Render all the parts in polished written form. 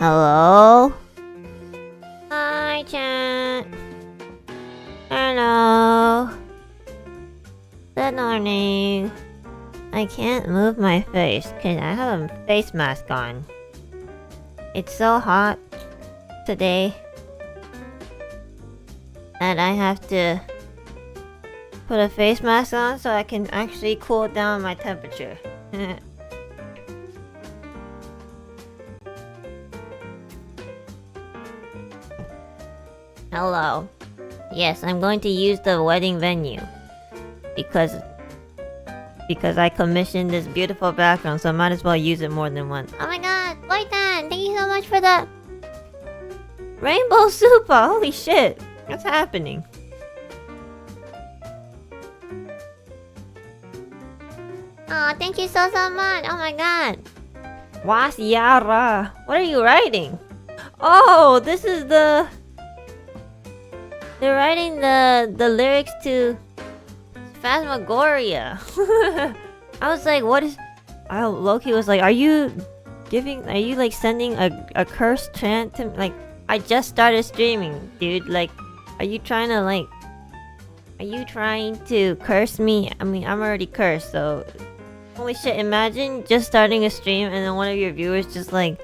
Hello? Hi, chat. Hello. Good morning. I can't move my face because I have a face mask on. It's so hot today that I have to put a face mask on so I can actually cool down my temperature. Hello. Yes, I'm going to use the wedding venue because I commissioned this beautiful background, so I might as well use it more than once. Oh my god, Boitan, thank you so much for the rainbow super. Holy shit, what's happening? Oh, thank you so much. Oh my god. Wasiara, what are you writing? Oh, this is the... They're writing the lyrics to Phasmagoria. I was like, what is... Loki was like, are you like sending a curse chant to... Like, I just started streaming, dude. Like, are you trying to curse me? I mean, I'm already cursed, so... Holy shit, imagine just starting a stream and then one of your viewers just like...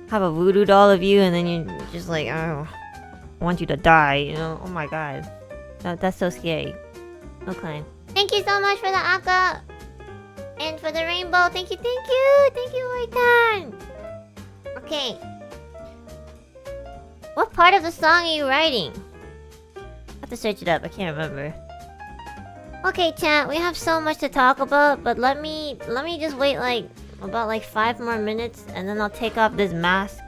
have a voodoo doll of you and then you're just like, oh... I want you to die, you know? Oh my god. That's so scary. Okay. Thank you so much for the Akka! And for the rainbow. Thank you, thank you! Thank you, Waitan! Okay. What part of the song are you writing? I have to search it up, I can't remember. Okay, chat, we have so much to talk about, but let me just wait like about like 5 more minutes and then I'll take off this mask.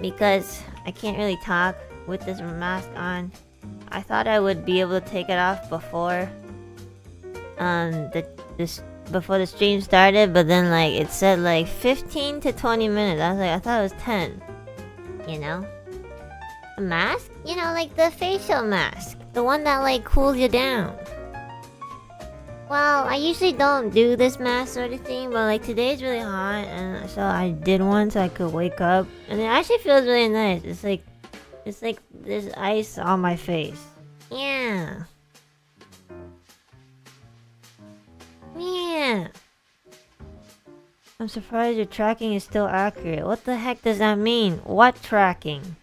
Because I can't really talk with this mask on. I thought I would be able to take it off before before the stream started, but then like it said like 15 to 20 minutes. I was like, I thought it was 10. You know? A mask? You know, like the facial mask. The one that like cools you down. Well, I usually don't do this mask sort of thing, but like today's really hot, and so I did one so I could wake up, and it actually feels really nice. It's like there's ice on my face. Yeah. Yeah. I'm surprised your tracking is still accurate. What the heck does that mean? What tracking?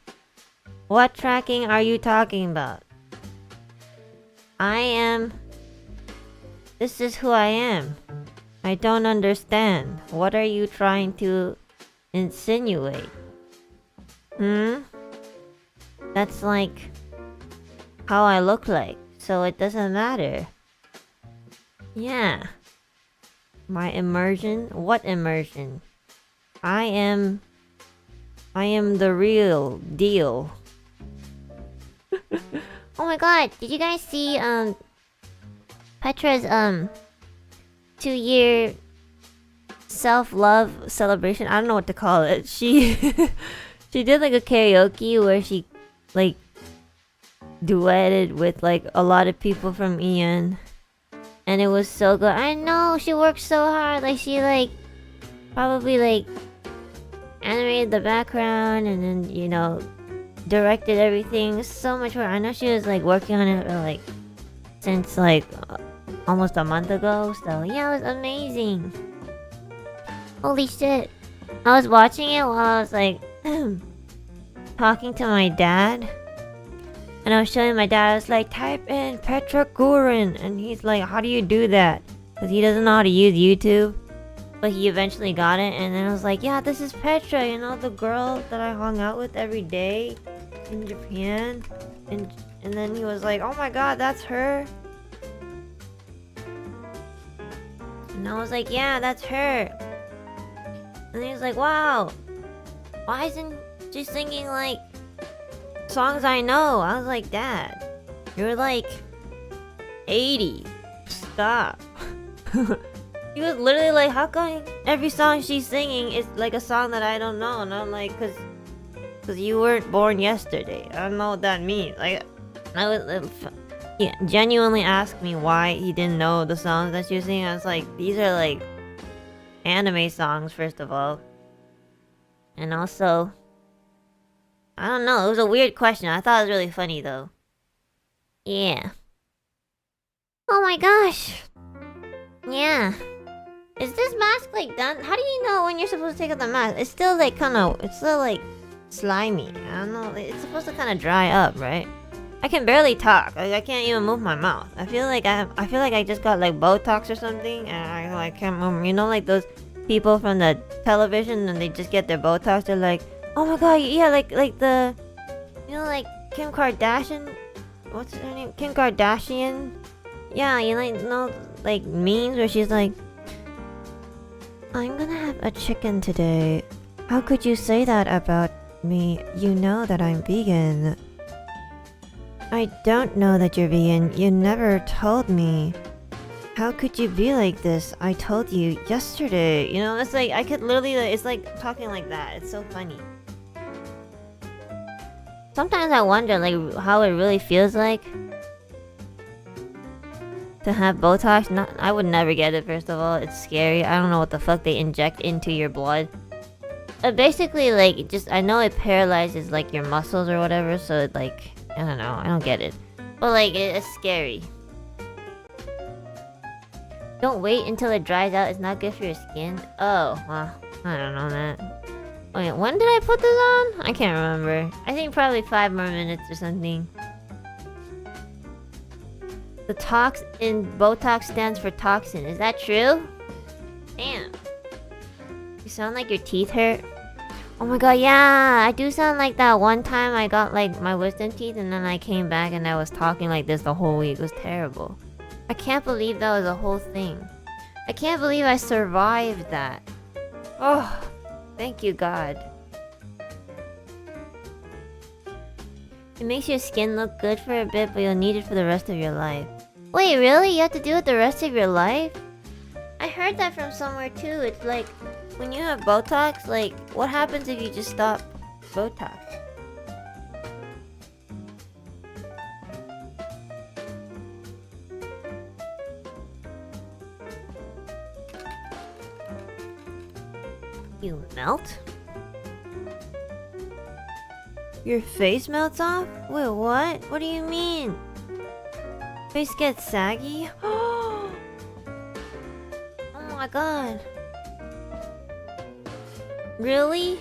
What tracking are you talking about? This is who I am. I don't understand. What are you trying to insinuate? That's like how I look like, so it doesn't matter. Yeah. My immersion? What immersion? I am the real deal. Oh my god, did you guys see Petra's 2-year self-love celebration? I don't know what to call it. She did like a karaoke where she like duetted with like a lot of people from Ian, and it was so good. I know she worked so hard. Like she like probably like animated the background and then, you know, directed everything. So much work. I know she was like working on it like since like almost a month ago, so yeah, it was amazing. Holy shit. I was watching it while I was like talking to my dad, and I was showing my dad. I was like, type in Petra Gurin, and he's like, how do you do that? Because he doesn't know how to use YouTube, but he eventually got it. And then I was like, yeah, this is Petra, you know, the girl that I hung out with every day in Japan. And then he was like, oh my god, that's her. And I was like, yeah, that's her. And he was like, wow, why isn't she singing like songs I know? I was like, Dad, you're like 80. Stop. He was literally like, how come every song she's singing is like a song that I don't know? And I'm like, cause you weren't born yesterday. I don't know what that means. Like, I was he genuinely asked me why he didn't know the songs that she was singing. I was like, these are like anime songs, first of all. And also, I don't know, it was a weird question. I thought it was really funny though. Yeah. Oh my gosh. Yeah. Is this mask like done? How do you know when you're supposed to take off the mask? It's still like it's still like slimy. I don't know. It's supposed to kind of dry up, right? I can barely talk. Like I can't even move my mouth. I feel like I just got like Botox or something, and I like can't move. You know, like those people from the television, and they just get their Botox. They're like, oh my god, yeah, like the, you know, like Kim Kardashian. What's her name? Kim Kardashian. Yeah, you know, like memes where she's like, I'm gonna have a chicken today. How could you say that about me? You know that I'm vegan. I don't know that you're vegan. You never told me. How could you be like this? I told you yesterday. You know, it's like I could literally, it's like talking like that. It's so funny. Sometimes I wonder like how it really feels like to have Botox. I would never get it, first of all. It's scary. I don't know what the fuck they inject into your blood. Basically, like, I know it paralyzes like your muscles or whatever, so it, like, I don't know, I don't get it. But like, it's scary. Don't wait until it dries out, it's not good for your skin. Oh, well, I don't know that. Wait, when did I put this on? I can't remember. I think probably 5 more minutes or something. The tox in Botox stands for toxin. Is that true? Damn. You sound like your teeth hurt. Oh my god, yeah! I do sound like that one time I got like my wisdom teeth and then I came back and I was talking like this the whole week. It was terrible. I can't believe that was a whole thing. I can't believe I survived that. Oh, thank you, God. It makes your skin look good for a bit, but you'll need it for the rest of your life. Wait, really? You have to do it the rest of your life? I heard that from somewhere too. It's like, when you have Botox, like, what happens if you just stop Botox? You melt? Your face melts off? Wait, what? What do you mean? Face gets saggy? Oh my god. Really?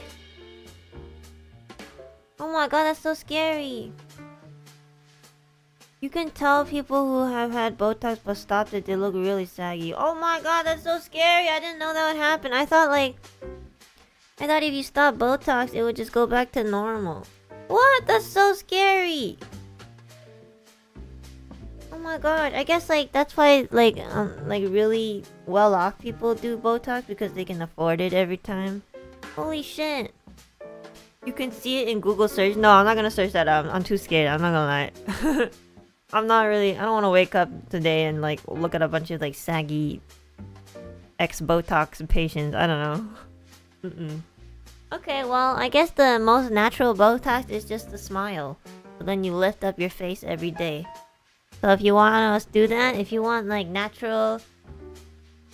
Oh my god, that's so scary. You can tell people who have had Botox but stopped it, they look really saggy. Oh my god, that's so scary. I didn't know that would happen. I thought if you stop Botox, it would just go back to normal. What? That's so scary. Oh my god, I guess like that's why like really well off people do Botox, because they can afford it every time. Holy shit. You can see it in Google search. No, I'm not gonna search that up. I'm too scared. I'm not gonna lie. I don't want to wake up today and like look at a bunch of like saggy ex-Botox patients. I don't know. Okay, well, I guess the most natural Botox is just a smile. So then you lift up your face every day. So if you want us to do that, if you want like natural,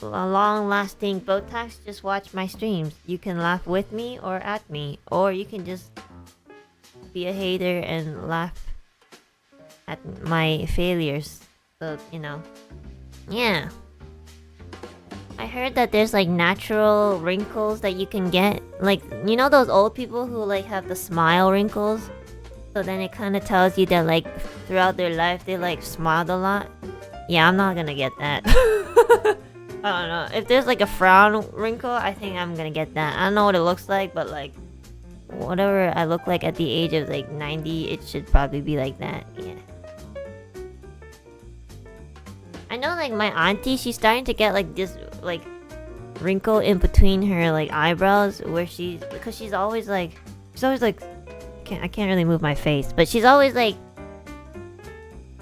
long-lasting Botox, just watch my streams. You can laugh with me or at me, or you can just be a hater and laugh at my failures. So, you know. Yeah. I heard that there's like natural wrinkles that you can get. Like, you know those old people who like have the smile wrinkles? So then it kind of tells you that like throughout their life they like smiled a lot. Yeah, I'm not gonna get that. I don't know. If there's like a frown wrinkle, I think I'm gonna get that. I don't know what it looks like, but like whatever I look like at the age of like 90, it should probably be like that. Yeah. I know like my auntie, she's starting to get like this like wrinkle in between her like eyebrows where because she's always like I can't really move my face, but she's always like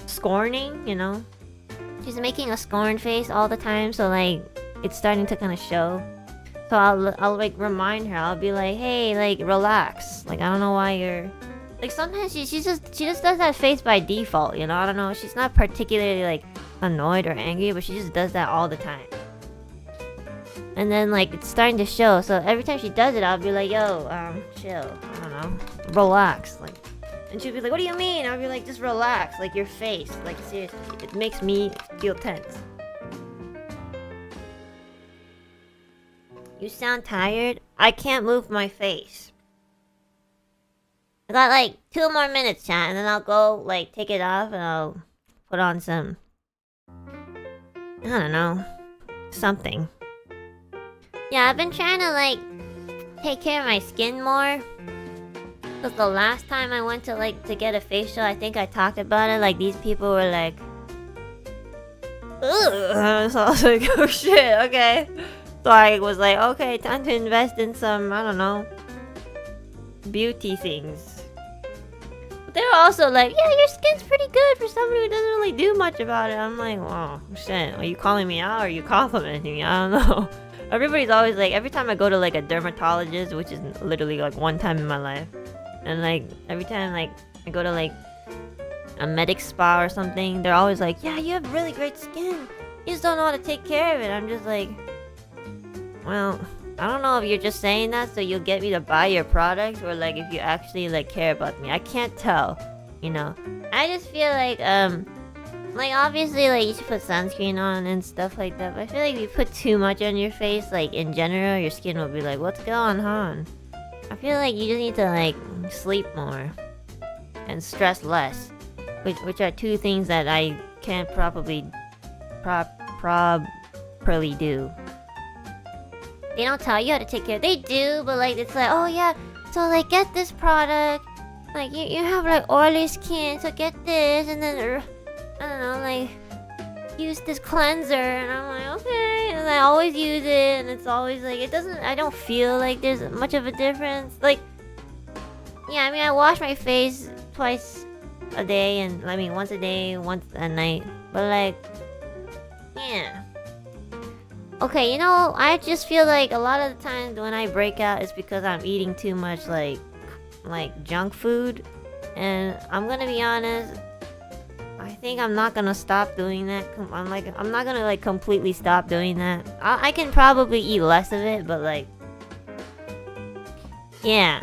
scorning, you know? She's making a scorn face all the time, so like it's starting to kind of show. So I'll like remind her. I'll be like, hey, like relax. Like I don't know why you're like, sometimes she just does that face by default, you know? I don't know. She's not particularly like annoyed or angry, but she just does that all the time. and then like it's starting to show. So every time she does it, I'll be like, yo, chill. I don't know, relax. Like, and she'll be like, what do you mean? I'll be like, just relax. Like your face. Like seriously, it makes me feel tense. You sound tired? I can't move my face. I got like 2 more minutes, chat, and then I'll go like take it off and I'll put on some, I don't know, something. Yeah, I've been trying to like take care of my skin more. Cause the last time I went to get a facial, I think I talked about it. Like these people were like, ugh. So I was like, oh shit, okay. So I was like, okay, time to invest in some, I don't know, beauty things. But they were also like, yeah, your skin's pretty good for somebody who doesn't really do much about it. I'm like, oh shit, are you calling me out or are you complimenting me? I don't know. Everybody's always like, every time I go to like a dermatologist, which is literally like one time in my life, and like every time like I go to like a medic spa or something, they're always like, yeah, you have really great skin, you just don't know how to take care of it. I'm just like, well, I don't know if you're just saying that so you'll get me to buy your products, or like if you actually like care about me. I can't tell, you know. I just feel like obviously like you should put sunscreen on and stuff like that, but I feel like if you put too much on your face, like in general, your skin will be like, what's going on? I feel like you just need to like sleep more and stress less, which are two things that I can't properly do. They don't tell you how to take care. They do, but like it's like, oh yeah, so like get this product. Like you have like oily skin, so get this, and then I don't know, like use this cleanser, and I'm like, okay, and I always use it, and it's always like it doesn't. I don't feel like there's much of a difference. Like, yeah, I mean I wash my face twice a day, and I mean once a day, once at night, but like, yeah. Okay, you know, I just feel like a lot of the times when I break out, it's because I'm eating too much like junk food, and I'm gonna be honest, I think I'm not gonna stop doing that. I'm not gonna like completely stop doing that. I can probably eat less of it, but like, yeah.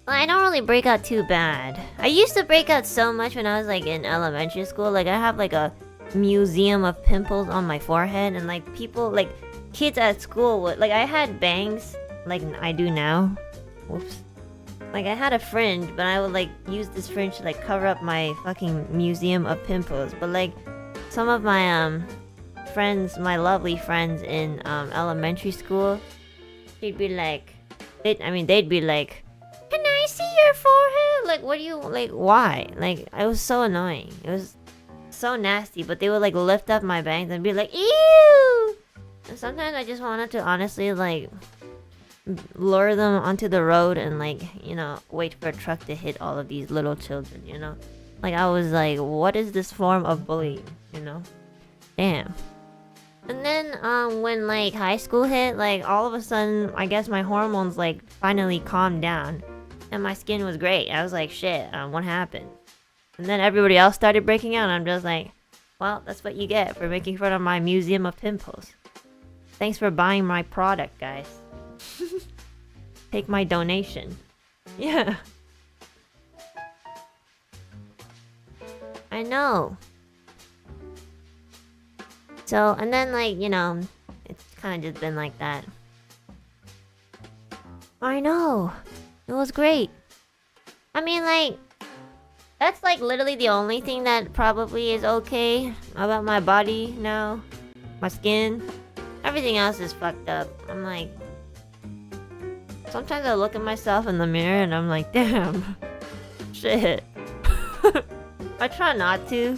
I don't really break out too bad. I used to break out so much when I was like in elementary school. Like I have like a museum of pimples on my forehead, and like people, like kids at school would, like I had bangs like I do now. Whoops. Like I had a fringe, but I would like use this fringe to like cover up my fucking museum of pimples. But like some of my friends, my lovely friends in elementary school, they'd be like, they'd be like, can I see your forehead? Like, what do you, like, why? Like, it was so annoying. It was so nasty, but they would like lift up my bangs and be like, ew! And sometimes I just wanted to honestly like lure them onto the road and like, you know, wait for a truck to hit all of these little children, you know? Like I was like, what is this form of bullying, you know? Damn. And then when like high school hit, like all of a sudden I guess my hormones like finally calmed down and my skin was great. I was like, shit, what happened? And then everybody else started breaking out, and I'm just like, well, that's what you get for making fun of my museum of pimples. Thanks for buying my product, guys. Take my donation. Yeah. I know. So, and then like, you know, it's kind of just been like that. I know. It was great. I mean, like, that's like literally the only thing that probably is okay about my body now. My skin. Everything else is fucked up. I'm like, sometimes I look at myself in the mirror and I'm like, damn. Shit. I try not to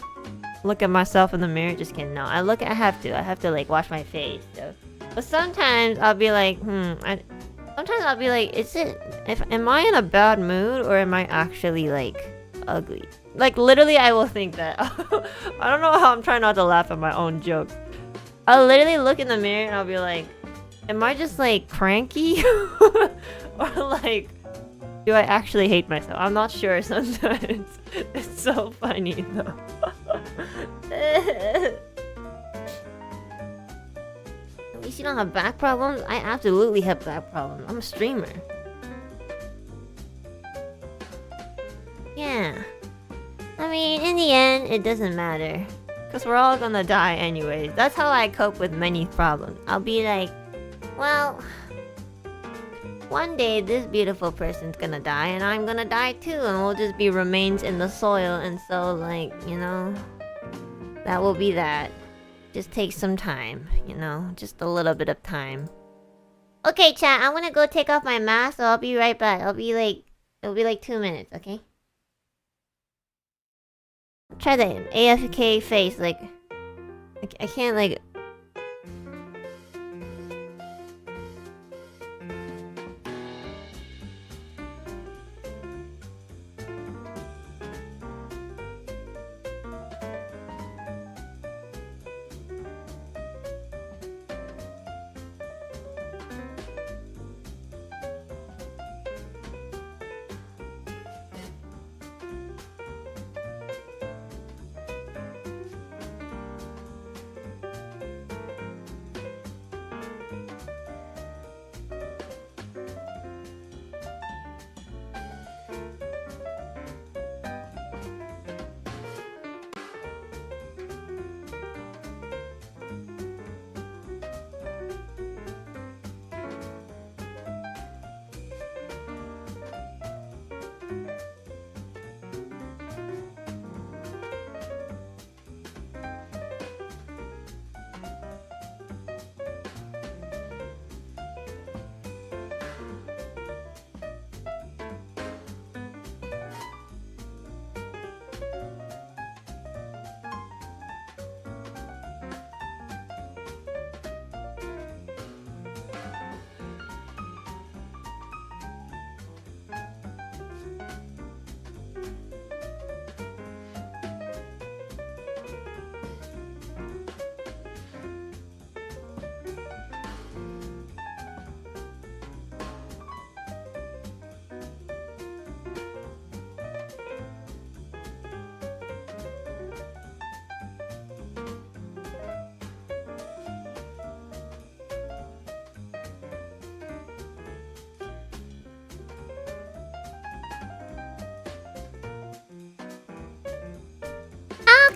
look at myself in the mirror, just kidding. No, I have to like wash my face. So. But sometimes I'll be like, sometimes I'll be like, am I in a bad mood or am I actually like ugly? Like literally I will think that. I don't know how I'm trying not to laugh at my own jokes. I'll literally look in the mirror and I'll be like, am I just like cranky? Or like, do I actually hate myself? I'm not sure sometimes. It's so funny though. least you don't have back problems. I absolutely have back problems. I'm a streamer. Yeah. I mean, in the end, it doesn't matter. Because we're all gonna die anyways. That's how I cope with many problems. I'll be like, well, one day this beautiful person's gonna die and I'm gonna die too. And we'll just be remains in the soil. And so, like, you know, that will be that. Just take some time, you know? Just a little bit of time. Okay, chat, I'm gonna go take off my mask, so I'll be right back. It'll be like 2 minutes, okay? Try the AFK face, like... I can't, like...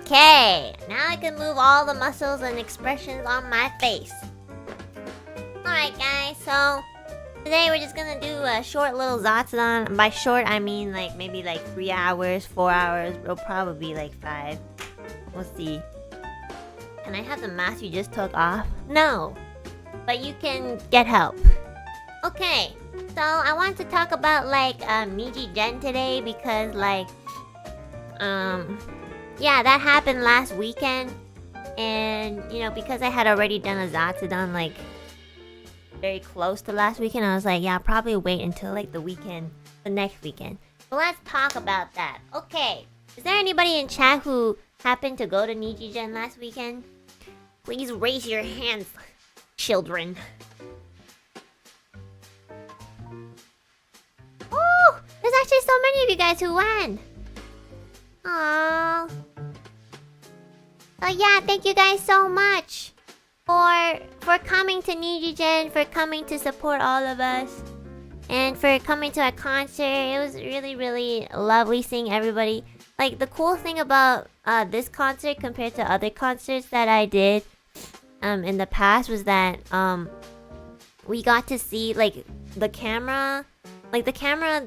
Okay, now I can move all the muscles and expressions on my face. Alright guys, so today we're just gonna do a short little ZATSUDAN. By short I mean like maybe like 3 hours, 4 hours, it'll probably be like 5. We'll see. Can I have the mask you just took off? No, but you can get help. Okay, so I want to talk about like NijiGen today because like yeah, that happened last weekend. And, you know, because I had already done a ZATSUDAN, like, very close to last weekend, I was like, yeah, I'll probably wait until, like, the next weekend. So let's talk about that. Okay, is there anybody in chat who happened to go to NijiGen last weekend? Please raise your hands, children. Oh, there's actually so many of you guys who went. Aww. So yeah, thank you guys so much for coming to NijiGen, for coming to support all of us, and for coming to our concert. It was really, really lovely seeing everybody. Like, the cool thing about this concert compared to other concerts that I did in the past was that we got to see like the camera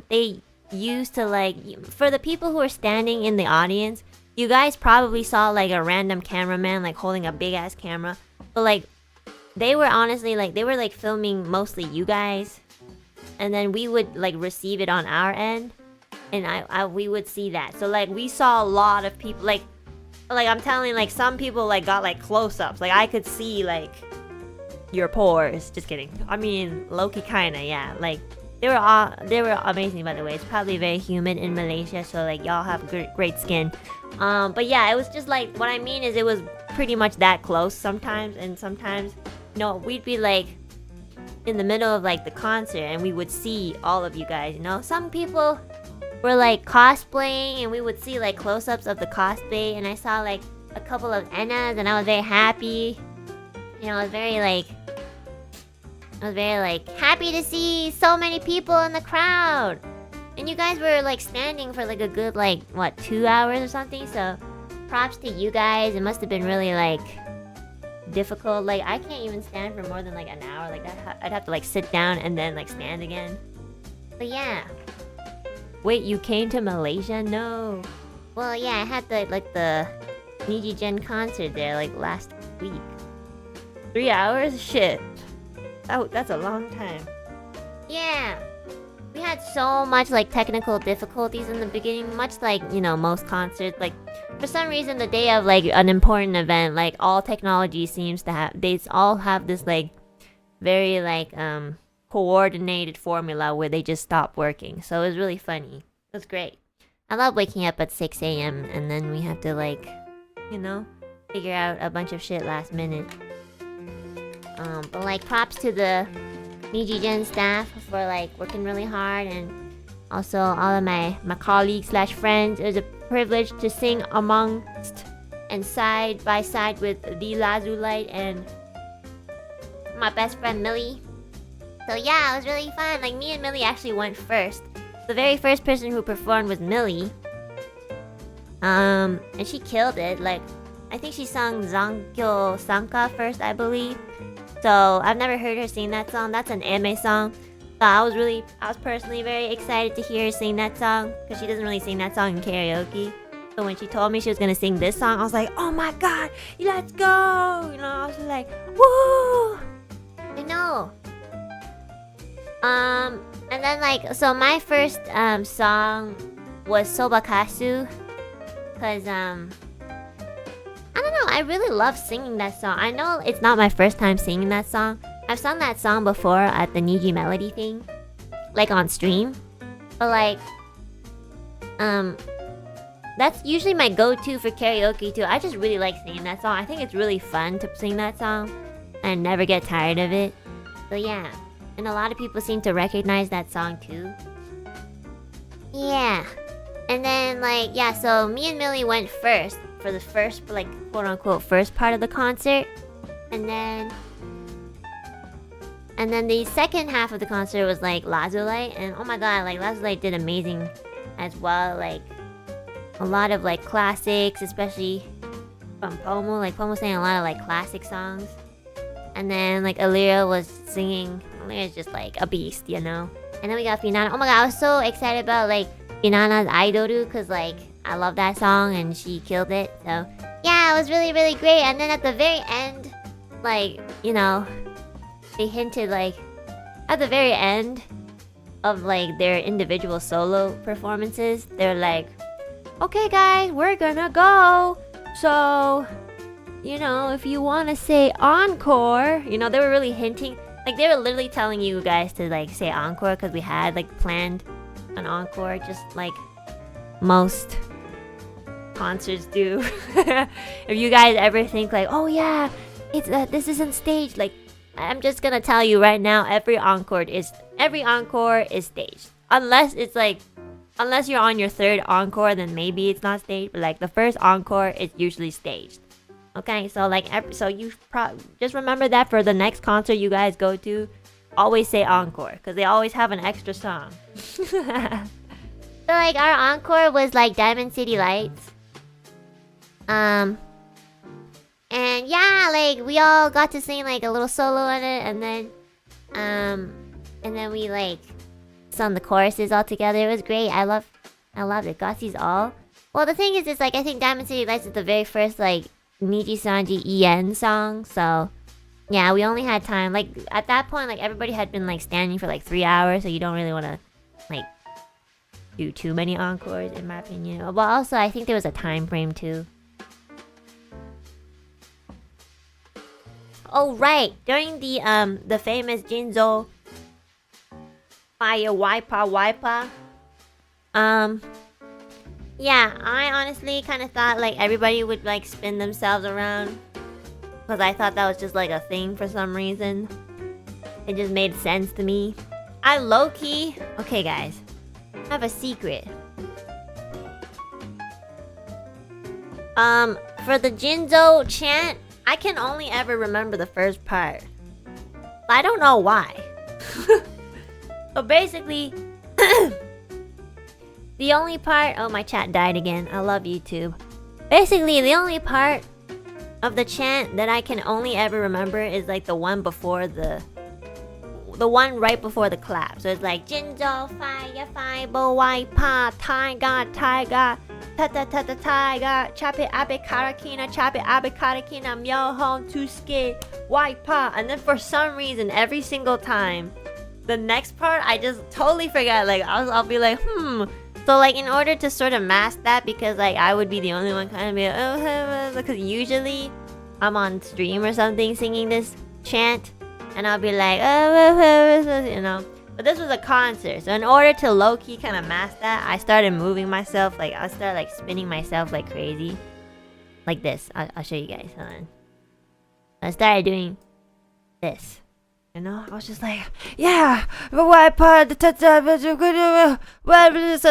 they used to, like, for the people who are standing in the audience, you guys probably saw like a random cameraman like holding a big ass camera, but like they were honestly like they were like filming mostly you guys, and then we would like receive it on our end, and we would see that. So like we saw a lot of people, like I'm telling, like some people like got like close-ups, like I could see like your pores. Just kidding. I mean, low-key kinda, yeah. Like they were amazing, by the way. It's probably very humid in Malaysia, so like y'all have great skin. But yeah, it was just like, what I mean is it was pretty much that close sometimes, and sometimes, you know, we'd be like in the middle of like the concert and we would see all of you guys, you know. Some people were like cosplaying and we would see like close-ups of the cosplay, and I saw like a couple of Ennas and I was very happy. You know, I was very like, I was very like happy to see so many people in the crowd. And you guys were like standing for like a good like what 2 hours or something. So props to you guys. It must have been really like difficult. Like I can't even stand for more than like an hour. Like that, I'd have to like sit down and then like stand again. But yeah. Wait, you came to Malaysia? No. Well, yeah, I had the like the NijiGen concert there like last week. 3 hours? Shit. Oh, that's a long time. Yeah. We had so much like technical difficulties in the beginning, much like, you know, most concerts. Like for some reason the day of like an important event, like all technology seems to have, they all have this like very like coordinated formula where they just stop working. So it was really funny. It was great. I love waking up at 6 a.m. and then we have to like, you know, figure out a bunch of shit last minute. But like props to the NijiGen staff for like working really hard, and also all of my colleagues slash friends. It was a privilege to sing amongst and side by side with the ZATSUDAN and my best friend Millie. So yeah, it was really fun. Like me and Millie actually went first. The very first person who performed was Millie. And she killed it. Like I think she sung Zankyo Sanka first, I believe. So I've never heard her sing that song. That's an anime song. So I was personally very excited to hear her sing that song, because she doesn't really sing that song in karaoke. So when she told me she was gonna sing this song, I was like, oh my god, let's go! You know, I was just like, woo! I know. And then like, so my first song was Sobakasu, because I don't know, I really love singing that song. I know it's not my first time singing that song. I've sung that song before at the Niji Melody thing, like on stream. But like, that's usually my go-to for karaoke too. I just really like singing that song. I think it's really fun to sing that song and never get tired of it. So yeah, and a lot of people seem to recognize that song too. Yeah, and then like, yeah, so me and Millie went first for the first, like, quote-unquote first part of the concert, and then the second half of the concert was like ZATSUDAN, and oh my god, like ZATSUDAN did amazing as well. Like a lot of like classics, especially from Pomo. Like Pomo sang a lot of like classic songs, and then like Ethyria was singing. Elyria's just like a beast, you know. And then we got Finana. Oh my god, I was so excited about like Finana's Idoru, because like I love that song and she killed it. So yeah, it was really, really great. And then at the very end, like, you know, they hinted like at the very end of like their individual solo performances, they're like, okay guys, we're gonna go, so you know, if you want to say encore, you know, they were really hinting, like they were literally telling you guys to like say encore, because we had like planned an encore, just like most concerts do. If you guys ever think like, oh yeah, it's this isn't staged, like I'm just gonna tell you right now, every encore is staged. Unless it's like, unless you're on your third encore, then maybe it's not staged. But like the first encore is usually staged. Okay, so like so you just remember that for the next concert you guys go to, always say encore, because they always have an extra song. So like our encore was like Diamond City Lights. And yeah, like we all got to sing like a little solo in it, and then we like sung the choruses all together. It was great. I loved it. Gossi's all. Well, the thing is, it's like I think Diamond City Lights is the very first like Nijisanji EN song. So yeah, we only had time. Like at that point, like everybody had been like standing for like 3 hours, so you don't really want to like do too many encores, in my opinion. But also, I think there was a time frame too. Oh right, during the famous Jinzo Fire Wipa. Yeah, I honestly kind of thought like everybody would like spin themselves around, because I thought that was just like a thing for some reason. It just made sense to me. I low-key... Okay guys, I have a secret. For the Jinzo chant, I can only ever remember the first part. I don't know why. So basically, the only part... Oh, my chat died again. I love YouTube. Basically, the only part of the chant that I can only ever remember is like the one before the one right before the clap. So it's like Jinjo fire fiber white pa tiger tiger ta ta ta ta tiger chape abe karakina chape abe karakina myo home to skate white pa. And then for some reason every single time the next part I just totally forgot. Like I'll be like So like in order to sort of mask that, because like I would be the only one kind of be like, oh, because usually I'm on stream or something singing this chant and I'll be like, oh, you know. But this was a concert, so in order to low-key kind of mask that, I started moving myself. Like I started like spinning myself like crazy, like this. I'll show you guys. Hold on. I started doing this. You know, I was just like, yeah, the white part, so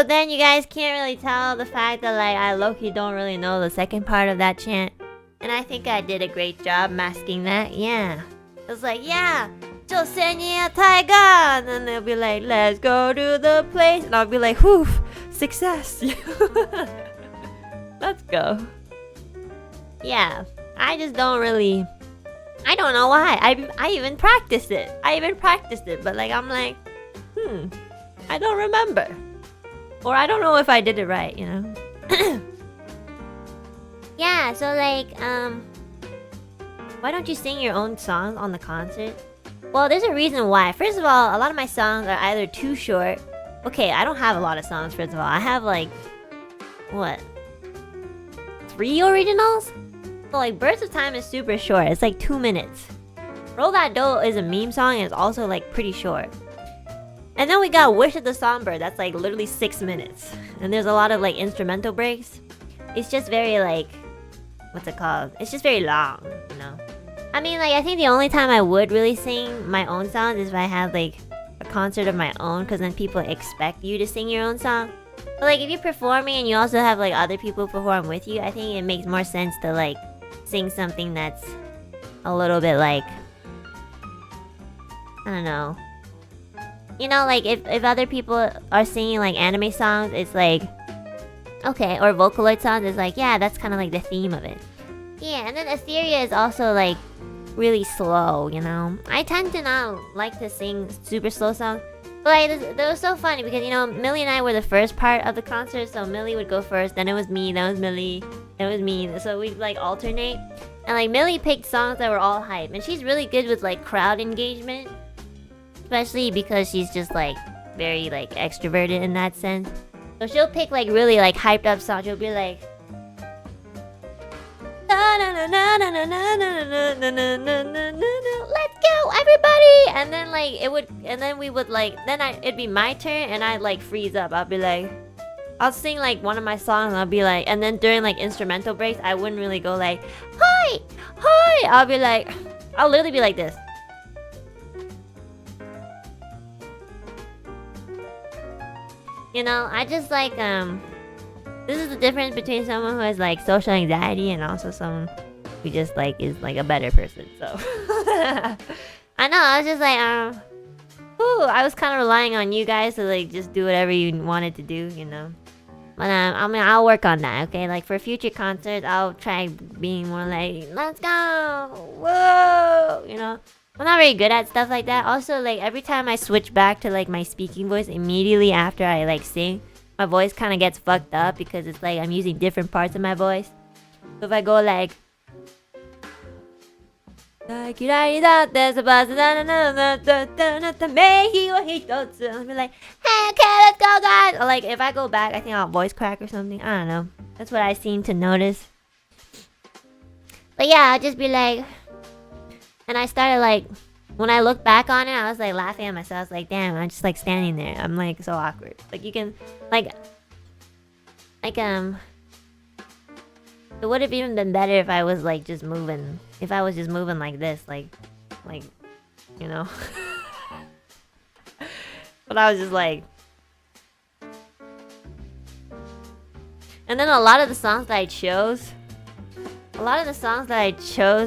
then you guys can't really tell the fact that like I low-key don't really know the second part of that chant. And I think I did a great job masking that, yeah. It was like, yeah, Joseon Taiga! And then they'll be like, let's go to the place. And I'll be like, whew, success. Let's go. Yeah, I just don't really... I don't know why. I even practiced it. But like I'm like, I don't remember. Or I don't know if I did it right, you know? Yeah, so like, why don't you sing your own songs on the concert? Well, there's a reason why. First of all, a lot of my songs are either too short. Okay, I don't have a lot of songs, first of all. I have like, what? 3 originals? So like Birds of Time is super short. It's like 2 minutes. Roll That Dough is a meme song and it's also like pretty short. And then we got Wish of the Songbird. That's like literally 6 minutes. And there's a lot of like instrumental breaks. It's just very like, what's it called? It's just very long, you know? I mean like I think the only time I would really sing my own songs is if I have like a concert of my own, because then people expect you to sing your own song. But like if you're performing and you also have like other people perform with you, I think it makes more sense to like sing something that's a little bit like, I don't know. You know, like if other people are singing like anime songs, it's like, okay, or Vocaloid songs, it's like, yeah, that's kind of like the theme of it. Yeah, and then Ethyria is also like really slow, you know? I tend to not like to sing super slow songs. But like, that was so funny because, you know, Millie and I were the first part of the concert, so Millie would go first, then it was me, then it was Millie, then it was me, so we'd like alternate. And like Millie picked songs that were all hype, and she's really good with like crowd engagement. Especially because she's just like very like extroverted in that sense. So she'll pick like really like hyped up songs. She'll be like, let's go everybody! And then like it would, and then we would like, then it'd be my turn and I'd like freeze up. I'll be like, I'll sing like one of my songs and I'll be like, and then during like instrumental breaks I wouldn't really go like, hi, hi. I'll be like, I'll literally be like this. You know, I just like, this is the difference between someone who has like social anxiety and also someone who just like is like a better person, so. I know, I was just like, I was kind of relying on you guys to like just do whatever you wanted to do, you know. But I mean, I'll work on that, okay? Like for future concerts, I'll try being more like, let's go, whoa, you know. I'm not very good at stuff like that. Also, like every time I switch back to like my speaking voice immediately after I like sing, my voice kind of gets fucked up because it's like I'm using different parts of my voice. So if I go like, I'll be like, hey, okay, let's go, guys. Or like if I go back, I think I'll voice crack or something. I don't know. That's what I seem to notice. But yeah, I'll just be like. And I started like, when I look back on it, I was like laughing at myself. I was like, damn, I'm just like standing there. I'm like so awkward. Like you can, like, it would have even been better if I was like just moving. If I was just moving like this, like, you know. But I was just like. And then a lot of the songs that I chose,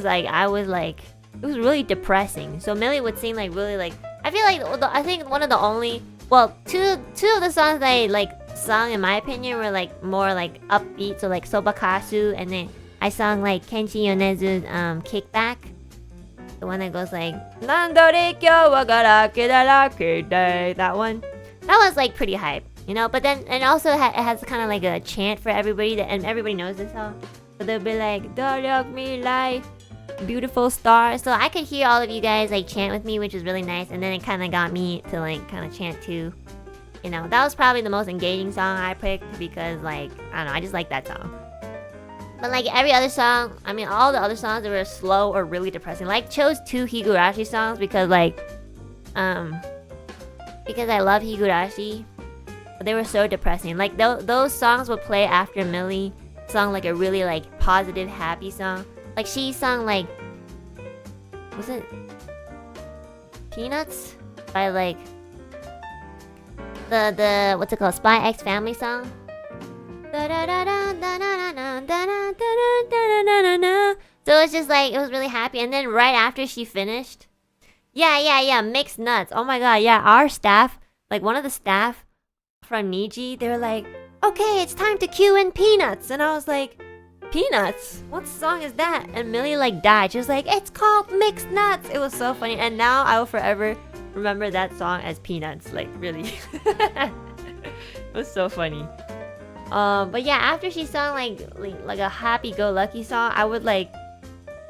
like I was like, it was really depressing. So Millie would sing like really like, I feel like I think one of the only, well, two of the songs that I like sung in my opinion were like more like upbeat, so like Sobakasu, and then I sung like Kenshi Yonezu's Kickback, the one that goes like Nandore kyo wa garake darake day, that one. That was like pretty hype, you know. But then, and also it has kind of like a chant for everybody that, and everybody knows this song, so they'll be like Daryak me life, beautiful star. So I could hear all of you guys like chant with me, which is really nice. And then it kind of got me to like kind of chant too. You know, that was probably the most engaging song I picked because like, I don't know, I just like that song. But like every other song, I mean all the other songs that were slow or really depressing. Like chose 2 Higurashi songs because like, because I love Higurashi. But they were so depressing. Like those songs would play after Millie sung like a really like positive, happy song. Like she sung like, was it Peanuts by like the what's it called, Spy X Family song. So it's just like, it was really happy. And then right after she finished, yeah, Mixed Nuts. Oh my god, yeah, our staff, like one of the staff from Niji, they were like, okay, it's time to cue in Peanuts. And I was like, Peanuts? What song is that? And Millie like died. She was like, it's called Mixed Nuts. It was so funny. And now I will forever remember that song as Peanuts. Like, really. It was so funny. But yeah, after she sung like a happy-go-lucky song, I would like,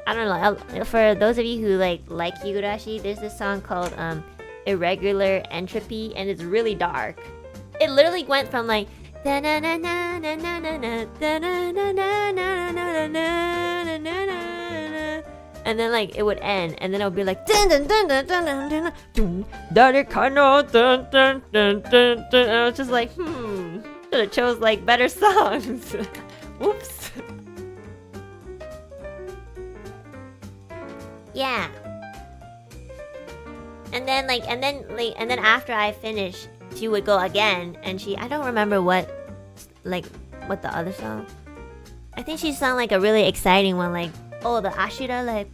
I don't know, for those of you who like Higurashi, there's this song called Irregular Entropy, and it's really dark. It literally went from like and then like it would end, and then it would be like and I was just like, should have chose like better songs. Whoops. Yeah. And then after I finished, she would go again, and I don't remember what the other song. I think she sang like a really exciting one, like, oh, the Ashira, like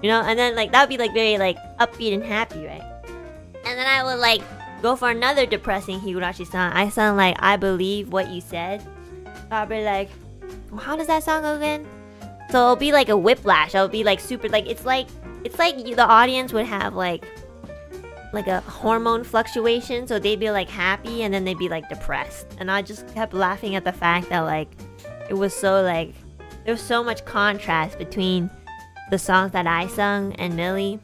you know, and then like that would be like very like upbeat and happy, right? And then I would like go for another depressing Higurashi song. I sound like I Believe What You Said. I'll be like, how does that song go again? So it'll be like a whiplash. It'll be like super, like it's like the audience would have like a hormone fluctuation, so they'd be like happy and then they'd be like depressed. And I just kept laughing at the fact that like it was so like there was so much contrast between the songs that I sung and Millie.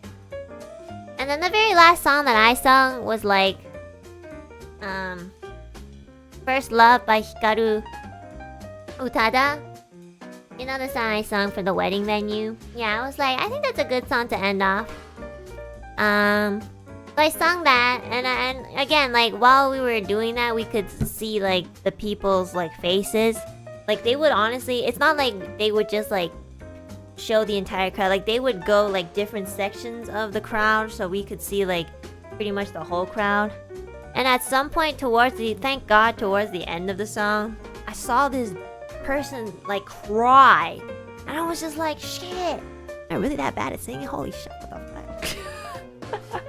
And then the very last song that I sung was like First Love by Hikaru Utada. You know the song I sung for the wedding venue? Yeah, I was like, I think that's a good song to end off. So I sung that, and again, like while we were doing that, we could see like the people's like faces. Like they would honestly, it's not like they would just like show the entire crowd. Like they would go like different sections of the crowd, so we could see like pretty much the whole crowd. And at some point thank God, towards the end of the song, I saw this person like cry, and I was just like, shit, am I really that bad at singing? Holy shit, what the fuck?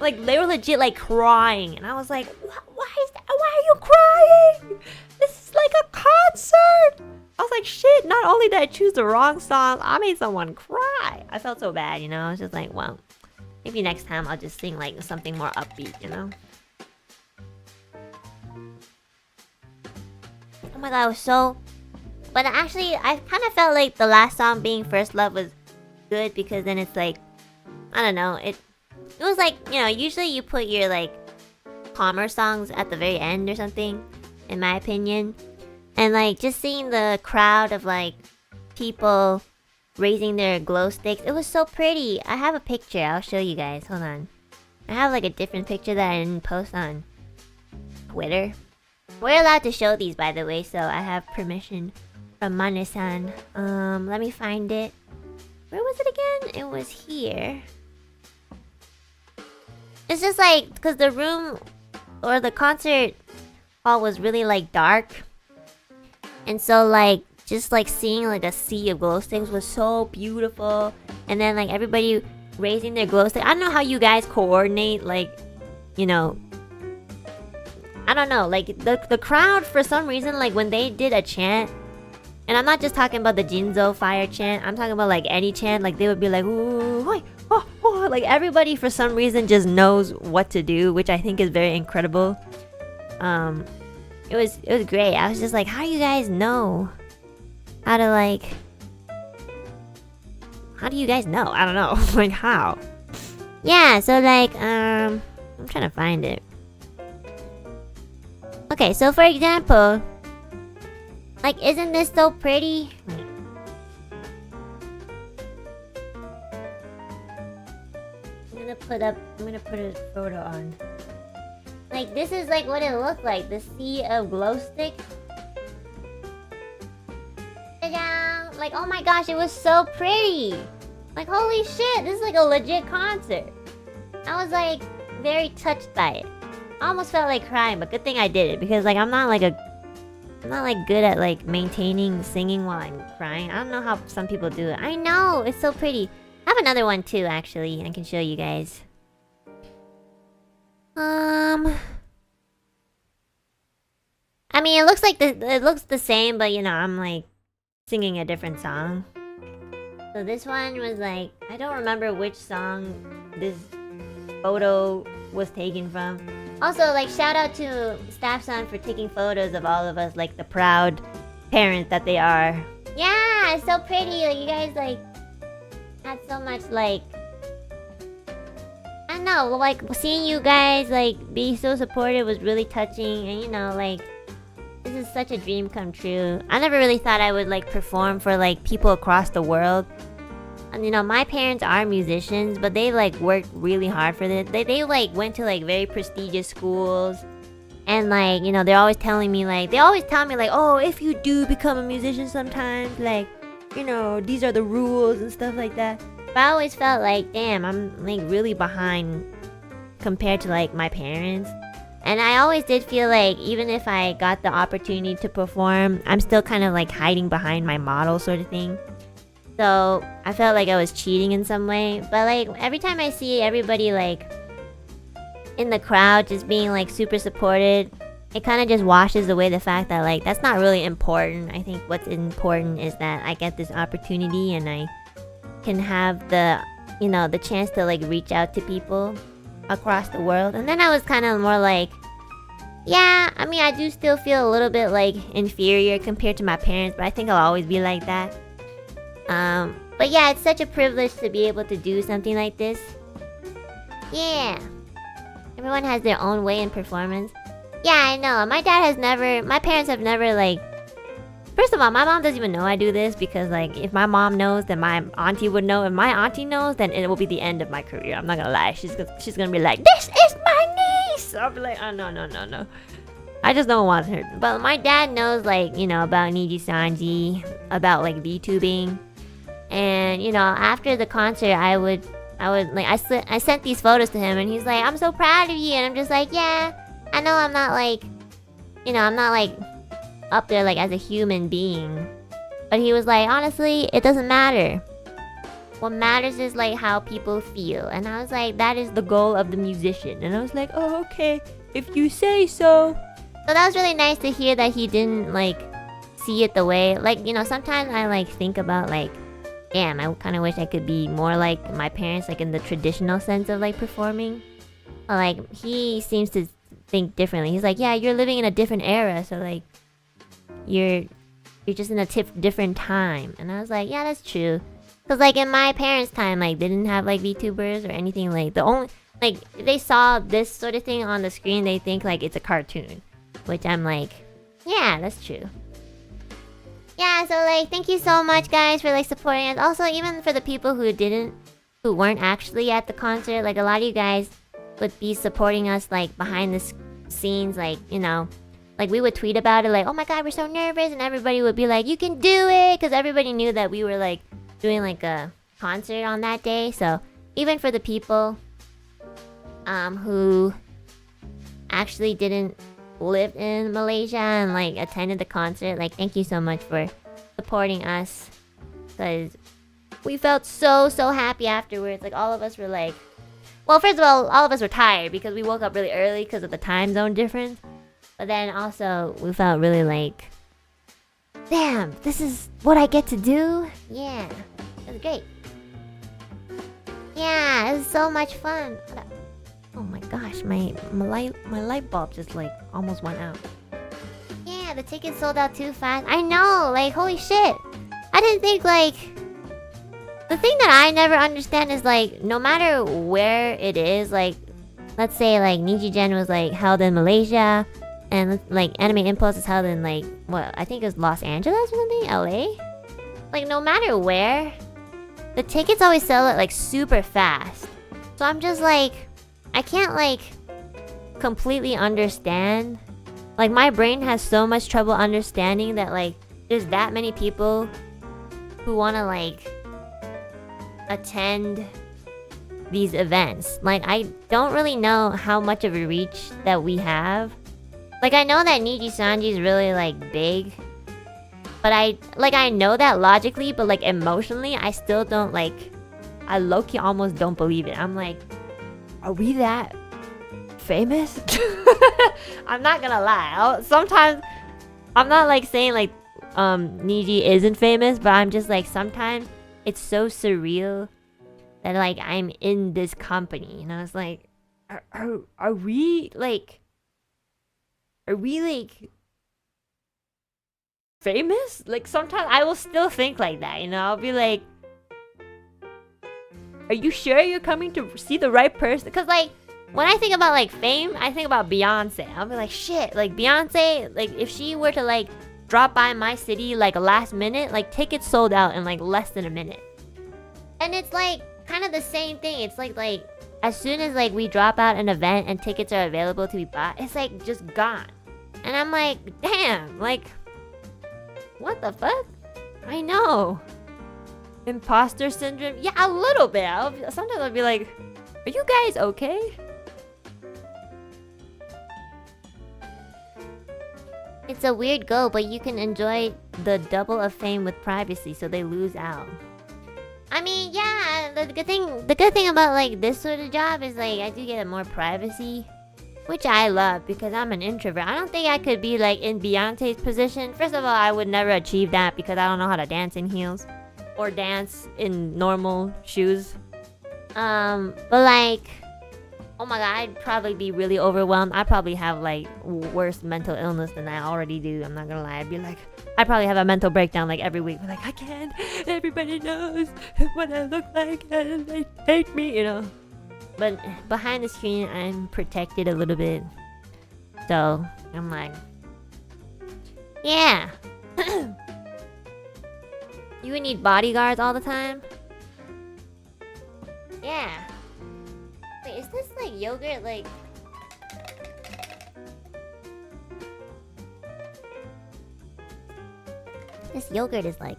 Like they were legit like crying, and I was like, why are you crying? This is like a concert. I was like, shit, not only did I choose the wrong song, I made someone cry. I felt so bad, you know. I was just like, well, maybe next time I'll just sing like something more upbeat, you know. Oh my god, it was so... But actually, I kind of felt like the last song being First Love was good, because then it's like, I don't know, it was like, you know, usually you put your like calmer songs at the very end or something, in my opinion. And like just seeing the crowd of like people raising their glow sticks, it was so pretty. I have a picture, I'll show you guys, hold on. I have like a different picture that I didn't post on Twitter. We're allowed to show these, by the way, so I have permission from Mane-san. Let me find it. Where was it again? It was here. It's just like, because the room or the concert hall was really like dark, and so like just like seeing like a sea of glow sticks was so beautiful. And then like everybody raising their glow stick. I don't know how you guys coordinate, like, you know, I don't know, like the crowd for some reason, like when they did a chant, and I'm not just talking about the Jinzo fire chant, I'm talking about like any chant, like they would be like ooh, hoi, oh, oh, like everybody for some reason just knows what to do, which I think is very incredible. It was great. I was just like, how do you guys know how to like, how do you guys know? I don't know. Like how? Yeah, so like I'm trying to find it. Okay, so for example, like isn't this so pretty? I'm gonna put a photo on. Like this is like what it looked like, the sea of glow sticks. Ta-da! Like oh my gosh, it was so pretty. Like holy shit, this is like a legit concert. I was like very touched by it. I almost felt like crying, but good thing I did it because like I'm not like good at like maintaining singing while I'm crying. I don't know how some people do it. I know, it's so pretty. I have another one too actually, I can show you guys. I mean, it looks like it looks the same, but you know, I'm like singing a different song. So this one was like, I don't remember which song this photo was taken from. Also, like shout out to Staff-san for taking photos of all of us, like the proud parents that they are. Yeah, it's so pretty. Like you guys like had so much like, I don't know, like seeing you guys like be so supportive was really touching, and you know like this is such a dream come true. I never really thought I would like perform for like people across the world. And you know, my parents are musicians, but they like worked really hard for this. They like went to like very prestigious schools. And like, you know, they're always telling me like, they always tell me like, oh, if you do become a musician sometimes, like, you know, these are the rules and stuff like that. But I always felt like, damn, I'm like really behind compared to like my parents. And I always did feel like even if I got the opportunity to perform, I'm still kind of like hiding behind my model sort of thing. So I felt like I was cheating in some way. But like every time I see everybody like in the crowd just being like super supported, it kind of just washes away the fact that like that's not really important. I think what's important is that I get this opportunity and I can have the, you know, the chance to like reach out to people across the world. And then I was kind of more like, yeah, I mean I do still feel a little bit like inferior compared to my parents, but I think I'll always be like that. But yeah, it's such a privilege to be able to do something like this. Yeah, everyone has their own way in performance. Yeah, I know. My parents have never like, first of all, my mom doesn't even know I do this because like if my mom knows, then my auntie would know. If my auntie knows, then it will be the end of my career. I'm not gonna lie. She's gonna be like, this is my niece. I'll be like, oh no. I just don't want her. But my dad knows like, you know, about Nijisanji, about like VTubing. And you know, after the concert I would like, I sent these photos to him and he's like, I'm so proud of you. And I'm just like, yeah, I know I'm not like, you know, I'm not like up there like as a human being. But he was like, honestly, it doesn't matter. What matters is like how people feel. And I was like, that is the goal of the musician. And I was like, oh, okay, if you say so. So that was really nice to hear that he didn't like see it the way, like, you know, sometimes I like think about like, damn, I kind of wish I could be more like my parents, like in the traditional sense of like performing. But, like he seems to think differently. He's like, yeah, you're living in a different era, so like you're just in a different time. And I was like, yeah, that's true. Cause like in my parents' time, like they didn't have like VTubers or anything. Like the only like if they saw this sort of thing on the screen, they think like it's a cartoon, which I'm like, yeah, that's true. Yeah, so like thank you so much guys for like supporting us. Also, even for the people who weren't actually at the concert, like a lot of you guys would be supporting us like behind the scenes, like, you know, like we would tweet about it like, oh my god, we're so nervous, and everybody would be like, you can do it, because everybody knew that we were like doing like a concert on that day. So even for the people who actually didn't live in Malaysia and like attended the concert, like thank you so much for supporting us, because we felt so happy afterwards. Like all of us were like, well, first of all of us were tired because we woke up really early because of the time zone difference, but then also we felt really like, damn, this is what I get to do. Yeah, it was great. Yeah, it was so much fun. Oh my gosh, my light bulb just like almost went out. Yeah, the tickets sold out too fast. I know, like holy shit. I didn't think like... The thing that I never understand is like, no matter where it is, like, let's say like NijiGen was like held in Malaysia, and like Anime Impulse is held in like, what, I think it was Los Angeles or something? LA? Like no matter where, the tickets always sell it like super fast. So I'm just like, I can't like completely understand. Like my brain has so much trouble understanding that like there's that many people who want to like attend these events. Like I don't really know how much of a reach that we have. Like I know that Nijisanji is really like big, but I know that logically, but like emotionally I still don't like, I low-key almost don't believe it. I'm like, are we that famous? I'm not gonna lie. Sometimes I'm not like saying like Niji isn't famous, but I'm just like sometimes it's so surreal that like I'm in this company, and I was like, are we like famous? Like sometimes I will still think like that, you know. I'll be like, are you sure you're coming to see the right person? Because like when I think about like fame, I think about Beyonce. I'll be like, shit, like Beyonce, like if she were to like drop by my city like last minute, like tickets sold out in like less than a minute. And it's like kind of the same thing. It's like as soon as like we drop out an event and tickets are available to be bought, it's like just gone. And I'm like, damn, like what the fuck? I know. Imposter syndrome? Yeah, a little bit. Sometimes I'll be like, are you guys okay? It's a weird goal, but you can enjoy the double of fame with privacy, so they lose out. I mean, yeah, the good thing about like this sort of job is like I do get more privacy, which I love because I'm an introvert. I don't think I could be like in Beyonce's position. First of all, I would never achieve that because I don't know how to dance in heels or dance in normal shoes. But like, oh my god, I'd probably be really overwhelmed. I'd probably have like worse mental illness than I already do. I'm not gonna lie. I'd probably have a mental breakdown like every week. Like, I can't. Everybody knows what I look like and they hate me, you know. But behind the screen, I'm protected a little bit. So I'm like, yeah. You would need bodyguards all the time? Yeah. Wait, is this like yogurt like... This yogurt is like...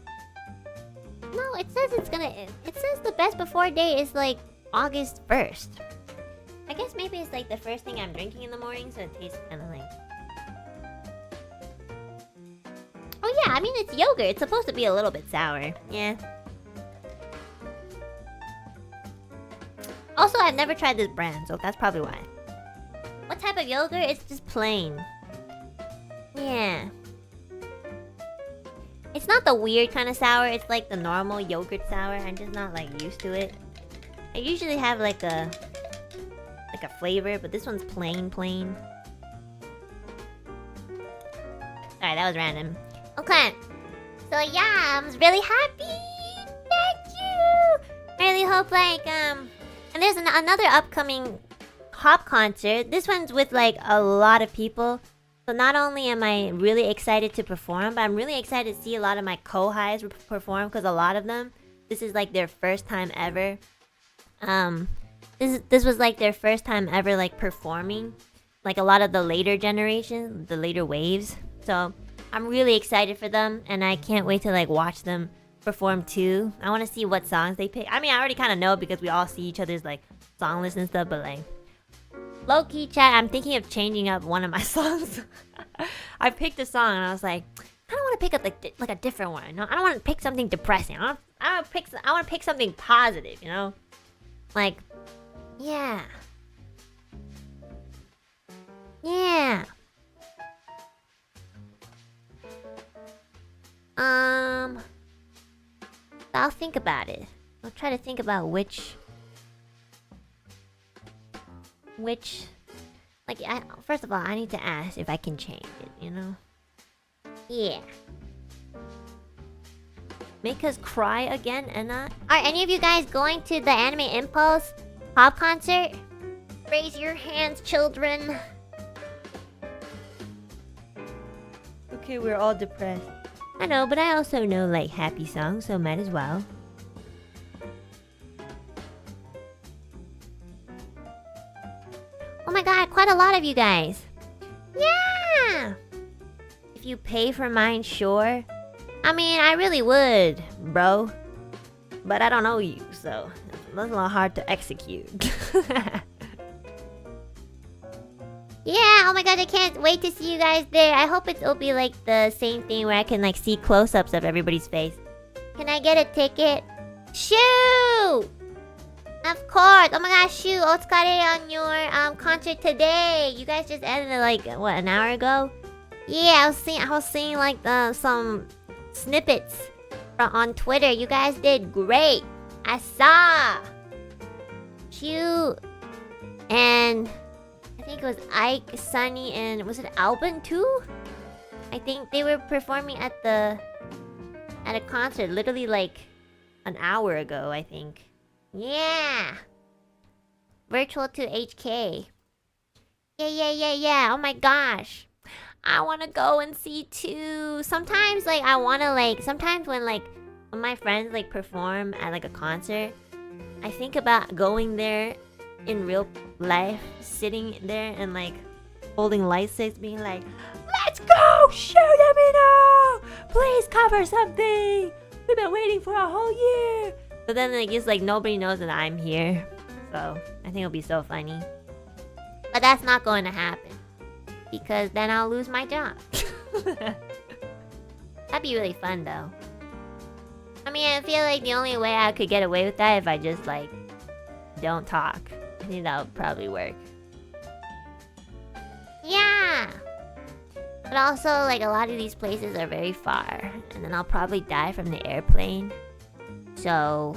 No, it says it's gonna... It says the best before date is like August 1st. I guess maybe it's like the first thing I'm drinking in the morning, so it tastes kinda like... Oh yeah, I mean it's yogurt. It's supposed to be a little bit sour. Yeah. Also, I've never tried this brand, so that's probably why. What type of yogurt? It's just plain. Yeah. It's not the weird kind of sour. It's like the normal yogurt sour. I'm just not like used to it. I usually have like a flavor, but this one's plain. Alright, that was random. Okay. So yeah, I was really happy. Thank you. I really hope like and there's another upcoming hop concert. This one's with like a lot of people. So not only am I really excited to perform, but I'm really excited to see a lot of my co-highs perform because a lot of them, this is like their first time ever. This was like their first time ever like performing. Like a lot of the later generation, the later waves. So I'm really excited for them and I can't wait to like watch them perform too. I want to see what songs they pick. I mean, I already kind of know because we all see each other's like song lists and stuff, but like low-key chat, I'm thinking of changing up one of my songs. I picked a song and I was like, I don't want to pick up like a different one. No, I don't want to pick something depressing. I want to pick something positive, you know? Like, yeah. Yeah. I'll think about it. I'll try to think about which like first of all, I need to ask if I can change it, you know? Yeah. Make us cry again, Enna? Are any of you guys going to the Anime Impulse pop concert? Raise your hands, children. Okay, we're all depressed. I know, but I also know like happy songs, so might as well. Oh my god, quite a lot of you guys. Yeah! If you pay for mine, sure. I mean, I really would, bro. But I don't know you, so that's a little hard to execute. Yeah, oh my god, I can't wait to see you guys there. I hope it'll be like the same thing where I can like see close-ups of everybody's face. Can I get a ticket? Shoo! Of course. Oh my gosh, Shoo, otsukare on your concert today. You guys just ended it like what, an hour ago? Yeah, I was seeing like some snippets on Twitter. You guys did great. I saw. Shoo and I think it was Ike, Sunny, and was it Albin too? I think they were performing at a concert literally like an hour ago, I think. Yeah! Virtual to HK. Yeah. Oh my gosh. I wanna go and see too. Sometimes like I wanna like sometimes when my friends like perform at like a concert, I think about going there in real life, sitting there and like holding light sticks, being like, let's go! Shoot at me now! Please cover something! We've been waiting for a whole year! But then like it's like nobody knows that I'm here. So I think it'll be so funny. But that's not going to happen. Because then I'll lose my job. That'd be really fun though. I mean, I feel like the only way I could get away with that if I just like don't talk. I think that would probably work. Yeah! But also, like, a lot of these places are very far. And then I'll probably die from the airplane. So,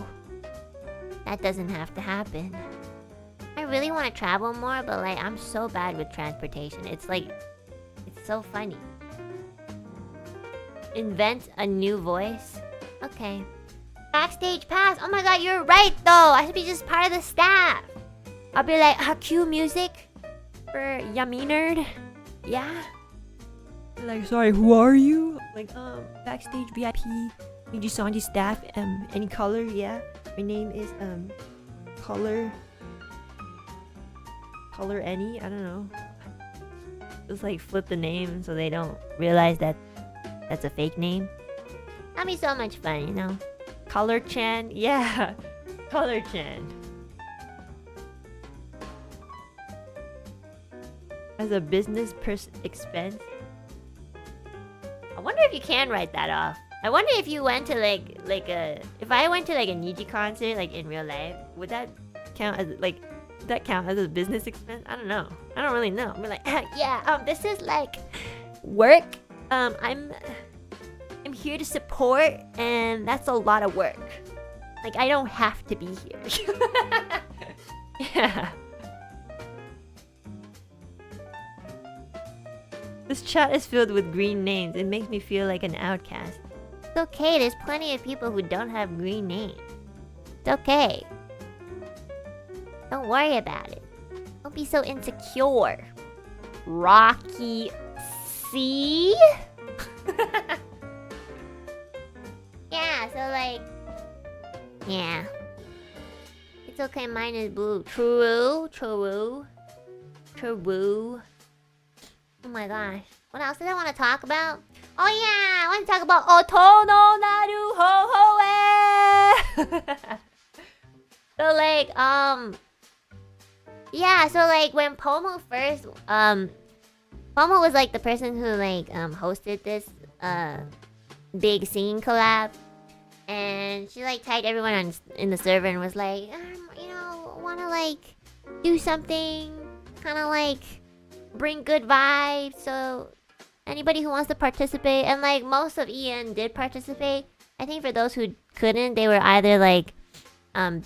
that doesn't have to happen. I really want to travel more, but, like, I'm so bad with transportation. It's, like, it's so funny. Invent a new voice? Okay. Backstage pass? Oh my god, you're right, though! I should be just part of the staff! I'll be like, cue music for Yummy Nerd. Yeah. Like, sorry, who are you? Like, backstage VIP, Nijisanji staff. Any color? Yeah. My name is color any. I don't know. Just like flip the name so they don't realize that that's a fake name. That'd be so much fun, you know. Color Chan, yeah. Color Chan. As a business expense. I wonder if you can write that off. I wonder if you went to if I went to like a Niji concert like in real life, would that count as a business expense? I don't know. I don't really know. I'm like, yeah, this is like work. I'm here to support, and that's a lot of work. Like I don't have to be here. Yeah. This chat is filled with green names. It makes me feel like an outcast. It's okay, there's plenty of people who don't have green names. It's okay. Don't worry about it. Don't be so insecure. Rocky C? Yeah, so like... Yeah. It's okay, mine is blue. True. Oh my gosh. What else did I want to talk about? Oh yeah! I want to talk about Oto no Naru Ho Ho. So like, Yeah, so like when Pomo first Pomo was like the person who like hosted this big singing collab, and she like tagged everyone in the server and was like, you know, wanna like do something, kind of like bring good vibes. So anybody who wants to participate, and like most of EN did participate. I think for those who couldn't, they were either like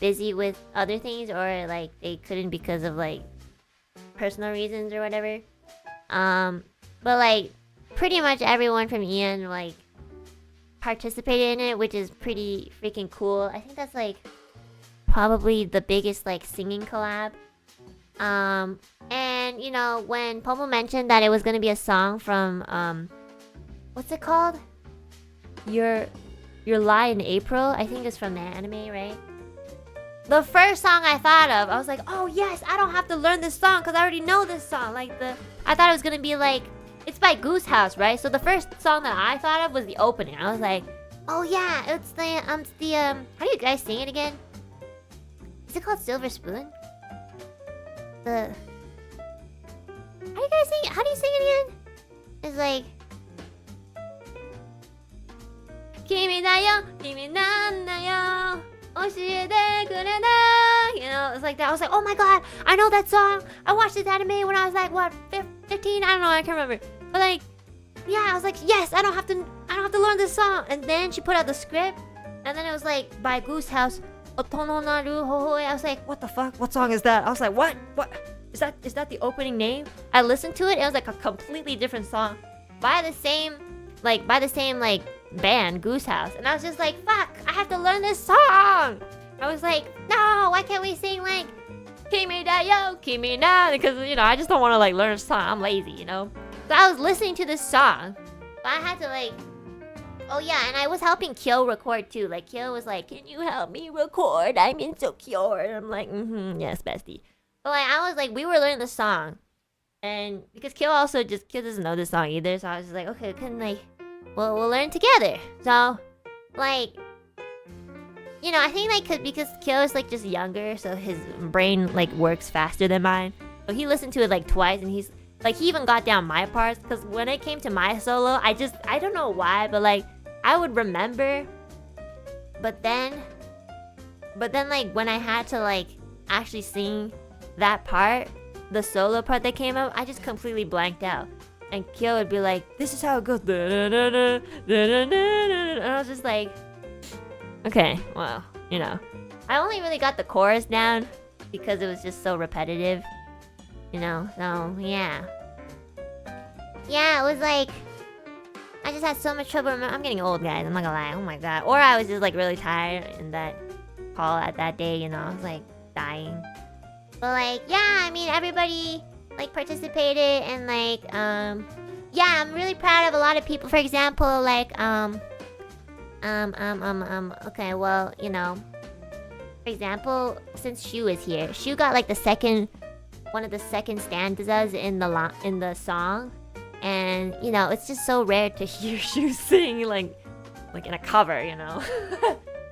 busy with other things or like they couldn't because of like personal reasons or whatever. But like pretty much everyone from EN like participated in it, which is pretty freaking cool. I think that's like probably the biggest like singing collab. And you know, when Pomo mentioned that it was gonna be a song from what's it called? Your Lie in April, I think it's from the anime, right? The first song I thought of, I was like, oh yes, I don't have to learn this song because I already know this song. Like I thought it was gonna be like, it's by Goose House, right? So the first song that I thought of was the opening. I was like, oh yeah, it's the how do you guys sing it again? Is it called Silver Spoon? How do you guys sing it? How do you sing it again? It's like Kimi da yo, kimi nan da yo, oshiete kurena. You know, it's like that. I was like, oh my god, I know that song. I watched this anime when I was like, what, 15? I don't know, I can't remember. But like, yeah, I was like, yes, I don't have to learn this song. And then she put out the script, and then it was like by Goose House, Otono naru hohoe. I was like, what the fuck? What song is that? I was like, what? Is that the opening name? I listened to it. It was like a completely different song by the same band, Goose House. And I was just like, fuck, I have to learn this song. I was like, no, why can't we sing like Kimi da yo, kimi na? Because, you know, I just don't want to like learn a song. I'm lazy, you know? So I was listening to this song, but I had to like, oh yeah, and I was helping Kyo record too. Like Kyo was like, can you help me record? I'm insecure. And I'm like, yes, bestie. But like I was like, we were learning the song, and because Kyo doesn't know this song either, so I was just like, okay, we'll learn together. So like, you know, I think like because Kyo is like just younger, so his brain like works faster than mine. So he listened to it like twice, and he's like, he even got down my parts, because when it came to my solo, I don't know why, but like I would remember, but then like when I had to like actually sing that part, the solo part that came up, I just completely blanked out. And Kyo would be like, this is how it goes. And I was just like, okay, well, you know. I only really got the chorus down because it was just so repetitive. You know, so yeah. Yeah, it was like, I just had so much trouble. I'm getting old, guys, I'm not gonna lie. Oh my god. Or I was just like really tired in that call at that day, you know. I was like dying. But like, yeah, I mean, everybody like participated, and like yeah, I'm really proud of a lot of people. For example, like okay, well, you know, for example, since Shu is here, Shu got like one of the second stanzas in the song, and you know, it's just so rare to hear Shu sing like in a cover, you know,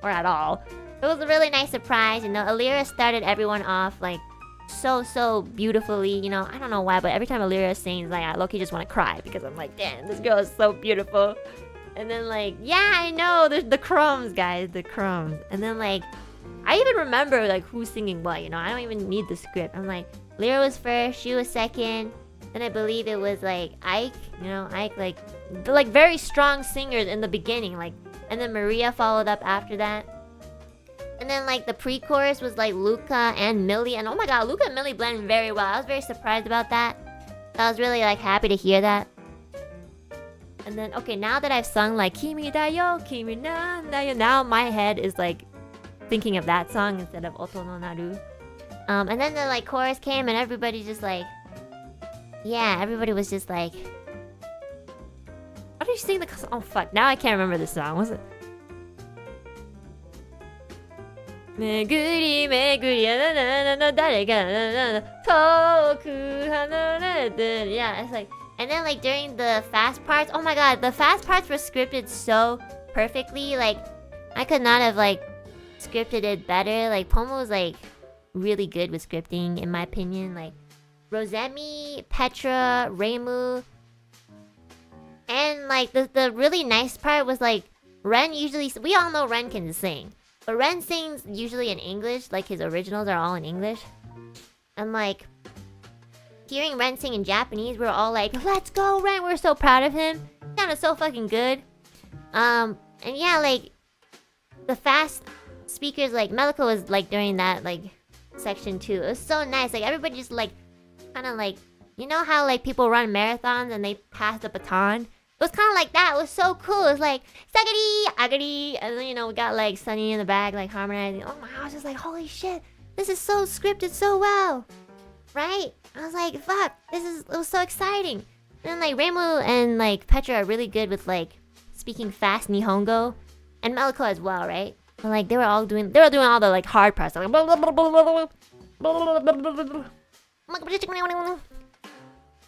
or at all. It was a really nice surprise, you know. Elira started everyone off like so beautifully, you know. I don't know why, but every time Elira sings, like I low-key just want to cry, because I'm like, damn, this girl is so beautiful. And then like, yeah, I know, there's the crumbs, guys, the crumbs. And then like, I even remember like who's singing what, you know. I don't even need the script. I'm like, Lyra was first, she was second, then I believe it was like Ike, you know, Ike, like very strong singers in the beginning, like, and then Maria followed up after that. And then like the pre-chorus was like Luca and Millie, and oh my god, Luca and Millie blend very well. I was very surprised about that. So I was really like happy to hear that. And then okay, now that I've sung like Kimi da yo, Kimi na da yo, now my head is like thinking of that song instead of Oto no Naru. And then the like chorus came, and everybody just like, yeah, everybody was just like, how do you sing the? Oh fuck, now I can't remember the song. Was it? Meguri meguri na na na darega na toku hanarete. Yeah, it's like, and then like during the fast parts, oh my god, the fast parts were scripted so perfectly. Like I could not have like scripted it better. Like Pomo was like really good with scripting, in my opinion. Like Rosemi, Petra, Reimu, and like the really nice part was like Ren usually, we all know Ren can sing, but Ren sings usually in English. Like his originals are all in English, and like hearing Ren sing in Japanese, we're all like, let's go Ren, we're so proud of him. He sounded so fucking good. And yeah, like the fast speakers, like Meliko was like during that like section too. It was so nice. Like everybody just like kind of like, you know how like people run marathons and they pass the baton? It was kind of like that. It was so cool. It was like sagari, agari, and then you know we got like Sunny in the back like harmonizing. Oh my, I was just like, holy shit, this is so scripted so well, right? I was like, fuck, it was so exciting. And then like Reimu and like Petra are really good with like speaking fast Nihongo, and Meliko as well, right? But like they were doing all the like hard parts, like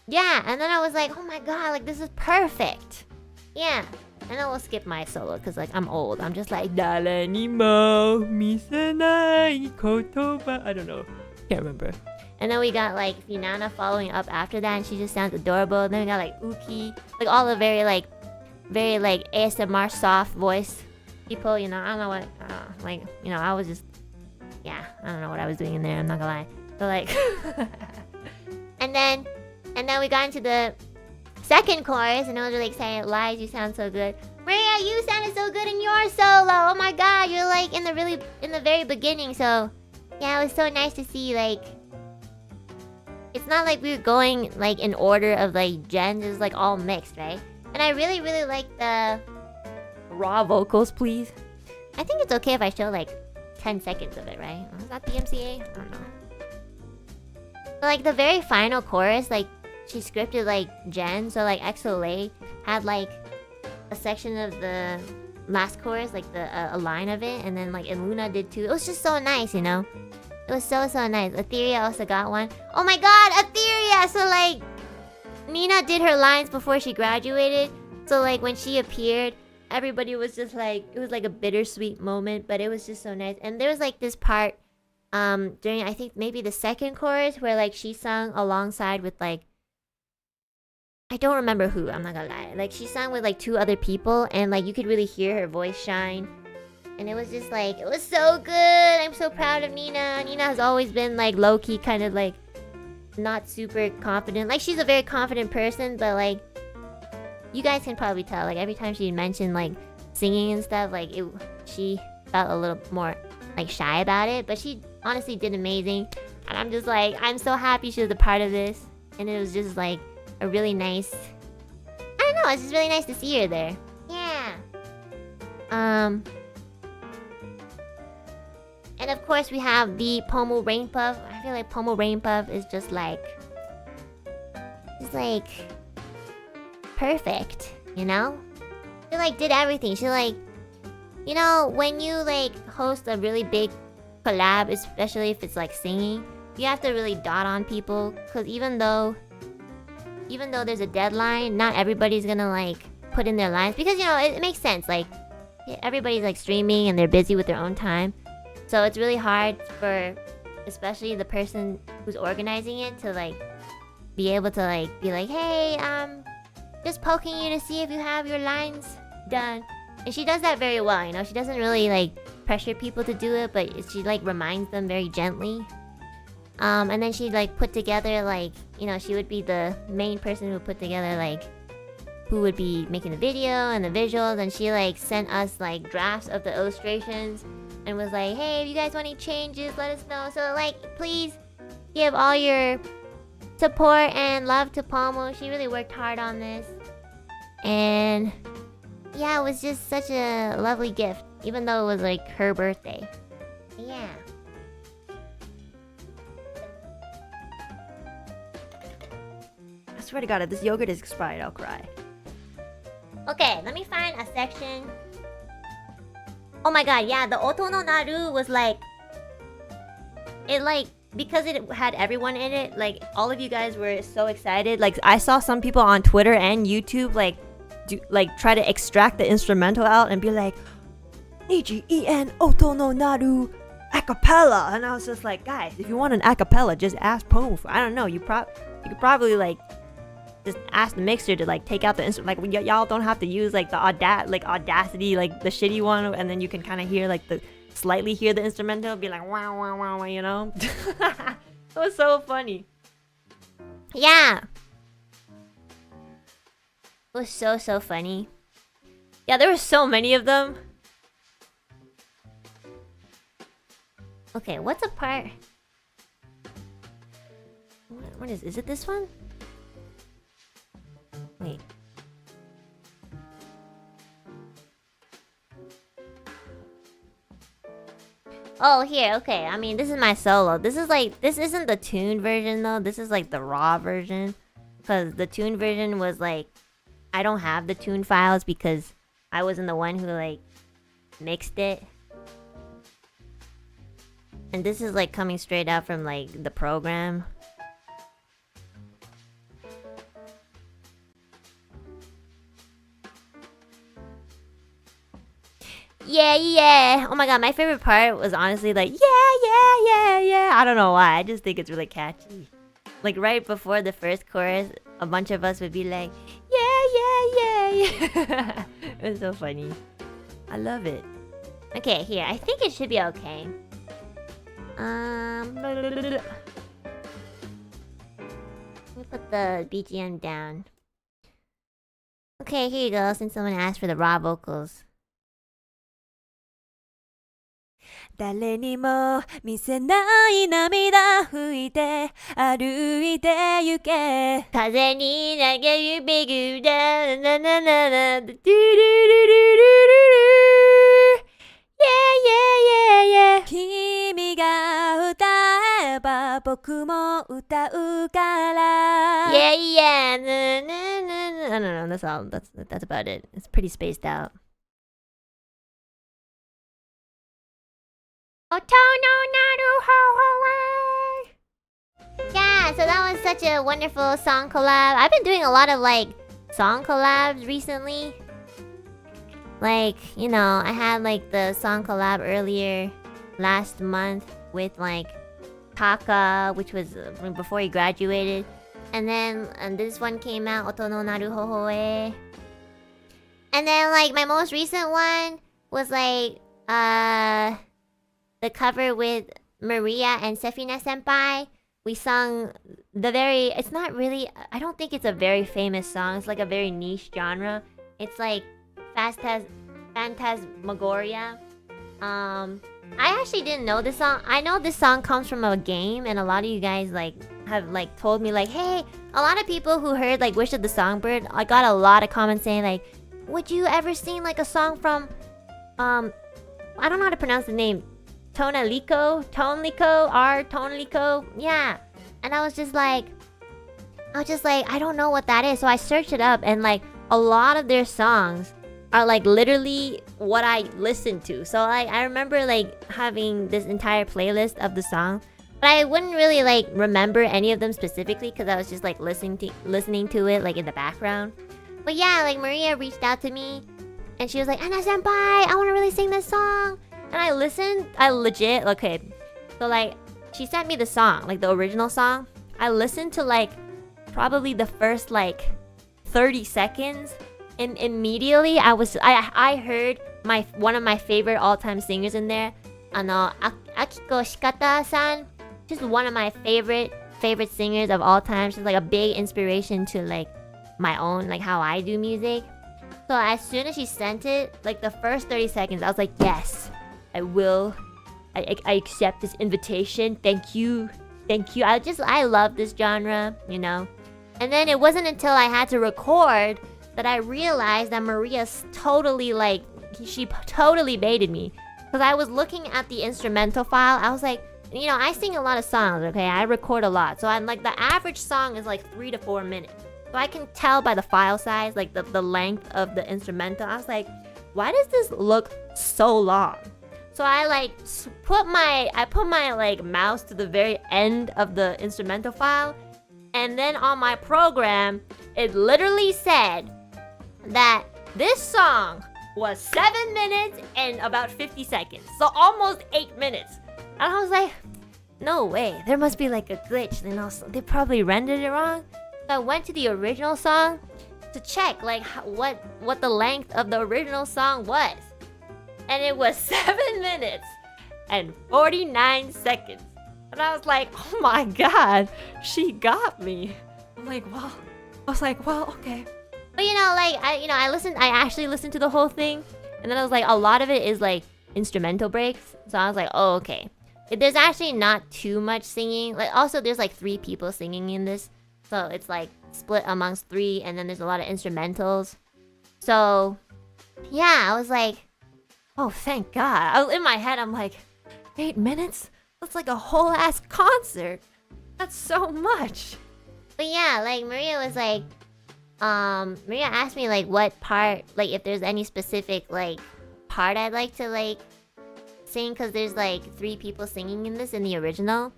yeah. And then I was like, oh my god, like this is perfect. Yeah. And then we'll skip my solo because like I'm old. I'm just like dare ni mo misenai kotoba. I don't know. Can't remember. And then we got like Finana following up after that, and she just sounds adorable. Then we got like Uki, like all the very like ASMR soft voice people. You know, I don't know what, like, you know, I was just, yeah, I don't know what I was doing in there. I'm not gonna lie. So like, and then we got into the second chorus, and I was really excited. Lies, you sound so good. Maria, you sounded so good in your solo. Oh my god, you're like in the very beginning. So yeah, it was so nice to see like. It's not like we were going like in order of like gens, it's like all mixed, right? And I really like the raw vocals, please. I think it's okay if I show like 10 seconds of it, right? Was that the MCA? I don't know. But like the very final chorus, like she scripted like Gen, so like XOLA had like a section of the last chorus, like a line of it, and then like Luna did too. It was just so nice, you know? It was so nice. Ethyria also got one. Oh my god, Ethyria! So like, Nina did her lines before she graduated. So like, when she appeared, everybody was just like, it was like a bittersweet moment, but it was just so nice. And there was like this part, during, I think maybe the second chorus, where like she sung alongside with like, I don't remember who, I'm not gonna lie. Like she sang with like 2 other people, and like you could really hear her voice shine. And it was just like, it was so good. I'm so proud of Nina. Nina has always been like low-key, kind of like not super confident. Like she's a very confident person, but like you guys can probably tell. Like every time she mentioned like singing and stuff, like she felt a little more like shy about it. But she honestly did amazing. And I'm just like, I'm so happy she was a part of this. And it was just like a really nice, I don't know, it's just really nice to see her there. Yeah. And of course we have the Pomu Rain Puff. I feel like Pomu Rain Puff is just like perfect, you know? She like did everything. She like, you know, when you like host a really big collab, especially if it's like singing, you have to really dot on people, because even though there's a deadline, not everybody's gonna like put in their lines, because you know it makes sense. Like everybody's like streaming and they're busy with their own time. So it's really hard for, especially the person who's organizing it, to like be able to like be like, hey, just poking you to see if you have your lines done. And she does that very well, you know. She doesn't really like pressure people to do it, but she like reminds them very gently. And then she like put together like, you know, she would be the main person who would put together like who would be making the video and the visuals, and she like sent us like drafts of the illustrations. And was like, hey, if you guys want any changes, let us know. So like, please give all your support and love to Pomu. She really worked hard on this. And yeah, it was just such a lovely gift, even though it was like her birthday. Yeah. I swear to god, if this yogurt is expired, I'll cry. Okay, let me find a section. Oh my god, yeah, the Oto no Naru was like... It like... Because it had everyone in it, like, all of you guys were so excited. Like, I saw some people on Twitter and YouTube, like, try to extract the instrumental out and be like, Nijigen Oto no Naru acapella, and I was just like, guys, if you want an acapella, just ask Poof. I don't know, you could probably like just ask the mixer to like take out the instrument. Like y'all don't have to use like the Audacity, like the shitty one, and then you can kind of hear like the slightly hear the instrumental, be like wow wow wow, wow, you know. It was so funny. Yeah. It was so funny. Yeah, there were so many of them. Okay, what's a part? What is it this one? Wait. Oh, here, okay. I mean, this is my solo. This isn't the tuned version though. This is like the raw version. Because the tuned version was like, I don't have the tune files because I wasn't the one who like mixed it. And this is like coming straight out from like the program. Yeah. Oh my god, my favorite part was honestly like, yeah. I don't know why. I just think it's really catchy. Like right before the first chorus, a bunch of us would be like, yeah. It was so funny. I love it. Okay, here. I think it should be okay. Let me put the BGM down. Okay, here you go, since someone asked for the raw vocals. 誰にも見せない涙拭いて歩いて行け風に投げ指ぐだななななドゥルルルルルルル Yeah 君が歌えば僕も歌うから Yeah na, na, na. I don't know, that's all. That's about it. It's pretty spaced out. Yeah, so that was such a wonderful song collab. I've been doing a lot of like song collabs recently. Like, you know, I had like the song collab earlier last month with like Taka, which was before he graduated. And then this one came out, Oto no Naru Hohoe. And then like my most recent one was like the cover with Maria and Sefina Senpai. We sung the very... It's not really... I don't think it's a very famous song. It's like a very niche genre. It's like Phantasmagoria. I actually didn't know this song. I know this song comes from a game, and a lot of you guys like have like told me like, hey, a lot of people who heard like Wish of the Songbird, I got a lot of comments saying like, would you ever sing like a song from I don't know how to pronounce the name. Tonelico? Yeah. And I was just like, I don't know what that is. So I searched it up, and like a lot of their songs are like literally what I listened to. So like I remember like having this entire playlist of the songs, but I wouldn't really like remember any of them specifically because I was just like listening to it like in the background. But yeah, like Maria reached out to me and she was like, Enna senpai, I want to really sing this song. And I listened. I legit, okay. So like she sent me the song, like the original song. I listened to like probably the first like 30 seconds, and immediately I heard one of my favorite all-time singers in there, Akiko Shikata-san. Just one of my favorite singers of all time. She's like a big inspiration to like my own, like how I do music. So as soon as she sent it, like the first 30 seconds, I was like, yes, I will. I accept this invitation. Thank you. I love this genre, you know. And then it wasn't until I had to record that I realized that Maria's totally like, she totally baited me. Because I was looking at the instrumental file. I was like, you know, I sing a lot of songs, okay? I record a lot. So I'm like, the average song is like 3 to 4 minutes. So I can tell by the file size, like the length of the instrumental. I was like, why does this look so long? So I like put my like mouse to the very end of the instrumental file, and then on my program, it literally said that this song was 7 minutes and about 50 seconds. So almost 8 minutes. And I was like, no way, there must be like a glitch. You know, they probably rendered it wrong. So I went to the original song to check like what the length of the original song was. And it was 7 minutes and 49 seconds. And I was like, oh my god, she got me. I'm like, well, I was like, well, okay. But you know, like I actually listened to the whole thing, and then I was like, a lot of it is like instrumental breaks. So I was like, oh, okay. There's actually not too much singing. Like also there's like 3 people singing in this. So it's like split amongst 3, and then there's a lot of instrumentals. So yeah, I was like, oh thank god. I was in my head, I'm like, 8 minutes? That's like a whole ass concert. That's so much. But yeah, like Maria was like, Maria asked me like what part, like if there's any specific like part I'd like to like sing, because there's like 3 people singing in this in the original.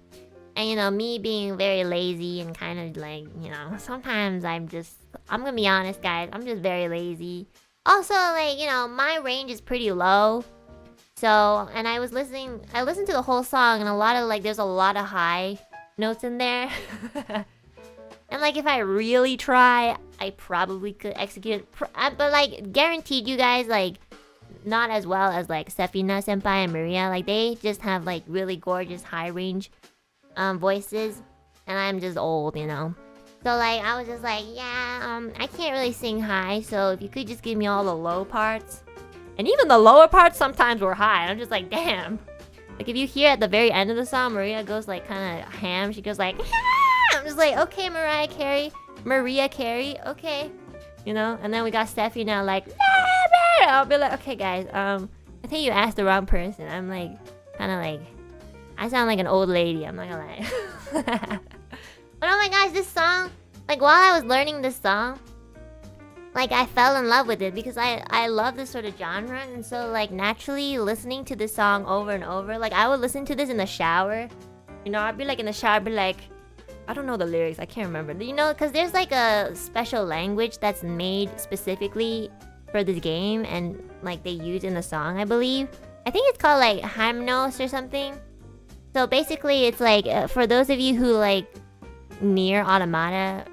And you know, me being very lazy and kind of like, you know, sometimes I'm gonna be honest guys, I'm just very lazy. Also like, you know, my range is pretty low. So, and I listened to the whole song, and there's a lot of high notes in there. And like if I really try, I probably could execute it. But like guaranteed you guys, like not as well as like Sefina Senpai and Maria. Like they just have like really gorgeous high range voices, and I'm just old, you know. So like I was just like, yeah, I can't really sing high, so if you could just give me all the low parts. And even the lower parts sometimes were high. And I'm just like, damn. Like if you hear at the very end of the song, Maria goes like kind of ham. She goes like, ah! I'm just like, okay, Mariah Carey, okay, you know. And then we got Steffi now like, I'll be like, okay guys, I think you asked the wrong person. I'm like, kind of like, I sound like an old lady. I'm not gonna lie. But oh my gosh, this song, like while I was learning this song, like I fell in love with it because I love this sort of genre. And so like naturally listening to this song over and over, like I would listen to this in the shower. You know, I'd be like in the shower, I'd be like, I don't know the lyrics, I can't remember. You know, because there's like a special language that's made specifically for this game, and like they use in the song, I believe. I think it's called like Hymnos or something. So basically it's like, for those of you who like Nier Automata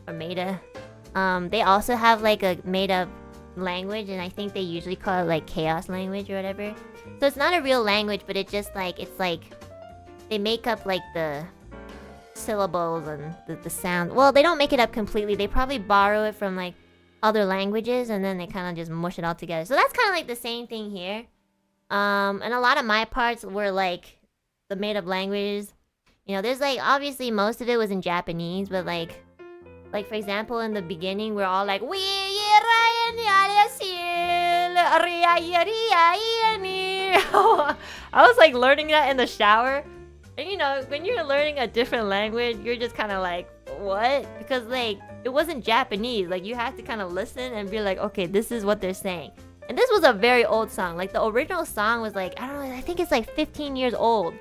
or Meta, they also have like a made-up language, and I think they usually call it like chaos language or whatever. So it's not a real language, but it just like, it's like they make up like the syllables and the sound. Well, they don't make it up completely. They probably borrow it from like other languages, and then they kind of just mush it all together. So that's kind of like the same thing here. And a lot of my parts were like the made-up languages. You know, there's like obviously most of it was in Japanese, but like for example, in the beginning, we're all like, I was like learning that in the shower. And you know, when you're learning a different language, you're just kind of like, what? Because like, it wasn't Japanese. Like you have to kind of listen and be like, okay, this is what they're saying. And this was a very old song. Like the original song was like, I don't know, I think it's like 15 years old.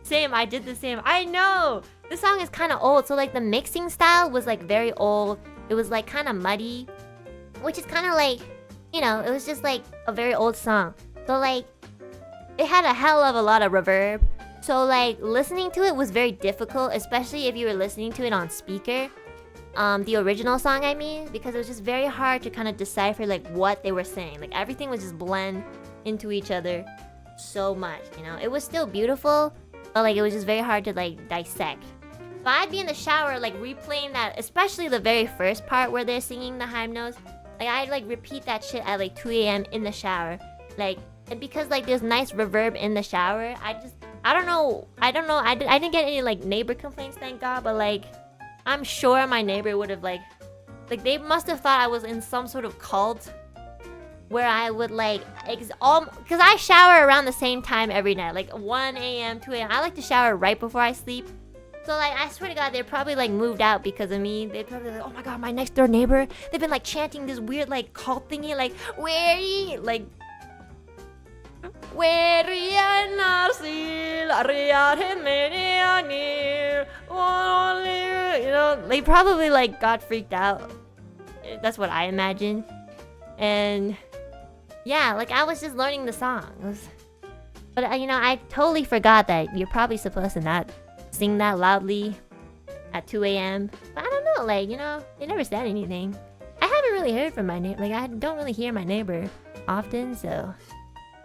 Same, I did the same. I know! This song is kind of old, so like the mixing style was like very old. It was like kind of muddy, which is kind of like, you know, it was just like a very old song. So like, it had a hell of a lot of reverb. So like, listening to it was very difficult, especially if you were listening to it on speaker. The original song, I mean, because it was just very hard to kind of decipher like what they were saying. Like everything was just blend into each other so much, you know. It was still beautiful, but like it was just very hard to like dissect. So I'd be in the shower like replaying that, especially the very first part where they're singing the hymnos. Like I'd like repeat that shit at like 2 a.m. in the shower. Like, and because like there's nice reverb in the shower, I don't know, I didn't get any like neighbor complaints, thank God, but like I'm sure my neighbor would have like they must have thought I was in some sort of cult where I would like because I shower around the same time every night, like 1 a.m., 2 a.m. I like to shower right before I sleep. So like I swear to God, they're probably like moved out because of me. They're probably like, oh my God, my next door neighbor. They've been like chanting this weird like cult thingy, like where you like where you know, they probably like got freaked out. That's what I imagine. And yeah, like I was just learning the song. But you know, I totally forgot that you're probably supposed to not sing that loudly at 2 a.m. But I don't know, like, you know, they never said anything. I haven't really heard from my neighbor. Like, I don't really hear my neighbor often, so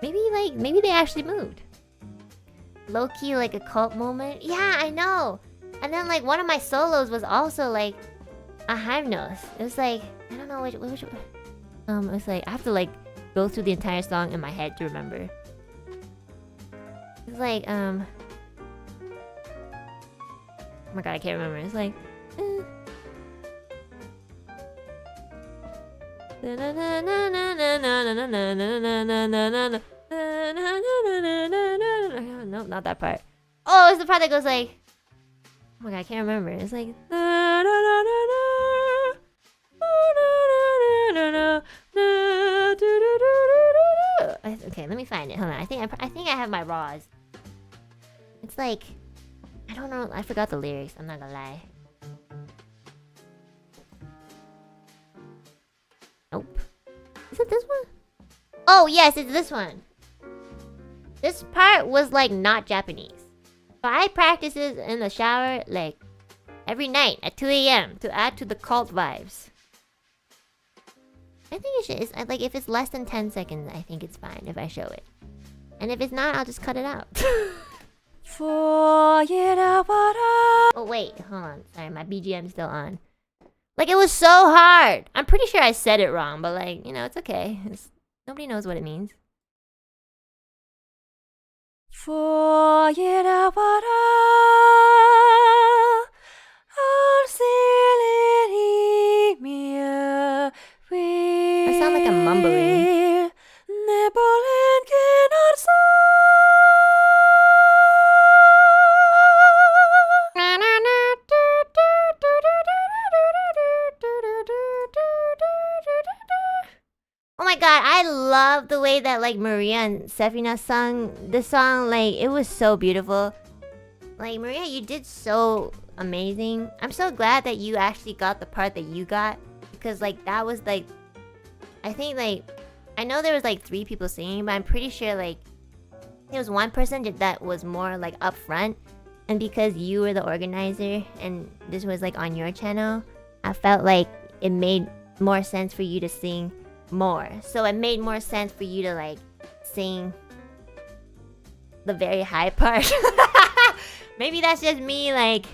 maybe they actually moved. Low-key, like a cult moment. Yeah, I know. And then like one of my solos was also like a hymnos. It was like, I don't know which it was like I have to like go through the entire song in my head to remember. It's like oh my god, I can't remember. It's like no, not that part. Oh, it's the part that goes like, oh my god, I can't remember. It's like okay, let me find it. Hold on. I think I have my raws. It's like, I don't know. I forgot the lyrics. I'm not gonna lie. Nope. Is it this one? Oh yes, it's this one. This part was like not Japanese. So I practice it in the shower like every night at 2 a.m. to add to the cult vibes. I think it should. It's, like if it's less than 10 seconds, I think it's fine if I show it. And if it's not, I'll just cut it out. Oh wait, hold on. Sorry, my BGM's still on. Like it was so hard. I'm pretty sure I said it wrong, but like, you know, it's okay. Nobody knows what it means. I sound like I'm mumbling. Oh my god, I love the way that like Maria and Sefina sung this song. Like it was so beautiful. Like Maria, you did so amazing. I'm so glad that you actually got the part that you got, because like that was like, I think like, I know there was like 3 people singing, but I'm pretty sure like there was one person that was more like up front, and because you were the organizer and this was like on your channel, I felt like it made more sense for you to sing more. So it made more sense for you to like sing the very high part. Maybe that's just me like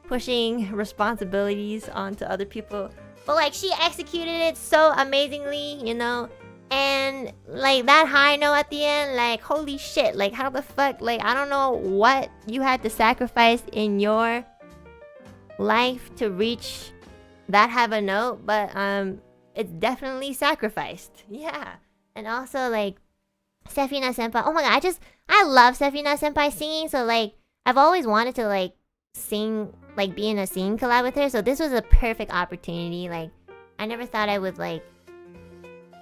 pushing responsibilities onto other people, but like she executed it so amazingly, you know. And like that high note at the end, like holy shit, like how the fuck, like I don't know what you had to sacrifice in your life to reach that high of a note, but it's definitely sacrificed. Yeah. And also like Sefina Senpai, oh my god, I love Sefina Senpai singing, so like I've always wanted to like sing, like be in a singing collab with her, so this was a perfect opportunity. Like I never thought I would like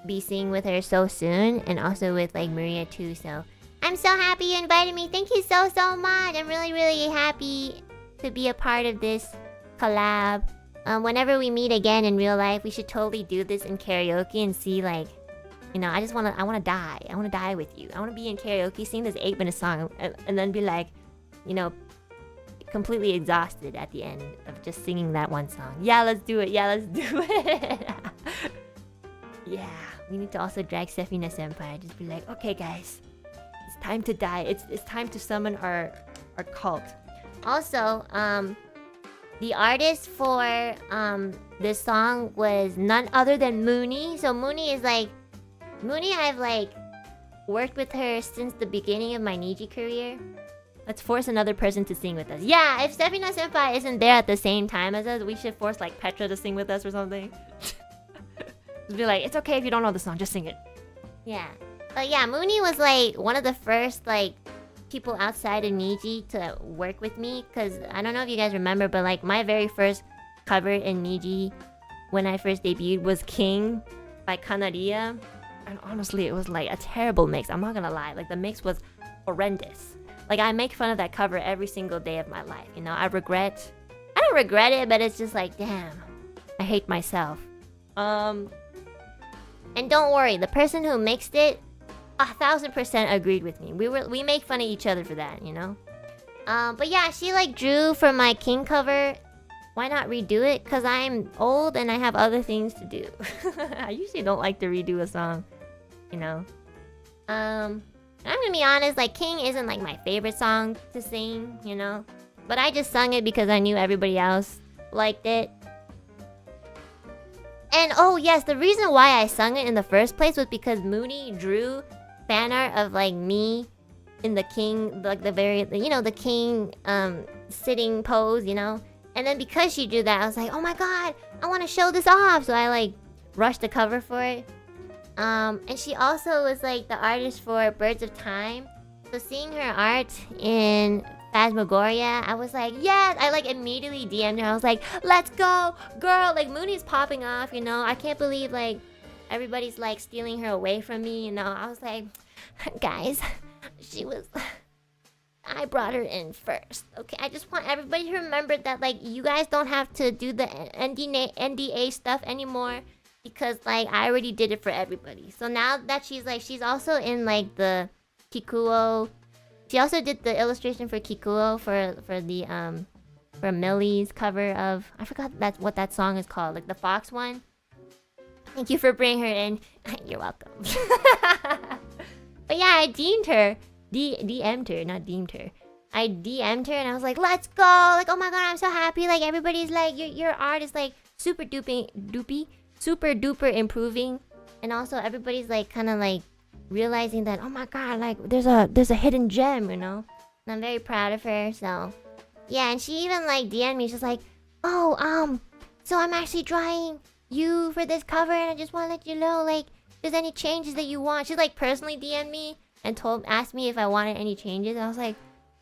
be singing with her so soon, and also with like Maria too, so I'm so happy you invited me. Thank you so much. I'm really happy to be a part of this collab. Whenever we meet again in real life, we should totally do this in karaoke and see like, you know, I wanna die. I wanna die with you. I wanna be in karaoke, sing this 8-minute song, and then be like, you know, completely exhausted at the end of just singing that one song. Yeah, let's do it. Yeah, let's do it. Yeah, we need to also drag Sefina Senpai. Just be like, okay guys, it's time to die. It's time to summon our cult. Also, the artist for this song was none other than Mooney. So Mooney I've like worked with her since the beginning of my Niji career. Let's force another person to sing with us. Yeah, if Sefina Senpai isn't there at the same time as us, we should force like Petra to sing with us or something. Just be like, it's okay if you don't know the song, just sing it. Yeah. But yeah, Mooney was like one of the first like people outside of Niji to work with me, because I don't know if you guys remember, but like my very first cover in Niji when I first debuted was King by Kanaria, and honestly it was like a terrible mix. I'm not gonna lie, like the mix was horrendous. Like I make fun of that cover every single day of my life, you know. I don't regret it, but it's just like, damn, I hate myself. And don't worry, the person who mixed it 1,000% agreed with me. We make fun of each other for that, you know. But yeah, she like drew for my King cover. Why not redo it? Cause I'm old and I have other things to do. I usually don't like to redo a song, you know. I'm gonna be honest, like King isn't like my favorite song to sing, you know. But I just sung it because I knew everybody else liked it. And oh yes, the reason why I sung it in the first place was because Mooney drew fan art of like me in the King, like the very, you know, the King sitting pose, you know. And then because she drew that, I was like, oh my god, I want to show this off. So I like rushed the cover for it. And she also was like the artist for Birds of Time. So seeing her art in Phasmagoria, I was like, yes! I like immediately DM'd her. I was like, let's go, girl! Like Mooney's popping off, you know. I can't believe like everybody's like stealing her away from me, you know. I was like, guys, I brought her in first, okay? I just want everybody to remember that like you guys don't have to do the NDA stuff anymore. Because like I already did it for everybody. So now that she's also in like the Kikuo. She also did the illustration for Kikuo for the for Millie's cover of, I forgot what that song is called, like the Fox one. Thank you for bringing her in. You're welcome. But yeah, I DM'd her. DM'd her, not deemed her. I DM'd her and I was like, let's go! Like, oh my god, I'm so happy. Like everybody's like, your art is like super duper improving. And also everybody's like kind of like realizing that, oh my god, like there's a hidden gem, you know. And I'm very proud of her. So yeah, and she even like DM'd me. She's like, oh so I'm actually drawing you for this cover, and I just want to let you know, like, if there's any changes that you want. She like personally DM'd me and asked me if I wanted any changes. And I was like,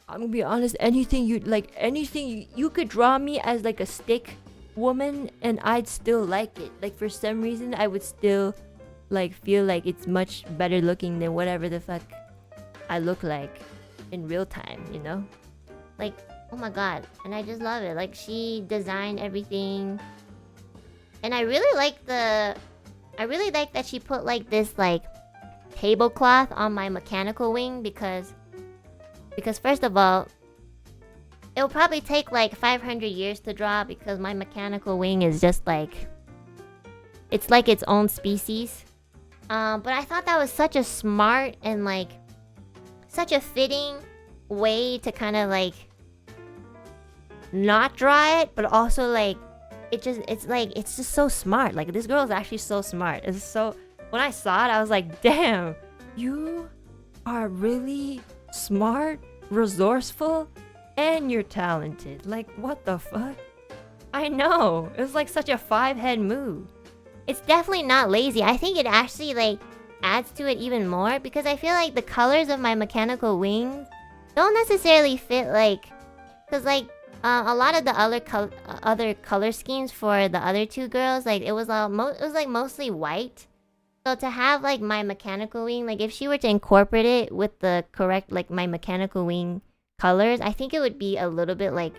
I'm gonna be honest, anything you could draw me as like a stick woman and I'd still like it. Like for some reason I would still like feel like it's much better looking than whatever the fuck I look like in real time, you know? Like, oh my god. And I just love it. Like she designed everything. And I really like that she put like this like tablecloth on my mechanical wing because first of all, it'll probably take like 500 years to draw because my mechanical wing is just like, it's like its own species. But I thought that was such a smart and like such a fitting way to kind of like not draw it, but also like it's just so smart. Like this girl is actually so smart. It's so, when I saw it I was like, damn, you are really smart, resourceful, and you're talented. Like what the fuck? I know, it's like such a 5-head move. It's definitely not lazy. I think it actually like adds to it even more because I feel like the colors of my mechanical wings don't necessarily fit like, because like a lot of the other color schemes for the other two girls, like it was like mostly white. So to have like my mechanical wing, like if she were to incorporate it with the correct like my mechanical wing colors, I think it would be a little bit like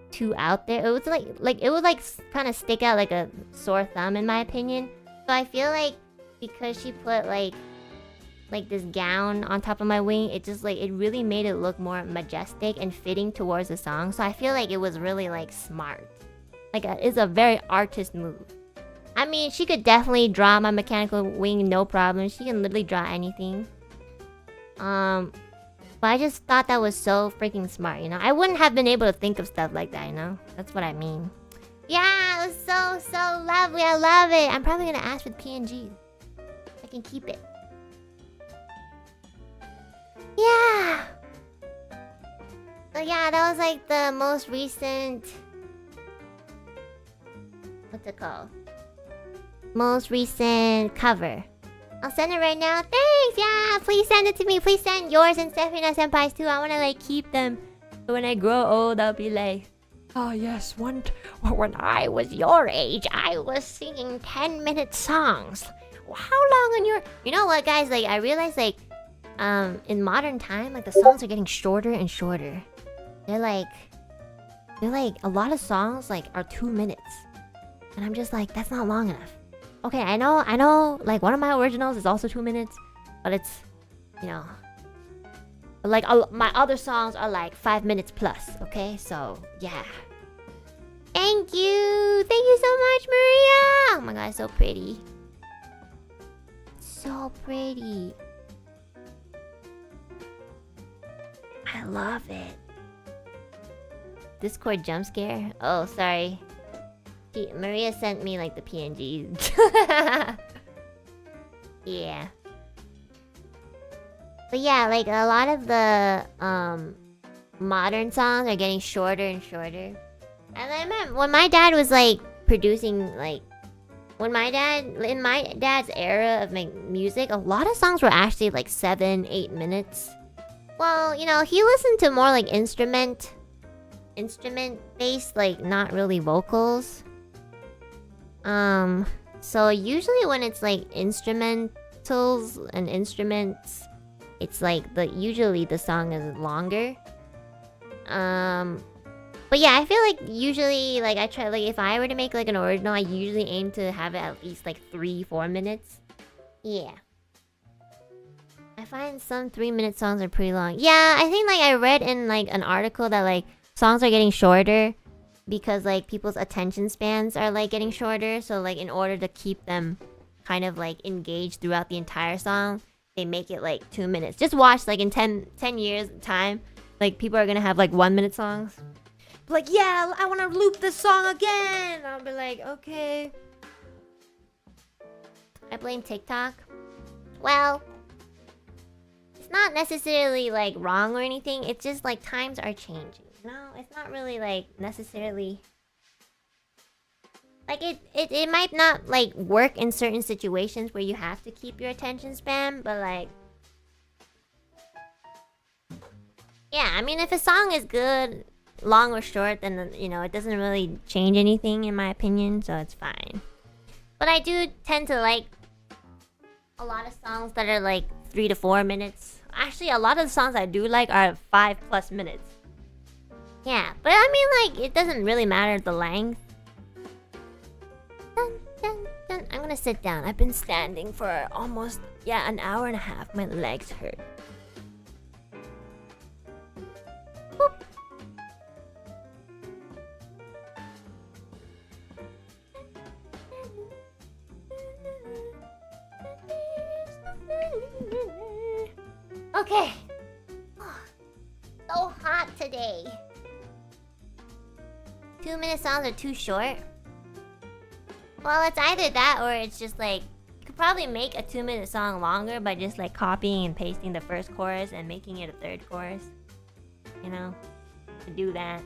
too out there. It was like it would like kind of stick out like a sore thumb in my opinion. So I feel like because she put like this gown on top of my wing, it just like, it really made it look more majestic and fitting towards the song. So I feel like it was really like smart. Like it's a very artist move. I mean, she could definitely draw my mechanical wing, no problem. She can literally draw anything. But I just thought that was so freaking smart, you know? I wouldn't have been able to think of stuff like that, you know? That's what I mean. Yeah, it was so lovely. I love it. I'm probably gonna ask for the PNG. I can keep it. Yeah. So yeah, that was like the most recent... What's it called? Most recent cover. I'll send it right now. Thanks, yeah. Please send it to me. Please send yours and Stephanie Senpai's too. I want to like keep them. So when I grow old, I'll be like, oh yes, when I was your age, I was singing 10-minute songs. How long on your... You know what, guys? Like, I realized like, in modern time, like the songs are getting shorter and shorter. They're like a lot of songs like are 2 minutes. And I'm just like, that's not long enough. Okay, I know, like one of my originals is also 2 minutes, but you know, like my other songs are like 5 minutes plus. Okay, so yeah. Thank you so much, Maria. Oh my god, so pretty. So pretty. I love it. Discord jump scare? Oh, sorry. Maria sent me like the PNGs. Yeah. But yeah, like a lot of the modern songs are getting shorter and shorter. And I remember when my dad was like producing, like in my dad's era of like music, a lot of songs were actually like 7-8 minutes. Well, you know, he listened to more like instrument based, like not really vocals. So usually when it's like instrumentals and instruments, it's like usually the song is longer. But yeah, I feel like usually, like I try, like if I were to make like an original, I usually aim to have it at least like 3-4 minutes. Yeah. I find some 3-minute songs are pretty long. Yeah, I think like I read in like an article that like songs are getting shorter because like people's attention spans are like getting shorter. So like in order to keep them kind of like engaged throughout the entire song, they make it like 2 minutes. Just watch like in 10 years time, like people are gonna have like 1-minute songs. Like, yeah, I want to loop this song again. I'll be like, okay. I blame TikTok. Well, it's not necessarily like wrong or anything. It's just like times are changing. No, it's not really like necessarily. Like it might not like work in certain situations where you have to keep your attention span, but like, yeah, I mean, if a song is good, long or short, then you know it doesn't really change anything in my opinion, so it's fine. But I do tend to like a lot of songs that are like 3 to 4 minutes. Actually, a lot of the songs I do like are 5+ minutes. Yeah, but I mean, like, it doesn't really matter the length. Dun, dun, dun. I'm gonna sit down. I've been standing for almost, yeah, an hour and a half. My legs hurt. Boop. Okay. So hot today. 2-minute songs are too short. Well, it's either that or it's just like you could probably make a 2-minute song longer by just like copying and pasting the first chorus and making it a third chorus. You know, to do that.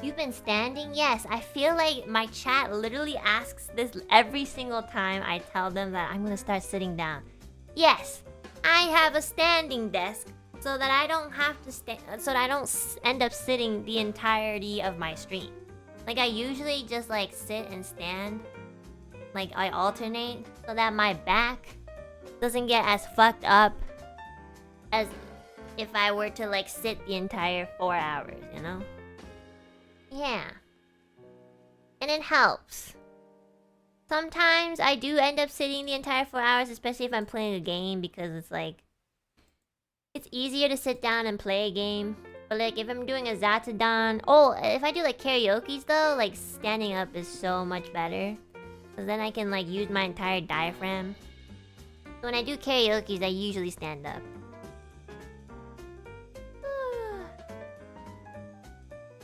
You've been standing? Yes, I feel like my chat literally asks this every single time I tell them that I'm gonna start sitting down. Yes, I have a standing desk so that I don't have to so that I don't end up sitting the entirety of my stream. Like I usually just like sit and stand. Like I alternate so that my back doesn't get as fucked up as if I were to like sit the entire 4 hours, you know? Yeah. And it helps. Sometimes I do end up sitting the entire 4 hours, especially if I'm playing a game, because it's like it's easier to sit down and play a game. But like if I'm doing a ZATSUDAN, if I do like karaoke's though, like standing up is so much better. Cause then I can like use my entire diaphragm. So when I do karaoke's, I usually stand up.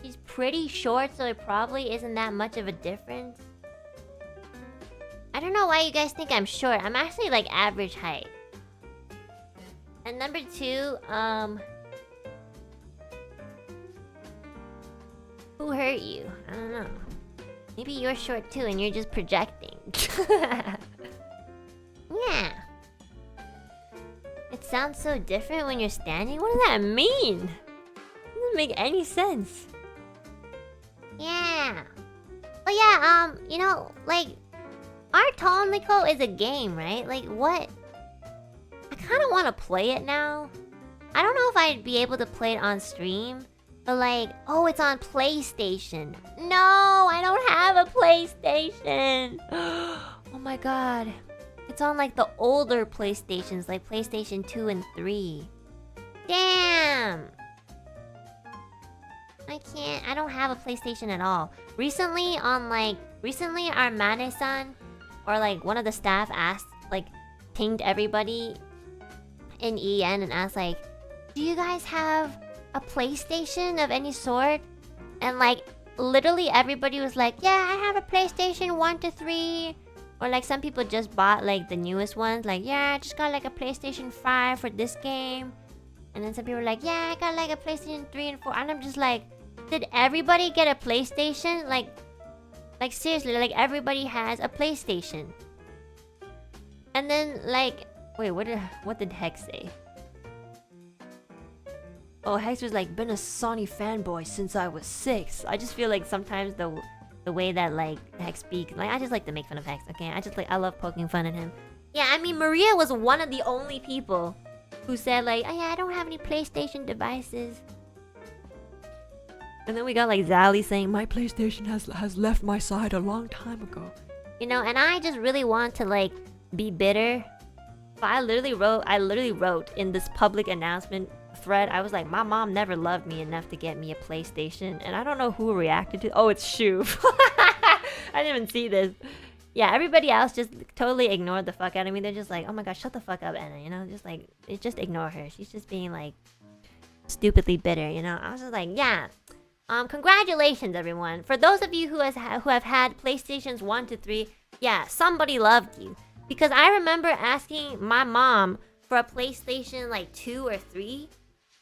She's pretty short, so it probably isn't that much of a difference. I don't know why you guys think I'm short. I'm actually like average height. And number 2, who hurt you? I don't know. Maybe you're short too and you're just projecting. Yeah. It sounds so different when you're standing? What does that mean? It doesn't make any sense. Yeah. But yeah, you know, like, Art Tonliko is a game, right? Like, what? I kind of want to play it now. I don't know if I'd be able to play it on stream. But like, oh, it's on PlayStation. No, I don't have a PlayStation. Oh my god. It's on like the older PlayStations, like PlayStation 2 and 3. Damn! I don't have a PlayStation at all. Recently our Mane-san or like one of the staff asked, like, pinged everybody in EN and asked like, do you guys have a PlayStation of any sort? And like, literally everybody was like, yeah, I have a PlayStation 1 to 3. Or like some people just bought like the newest ones, like, yeah, I just got like a PlayStation 5 for this game. And then some people were like, yeah, I got like a PlayStation 3 and 4. And I'm just like, did everybody get a PlayStation? Like seriously, like everybody has a PlayStation. And then like, wait, what did Hex say? Oh, Hex was like, been a Sony fanboy since I was 6. I just feel like sometimes the way that like Hex speaks, like I just like to make fun of Hex, okay? I love poking fun at him. Yeah, I mean Maria was one of the only people who said like, oh yeah, I don't have any PlayStation devices. And then we got like Zally saying, my PlayStation has left my side a long time ago. You know, and I just really want to like be bitter. But I literally wrote in this public announcement thread, I was like, my mom never loved me enough to get me a PlayStation. And I don't know who reacted to. Oh, it's Shu. I didn't even see this. Yeah, everybody else just totally ignored the fuck out of me. They're just like, oh my god, shut the fuck up, Enna. You know, just ignore her. She's just being like stupidly bitter. You know, I was just like, yeah. Congratulations, everyone. For those of you who have had PlayStations 1 to 3, yeah, somebody loved you. Because I remember asking my mom for a PlayStation like 2 or 3,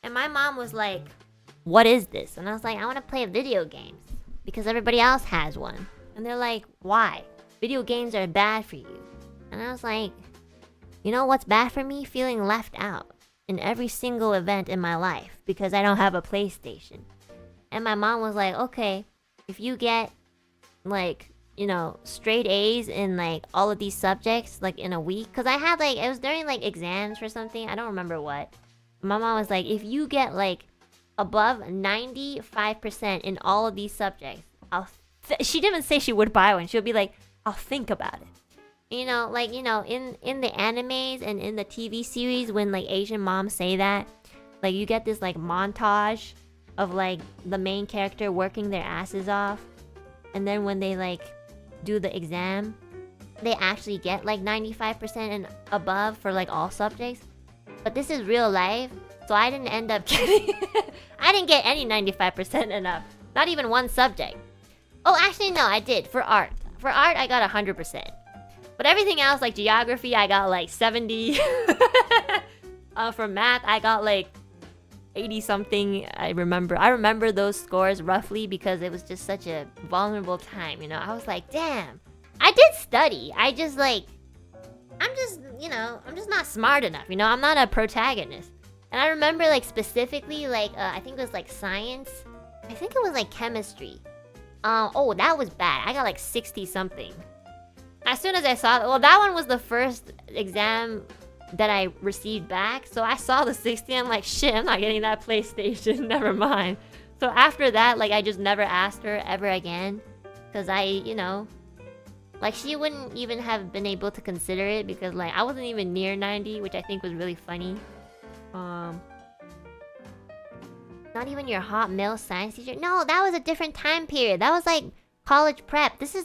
and my mom was like, what is this? And I was like, I want to play video games because everybody else has one. And they're like, why? Video games are bad for you. And I was like, you know what's bad for me? Feeling left out in every single event in my life because I don't have a PlayStation. And my mom was like, okay, if you get like, you know, straight A's in like all of these subjects like in a week, because I had like, it was during like exams or something, I don't remember what. My mom was like, if you get like above 95% in all of these subjects, she didn't say she would buy one. She'll be like, I'll think about it. You know, like, you know, in the animes and in the TV series, when like Asian moms say that, like you get this like montage of like the main character working their asses off, and then when they like do the exam, they actually get like 95% and above for like all subjects. But this is real life, so I didn't end up getting I didn't get any 95% and up. Not even one subject. Oh, actually no, I did for art. For art I got 100%. But everything else, like geography, I got like 70. For math I got like 80 something. I remember those scores roughly because it was just such a vulnerable time, you know. I was like, damn, I did study. I'm just not smart enough, you know. I'm not a protagonist. And I remember like specifically like I think it was like science. I think it was like chemistry. Oh, that was bad. I got like 60 something. As soon as I saw, well, that one was the first exam that I received back, so I saw the 60. I'm like, shit, I'm not getting that PlayStation. Never mind. So after that, like, I just never asked her ever again, because I, you know, like, she wouldn't even have been able to consider it because like I wasn't even near 90, which I think was really funny. Not even your hot male science teacher. No, that was a different time period. That was like college prep. This was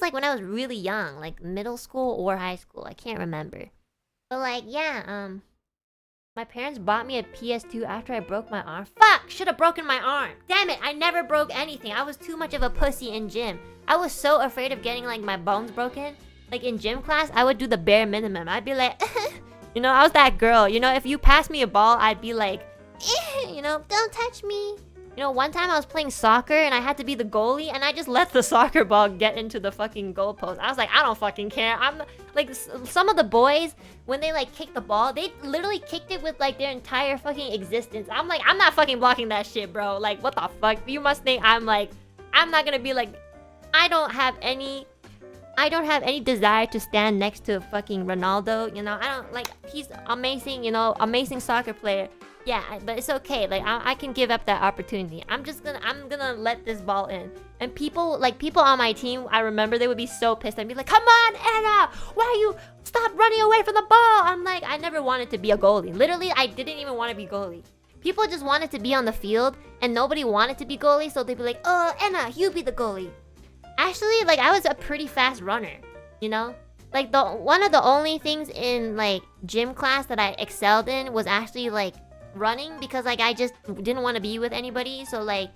like when I was really young, like middle school or high school. I can't remember. But like, yeah, my parents bought me a PS2 after I broke my arm. Fuck! Should have broken my arm. Damn it, I never broke anything. I was too much of a pussy in gym. I was so afraid of getting like my bones broken. Like in gym class, I would do the bare minimum. I'd be like, you know, I was that girl. You know, if you pass me a ball, I'd be like, you know, don't touch me. You know, one time I was playing soccer and I had to be the goalie and I just let the soccer ball get into the fucking goalpost. I was like, I don't fucking care. I'm like, some of the boys, when they like kick the ball, they literally kicked it with like their entire fucking existence. I'm like, I'm not fucking blocking that shit, bro. Like, what the fuck? You must think I'm like, I'm not gonna be like, I don't have any desire to stand next to fucking Ronaldo, you know. I don't like, he's amazing, you know, amazing soccer player. Yeah, but it's okay. Like I can give up that opportunity. I'm gonna let this ball in. And people on my team, I remember they would be so pissed. I'd be like, "Come on, Enna, why you stop running away from the ball?" I'm like, I never wanted to be a goalie. Literally, I didn't even want to be goalie. People just wanted to be on the field, and nobody wanted to be goalie, so they'd be like, "Oh, Enna, you be the goalie." Actually, like I was a pretty fast runner, you know. Like one of the only things in like gym class that I excelled in was actually like running, because like I just didn't want to be with anybody. So like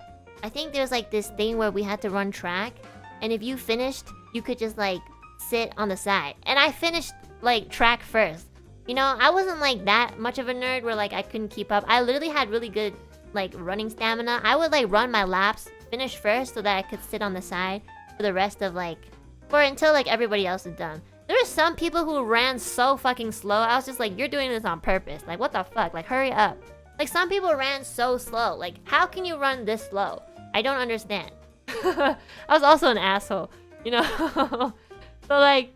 I think there's like this thing where we had to run track, and if you finished, you could just like sit on the side. And I finished like track first. You know, I wasn't like that much of a nerd where like I couldn't keep up. I literally had really good like running stamina. I would like run my laps, finish first so that I could sit on the side for the rest of like until like everybody else is done. There were some people who ran so fucking slow. I was just like, you're doing this on purpose. Like, what the fuck? Like, hurry up. Like, some people ran so slow. Like, how can you run this slow? I don't understand. I was also an asshole, you know? So, like...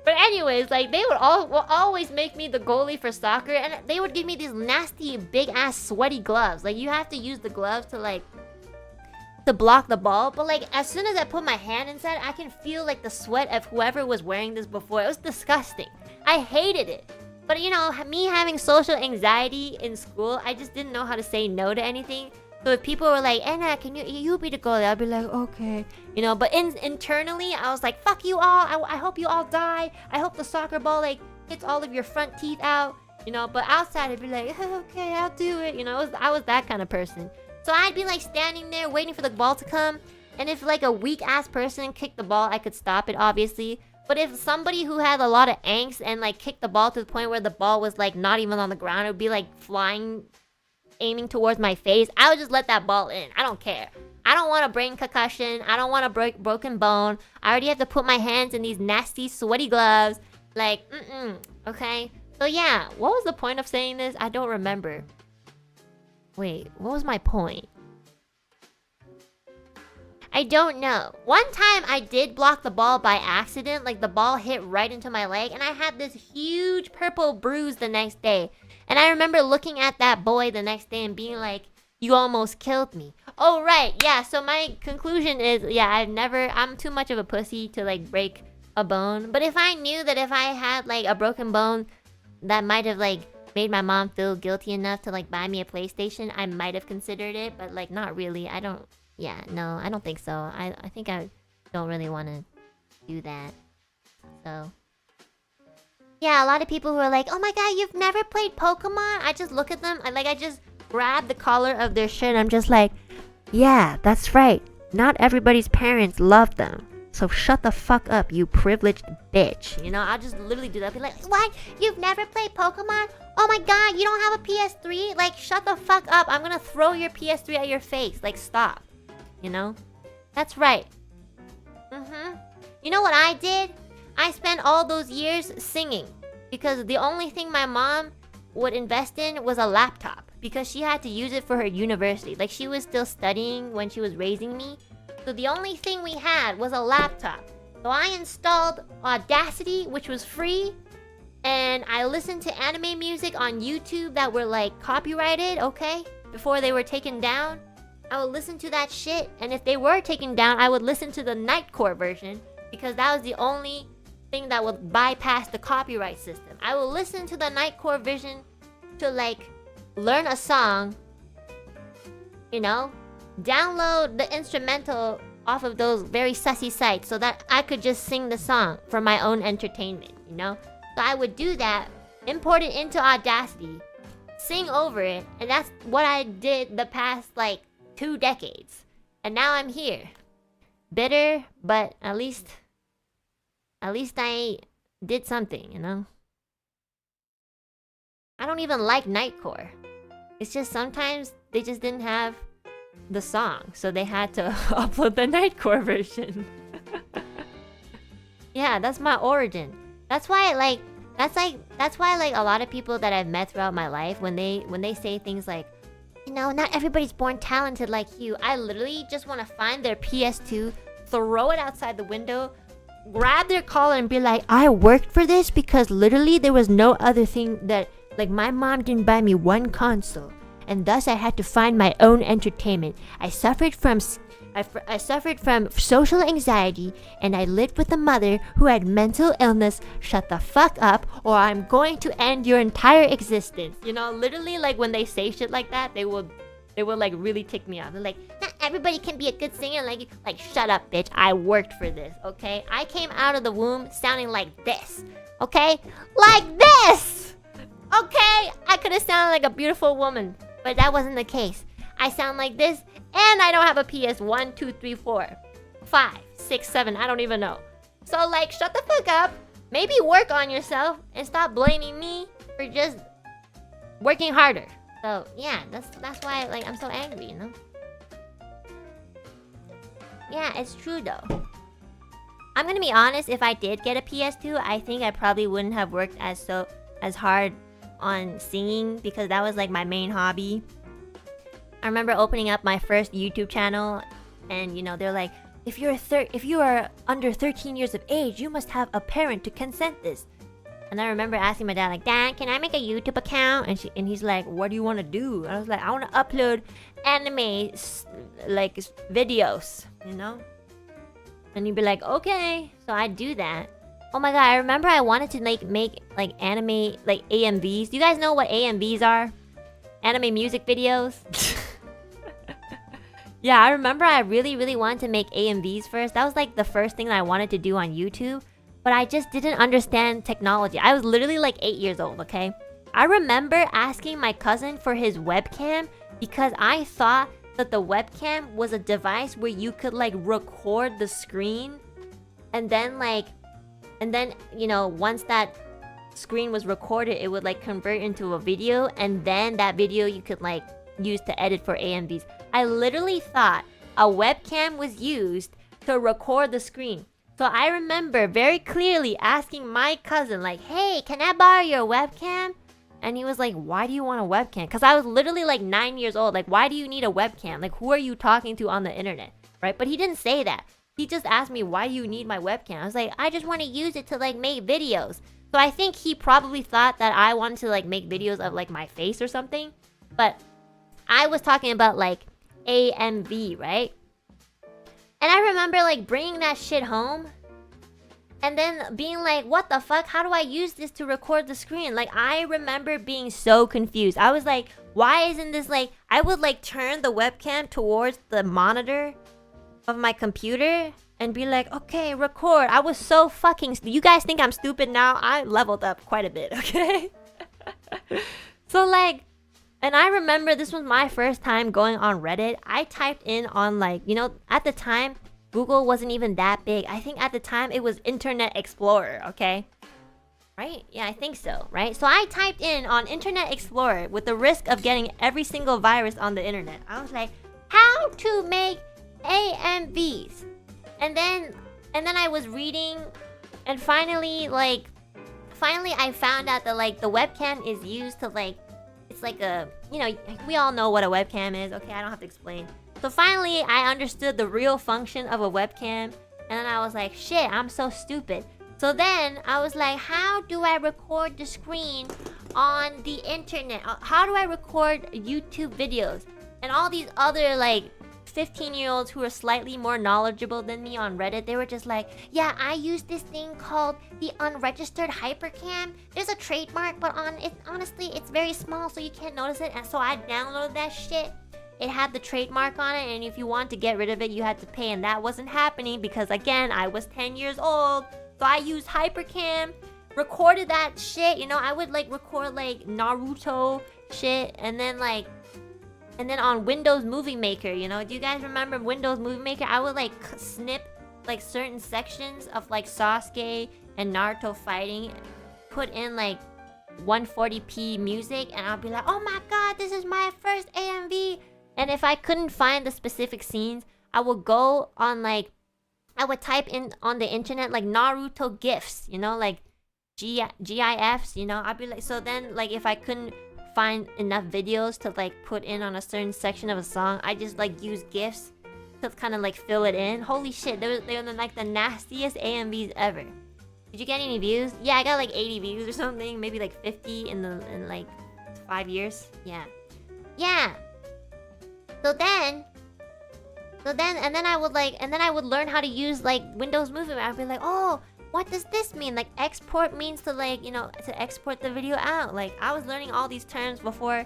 But anyways, like, they would always make me the goalie for soccer. And they would give me these nasty, big-ass, sweaty gloves. Like, you have to use the gloves to, like... to block the ball. But, like, as soon as I put my hand inside, I can feel, like, the sweat of whoever was wearing this before. It was disgusting. I hated it. But, you know, me having social anxiety in school, I just didn't know how to say no to anything. So if people were like, Enna, can you be the goalie? I'd be like, okay. You know, but internally, I was like, fuck you all. I hope you all die. I hope the soccer ball, like, hits all of your front teeth out. You know, but outside, I'd be like, okay, I'll do it. You know, I was that kind of person. So I'd be, like, standing there waiting for the ball to come. And if, like, a weak-ass person kicked the ball, I could stop it, obviously. But if somebody who had a lot of angst and, like, kicked the ball to the point where the ball was, like, not even on the ground, it would be, like, flying, aiming towards my face, I would just let that ball in. I don't care. I don't want a brain concussion. I don't want a broken bone. I already have to put my hands in these nasty, sweaty gloves. Like, okay? So, yeah. What was the point of saying this? I don't remember. Wait, what was my point? I don't know. One time I did block the ball by accident. Like, the ball hit right into my leg. And I had this huge purple bruise the next day. And I remember looking at that boy the next day and being like, you almost killed me. Oh, right. Yeah, so my conclusion is, yeah, I'm too much of a pussy to, like, break a bone. But if I knew that if I had, like, a broken bone that might have, like, made my mom feel guilty enough to, like, buy me a PlayStation, I might have considered it. But, like, not really. I don't think so. I think I don't really want to do that. So... yeah, a lot of people who are like, oh my god, you've never played Pokemon? I just look at them, I just grab the collar of their shirt and I'm just like, yeah, that's right. Not everybody's parents love them. So shut the fuck up, you privileged bitch. You know, I'll just literally do that. I'll be like, what? You've never played Pokemon? Oh my god, you don't have a PS3? Like, shut the fuck up. I'm gonna throw your PS3 at your face. Like, stop. You know? That's right. You know what I did? I spent all those years singing because the only thing my mom would invest in was a laptop because she had to use it for her university. Like, she was still studying when she was raising me. So the only thing we had was a laptop. So I installed Audacity, which was free, and I listened to anime music on YouTube that were like copyrighted, okay? Before they were taken down. I would listen to that shit, and if they were taken down, I would listen to the Nightcore version because that was the only thing that would bypass the copyright system. I will listen to the Nightcore version to, like, learn a song, you know, download the instrumental off of those very sussy sites so that I could just sing the song for my own entertainment, you know? So I would do that, import it into Audacity, sing over it, and that's what I did the past, like, 2 decades. And now I'm here. Bitter, but at least I did something, you know? I don't even like Nightcore. It's just sometimes they just didn't have the song, so they had to upload the Nightcore version. Yeah, that's my origin. That's why a lot of people that I've met throughout my life, when they say things like, you know, not everybody's born talented like you, I literally just want to find their PS2, throw it outside the window, grab their collar and be like, I worked for this because literally there was no other thing that, like, my mom didn't buy me one console. and thus I had to find my own entertainment. I suffered from social anxiety, and I lived with a mother who had mental illness. Shut the fuck up, or I'm going to end your entire existence. You know, literally, like when they say shit like that, they will like really tick me off. They're like, not everybody can be a good singer. Like shut up, bitch. I worked for this, okay? I came out of the womb sounding like this, okay? Like this, okay? I could have sounded like a beautiful woman, but that wasn't the case. I sound like this, and I don't have a PS 1, 2, 3, 4, 5, 6, 7. I don't even know. So like, shut the fuck up. Maybe work on yourself and stop blaming me for just working harder. So yeah, that's why like I'm so angry, you know. Yeah, it's true though. I'm gonna be honest. If I did get a PS2, I think I probably wouldn't have worked as hard on singing because that was like my main hobby. I remember opening up my first YouTube channel, and you know they're like, if you are under 13 years of age, you must have a parent to consent this. And I remember asking my dad, like, Dad, can I make a YouTube account? And he's like, what do you want to do? And I was like, I want to upload anime like videos, you know. And he'd be like, okay. So I'd do that. Oh my god, I remember I wanted to make like anime like AMVs. Do you guys know what AMVs are? Anime music videos. Yeah, I remember I really wanted to make AMVs first. That was like the first thing that I wanted to do on YouTube. But I just didn't understand technology. I was literally like 8 years old, okay? I remember asking my cousin for his webcam because I thought that the webcam was a device where you could like record the screen and then you know, once that screen was recorded, it would like convert into a video, and then that video you could like use to edit for AMVs. I literally thought a webcam was used to record the screen. So I remember very clearly asking my cousin like, hey, can I borrow your webcam? And he was like, why do you want a webcam? Because I was literally like 9 years old. Like, why do you need a webcam? Like, who are you talking to on the internet? Right? But he didn't say that. He just asked me, why do you need my webcam? I was like, I just want to use it to like make videos. So I think he probably thought that I wanted to like make videos of like my face or something. But I was talking about like AMV, right? And I remember like bringing that shit home and then being like, what the fuck? How do I use this to record the screen? Like, I remember being so confused. I was like, why isn't this like... I would like turn the webcam towards the monitor of my computer and be like, okay, record. I was so fucking... You guys think I'm stupid now? I leveled up quite a bit, okay? So like... And I remember this was my first time going on Reddit. I typed in on like... You know, at the time... Google wasn't even that big. I think at the time it was Internet Explorer, okay? Right? Yeah, I think so, right? So I typed in on Internet Explorer with the risk of getting every single virus on the internet. I was like, how to make AMVs? And then I was reading, and finally I found out that like the webcam is used to like, it's like a, you know, we all know what a webcam is, okay? I don't have to explain. So finally, I understood the real function of a webcam, and then I was like, shit, I'm so stupid. So then I was like, how do I record the screen on the internet? How do I record YouTube videos? And all these other like 15-year-olds who are slightly more knowledgeable than me on Reddit, they were just like, yeah, I use this thing called the unregistered hypercam. There's a trademark, but honestly, it's very small, so you can't notice it. And so I downloaded that shit. It had the trademark on it, and if you want to get rid of it, you had to pay, and that wasn't happening because, again, I was 10 years old. So I used Hypercam, recorded that shit, you know, I would, like, record, like, Naruto shit, and then on Windows Movie Maker, you know? Do you guys remember Windows Movie Maker? I would, like, snip, like, certain sections of, like, Sasuke and Naruto fighting, put in, like, 140p music, and I'll be like, oh my god, this is my first AMV. And if I couldn't find the specific scenes, I would go on like, I would type in on the internet like Naruto GIFs, you know, like GIFs, you know. I'd be like, so then like if I couldn't find enough videos to like put in on a certain section of a song, I just like use GIFs to kind of like fill it in. Holy shit, they were like the nastiest AMVs ever. Did you get any views? Yeah, I got like 80 views or something, maybe like 50 in like 5 years. Yeah. yeah. So then I would learn how to use like Windows Movie Maker. I'd be like, oh, what does this mean? Like export means to like, you know, to export the video out. Like I was learning all these terms before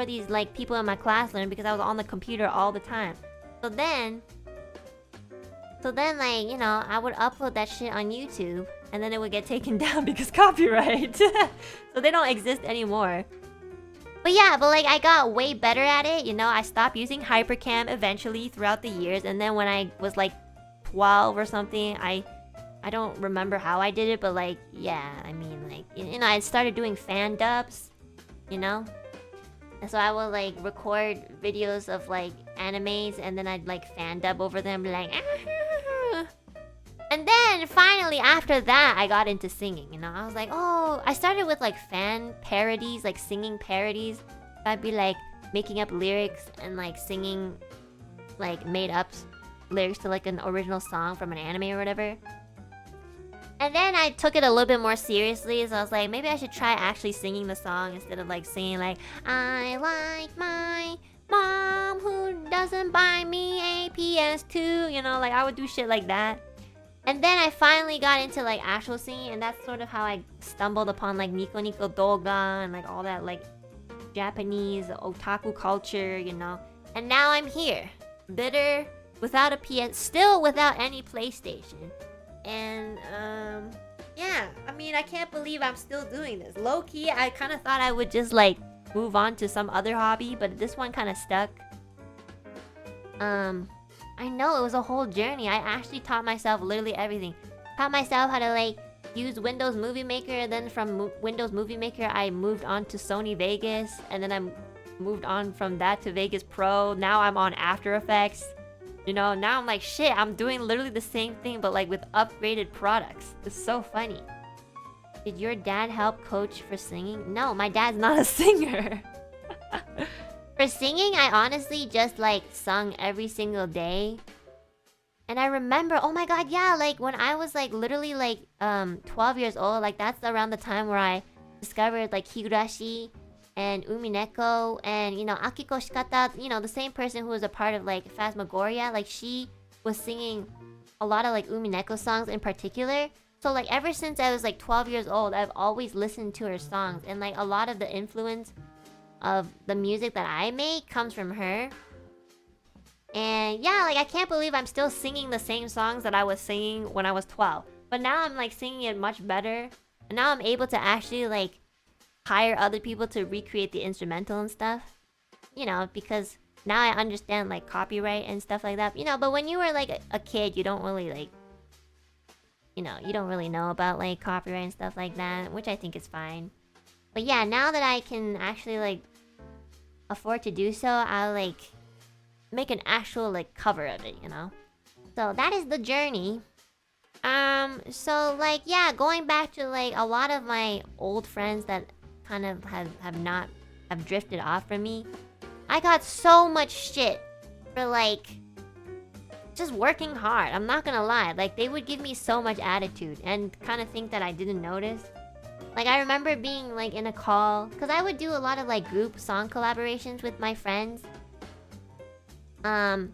these like people in my class learned, because I was on the computer all the time. So then like, you know, I would upload that shit on YouTube, and then it would get taken down because copyright. So they don't exist anymore. But yeah, but like I got way better at it, you know. I stopped using Hypercam eventually throughout the years, and then when I was like 12 or something, I don't remember how I did it, but like, yeah, I mean, like, you know, I started doing fan dubs, you know. And so I would like record videos of like animes, and then I'd like fan dub over them, like. And then finally after that, I got into singing, you know. I was like, oh, I started with like fan parodies, like singing parodies. I'd be like making up lyrics and like singing like made up lyrics to like an original song from an anime or whatever. And then I took it a little bit more seriously, so I was like, maybe I should try actually singing the song instead of like singing like, I like my mom who doesn't buy me a PS2, you know, like I would do shit like that. And then I finally got into like actual singing, and that's sort of how I stumbled upon like Nico Nico Doga and like all that like Japanese otaku culture, you know. And now I'm here, bitter, without a PS, still without any PlayStation. And yeah, I mean, I can't believe I'm still doing this. Low key, I kind of thought I would just like move on to some other hobby, but this one kind of stuck. I know it was a whole journey. I actually taught myself literally everything. Taught myself how to like use Windows Movie Maker, and then from Windows Movie Maker I moved on to Sony Vegas, and then I moved on from that to Vegas Pro. Now I'm on After Effects. You know, now I'm like, shit, I'm doing literally the same thing but like with upgraded products. It's so funny. Did your dad help coach for singing? No, my dad's not a singer. For singing, I honestly just like sung every single day. And I remember, oh my god, yeah, like when I was like literally like 12 years old, like that's around the time where I discovered like Higurashi and Umineko and, you know, Akiko Shikata, you know, the same person who was a part of like Phasmagoria. Like she was singing a lot of like Umineko songs in particular. So like ever since I was like 12 years old, I've always listened to her songs, and like a lot of the influence of the music that I make comes from her. And yeah, like I can't believe I'm still singing the same songs that I was singing when I was 12. But now I'm like singing it much better. And now I'm able to actually like hire other people to recreate the instrumental and stuff. You know, because now I understand like copyright and stuff like that. You know, but when you were like a kid, you don't really like, you know, you don't really know about like copyright and stuff like that, which I think is fine. But yeah, now that I can actually like afford to do so, I'll like make an actual like cover of it, you know. So that is the journey. So like yeah, going back to like a lot of my old friends that kind of have drifted off from me. I got so much shit for like just working hard. I'm not gonna lie, like they would give me so much attitude and kind of think that I didn't notice. Like I remember being like in a call, because I would do a lot of like group song collaborations with my friends. And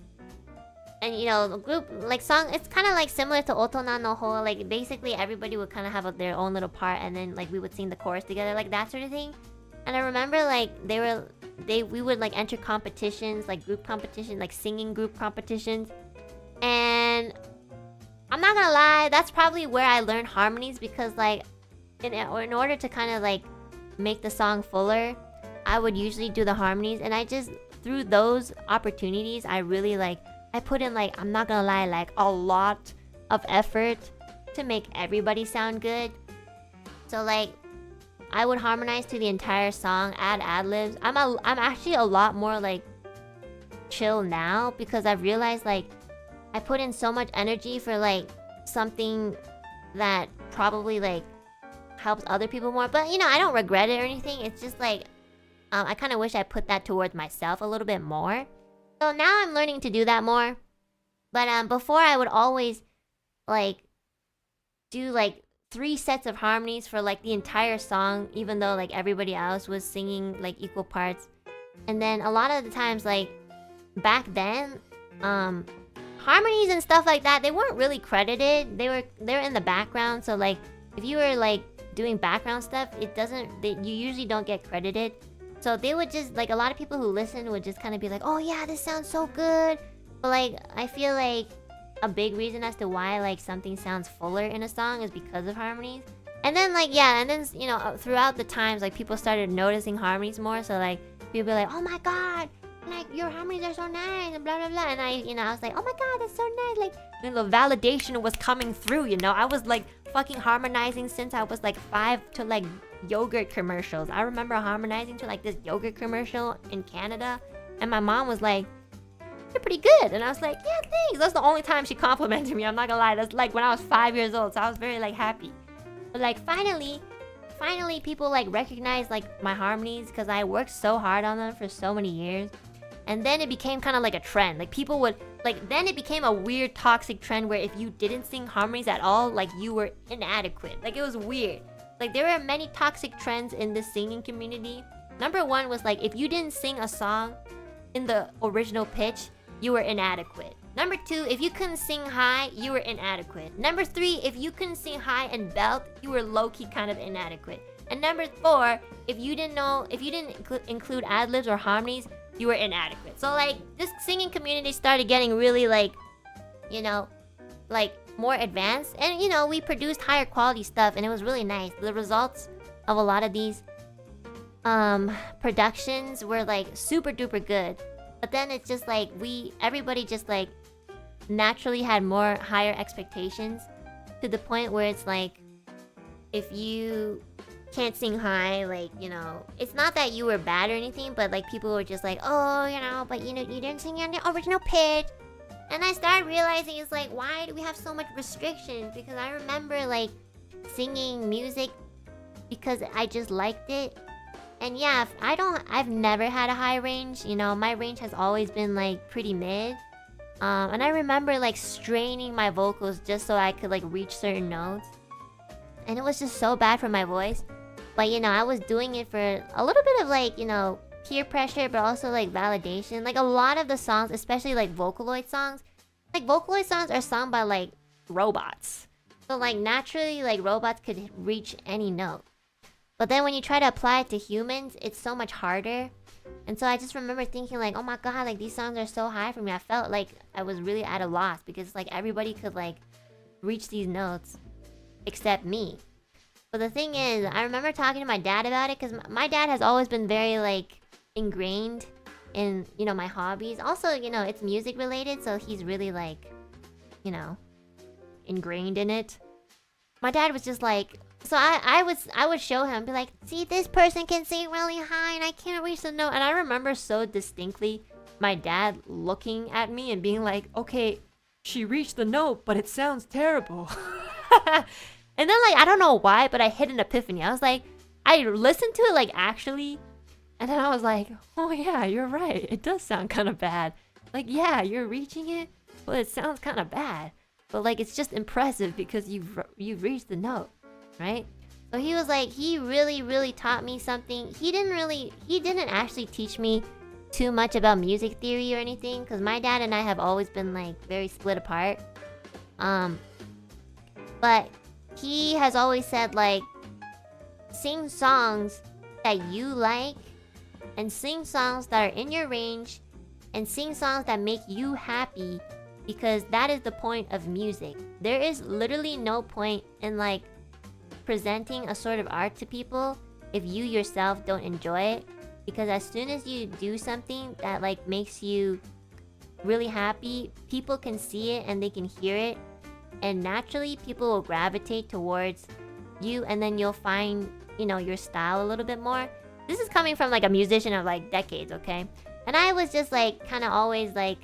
you know, group like song, it's kind of like similar to Otona no Ho. Like basically everybody would kind of have their own little part, and then like we would sing the chorus together, like that sort of thing. And I remember like we would like enter competitions, like group competitions, like singing group competitions. And I'm not gonna lie, that's probably where I learned harmonies, because like in order to kind of like make the song fuller, I would usually do the harmonies, and I just through those opportunities I really like I put in like, I'm not gonna lie, like a lot of effort to make everybody sound good. So like I would harmonize to the entire song, add ad-libs. I'm actually a lot more like chill now, because I've realized like I put in so much energy for like something that probably like helps other people more. But you know, I don't regret it or anything. It's just like I kind of wish I put that towards myself a little bit more. So now I'm learning to do that more. But before I would always like do like 3 sets of harmonies for like the entire song, even though like everybody else was singing like equal parts. And then a lot of the times, like, back then, harmonies and stuff like that, they weren't really credited. They're in the background, so like, if you were like doing background stuff, you usually don't get credited. So they would just, like, a lot of people who listen would just kind of be like, oh yeah, this sounds so good. But like, I feel like a big reason as to why like something sounds fuller in a song is because of harmonies. And then like, yeah, and then, you know, throughout the times, like, people started noticing harmonies more. So like, people be like, oh my god, like, your harmonies are so nice and blah blah blah. And I was like, oh my god, that's so nice. Like, and the validation was coming through, you know. I was like fucking harmonizing since I was like 5 to like yogurt commercials. I remember harmonizing to like this yogurt commercial in Canada, and my mom was like, you're pretty good. And I was like, yeah, thanks. That's the only time she complimented me, I'm not gonna lie. That's like when I was 5 years old, so I was very like happy. But like finally people like recognized like my harmonies, because I worked so hard on them for so many years. And then it became kind of like a trend. Like, people would like, then it became a weird toxic trend where if you didn't sing harmonies at all, like, you were inadequate. Like, it was weird. Like, there were many toxic trends in the singing community. Number one was like, if you didn't sing a song in the original pitch, you were inadequate. Number two, if you couldn't sing high, you were inadequate. Number three, if you couldn't sing high and belt, you were low-key kind of inadequate. And number four, if you didn't include ad-libs or harmonies, you were inadequate. So like, this singing community started getting really like, you know, like more advanced. And you know, we produced higher quality stuff, and it was really nice. The results of a lot of these productions were like super duper good. But then it's just like, everybody just like naturally had more higher expectations, to the point where it's like, if you can't sing high, like, you know, it's not that you were bad or anything, but like, people were just like, oh, you know, but you know, you didn't sing on the original pitch. And I started realizing, it's like, why do we have so much restrictions? Because I remember like singing music because I just liked it. And yeah, I've never had a high range, you know. My range has always been like pretty mid. And I remember like straining my vocals just so I could like reach certain notes. And it was just so bad for my voice. But you know, I was doing it for a little bit of like, you know, peer pressure, but also like validation. Like, a lot of the songs, especially like Vocaloid songs, are sung by like robots. So like, naturally, like, robots could reach any note. But then when you try to apply it to humans, it's so much harder. And so I just remember thinking like, oh my god, like, these songs are so high for me. I felt like I was really at a loss, because like, everybody could like reach these notes except me. But the thing is, I remember talking to my dad about it, because my dad has always been very like ingrained in, you know, my hobbies. Also, you know, it's music related, so he's really like, you know, ingrained in it. My dad was just like, so I would show him, be like, see, this person can sing really high and I can't reach the note. And I remember so distinctly my dad looking at me and being like, okay, she reached the note, but it sounds terrible. And then like, I don't know why, but I hit an epiphany. I was like, I listened to it like actually, and then I was like, oh yeah, you're right, it does sound kind of bad. Like, yeah, you're reaching it, but it sounds kind of bad. But like, it's just impressive because you've reached the note, right? So he was like, he really taught me something. He didn't actually teach me too much about music theory or anything, because my dad and I have always been like very split apart. But he has always said like, sing songs that you like, and sing songs that are in your range, and sing songs that make you happy, because that is the point of music. There is literally no point in like presenting a sort of art to people if you yourself don't enjoy it, because as soon as you do something that like makes you really happy, people can see it and they can hear it, and naturally people will gravitate towards you, and then you'll find, you know, your style a little bit more. This is coming from like a musician of like decades, okay? And I was just like kind of always like,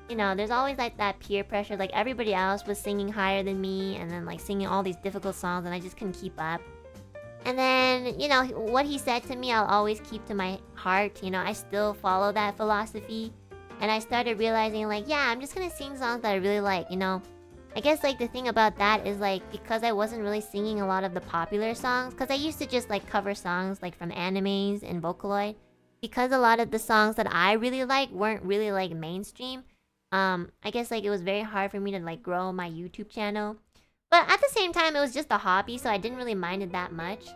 you know, there's always like that peer pressure. Like, everybody else was singing higher than me, and then like singing all these difficult songs, and I just couldn't keep up. And then, you know, what he said to me, I'll always keep to my heart. You know, I still follow that philosophy. And I started realizing like, yeah, I'm just gonna sing songs that I really like, you know. I guess like the thing about that is like, because I wasn't really singing a lot of the popular songs, because I used to just like cover songs like from animes and Vocaloid. because a lot of the songs that I really like weren't really like mainstream, I guess like it was very hard for me to like grow my YouTube channel. But at the same time, it was just a hobby, so I didn't really mind it that much.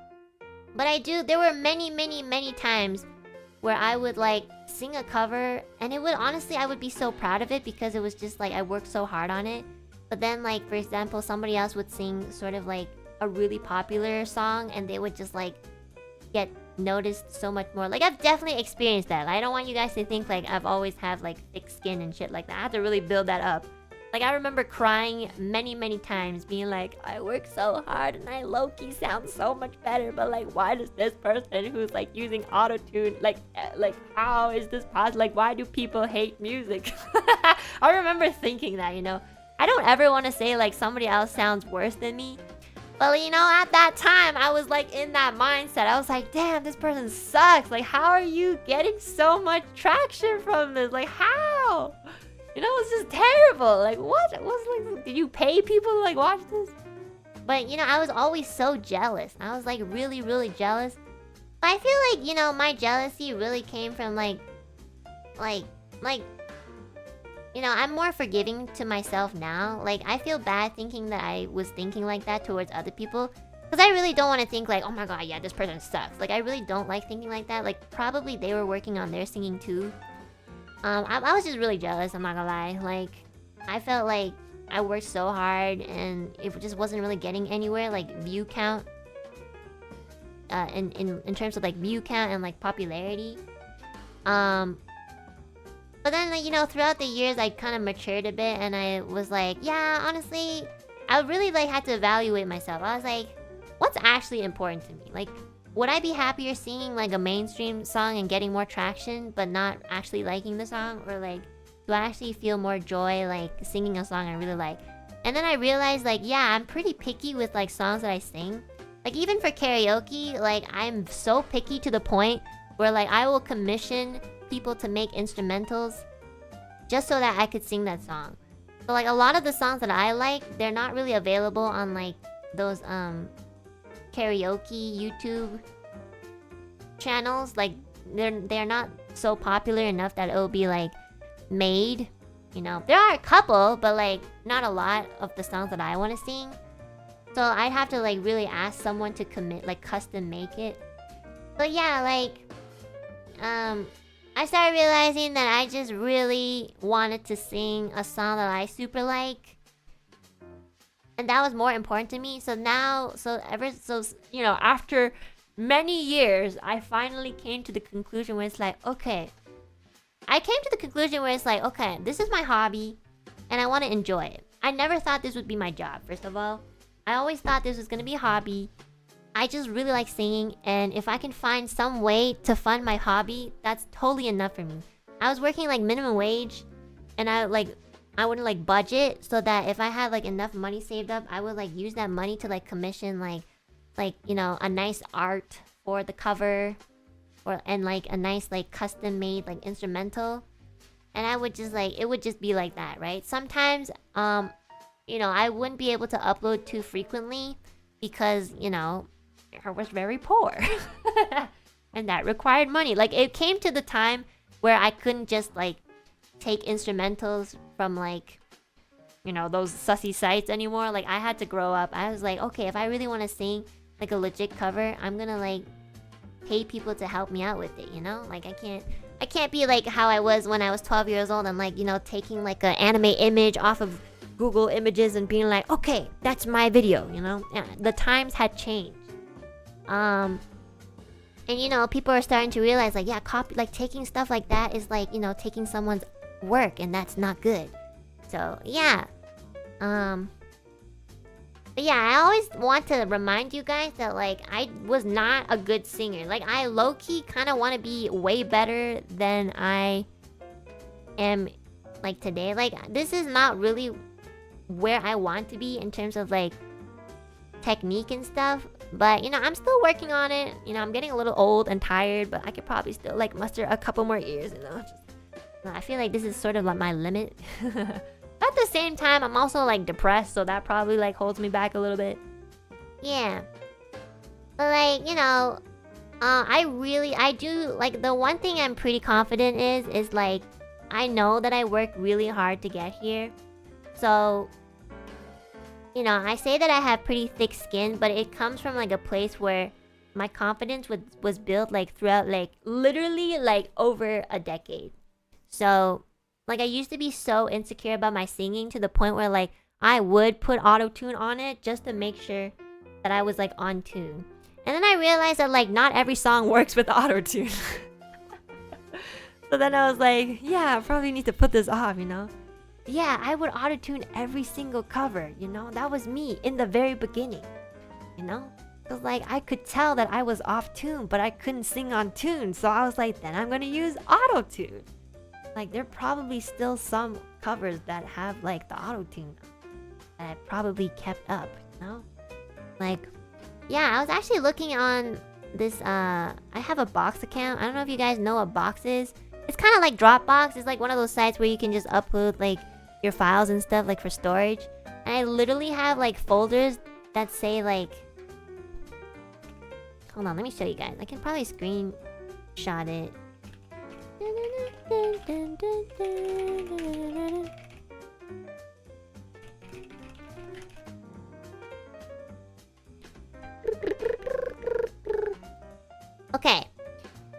But there were many times where I would like sing a cover, and it would honestly, I would be so proud of it because it was just like I worked so hard on it. But then like, for example, somebody else would sing sort of like a really popular song, and they would just like get noticed so much more. Like, I've definitely experienced that. Like, I don't want you guys to think like I've always have like thick skin and shit like that. I have to really build that up. Like, I remember crying many times, being like, I work so hard and I low-key sound so much better, but like, why does this person who's like using auto-tune, like how is this possible? Like, why do people hate music? I remember thinking that, you know. I don't ever want to say like somebody else sounds worse than me, but you know, at that time, I was like in that mindset. I was like, damn, this person sucks. Like, how are you getting so much traction from this? Like, how? You know, it's just terrible. Like, what? What's like, did you pay people to like watch this? But you know, I was always so jealous. I was like really jealous. But I feel like, you know, my jealousy really came from like, you know, I'm more forgiving to myself now. Like, I feel bad thinking that I was thinking like that towards other people. Because I really don't want to think like, oh my god, yeah, this person sucks. Like, I really don't like thinking like that. Like, probably they were working on their singing too. I was just really jealous, I'm not gonna lie. Like, I felt like I worked so hard and it just wasn't really getting anywhere. Like, view count. In terms of like view count and like popularity. But then, like, you know, throughout the years, I kind of matured a bit, and I was like, yeah, honestly, I really, like, had to evaluate myself. I was like, what's actually important to me? Like, would I be happier singing, like, a mainstream song and getting more traction, but not actually liking the song? Or, like, do I actually feel more joy, like, singing a song I really like? And then I realized, like, yeah, I'm pretty picky with, like, songs that I sing. Like, even for karaoke, like, I'm so picky to the point where, like, I will commission people to make instrumentals just so that I could sing that song. So like, a lot of the songs that I like, they're not really available on like those karaoke YouTube channels. Like, they're not so popular enough that it'll be like made, you know. There are a couple, but like not a lot of the songs that I want to sing. So I'd have to like really ask someone to commit, like custom make it. But yeah, like I started realizing that I just really wanted to sing a song that I super like. And that was more important to me. So now, you know, after many years, I finally came to the conclusion where it's like, okay. I came to the conclusion where it's like, okay, this is my hobby, and I want to enjoy it. I never thought this would be my job, first of all. I always thought this was going to be a hobby. I just really like singing, and if I can find some way to fund my hobby, that's totally enough for me. I was working like minimum wage, and I wouldn't like budget, so that if I had like enough money saved up, I would like use that money to like commission like you know, a nice art for the cover, and like a nice like custom made like instrumental. And I would just like, it would just be like that, right? Sometimes you know, I wouldn't be able to upload too frequently because, you know, I was very poor. And that required money. Like, it came to the time where I couldn't just like take instrumentals from like, you know, those sussy sites anymore. Like, I had to grow up. I was like, okay, if I really want to sing like a legit cover, I'm gonna like pay people to help me out with it, you know? Like, I can't be like how I was when I was 12 years old and like, you know, taking like an anime image off of Google Images and being like, okay, that's my video, you know? Yeah, the times had changed. And you know, people are starting to realize like, yeah, taking stuff like that is like, you know, taking someone's work, and that's not good. So yeah. But yeah, I always want to remind you guys that like, I was not a good singer. Like, I low-key kind of want to be way better than I am like today. Like, this is not really where I want to be in terms of like technique and stuff. But, you know, I'm still working on it. You know, I'm getting a little old and tired, but I could probably still, like, muster a couple more years, you know? I feel like this is sort of, like, my limit. At the same time, I'm also, like, depressed, so that probably, like, holds me back a little bit. Yeah. But, like, you know, I do, like, the one thing I'm pretty confident is like, I know that I worked really hard to get here. So, you know, I say that I have pretty thick skin, but it comes from like a place where my confidence was built like throughout like literally like over a decade. So, like, I used to be so insecure about my singing to the point where like I would put auto-tune on it just to make sure that I was like on tune. And then I realized that like not every song works with auto-tune. So then I was like, yeah, I probably need to put this off, you know? Yeah, I would auto-tune every single cover, you know? That was me in the very beginning, you know? Because like I could tell that I was off tune, but I couldn't sing on tune. So I was like, then I'm gonna use auto-tune. Like, there are probably still some covers that have like the auto-tune that I probably kept up, you know? Like, yeah, I was actually looking on this, I have a Box account. I don't know if you guys know what Box is. It's kind of like Dropbox. It's like one of those sites where you can just upload like your files and stuff like for storage. And I literally have like folders that say like... Hold on, let me show you guys. I can probably screenshot it. Okay,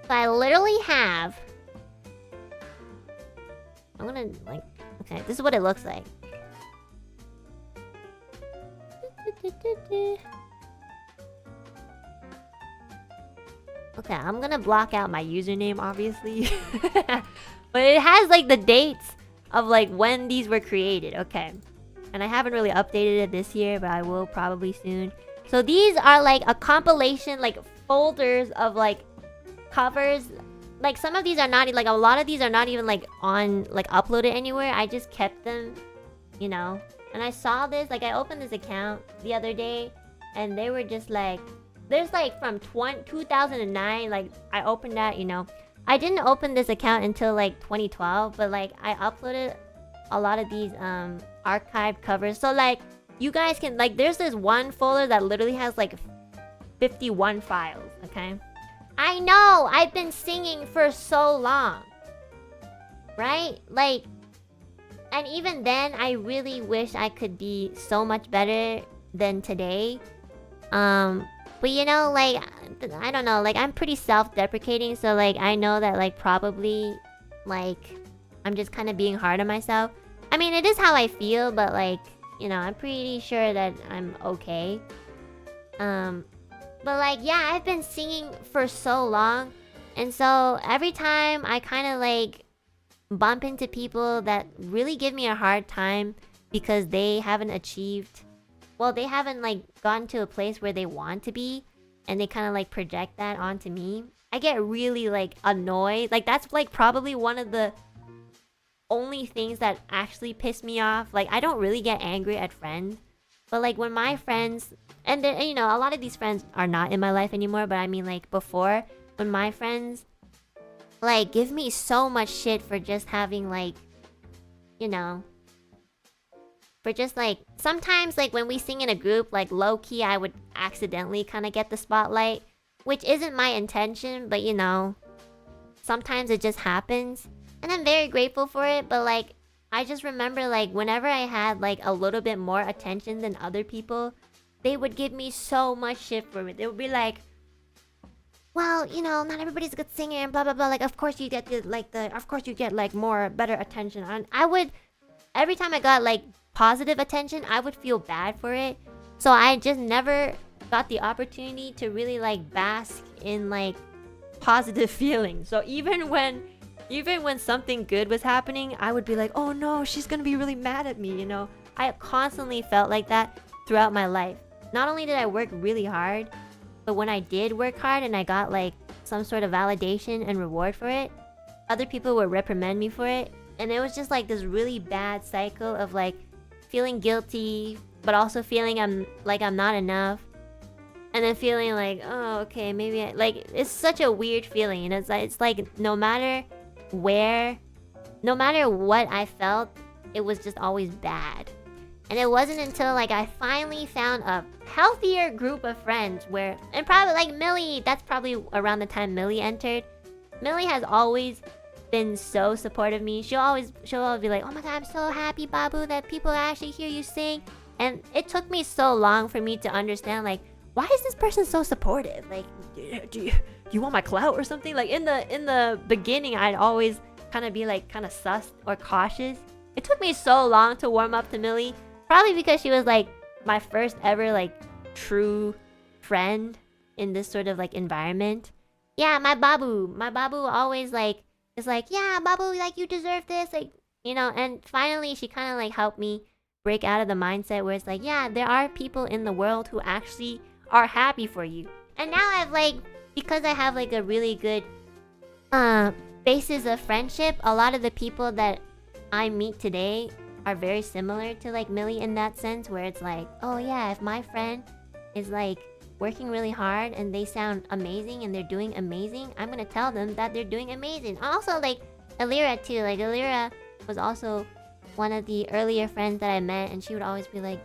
so I literally have... I'm gonna like... Okay, this is what it looks like. Okay, I'm gonna block out my username, obviously. But it has like the dates of like when these were created. Okay, and I haven't really updated it this year, but I will probably soon. So these are like a compilation, like folders of like covers. Like some of these are not, like a lot of these are not even like on, like uploaded anywhere. I just kept them, you know. And I saw this, like I opened this account the other day, and they were just like, there's like from 2009, like I opened that, you know. I didn't open this account until like 2012, but like I uploaded a lot of these archived covers. So like you guys can, like, there's this one folder that literally has like 51 files, okay? I know, I've been singing for so long, right? Like, and even then, I really wish I could be so much better than today. But you know, like, I don't know, like, I'm pretty self-deprecating, so like, I know that like, probably, like, I'm just kind of being hard on myself. I mean, it is how I feel, but like, you know, I'm pretty sure that I'm okay. But like, yeah, I've been singing for so long. And so every time I kind of like bump into people that really give me a hard time because they haven't achieved... Well, they haven't like gotten to a place where they want to be. And they kind of like project that onto me. I get really like annoyed. Like that's like probably one of the only things that actually piss me off. Like I don't really get angry at friends. But like when my friends... And you know, a lot of these friends are not in my life anymore. But I mean like before, when my friends like give me so much shit for just having like, you know, for just like... Sometimes like when we sing in a group, like low-key I would accidentally kind of get the spotlight. Which isn't my intention, but you know, sometimes it just happens. And I'm very grateful for it, but like, I just remember like whenever I had like a little bit more attention than other people, they would give me so much shit for it. They would be like, well, you know, not everybody's a good singer and blah blah blah. Like, of course you get of course you get like more better attention. And I would, every time I got like positive attention, I would feel bad for it. So I just never got the opportunity to really like bask in like positive feelings. So even when something good was happening, I would be like, oh no, she's gonna be really mad at me, you know. I constantly felt like that throughout my life. Not only did I work really hard, but when I did work hard and I got like some sort of validation and reward for it, other people would reprimand me for it. And it was just like this really bad cycle of like feeling guilty, but also feeling I'm not enough. And then feeling like, oh, okay, maybe I... Like, it's such a weird feeling. And it's like no matter what I felt, it was just always bad. And it wasn't until like I finally found a healthier group of friends where, and probably like Millie, that's probably around the time Millie entered. Millie has always been so supportive of me. She'll always be like, oh my god, I'm so happy, Babu, that people actually hear you sing. And it took me so long for me to understand, like, why is this person so supportive? Like, do you want my clout or something? Like in the beginning, I'd always kind of be like kind of sus or cautious. It took me so long to warm up to Millie, probably because she was like my first ever like true friend in this sort of like environment. Yeah, my babu always like is like, yeah, Babu, like you deserve this, like, you know. And finally she kind of like helped me break out of the mindset where it's like, yeah, there are people in the world who actually are happy for you. And now I've like, because I have like a really good basis of friendship, a lot of the people that I meet today are very similar to like Millie in that sense, where it's like, oh yeah, if my friend is like working really hard and they sound amazing and they're doing amazing, I'm gonna tell them that they're doing amazing. Also like Ethyria too, like Ethyria was also one of the earlier friends that I met, and she would always be like,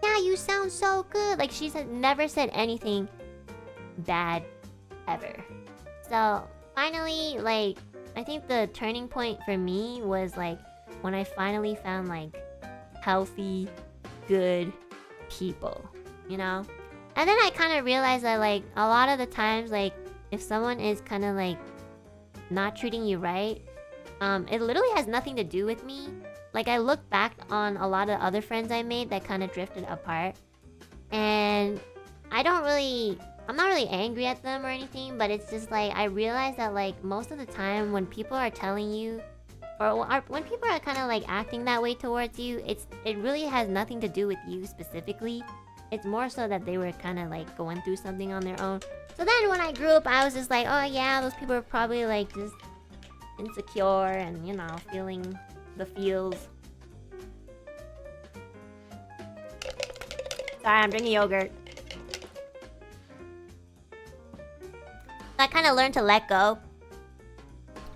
yeah, you sound so good. Like she's never said anything bad ever. So finally, like, I think the turning point for me was like when I finally found like healthy, good people, you know? And then I kind of realized that like a lot of the times, like if someone is kind of like not treating you right, it literally has nothing to do with me. Like I look back on a lot of other friends I made that kind of drifted apart, and I'm not really angry at them or anything, but it's just like I realized that like most of the time when people are telling you, or when people are kind of like acting that way towards you, it really has nothing to do with you specifically. It's more so that they were kind of like going through something on their own. So then when I grew up, I was just like, oh yeah, those people are probably like just insecure and, you know, feeling the feels. Sorry, I'm drinking yogurt. I kind of learned to let go.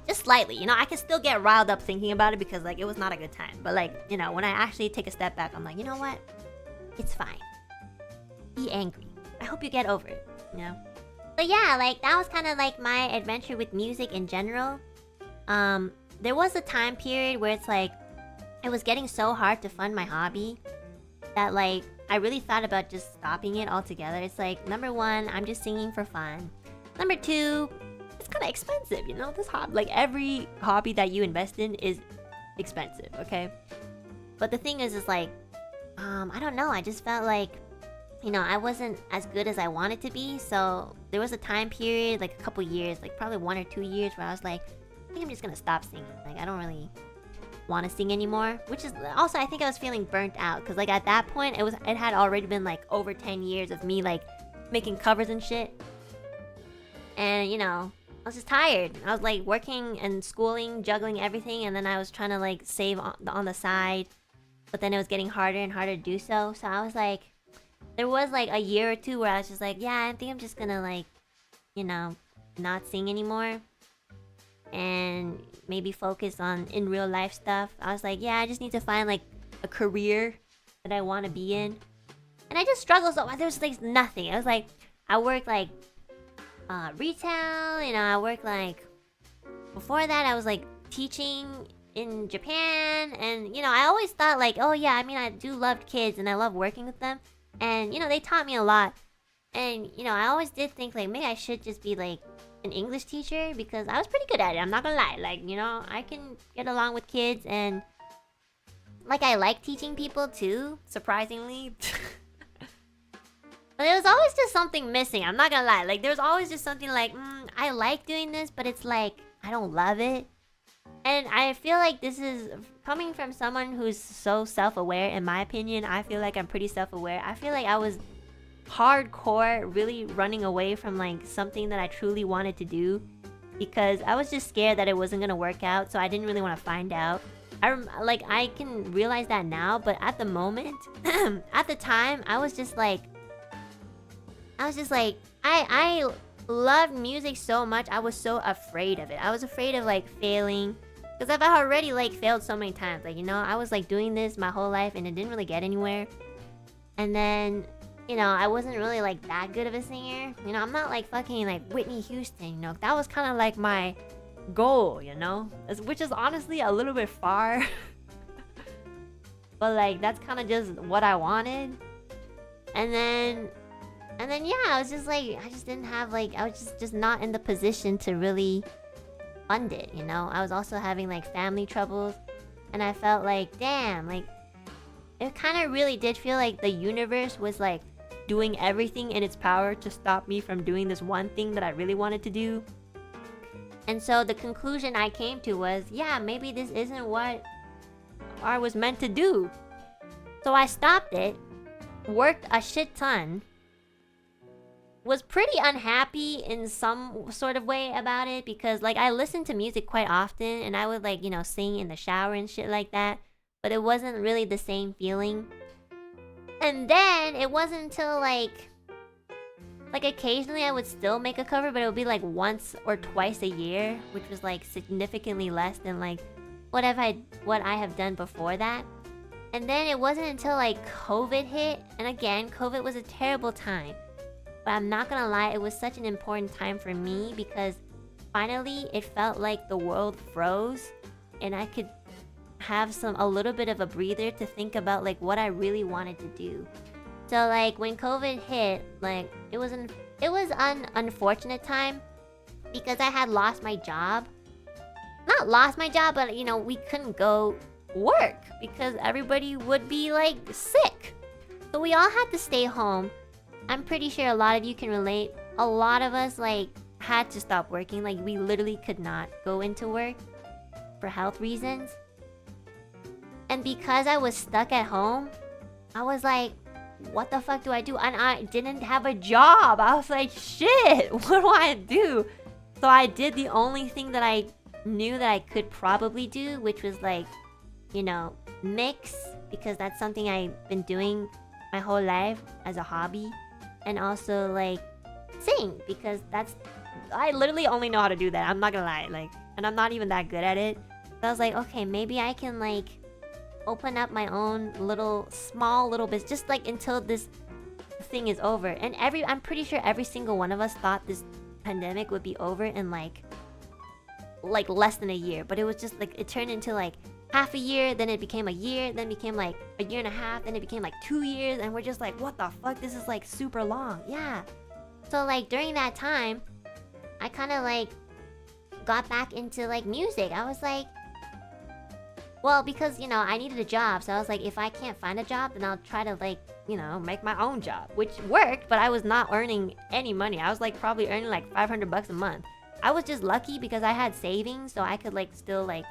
Just slightly, you know, I can still get riled up thinking about it because like it was not a good time. But like, you know, when I actually take a step back, I'm like, you know what? It's fine. Be angry. I hope you get over it, you know? But yeah, like that was kind of like my adventure with music in general. There was a time period where it's like it was getting so hard to fund my hobby that like I really thought about just stopping it altogether. It's like, number one, I'm just singing for fun. Number two, it's kind of expensive, you know? This hobby, like every hobby that you invest in is expensive, okay? But the thing is like, I don't know, I just felt like, you know, I wasn't as good as I wanted to be. So there was a time period, like a couple years, like probably 1 or 2 years, where I was like, I think I'm just gonna stop singing. Like I don't really want to sing anymore. Which is also, I think I was feeling burnt out, because like at that point it had already been like over 10 years of me like making covers and shit. And you know, I was just tired. I was like working and schooling, juggling everything, and then I was trying to like save on the side, but then it was getting harder and harder to do so. So I was like, there was like a year or two where I was just like, yeah, I think I'm just gonna like, you know, not sing anymore and maybe focus on in real life stuff. I was like, yeah, I just need to find like a career that I want to be in. And I just struggled so much. There was like nothing. I was like, I worked like retail, you know, I worked like, before that I was like teaching in Japan, and you know, I always thought like, oh yeah, I mean, I do love kids and I love working with them, and you know, they taught me a lot. And you know, I always did think like maybe I should just be like an English teacher, because I was pretty good at it, I'm not gonna lie. Like, you know, I can get along with kids, and like I like teaching people too, surprisingly. But there was always just something missing, I'm not gonna lie. Like there was always just something like, I like doing this, but it's like I don't love it. And I feel like this is coming from someone who's so self-aware. In my opinion, I feel like I'm pretty self-aware. I feel like I was hardcore really running away from like something that I truly wanted to do, because I was just scared that it wasn't gonna work out, so I didn't really want to find out. I can realize that now, but at the moment, at the time, I was just like, I loved music so much. I was so afraid of it. I was afraid of like failing, Because I've already like failed so many times. Like, you know, I was like doing this my whole life and it didn't really get anywhere. And then, you know, I wasn't really like that good of a singer. You know, I'm not like fucking like Whitney Houston, you know. That was kind of like my goal, you know, which is honestly a little bit far. But like that's kind of just what I wanted. And then yeah, I was just like, I just didn't have like, I was just not in the position to really fund it, you know. I was also having like family troubles, and I felt like, damn, like it kind of really did feel like the universe was like doing everything in its power to stop me from doing this one thing that I really wanted to do. And so the conclusion I came to was, yeah, maybe this isn't what I was meant to do. So I stopped it, worked a shit ton, was pretty unhappy in some sort of way about it, because like I listened to music quite often and I would like, you know, sing in the shower and shit like that, but it wasn't really the same feeling. And then it wasn't until like occasionally I would still make a cover, but it would be like once or twice a year, which was like significantly less than like what I have done before that. And then it wasn't until like COVID hit, and again, COVID was a terrible time. But I'm not gonna lie, it was such an important time for me because finally it felt like the world froze and I could have a little bit of a breather to think about like what I really wanted to do. So like when COVID hit, like it was an unfortunate time because I had lost my job. Not lost my job, but you know, we couldn't go work because everybody would be like sick. So we all had to stay home. I'm pretty sure a lot of you can relate. A lot of us like had to stop working. Like we literally could not go into work for health reasons. And because I was stuck at home, I was like, what the fuck do I do? And I didn't have a job. I was like, shit, what do I do? So I did the only thing that I knew that I could probably do, which was like, you know, mix, because that's something I've been doing my whole life as a hobby. And also like sing, because I literally only know how to do that. I'm not gonna lie, like, and I'm not even that good at it. So I was like, okay, maybe I can like open up my own small little business, just like until this thing is over. And I'm pretty sure every single one of us thought this pandemic would be over in like less than a year. But it was just like, it turned into like half a year, then it became a year, then it became like a year and a half, then it became like 2 years, and we're just like, what the fuck, this is like super long. Yeah. So like during that time, I kind of like got back into like music. I was like, well, because you know, I needed a job, so I was like, if I can't find a job, then I'll try to like, you know, make my own job, which worked, but I was not earning any money. I was like probably earning like $500 a month. I was just lucky because I had savings, so I could like still like,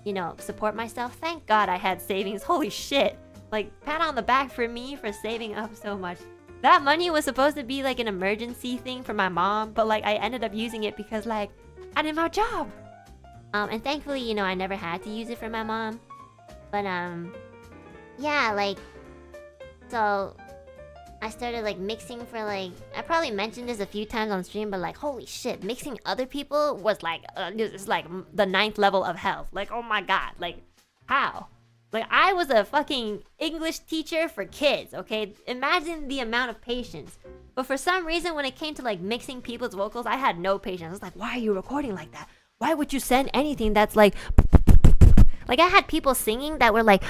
you know, support myself. Thank God I had savings. Holy shit. Like, pat on the back for me for saving up so much. That money was supposed to be like an emergency thing for my mom, but like I ended up using it because like I didn't have a job. And thankfully, you know, I never had to use it for my mom. But yeah, like, so I started like mixing for like, I probably mentioned this a few times on stream, but like, holy shit, mixing other people was like, it's like the 9th level of hell. Like, oh my god, like, how? Like, I was a fucking English teacher for kids, okay? Imagine the amount of patience. But for some reason, when it came to like mixing people's vocals, I had no patience. I was like, why are you recording like that? Why would you send anything that's like I had people singing that were like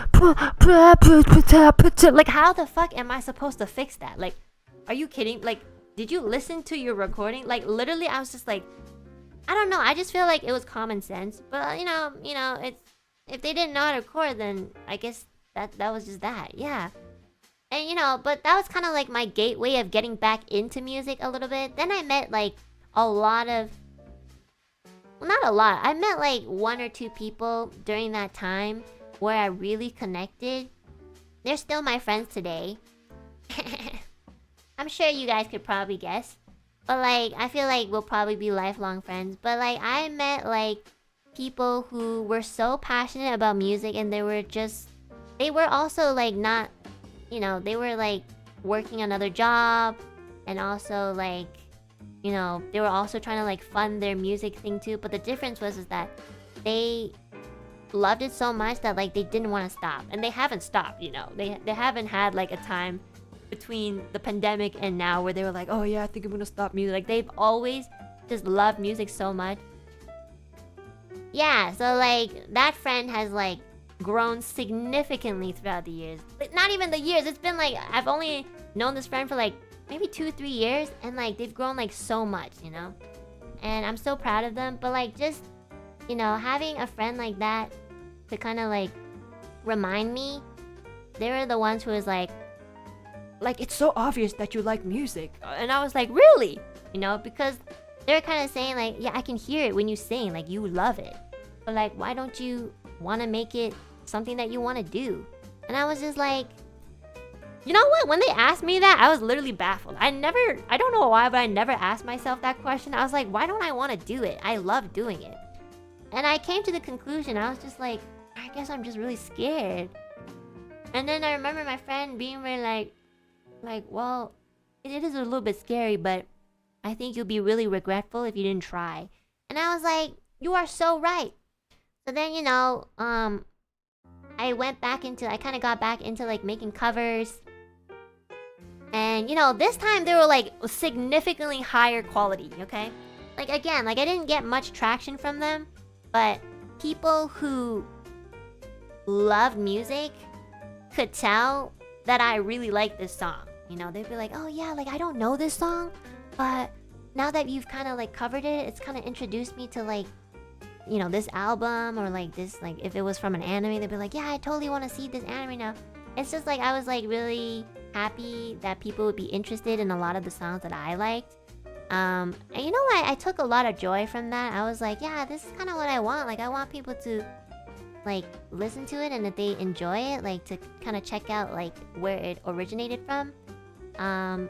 how the fuck am I supposed to fix that? Like, are you kidding? Like, did you listen to your recording? Like, literally, I was just like, I don't know. I just feel like it was common sense. But you know, it's, if they didn't know how to record, then I guess that was just that. Yeah. And you know, but that was kind of like my gateway of getting back into music a little bit. Then I met like a lot of, well, not a lot. I met like 1 or 2 people during that time where I really connected. They're still my friends today. I'm sure you guys could probably guess. But like, I feel like we'll probably be lifelong friends. But like, I met like people who were so passionate about music, and they were also like not, you know, they were like working another job, and also like, you know, they were also trying to like fund their music thing too. But the difference was is that they loved it so much that like they didn't want to stop, and they haven't stopped. You know, they haven't had like a time between the pandemic and now where they were like, oh yeah, I think I'm gonna stop music. Like they've always just loved music so much. Yeah, so like that friend has like grown significantly throughout the years. Like, not even the years. It's been like I've only known this friend for like maybe 2-3 years, and like they've grown like so much, you know. And I'm so proud of them. But like just, you know, having a friend like that to kind of like remind me, they were the ones who was like it's so obvious that you like music. And I was like, really? You know, because they're kind of saying like, yeah, I can hear it when you sing, like you love it, but like why don't you want to make it something that you want to do? And I was just like, you know what, when they asked me that, I was literally baffled. I don't know why, but I never asked myself that question. I was like, why don't I want to do it? I love doing it. And I came to the conclusion, I was just like, I guess I'm just really scared. And then I remember my friend being very like, well, it is a little bit scary, but I think you'll be really regretful if you didn't try. And I was like, you are so right. So then, you know, I kind of got back into like making covers. And, you know, this time they were like significantly higher quality, okay? Like, again, like I didn't get much traction from them, but people who loved music could tell that I really like this song. You know, they'd be like, oh yeah, like I don't know this song, but now that you've kind of like covered it, it's kind of introduced me to like, you know, this album, or like this, like if it was from an anime, they'd be like, yeah, I totally want to see this anime now. It's just like I was like really happy that people would be interested in a lot of the songs that I liked. And you know what? I took a lot of joy from that. I was like, yeah, this is kind of what I want. Like I want people to like listen to it, and if they enjoy it, like to kind of check out like where it originated from. And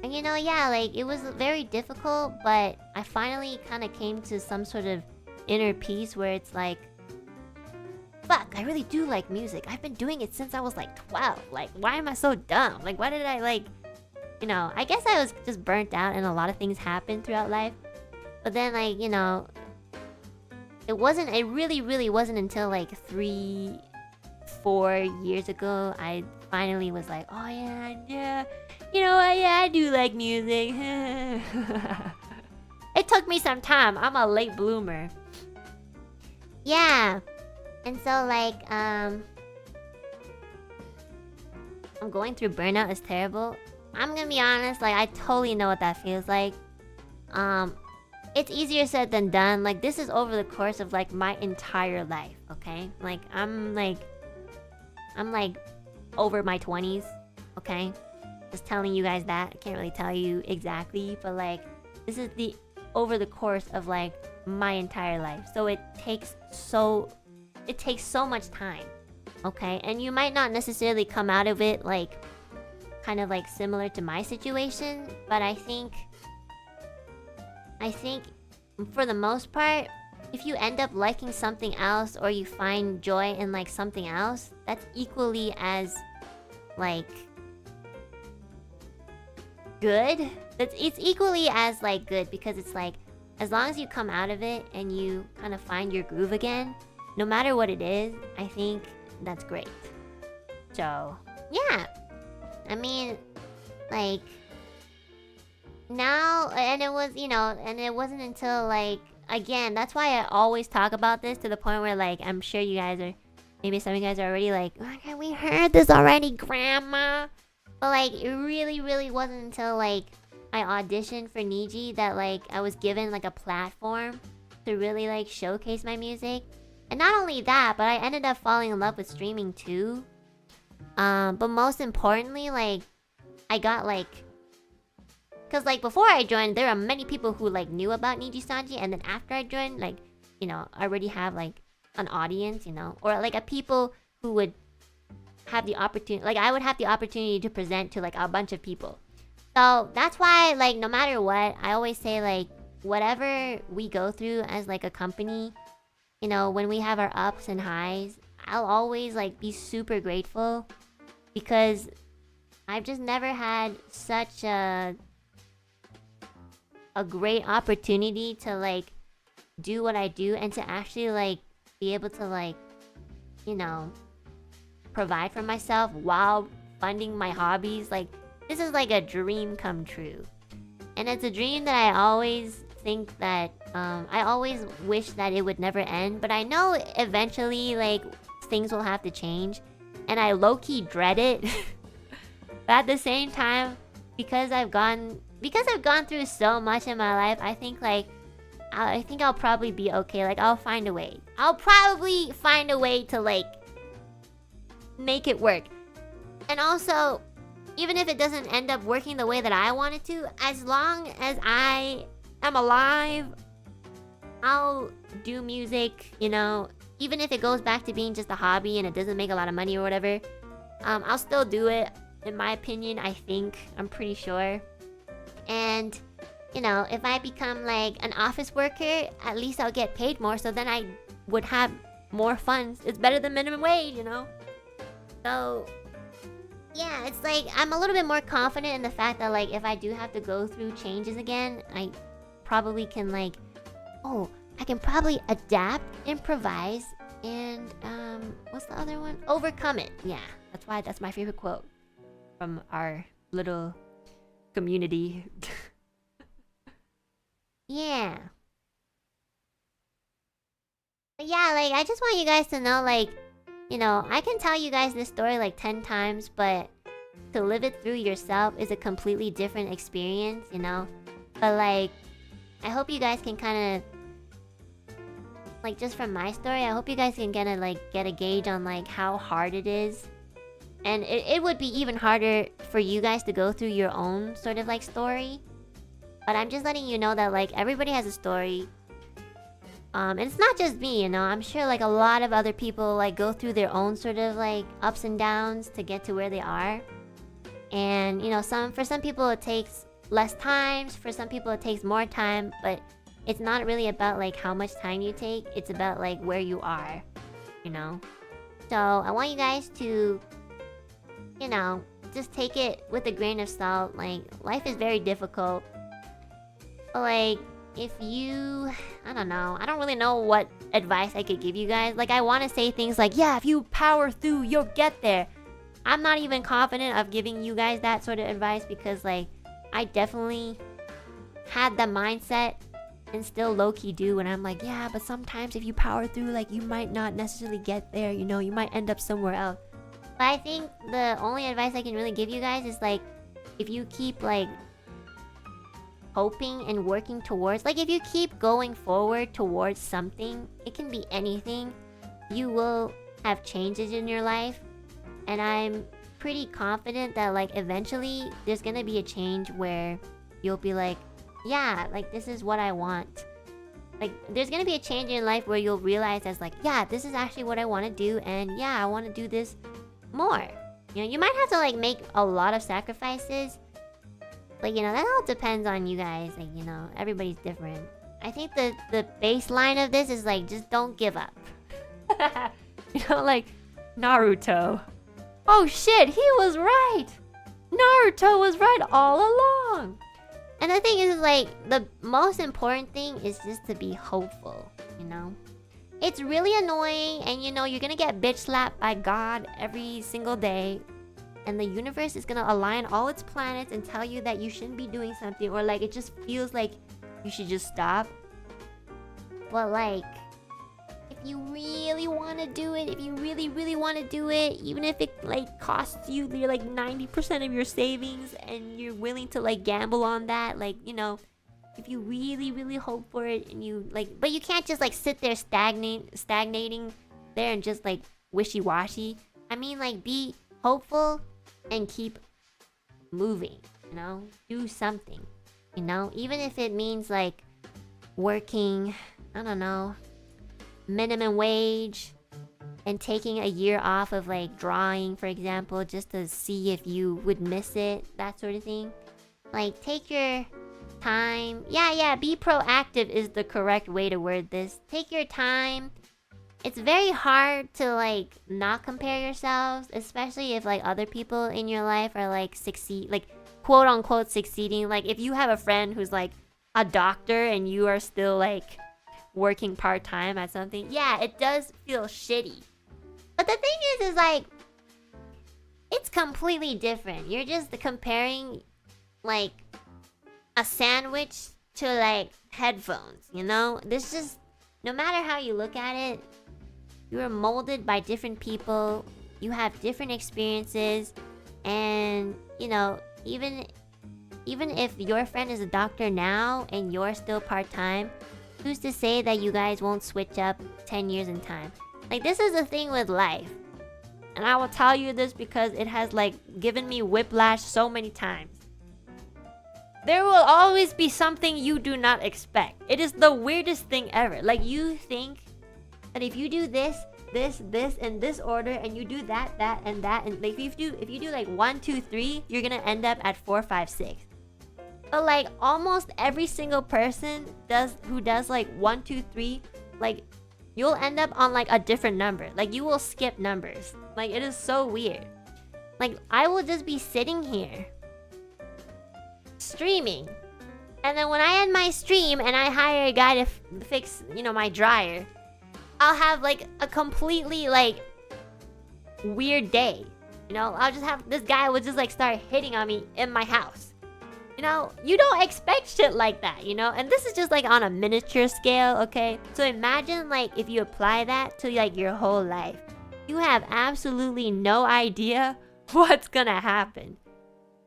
you know, yeah, like it was very difficult, but I finally kind of came to some sort of inner peace where it's like, fuck, I really do like music. I've been doing it since I was like 12. Like, why am I so dumb? Like, why did I like, you know, I guess I was just burnt out and a lot of things happened throughout life. But then like, you know, it really wasn't until like 3-4 years ago I finally was like, oh yeah, you know what, yeah, I do like music. It took me some time. I'm a late bloomer. Yeah. And so like, I'm going through burnout. It's terrible. I'm gonna be honest, like I totally know what that feels like. It's easier said than done. Like this is over the course of like my entire life, okay? Like I'm like over my 20s, okay? Just telling you guys that. I can't really tell you exactly, but like this is over the course of like my entire life. So it takes so much time, okay? And you might not necessarily come out of it like kind of like similar to my situation, but I think for the most part, if you end up liking something else, or you find joy in like something else, that's equally as like good. It's equally as like good, because it's like as long as you come out of it and you kind of find your groove again, no matter what it is, I think that's great. So yeah, I mean, like now, and it was, you know, and it wasn't until like, again, that's why I always talk about this, to the point where like I'm sure you guys are, maybe some of you guys are already like, okay, we heard this already, grandma. But like it really wasn't until like I auditioned for Niji that like I was given like a platform to really like showcase my music. And not only that, but I ended up falling in love with streaming too. But most importantly, like I got like, because like before I joined, there are many people who like knew about Nijisanji, and then after I joined, like, you know, I already have like an audience, you know, or like a people who would have the opportunity, like I would have the opportunity to present to like a bunch of people. So that's why like no matter what, I always say like whatever we go through as like a company, you know, when we have our ups and highs, I'll always like be super grateful, because I've just never had such a great opportunity to like do what I do, and to actually like be able to like, you know, provide for myself while funding my hobbies. Like, this is like a dream come true. And it's a dream that I always think that, I always wish that it would never end. But I know eventually, like, things will have to change. And I low-key dread it. But at the same time, because I've gone through so much in my life, I think like, I think I'll probably be okay. Like, I'll find a way. I'll probably find a way to like make it work. And also, even if it doesn't end up working the way that I want it to, as long as I am alive, I'll do music, you know. Even if it goes back to being just a hobby and it doesn't make a lot of money or whatever, I'll still do it, in my opinion, I think. I'm pretty sure. And, you know, if I become like an office worker, at least I'll get paid more, so then I would have more funds. It's better than minimum wage, you know? So, yeah, it's like, I'm a little bit more confident in the fact that like, if I do have to go through changes again, I probably can like, oh, I can probably adapt, improvise, and, what's the other one? Overcome it. Yeah, that's my favorite quote from our little community. Yeah. But yeah, like, I just want you guys to know, like, you know, I can tell you guys this story like 10 times, but to live it through yourself is a completely different experience, you know? But like, I hope you guys can kind of, like, just from my story, I hope you guys can get a gauge on like how hard it is. And it would be even harder for you guys to go through your own sort of like story. But I'm just letting you know that like everybody has a story. And it's not just me, you know. I'm sure like a lot of other people like go through their own sort of like ups and downs to get to where they are. And you know, for some people it takes less time, for some people it takes more time, but it's not really about like how much time you take, it's about like where you are, you know. So I want you guys to, you know, just take it with a grain of salt. Like, life is very difficult. But like, if you, I don't know, I don't really know what advice I could give you guys. Like, I want to say things like, yeah, if you power through, you'll get there. I'm not even confident of giving you guys that sort of advice because like, I definitely had the mindset and still low-key do when I'm like, yeah, but sometimes if you power through, like, you might not necessarily get there, you know, you might end up somewhere else. But I think the only advice I can really give you guys is like, if you keep like hoping and working towards, like, if you keep going forward towards something, it can be anything, you will have changes in your life. And I'm pretty confident that like eventually there's gonna be a change where you'll be like, yeah, like, this is what I want. Like, there's gonna be a change in life where you'll realize as like, yeah, this is actually what I want to do, and yeah, I want to do this more. You know, you might have to like make a lot of sacrifices, but you know, that all depends on you guys. Like, you know, everybody's different. I think the baseline of this is like, just don't give up. You know, like Naruto. Oh shit, he was right. Naruto was right all along. And the thing is, like, the most important thing is just to be hopeful, you know? It's really annoying, and you know, you're gonna get bitch slapped by God every single day. And the universe is gonna align all its planets and tell you that you shouldn't be doing something, or like, it just feels like you should just stop. But like, if you really want to do it, if you really, really want to do it, even if it like costs you your like 90% of your savings and you're willing to like gamble on that, like, you know, if you really, really hope for it and you like, but you can't just like sit there stagnating there and just like wishy-washy. I mean, like, be hopeful and keep moving, you know, do something, you know, even if it means like working, I don't know, minimum wage and taking a year off of like drawing, for example, just to see if you would miss it, that sort of thing. Like, take your time. Yeah, be proactive is the correct way to word this. Take your time. It's very hard to like not compare yourselves, especially if like other people in your life are like quote unquote succeeding. Like, if you have a friend who's like a doctor and you are still like working part-time at something, yeah, it does feel shitty. But the thing is like, it's completely different. You're just comparing like a sandwich to like headphones, you know? This just, no matter how you look at it, you are molded by different people, you have different experiences, and you know, even if your friend is a doctor now and you're still part-time, who's to say that you guys won't switch up 10 years in time? Like, this is the thing with life. And I will tell you this because it has like given me whiplash so many times. There will always be something you do not expect. It is the weirdest thing ever. Like, you think that if you do this, in this order, and you do that, and that, and like if you do like 1, 2, 3, you're gonna end up at 4, 5, 6. But like almost every single person who does like 1, 2, 3, like you'll end up on like a different number. Like, you will skip numbers. Like, it is so weird. Like, I will just be sitting here streaming, and then when I end my stream and I hire a guy to fix, you know, my dryer, I'll have like a completely like weird day. You know, I'll just have this guy would just like start hitting on me in my house. You know, you don't expect shit like that, you know? And this is just like on a miniature scale, okay? So imagine like if you apply that to like your whole life. You have absolutely no idea what's gonna happen.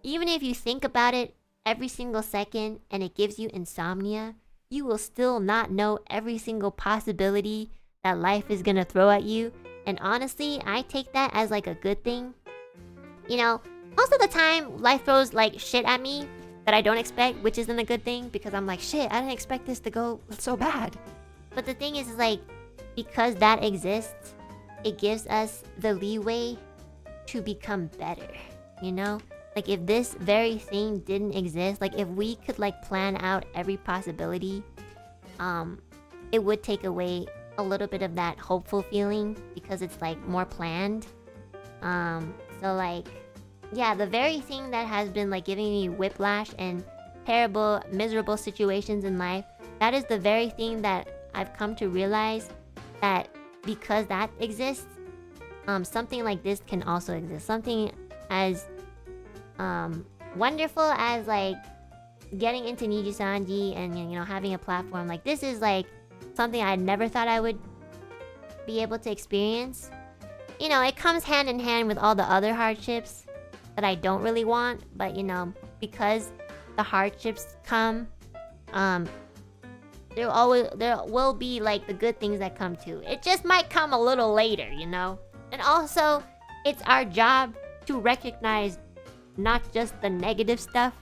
Even if you think about it every single second and it gives you insomnia, you will still not know every single possibility that life is gonna throw at you. And honestly, I take that as like a good thing. You know, most of the time life throws like shit at me that I don't expect, which isn't a good thing because I'm like, shit, I didn't expect this to go so bad. But the thing is like, because that exists, it gives us the leeway to become better, you know? Like, if this very thing didn't exist, like if we could like plan out every possibility, it would take away a little bit of that hopeful feeling because it's like more planned. So like, yeah, the very thing that has been like giving me whiplash and terrible, miserable situations in life, that is the very thing that I've come to realize that because that exists, something like this can also exist. Something as wonderful as like getting into Nijisanji and, you know, having a platform like this is like something I never thought I would be able to experience. You know, it comes hand in hand with all the other hardships that I don't really want, but you know, because the hardships come, there will be like the good things that come too. It just might come a little later, you know? And also, it's our job to recognize not just the negative stuff.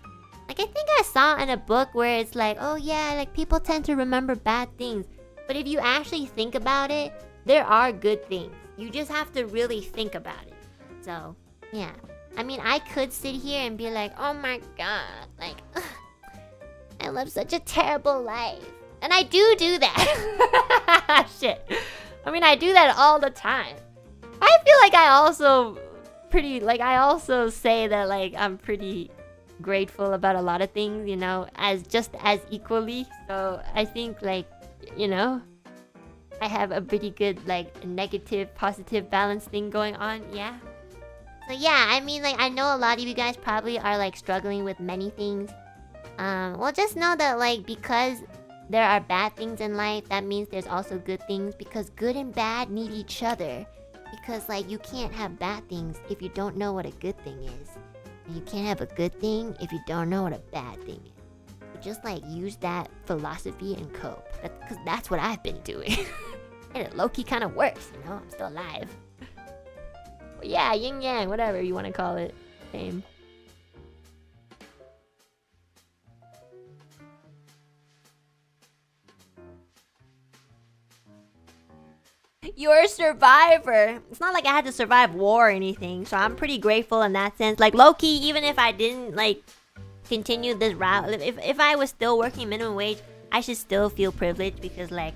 Like, I think I saw in a book where it's like, oh yeah, like people tend to remember bad things. But if you actually think about it, there are good things. You just have to really think about it. So, yeah. I mean, I could sit here and be like, oh my god, like, I live such a terrible life. And I do that. Shit. I mean, I do that all the time. I feel like I also say that like I'm pretty grateful about a lot of things, you know, as equally. So I think like, you know, I have a pretty good like negative positive balance thing going on. Yeah. So yeah, I mean, like, I know a lot of you guys probably are like struggling with many things. Well, just know that like, because there are bad things in life, that means there's also good things, because good and bad need each other. Because like, you can't have bad things if you don't know what a good thing is, and you can't have a good thing if you don't know what a bad thing is. So just like use that philosophy and cope, because that's what I've been doing. And it low-key kind of works, you know. I'm still alive. But yeah, yin yang, whatever you want to call it. Same. You're a survivor. It's not like I had to survive war or anything, so I'm pretty grateful in that sense. Like, low-key, even if I didn't like continue this route, if I was still working minimum wage, I should still feel privileged, because like,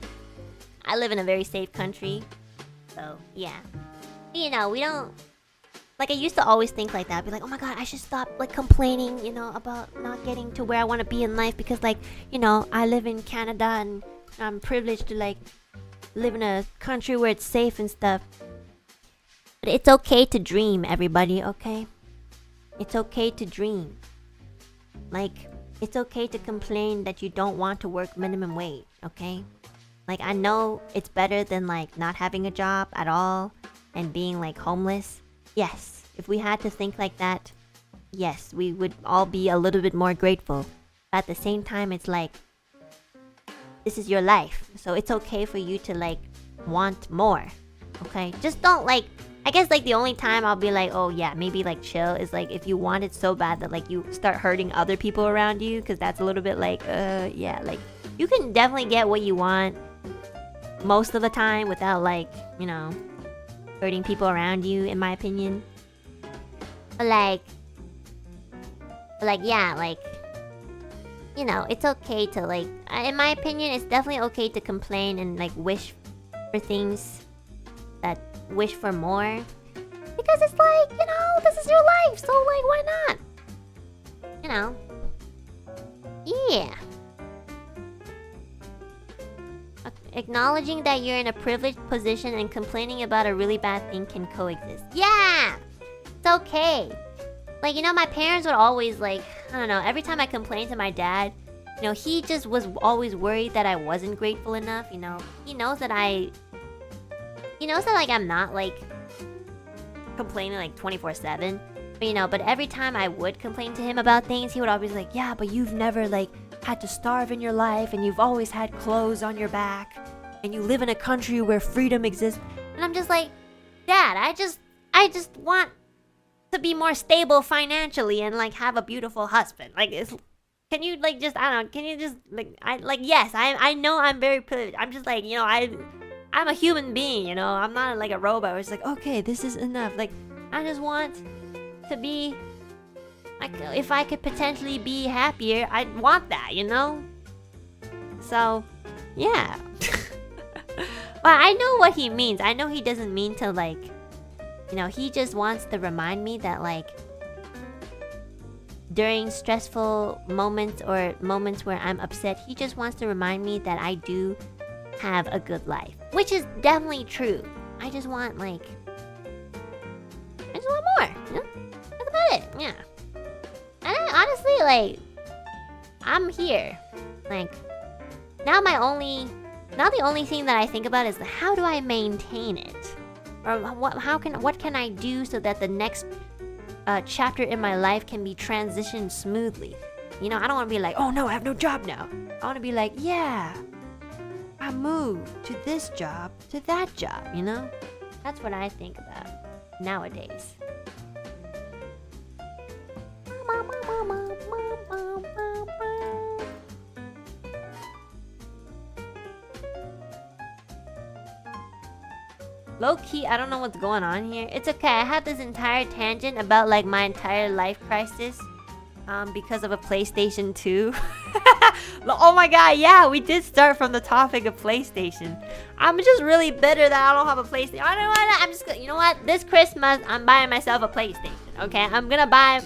I live in a very safe country. So yeah, you know, we don't, like, I used to always think like that, be like, oh my god, I should stop like complaining, you know, about not getting to where I want to be in life, because like, you know, I live in Canada and I'm privileged to like live in a country where it's safe and stuff. But it's okay to dream, everybody, okay? It's okay to dream. Like, it's okay to complain that you don't want to work minimum wage, okay? Like, I know it's better than like not having a job at all and being like homeless. Yes, if we had to think like that, yes, we would all be a little bit more grateful. But at the same time, it's like, this is your life. So it's okay for you to like want more, okay? Just don't like, I guess like the only time I'll be like, oh yeah, maybe like chill is like if you want it so bad that like you start hurting other people around you, because that's a little bit like, yeah, like you can definitely get what you want most of the time without like, you know, hurting people around you, in my opinion. But like yeah, like, you know, it's okay to like, in my opinion, it's definitely okay to complain and like wish for things, that wish for more, because it's like, you know, this is your life, so like why not, you know? Yeah. Acknowledging that you're in a privileged position and complaining about a really bad thing can coexist. Yeah, it's okay. Like, you know, my parents would always like, I don't know, every time I complained to my dad, you know, he just was always worried that I wasn't grateful enough, you know. He knows that like I'm not like complaining like 24/7. But you know, but every time I would complain to him about things, he would always like, yeah, but you've never like had to starve in your life, and you've always had clothes on your back, and you live in a country where freedom exists. And I'm just like, Dad, I just want to be more stable financially and like have a beautiful husband. Like, can you like just, I don't know, can you just like, yes, I know I'm very privileged. I'm just like, you know, I'm a human being, you know. I'm not like a robot where it's like, okay, this is enough. Like, I just want to be like, if I could potentially be happier, I'd want that, you know. So yeah. Well, I know what he means. I know he doesn't mean to like, you know, he just wants to remind me that like during stressful moments or moments where I'm upset, he just wants to remind me that I do have a good life, which is definitely true. I just want like, I just want more, you know? That's about it, yeah. And I, honestly, like, I'm here. Like, now the only thing that I think about is how do I maintain it? Or what can I do so that the next chapter in my life can be transitioned smoothly? You know, I don't want to be like, oh no, I have no job now. I want to be like, yeah, I moved to this job, to that job, you know? That's what I think about nowadays. Low-key, I don't know what's going on here. It's okay, I had this entire tangent about like my entire life crisis because of a PlayStation 2. Oh my god, yeah, we did start from the topic of PlayStation. I'm just really bitter that I don't have a PlayStation. I don't know what, I'm just gonna, you know what? This Christmas, I'm buying myself a PlayStation, okay? I'm gonna buy,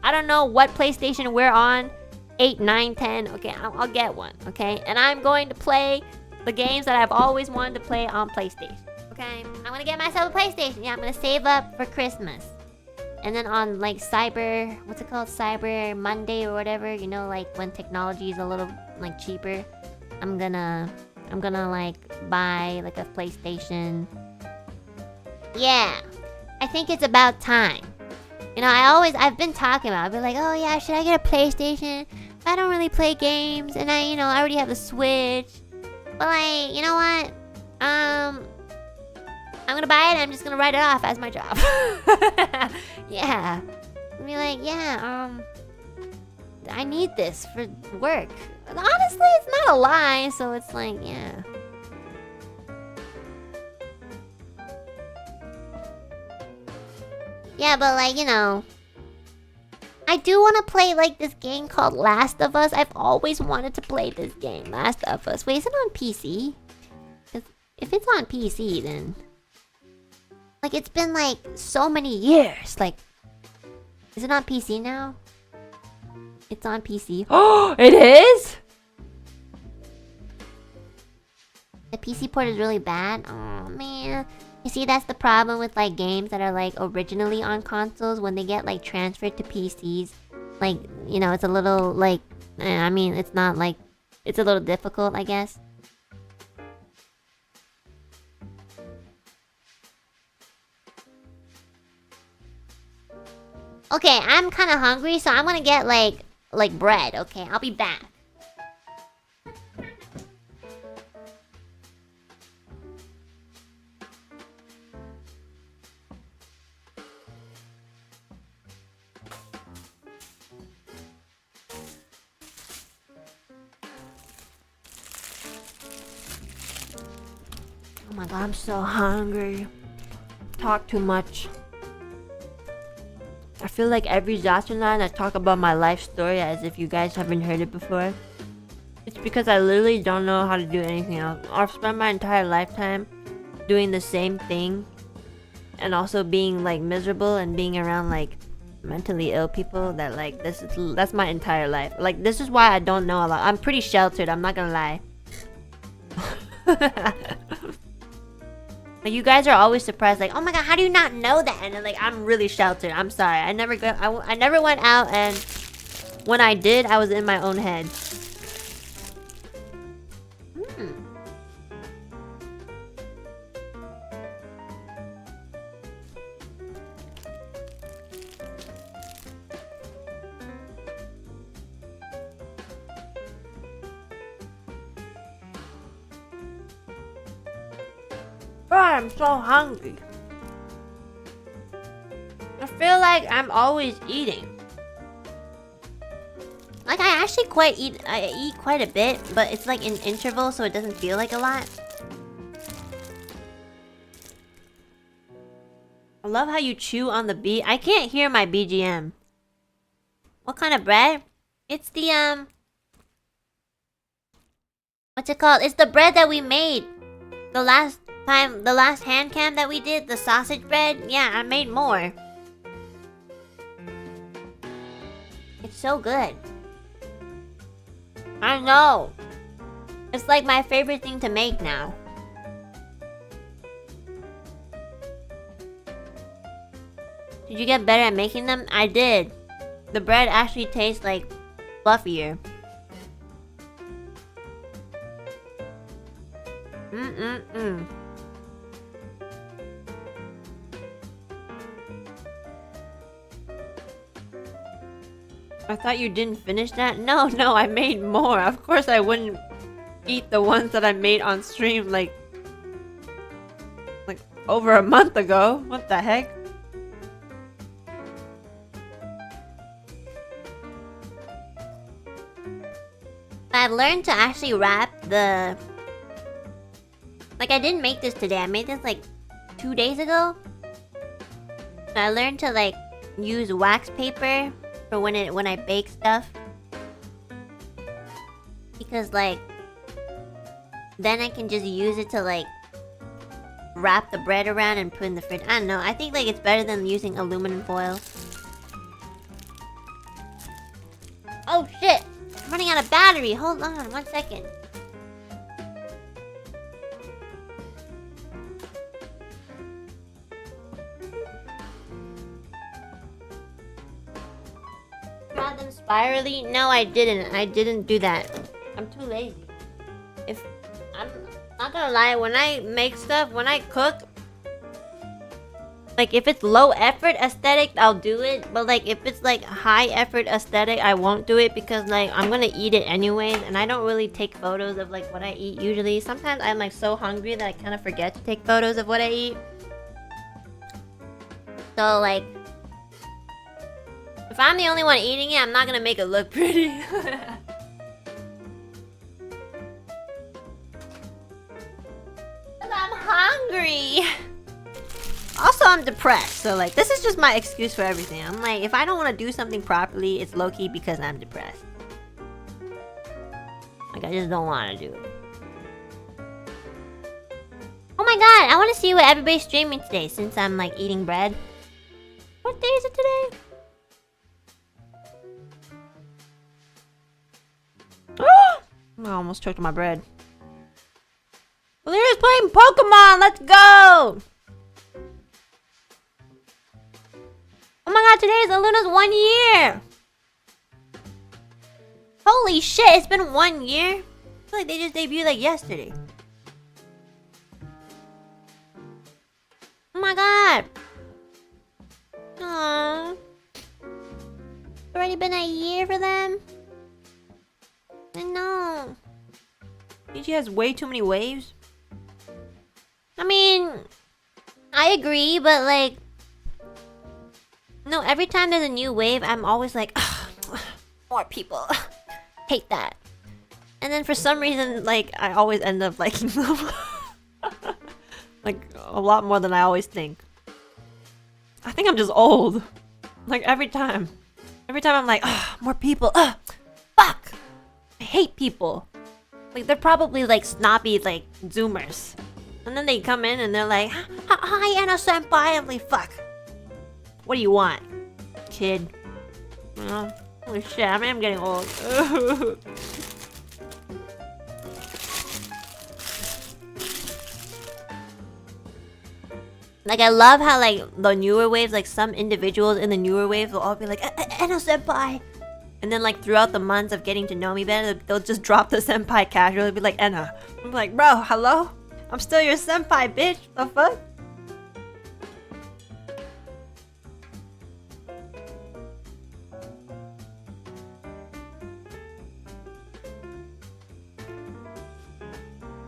I don't know what PlayStation we're on, 8, 9, 10, okay? I'll get one, okay? And I'm going to play the games that I've always wanted to play on PlayStation, okay? I'm gonna get myself a PlayStation. Yeah, I'm gonna save up for Christmas. And then on like what's it called? Cyber Monday or whatever, you know, like when technology is a little like cheaper, I'm gonna like buy like a PlayStation. Yeah, I think it's about time. You know, I've been talking about it. I've been like, oh yeah, should I get a PlayStation? I don't really play games, and I already have a Switch. But like, you know what? I'm gonna buy it and I'm just gonna write it off as my job. Yeah. I'll be like, yeah, I need this for work. Honestly, it's not a lie, so it's like, yeah. Yeah, but like, you know, I do want to play like this game called Last of Us. I've always wanted to play this game, Last of Us. Wait, is it on PC? 'Cause if it's on PC, then like it's been like so many years. Like, is it on PC now? It's on PC. Oh, it is? The PC port is really bad. Oh man. You see, that's the problem with like games that are like originally on consoles. When they get like transferred to PCs, like, you know, it's a little like, I mean, it's not like, it's a little difficult, I guess. Okay, I'm kind of hungry, so I'm gonna get like bread. Okay, I'll be back. Oh my god, I'm so hungry. Talk too much. I feel like every ZATSUDAN I talk about my life story as if you guys haven't heard it before. It's because I literally don't know how to do anything else. I've spent my entire lifetime doing the same thing and also being like miserable and being around like mentally ill people that like that's my entire life. Like this is why I don't know a lot. I'm pretty sheltered, I'm not gonna lie. Like, you guys are always surprised, like, oh my god, how do you not know that? And then, like, I'm really sheltered. I'm sorry. I never went out, and when I did, I was in my own head. Bro, I'm so hungry. I feel like I'm always eating. Like I actually eat quite a bit, but it's like in intervals, so it doesn't feel like a lot. I love how you chew on the beat. I can't hear my BGM. What kind of bread? It's the what's it called? It's the bread that we made the last hand cam that we did, the sausage bread. Yeah, I made more. It's so good. I know. It's like my favorite thing to make now. Did you get better at making them? I did. The bread actually tastes like fluffier. I thought you didn't finish that? No, I made more. Of course I wouldn't eat the ones that I made on stream like over a month ago. What the heck? I've learned to actually wrap the... Like, I didn't make this today. I made this like 2 days ago. So I learned to like use wax paper for when I bake stuff, because like then I can just use it to like wrap the bread around and put in the fridge. I don't know. I think like it's better than using aluminum foil. Oh shit! I'm running out of battery. Hold on 1 second. Draw them spirally? No, I didn't. I didn't do that. I'm too lazy. I'm not gonna lie, when I make stuff, when I cook, like if it's low effort aesthetic, I'll do it. But like if it's like high effort aesthetic, I won't do it, because like I'm gonna eat it anyways, and I don't really take photos of like what I eat usually. Sometimes I'm like so hungry that I kind of forget to take photos of what I eat. So like, if I'm the only one eating it, I'm not gonna make it look pretty. I'm hungry. Also, I'm depressed, so like this is just my excuse for everything. I'm like, if I don't want to do something properly, it's low-key because I'm depressed. Like, I just don't want to do it. Oh my god, I want to see what everybody's streaming today, since I'm like eating bread. What day is it today? I almost choked my bread. Ooh, playing Pokemon. Let's go. Oh my god, today is Aluna's 1 year. Holy shit, it's been 1 year? I feel like they just debuted like yesterday. Oh my god. Aww. Already been a year for them? I know. She has way too many waves. I mean, I agree, but like, no, every time there's a new wave, I'm always like, more people. Hate that. And then for some reason, like, I always end up liking them. Like, a lot more than I always think. I think I'm just old. Like, every time. Every time I'm like, more people. Fuck! I hate people. Like, they're probably like snobby, like, Zoomers. And then they come in and they're like, hi, Enna senpai. I'm like, fuck. What do you want, kid? Holy shit, I mean, I'm getting old. Like, I love how, like, the newer waves, like, some individuals in the newer waves will all be like, Enna senpai. And then, like, throughout the months of getting to know me better, they'll just drop the senpai casually, be like, Enna. I'm like, bro, hello? I'm still your senpai, bitch. The fuck?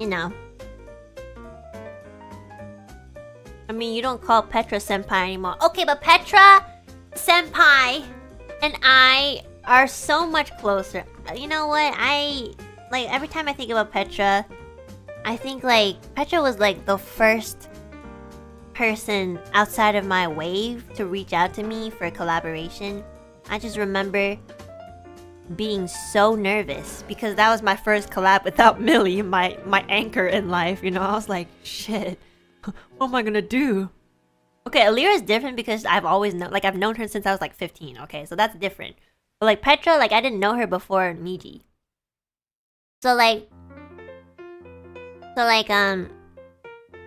You know. I mean, you don't call Petra senpai anymore. Okay, but Petra senpai and I are so much closer. You know what? Like, every time I think about Petra, I think, like, Petra was, like, the first person outside of my wave to reach out to me for a collaboration. I just remember being so nervous because that was my first collab without Millie, my anchor in life, you know. I was like, shit, what am I gonna do? Okay, Alira is different because I've always known, like, I've known her since I was like 15. Okay, so that's different. But like Petra, like, I didn't know her before Niji. So like,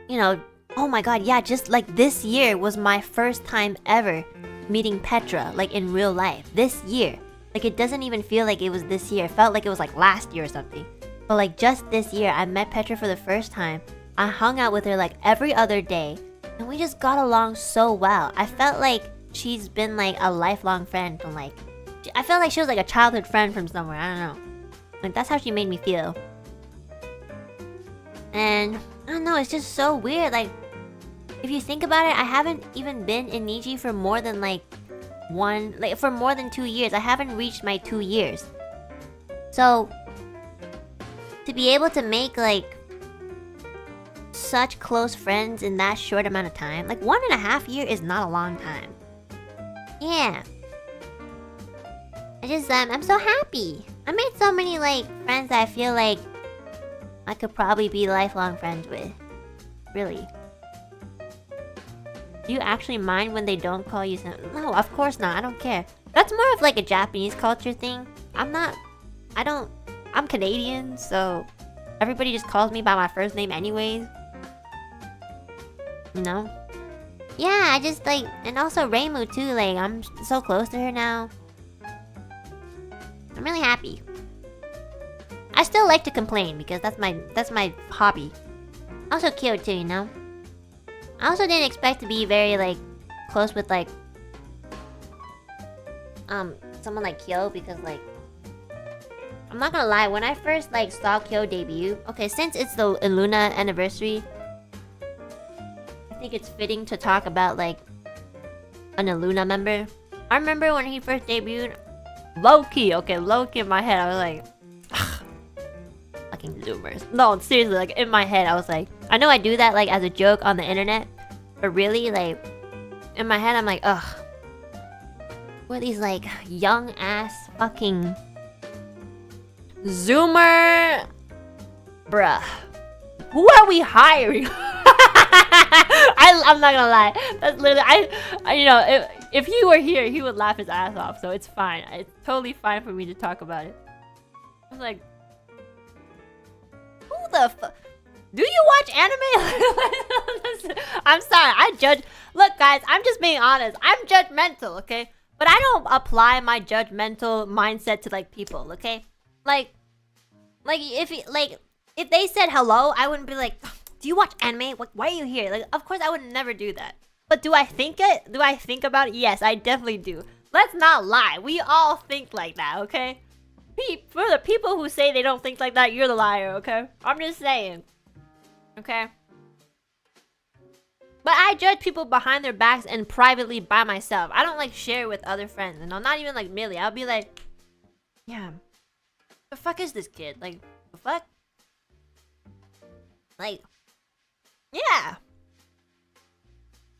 you know, oh my god, yeah, just like this year was my first time ever meeting Petra, like, in real life. This year. Like, it doesn't even feel like it was this year. It felt like it was like last year or something. But like, just this year, I met Petra for the first time. I hung out with her like every other day. And we just got along so well. I felt like she's been like a lifelong friend from like... I felt like she was like a childhood friend from somewhere. I don't know. Like, that's how she made me feel. And I don't know, it's just so weird. Like, if you think about it, I haven't even been in Niji for more than like for more than 2 years. I haven't reached my 2 years. So to be able to make like such close friends in that short amount of time, like 1.5 years is not a long time. Yeah. I'm so happy. I made so many like friends that I feel like I could probably be lifelong friends with. Really. Do you actually mind when they don't call you No, of course not. I don't care. That's more of like a Japanese culture thing. I'm Canadian, so everybody just calls me by my first name anyways. You know? Yeah, I just like... And also Reimu too, like, I'm so close to her now. I'm really happy. I still like to complain because that's my hobby. Also cute too, you know? I also didn't expect to be very like close with like someone like Kyo because like I'm not gonna lie, when I first like saw Kyo debut, okay, since it's the Luna anniversary, I think it's fitting to talk about like an Luna member. I remember when he first debuted, low-key in my head I was like, fucking Zoomers. No, seriously, like in my head I was like, I know I do that like as a joke on the internet, but really like in my head I'm like, ugh, who are these like young ass fucking Zoomer bruh, who are we hiring? I'm not gonna lie, that's literally I you know, if he were here he would laugh his ass off, so it's fine. It's totally fine for me to talk about it. I was like, who the fuck? Do you watch anime? I'm sorry, I judge. Look, guys, I'm just being honest. I'm judgmental, okay? But I don't apply my judgmental mindset to like people, okay? Like if they said hello, I wouldn't be like, do you watch anime? Why are you here? Like, of course I would never do that. But do I think it? Do I think about it? Yes, I definitely do. Let's not lie. We all think like that, okay? For the people who say they don't think like that, you're the liar, okay? I'm just saying. Okay? But I judge people behind their backs and privately by myself. I don't like share with other friends. And I'm not even like Millie. I'll be like, yeah, the fuck is this kid? Like, the fuck? Like, yeah.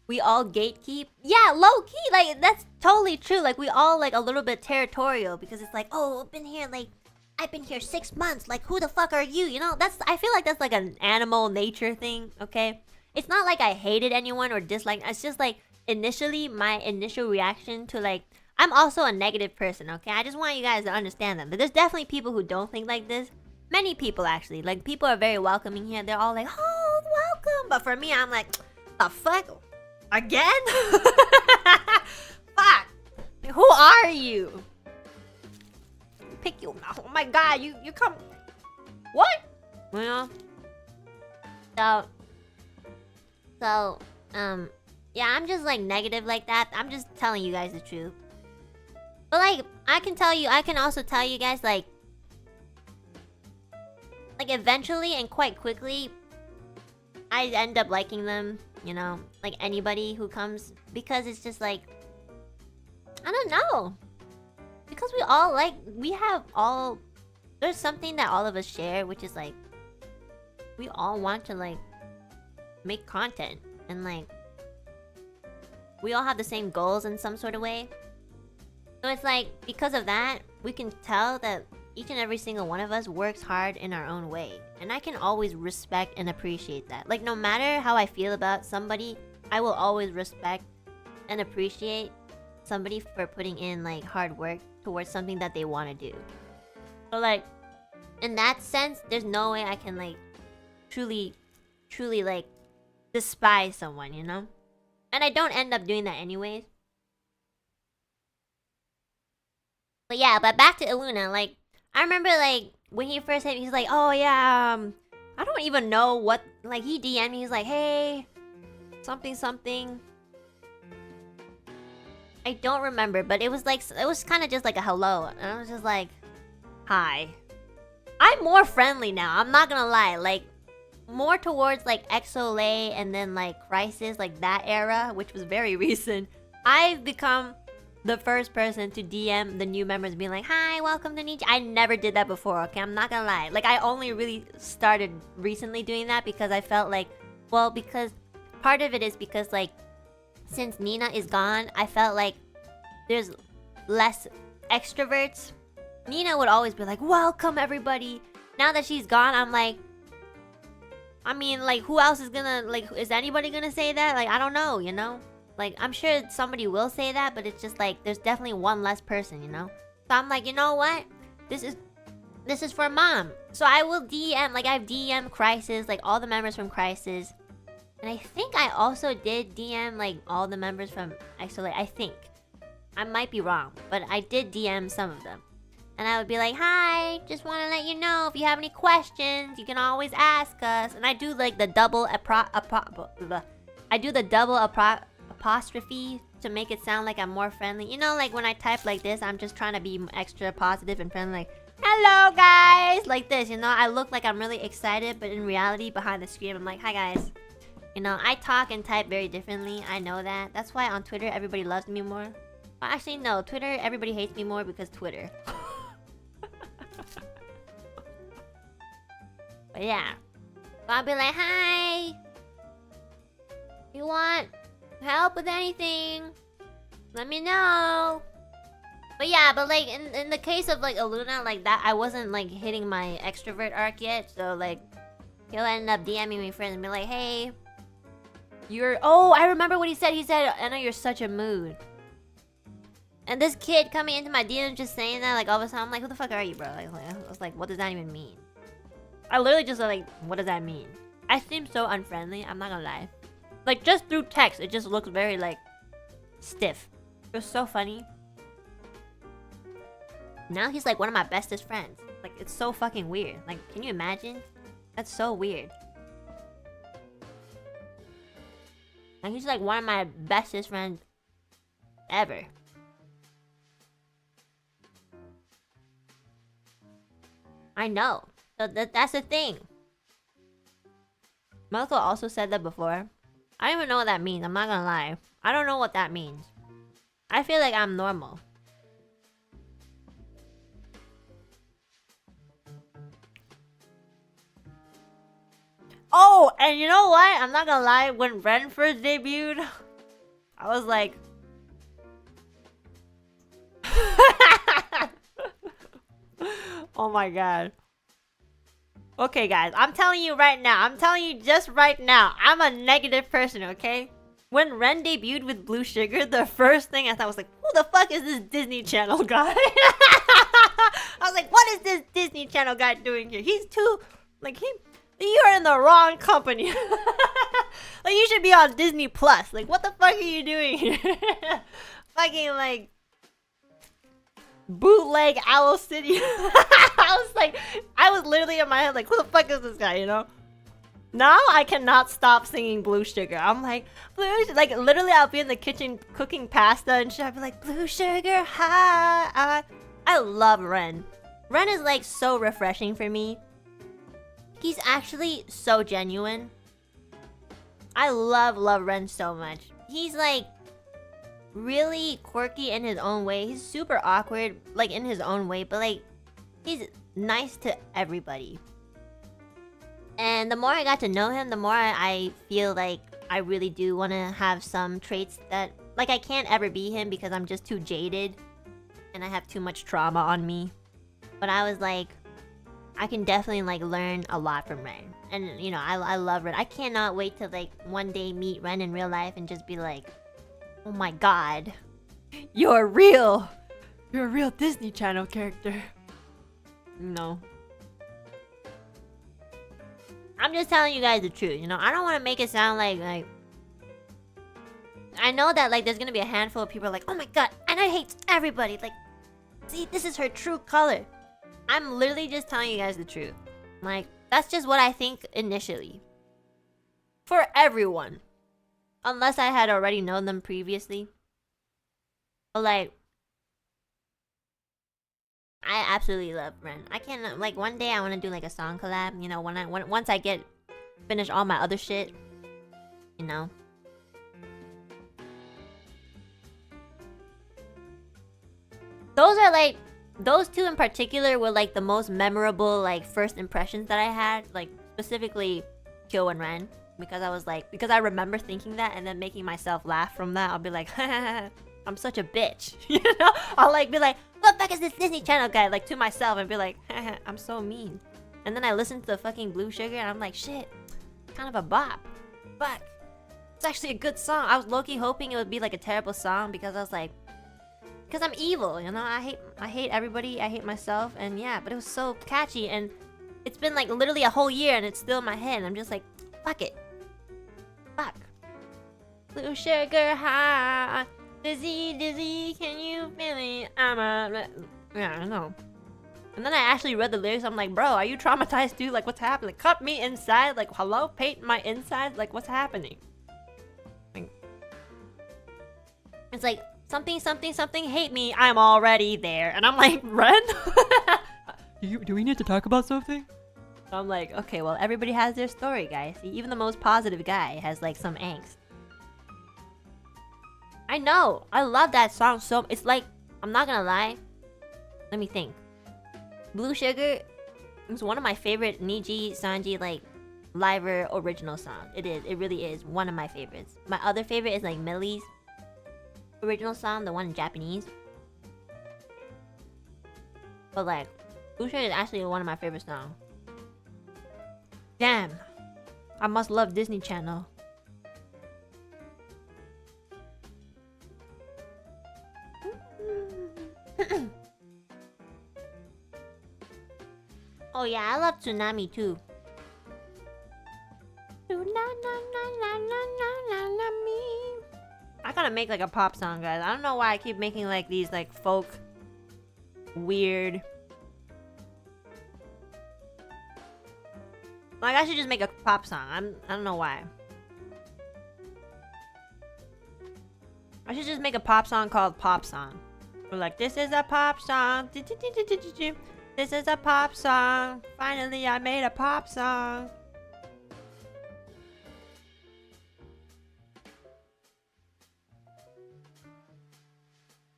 We all gatekeep. Yeah, low key. Like, that's totally true. Like, we all like a little bit territorial because it's like, oh, I've been here 6 months. Like, who the fuck are you? You know, I feel like that's like an animal nature thing, okay? It's not like I hated anyone or disliked. It's just like initially my initial reaction to like, I'm also a negative person, okay? I just want you guys to understand that. But there's definitely people who don't think like this. Many people actually. Like, people are very welcoming here. They're all like, oh, welcome. But for me, I'm like, the fuck? Again? Fuck. Who are you? Pick you. Oh my god, you come. What? You know? So, yeah, I'm just like negative like that. I'm just telling you guys the truth. But like, I can also tell you guys like eventually and quite quickly, I end up liking them, you know, like anybody who comes, because it's just like, I don't know. Because there's something that all of us share, which is like, we all want to like make content, and like we all have the same goals in some sort of way. So it's like, because of that, we can tell that each and every single one of us works hard in our own way. And I can always respect and appreciate that. Like, no matter how I feel about somebody, I will always respect and appreciate somebody for putting in like hard work towards something that they want to do. So like, in that sense, there's no way I can like truly like despise someone, you know? And I don't end up doing that anyways. But yeah, but back to Iluna, like, I remember like when he first hit me, he's like, oh yeah, I don't even know what, like, he DM'd me, he's like, hey, something. I don't remember, but it was like, it was kind of just like a hello, and I was just like, hi. I'm more friendly now, I'm not gonna lie, like, more towards like Exolay and then like Crisis, like that era, which was very recent. I've become the first person to DM the new members being like, hi, welcome to Niji. I never did that before, okay? I'm not gonna lie. Like, I only really started recently doing that because I felt like, well, because part of it is because like, since Nina is gone, I felt like there's less extroverts. Nina would always be like, welcome everybody. Now that she's gone, I'm like, I mean, like, who else is gonna, like, is anybody gonna say that? Like, I don't know, you know? Like, I'm sure somebody will say that, but it's just like, there's definitely one less person, you know? So I'm like, you know what? This is for mom. So I will DM, like, I've DM'd Crisis, like, all the members from Crisis. And I think I also did DM, like, all the members from Exolate, I think. I might be wrong, but I did DM some of them. And I would be like, hi, just want to let you know, if you have any questions, you can always ask us. And I do, like, the double apostrophe to make it sound like I'm more friendly. You know, like, when I type like this, I'm just trying to be extra positive and friendly, like, hello, guys! Like this, you know? I look like I'm really excited, but in reality, behind the screen, I'm like, hi, guys. You know, I talk and type very differently. I know that. That's why on Twitter, everybody loves me more. Well, actually, no. Twitter, everybody hates me more because Twitter. But yeah. So I'll be like, hi! You want help with anything? Let me know. But yeah, but like, in the case of like Iluna, like that, I wasn't like hitting my extrovert arc yet. So like, he'll end up DMing me friends and be like, hey, oh, I remember what he said. He said, Enna, you're such a mood. And this kid coming into my DM just saying that, like, all of a sudden, I'm like, who the fuck are you, bro? Like, I was like, what does that even mean? I literally just like, what does that mean? I seem so unfriendly, I'm not gonna lie. Like, just through text, it just looks very, like, stiff. It was so funny. Now he's, like, one of my bestest friends. Like, it's so fucking weird. Like, can you imagine? That's so weird. Like, he's, like, one of my bestest friends ever. I know. So that's the thing. Malco also said that before. I don't even know what that means, I'm not gonna lie. I don't know what that means. I feel like I'm normal. Oh, and you know what? I'm not gonna lie, when Ren first debuted, I was like... oh my god. Okay guys, I'm telling you right now, I'm telling you just right now, I'm a negative person, okay? When Ren debuted with Blue Sugar, the first thing I thought was like, who the fuck is this Disney Channel guy? I was like, what is this Disney Channel guy doing here? He's too... like, you are in the wrong company. Like, you should be on Disney Plus. Like, what the fuck are you doing here? Fucking, like... bootleg Owl City. I was literally in my head like, who the fuck is this guy, you know? Now I cannot stop singing Blue Sugar. I'm like, like literally I'll be in the kitchen cooking pasta and shit. I'll be like, Blue Sugar, hi. I love Ren. Ren is like so refreshing for me. He's actually so genuine. I love Ren so much. He's like really quirky in his own way. He's super awkward, like in his own way, but like he's nice to everybody. And the more I got to know him, the more I feel like I really do want to have some traits that... like, I can't ever be him because I'm just too jaded. And I have too much trauma on me. But I was like... I can definitely, like, learn a lot from Ren. And, you know, I love Ren. I cannot wait to, like, one day meet Ren in real life and just be like... oh my god. You're real! You're a real Disney Channel character. No. I'm just telling you guys the truth, you know? I don't want to make it sound like... I know that, like, there's gonna be a handful of people like, oh my god, Anna hates everybody. Like, see, this is her true color. I'm literally just telling you guys the truth. Like, that's just what I think initially. For everyone. Unless I had already known them previously. But, like... I absolutely love Ren. I can, like, one day I want to do, like, a song collab. You know, once I finish all my other shit. You know? Those are, like... those two in particular were, like, the most memorable, like, first impressions that I had. Like, specifically, Kyo and Ren. Because I was, like... because I remember thinking that and then making myself laugh from that. I'll be like, I'm such a bitch. You know? I'll, like, be like... what the fuck is this Disney Channel guy? Like, to myself and be like, I'm so mean. And then I listen to the fucking Blue Sugar and I'm like, shit, kind of a bop. Fuck. It's actually a good song. I was low-key hoping it would be like a terrible song because I was like, because I'm evil, you know? I hate everybody, I hate myself, and yeah, but it was so catchy and it's been like literally a whole year and it's still in my head and I'm just like, fuck it. Fuck. Blue Sugar high. Dizzy, can you feel me? Yeah, I know. And then I actually read the lyrics. I'm like, bro, are you traumatized too? Like, what's happening? Cut me inside. Like, hello? Paint my insides? Like, what's happening? Like, it's like, something, hate me. I'm already there. And I'm like, Ren? Do we need to talk about something? I'm like, okay, well, everybody has their story, guys. See, even the most positive guy has, like, some angst. I know. I love that song so... it's like... I'm not gonna lie. Let me think. Blue Sugar is one of my favorite Nijisanji, like, liver original songs. It is. It really is one of my favorites. My other favorite is, like, Millie's original song, the one in Japanese. But, like, Blue Sugar is actually one of my favorite songs. Damn. I must love Disney Channel. Oh yeah, I love Tsunami too. I gotta make like a pop song, guys. I don't know why I keep making like these like folk weird. Like I should just make a pop song. I don't know why. I should just make a pop song called Pop Song. We're like, this is a pop song. This is a pop song. Finally, I made a pop song.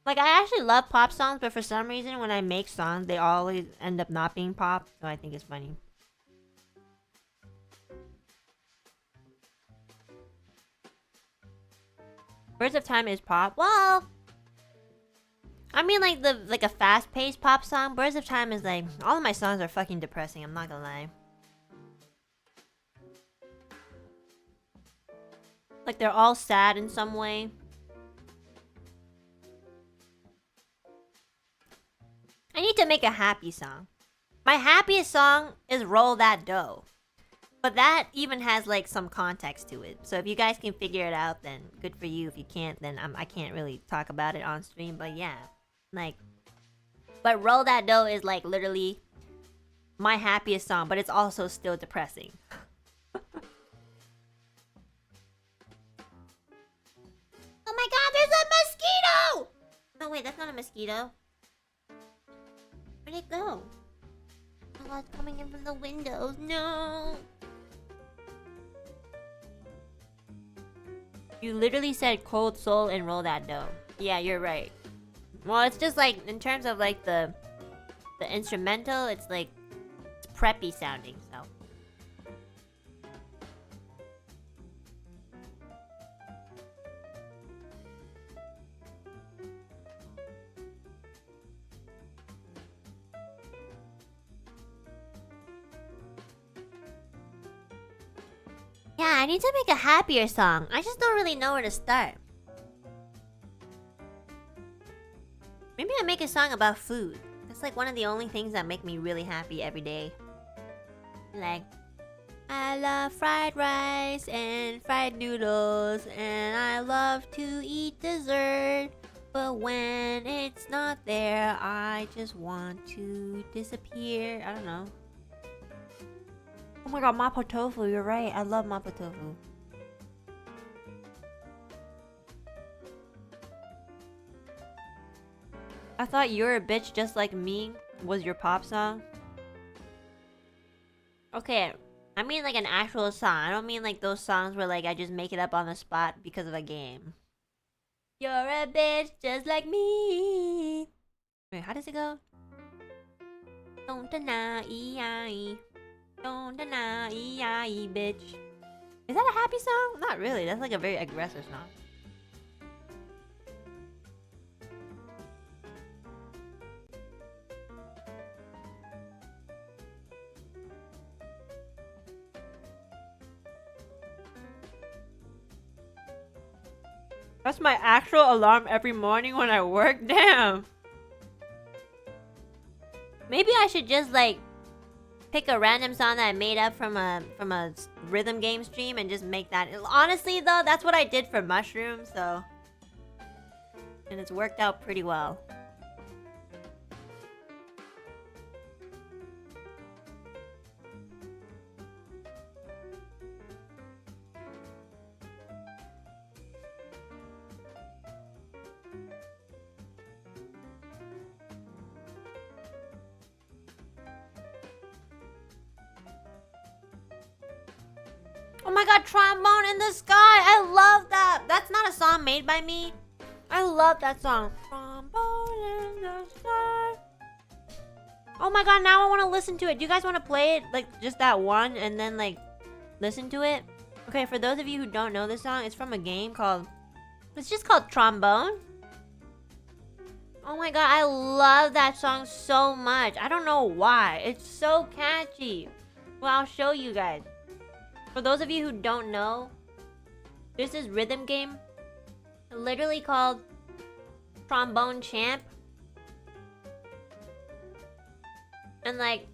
Like, I actually love pop songs, but for some reason, when I make songs, they always end up not being pop. So I think it's funny. Birds of Time is pop. Well, I mean like a fast-paced pop song. Birds of Time is like, all of my songs are fucking depressing, I'm not gonna lie. Like they're all sad in some way. I need to make a happy song. My happiest song is Roll That Dough. But that even has like some context to it. So if you guys can figure it out, then good for you. If you can't, then I can't really talk about it on stream. But yeah, like, but Roll That Dough is like literally my happiest song, but it's also still depressing. Oh my god, there's a mosquito! Oh wait, that's not a mosquito. Where'd it go? Oh god, it's coming in from the windows. No! You literally said Cold Soul and Roll That Dough. Yeah, you're right. Well, it's just like, in terms of like the instrumental, it's like, it's preppy sounding, so. Yeah, I need to make a happier song. I just don't really know where to start. Maybe I make a song about food. That's like one of the only things that make me really happy every day. Like, I love fried rice and fried noodles, and I love to eat dessert. But when it's not there, I just want to disappear. I don't know. Oh my god, mapo tofu, you're right. I love mapo tofu. I thought You're a Bitch Just Like Me was your pop song. Okay, I mean like an actual song. I don't mean like those songs where like I just make it up on the spot because of a game. You're a bitch just like me. Wait, how does it go? Don't deny, don't deny, bitch. Is that a happy song? Not really. That's like a very aggressive song. That's my actual alarm every morning when I work? Damn. Maybe I should just like pick a random song that I made up from a rhythm game stream and just make that. Honestly though, that's what I did for Mushroom, so. And it's worked out pretty well. Oh my god, Trombone in the Sky! I love that! That's not a song made by me. I love that song. Trombone in the Sky. Oh my god, now I want to listen to it. Do you guys want to play it? Like, just that one and then, like, listen to it? Okay, for those of you who don't know this song, it's from a game called... It's just called Trombone. Oh my god, I love that song so much. I don't know why. It's so catchy. Well, I'll show you guys. For those of you who don't know, there's this rhythm game literally called Trombone Champ. And like,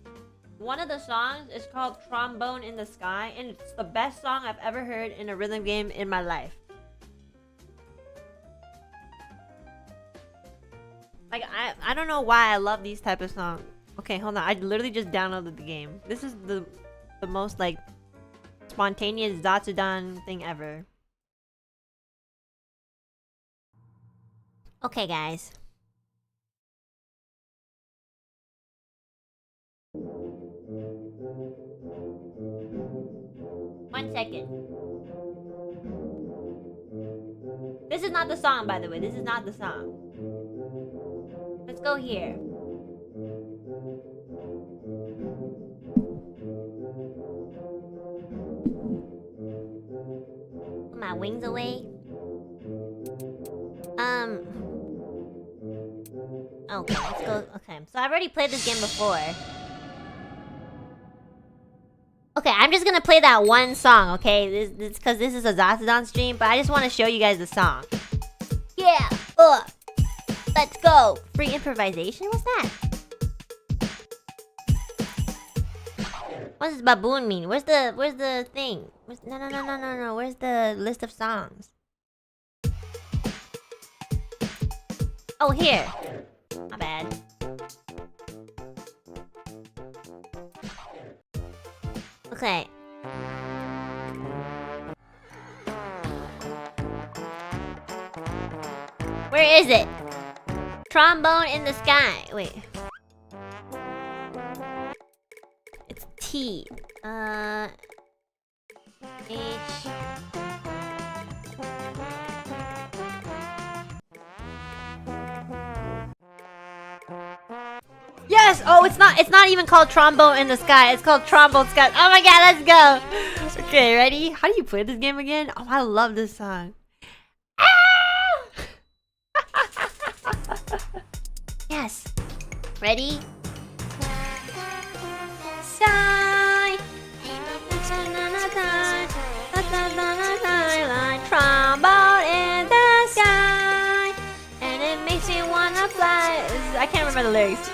One of the songs is called Trombone in the Sky, and it's the best song I've ever heard in a rhythm game in my life. Like, I don't know why I love these type of songs. Okay, hold on. I literally just downloaded the game. This is the most, like, spontaneous ZATSUDAN thing ever. Okay, guys. One second. This is not the song, by the way. This is not the song. Let's go here. Put my wings away. Okay, let's go. Okay, so I've already played this game before. Okay, I'm just gonna play that one song, okay? This because this is a ZATSUDAN stream, but I just want to show you guys the song. Yeah! Let's go! Free improvisation? What's that? What does baboon mean? Where's the thing? No. Where's the list of songs? Oh, here. My bad. Okay. Where is it? Trombone in the Sky. Wait. It's T. H. Yes! Oh, it's not even called Trombone in the Sky. It's called Trombone Sky. Oh my god, let's go! Okay, ready? How do you play this game again? Oh, I love this song. Yes. Ready? Sky. Trombone in the sky. And it makes me wanna fly. I can't remember the lyrics.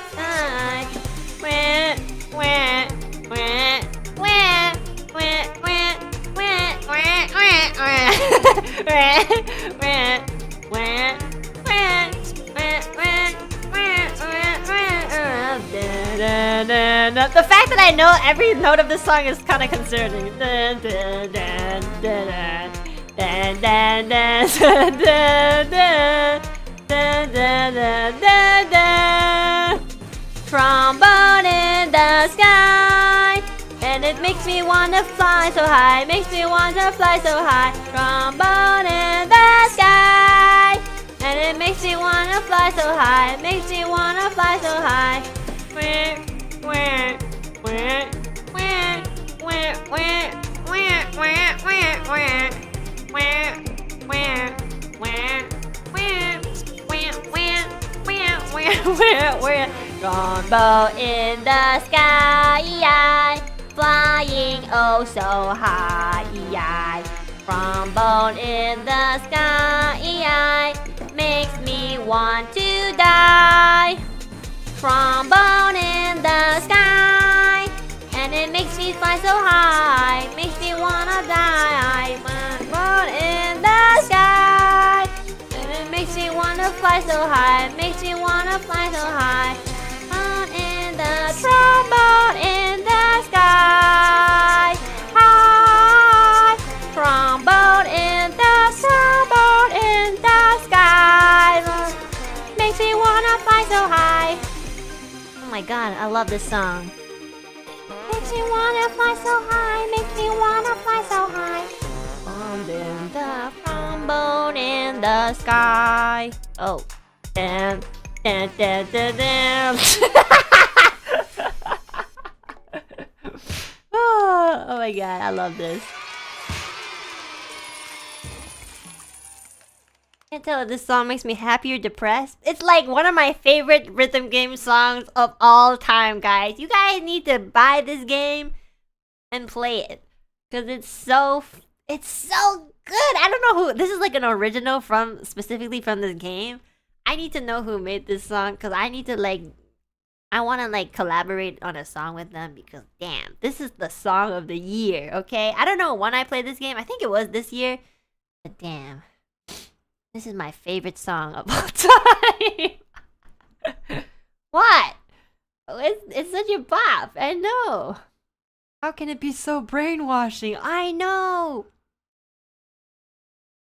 The fact that I know every note of this song is kind of concerning. Trombone in the sky, and it makes me wanna fly so high. Makes me wanna fly so high. Trombone in the sky, and it makes me wanna fly so high. Makes me wanna fly so high. Trombone in the sky, flying oh so high. Trombone in the sky, makes me want to die. Trombone in the sky, and it makes me fly so high. Makes me wanna die. Trombone in the sky, and it makes me wanna fly so high. Makes me wanna fly so high. In the trombone in the sky, high. Trombone in the sky, makes me wanna fly so high. Oh my god, I love this song. Makes me wanna fly so high. Makes me wanna fly so high. In the trombone in the sky. Oh, damn. Oh my god, I love this. Can't tell if this song makes me happy or depressed. It's like one of my favorite rhythm game songs of all time, guys. You guys need to buy this game and play it, because it's so good. I don't know who this is, like an original specifically from this game. I need to know who made this song, because I need to I want to like collaborate on a song with them because damn, this is the song of the year, okay? I don't know when I played this game. I think it was this year. But damn. This is my favorite song of all time. What? It's such a bop. I know. How can it be so brainwashing? I know.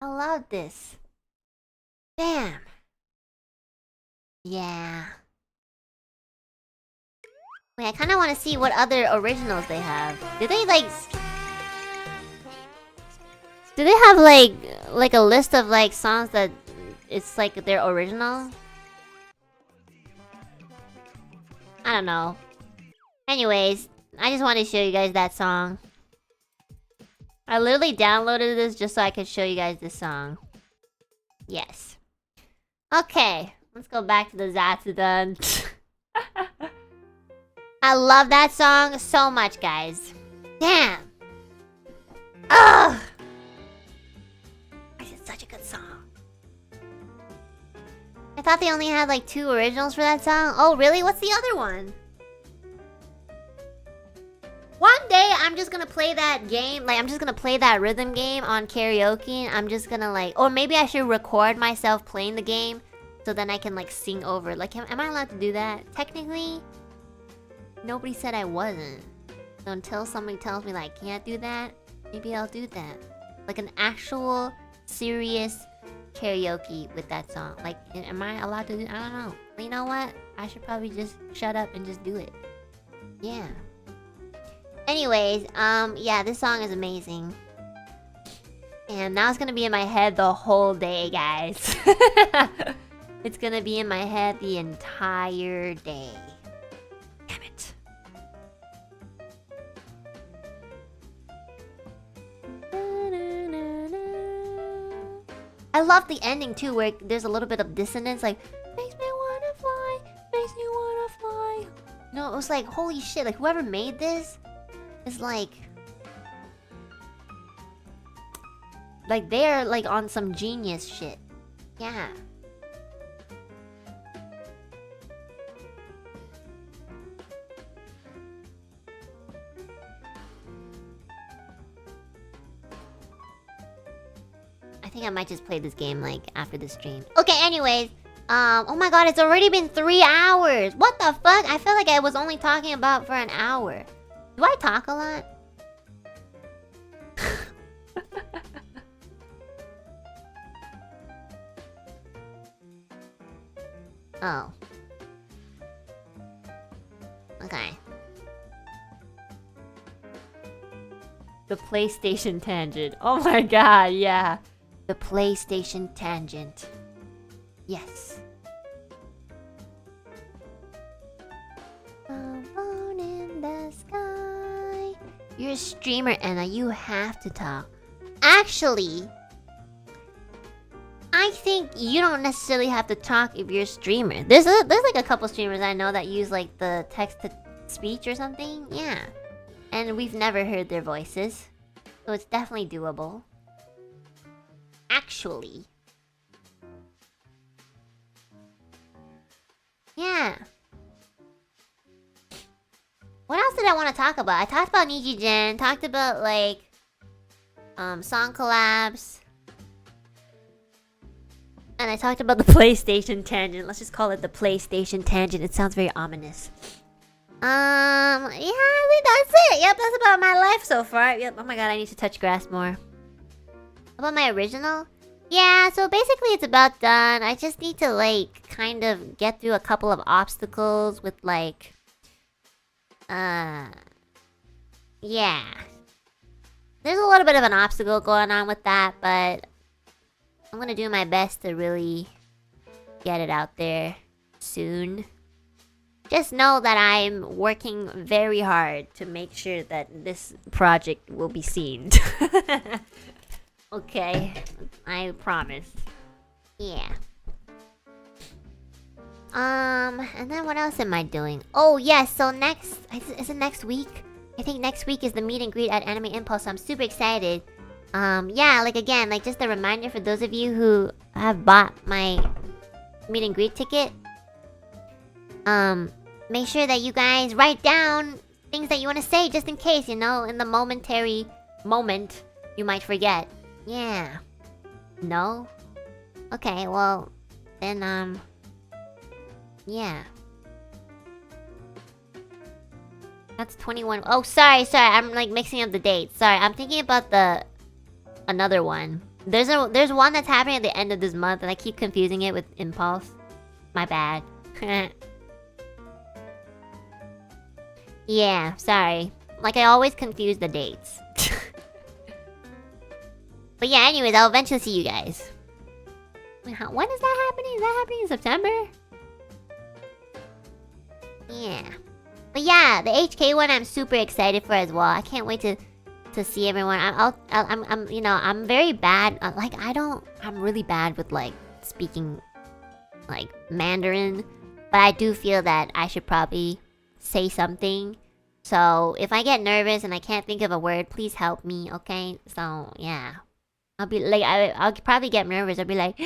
I love this. Damn. Yeah. Wait, I kind of want to see what other originals they have. Do they like... Do they have like a list of like songs that it's like their original? I don't know. Anyways, I just wanted to show you guys that song. I literally downloaded this just so I could show you guys this song. Yes. Okay, let's go back to the ZATSUDAN. I love that song so much, guys. Damn. Ugh. It's such a good song. I thought they only had like 2 originals for that song. Oh, really? What's the other one? One day, I'm just gonna play that game. Like, I'm just gonna play that rhythm game on karaoke. I'm just gonna like... Or maybe I should record myself playing the game. So then I can like sing over. Like, am I allowed to do that? Technically, nobody said I wasn't. So until somebody tells me like I can't do that, maybe I'll do that. Like an actual, serious karaoke with that song. Like, am I allowed to do... I don't know. You know what? I should probably just shut up and just do it. Yeah. Anyways, yeah, this song is amazing. And now it's gonna be in my head the whole day, guys. It's gonna be in my head the entire day. Damn it. I love the ending too, where there's a little bit of dissonance, like makes me wanna fly, makes me wanna fly. No, it was like holy shit, like whoever made this is like they're like on some genius shit. Yeah. I think I might just play this game like after the stream. Okay, anyways. Oh my god, it's already been 3 hours. What the fuck? I feel like I was only talking about for an hour. Do I talk a lot? Oh. Okay. The PlayStation tangent. Oh my god, yeah. The PlayStation tangent. Yes. Alone in the sky. You're a streamer, Enna. You have to talk. Actually, I think you don't necessarily have to talk if you're a streamer. There's like a couple streamers I know that use like the text to speech or something. Yeah. And we've never heard their voices. So it's definitely doable. Actually. Yeah. What else did I want to talk about? I talked about NijiGen, talked about like song collabs. And I talked about the PlayStation tangent. Let's just call it the PlayStation tangent. It sounds very ominous. Yeah, I think that's it. Yep, that's about my life so far. Yep, oh my god, I need to touch grass more. About my original? Yeah, so basically it's about done. I just need to like kind of get through a couple of obstacles with like yeah. There's a little bit of an obstacle going on with that, but I'm gonna do my best to really get it out there soon. Just know that I'm working very hard to make sure that this project will be seen. Okay, I promise. Yeah. And then what else am I doing? Oh yes, so next, is it next week? I think next week is the meet and greet at Anime Impulse, so I'm super excited. Yeah, like again, like just a reminder for those of you who have bought my meet and greet ticket. make sure that you guys write down things that you want to say just in case, you know, in the momentary moment you might forget. Yeah. No? Okay, well, then, yeah. That's 21. Oh, sorry, I'm like mixing up the dates. Sorry, I'm thinking about another one. There's one that's happening at the end of this month, and I keep confusing it with Impulse. My bad. Yeah, sorry. Like, I always confuse the dates. But yeah, anyways, I'll eventually see you guys. Wait, when is that happening? Is that happening in September? Yeah. But yeah, the HK one I'm super excited for as well. I can't wait to see everyone. I'm you know, I'm very bad. I'm really bad with like speaking like Mandarin, but I do feel that I should probably say something. So if I get nervous and I can't think of a word, please help me, okay? So yeah, I'll be like, I'll probably get nervous. I'll be like,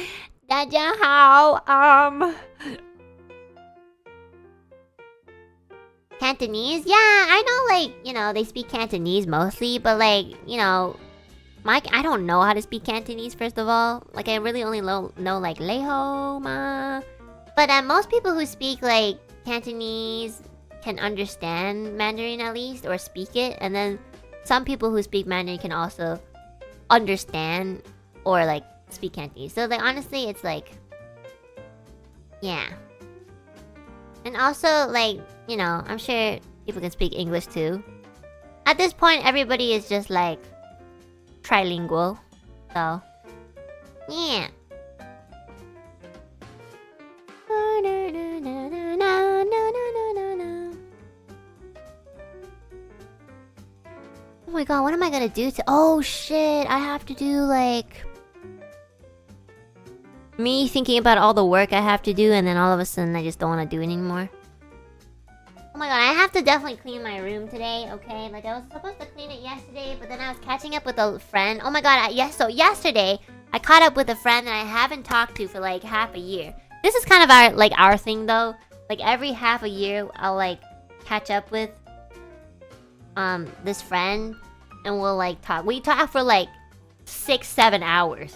大家好, Cantonese? Yeah, I know, like, you know, they speak Cantonese mostly, but like, you know, I don't know how to speak Cantonese, first of all. Like, I really only know like, Leho, ma. But most people who speak, like, Cantonese can understand Mandarin at least, or speak it. And then some people who speak Mandarin can also understand or, like, speak Cantonese. So, like, honestly, it's like, yeah. And also, like, you know, I'm sure people can speak English too. At this point, everybody is just like trilingual. So, yeah. Oh my god, what am I gonna do to... Oh shit, I have to do like... Me thinking about all the work I have to do, and then all of a sudden I just don't want to do it anymore. Oh my god, I have to definitely clean my room today, okay? Like, I was supposed to clean it yesterday, but then I was catching up with a friend. Oh my god, so yesterday, I caught up with a friend that I haven't talked to for like half a year. This is kind of our thing though. Like, every half a year, I'll like catch up with this friend, and we'll like talk. We talk for like 6-7 hours.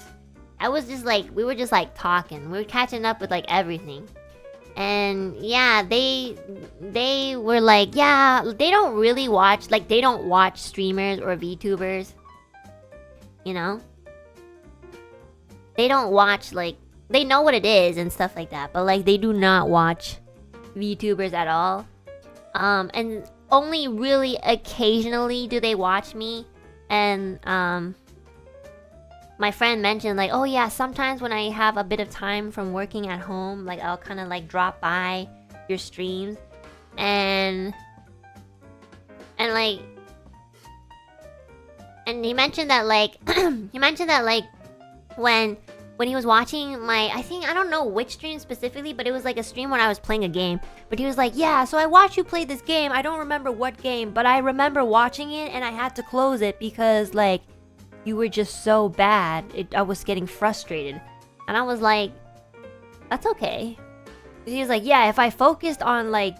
I was just like, we were just like talking. We were catching up with like everything. And yeah, they were like, yeah, they don't really watch, like, they don't watch streamers or VTubers. You know? They don't watch, like, they know what it is and stuff like that, but like, they do not watch VTubers at all. And only really occasionally do they watch me. And my friend mentioned, like, oh yeah, sometimes when I have a bit of time from working at home, like, I'll kind of like drop by your streams, and like, and he mentioned that like when he was watching my, I don't know which stream specifically, but it was like a stream when I was playing a game. But he was like, yeah, so I watched you play this game. I don't remember what game, but I remember watching it and I had to close it because like, you were just so bad. I was getting frustrated. And I was like, that's okay. He was like, yeah, if I focused on like,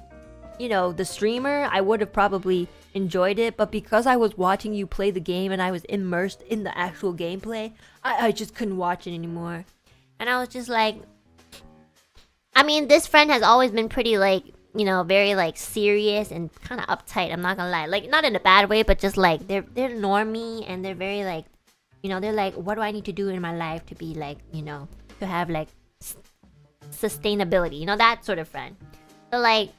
you know, the streamer, I would have probably enjoyed it. But because I was watching you play the game and I was immersed in the actual gameplay, I just couldn't watch it anymore. And I was just like, I mean, this friend has always been pretty like, you know, very like serious and kind of uptight. I'm not gonna lie. Like, not in a bad way, but just like, they're normie, and they're very like, you know, they're like, what do I need to do in my life to be like, you know, to have like sustainability, you know, that sort of friend. So like,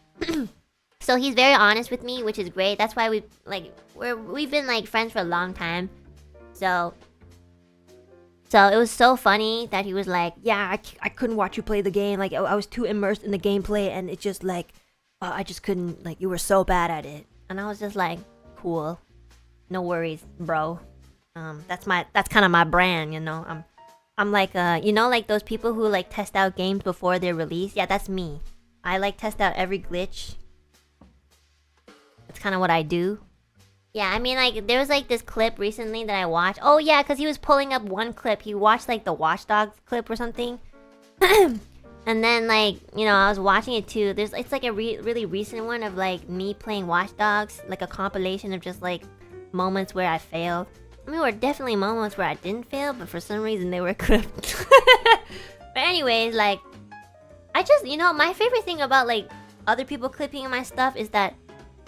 so he's very honest with me, which is great. That's why we've been like friends for a long time. So it was so funny that he was like, yeah, I couldn't watch you play the game. Like, I was too immersed in the gameplay, and it just like, I just couldn't, like, you were so bad at it. And I was just like, cool, no worries, bro. That's kind of my brand, you know. I'm like, you know, like those people who like test out games before they're released. Yeah, that's me. I like test out every glitch. That's kind of what I do. Yeah, I mean, like, there was like this clip recently that I watched. Oh yeah, because he was pulling up one clip. He watched like the Watch Dogs clip or something. And then like, you know, I was watching it too. It's like a really recent one of like me playing Watch Dogs, like a compilation of just like moments where I failed. I mean, there were definitely moments where I didn't fail, but for some reason they were clipped. But anyways, like, I just, you know, my favorite thing about like other people clipping my stuff is that,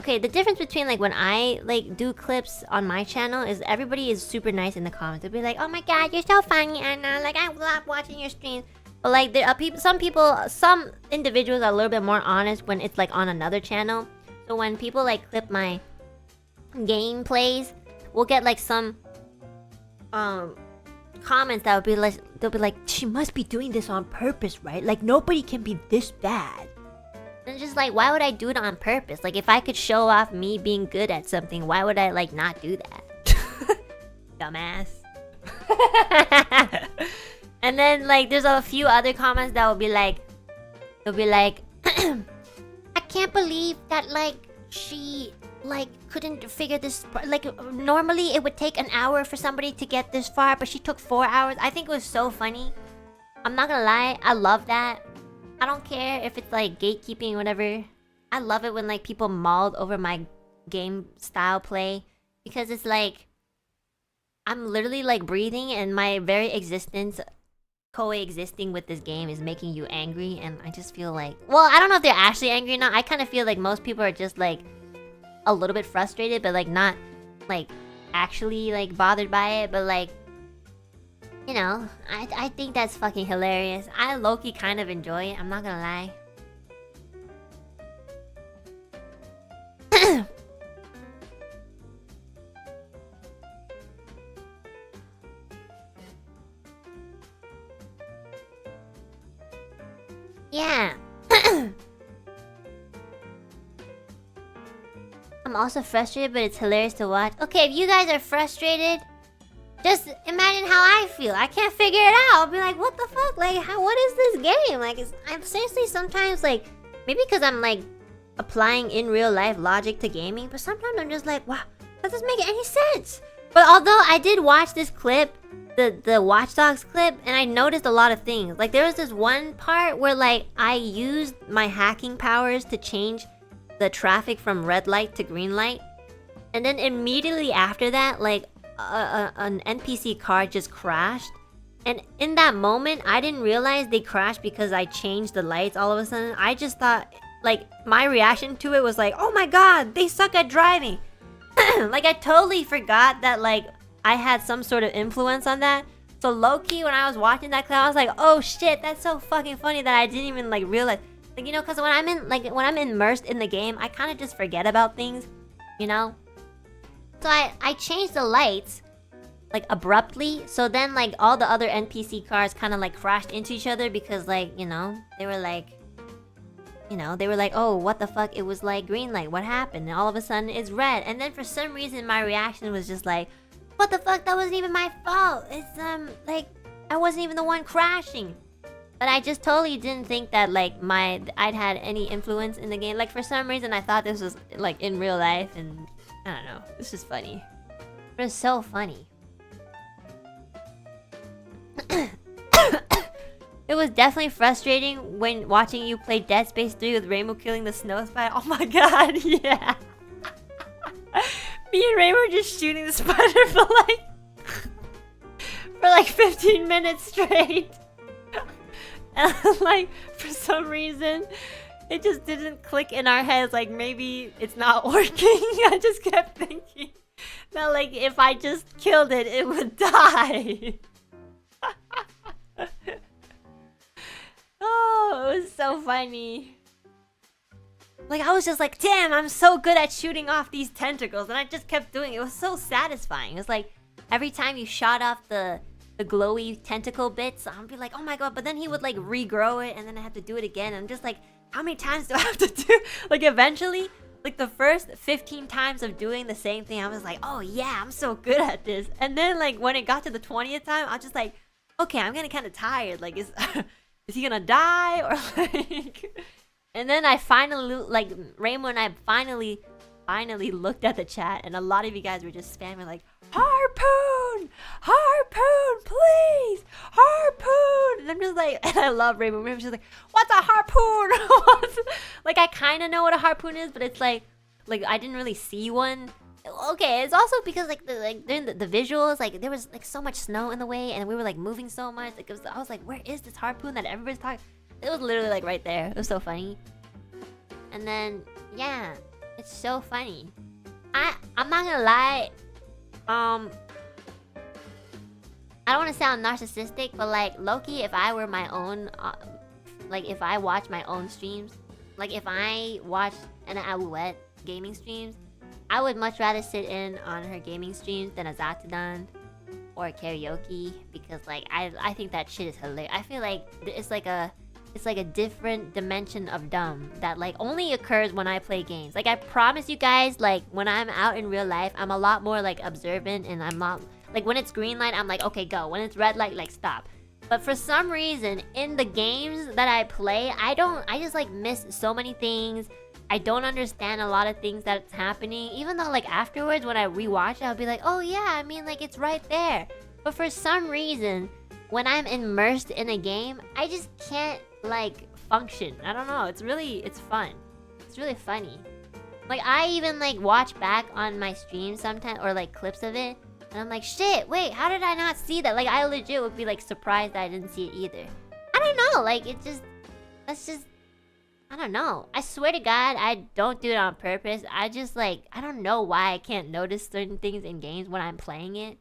okay, the difference between like when I like do clips on my channel is everybody is super nice in the comments. They'll be like, oh my god, you're so funny, Anna, like I love watching your streams. But like there are some individuals are a little bit more honest when it's like on another channel. So when people like clip my gameplays, we'll get like some comments that will be like, they'll be like, she must be doing this on purpose, right? Like nobody can be this bad. And it's just like, why would I do it on purpose? Like if I could show off me being good at something, why would I like not do that? Dumbass. And then like there's a few other comments that will be like, they'll be like, I can't believe that like she like couldn't figure this, like normally it would take an hour for somebody to get this far, but she took 4 hours. I think it was so funny. I'm not gonna lie, I love that. I don't care if it's like gatekeeping or whatever. I love it when like people mauled over my game style play, because it's like I'm literally like breathing, and my very existence coexisting with this game is making you angry. And I just feel like, well, I don't know if they're actually angry or not. I kind of feel like most people are just like a little bit frustrated, but like not like actually like bothered by it. But like, you know, I think that's fucking hilarious. I low-key kind of enjoy it, I'm not gonna lie. Yeah. I'm also frustrated, but it's hilarious to watch. Okay, if you guys are frustrated, just imagine how I feel. I can't figure it out. I'll be like, what the fuck? Like, what is this game? Like, I'm seriously sometimes like, maybe because I'm like applying in real life logic to gaming, but sometimes I'm just like, wow, that doesn't make any sense. But although I did watch this clip, the Watch Dogs clip, and I noticed a lot of things. Like there was this one part where like I used my hacking powers to change the traffic from red light to green light, and then immediately after that, like an NPC car just crashed. And in that moment, I didn't realize they crashed because I changed the lights all of a sudden. I just thought, like, my reaction to it was like, oh my god, they suck at driving. Like I totally forgot that like I had some sort of influence on that. So low-key, when I was watching that clip, I was like, oh shit, that's so fucking funny that I didn't even like realize. Like, you know, because when I'm immersed in the game, I kind of just forget about things, you know. So I changed the lights like abruptly, so then like all the other NPC cars kind of like crashed into each other, because like, you know, they were like, oh, what the fuck, it was like green light, what happened? And all of a sudden it's red. And then for some reason my reaction was just like, what the fuck, that wasn't even my fault. It's like I wasn't even the one crashing. But I just totally didn't think that like I'd had any influence in the game. Like for some reason I thought this was like in real life, and I don't know, this is funny. It was so funny. It was definitely frustrating when watching you play Dead Space 3 with Reimu killing the snow spider. Oh my god, yeah. Me and Reimu were just shooting the spider for like 15 minutes straight. And like for some reason it just didn't click in our heads, like maybe it's not working. I just kept thinking that like if I just killed it, it would die. Oh, it was so funny. Like I was just like, damn, I'm so good at shooting off these tentacles, and I just kept doing it. It was so satisfying. It was like every time you shot off the glowy tentacle bits, I'd be like, oh my god, but then he would like regrow it, and then I have to do it again. And I'm just like, how many times do I have to do? Like eventually, like the first 15 times of doing the same thing, I was like, oh yeah, I'm so good at this. And then like when it got to the 20th time, I was just like, okay, I'm getting kind of tired. Like is he gonna die or like? And then I finally, like Reimu and I finally looked at the chat, and a lot of you guys were just spamming like harpoon, harpoon, please, harpoon. And I'm just like, and I love Reimu. She's like, what's a harpoon? Like, I kind of know what a harpoon is, but it's like I didn't really see one. Okay, it's also because like during the visuals, like there was like so much snow in the way, and we were like moving so much. Like I was like, where is this harpoon that everybody's talking? It was literally like right there. It was so funny. And then yeah, it's so funny. I'm not gonna lie. I don't want to sound narcissistic, but like Loki, if I were my own, like if I watch my own streams, like if I watch Enna Alouette gaming streams, I would much rather sit in on her gaming streams than a ZATSUDAN or a karaoke, because like I think that shit is hilarious. I feel like it's like a different dimension of dumb that like only occurs when I play games. Like I promise you guys, like when I'm out in real life, I'm a lot more like observant, and I'm not like when it's green light, I'm like okay go. When it's red light, like stop. But for some reason in the games that I play, I just like miss so many things. I don't understand a lot of things that's happening, even though like afterwards when I rewatch it, I'll be like, oh yeah, I mean like it's right there. But for some reason, when I'm immersed in a game, I just can't like function. I don't know. It's fun. It's really funny. Like I even like watch back on my stream sometimes, or like clips of it, and I'm like, shit, wait, how did I not see that? Like I legit would be like surprised that I didn't see it either. I don't know. Like that's just. I don't know. I swear to God, I don't do it on purpose. I just like, I don't know why I can't notice certain things in games when I'm playing it.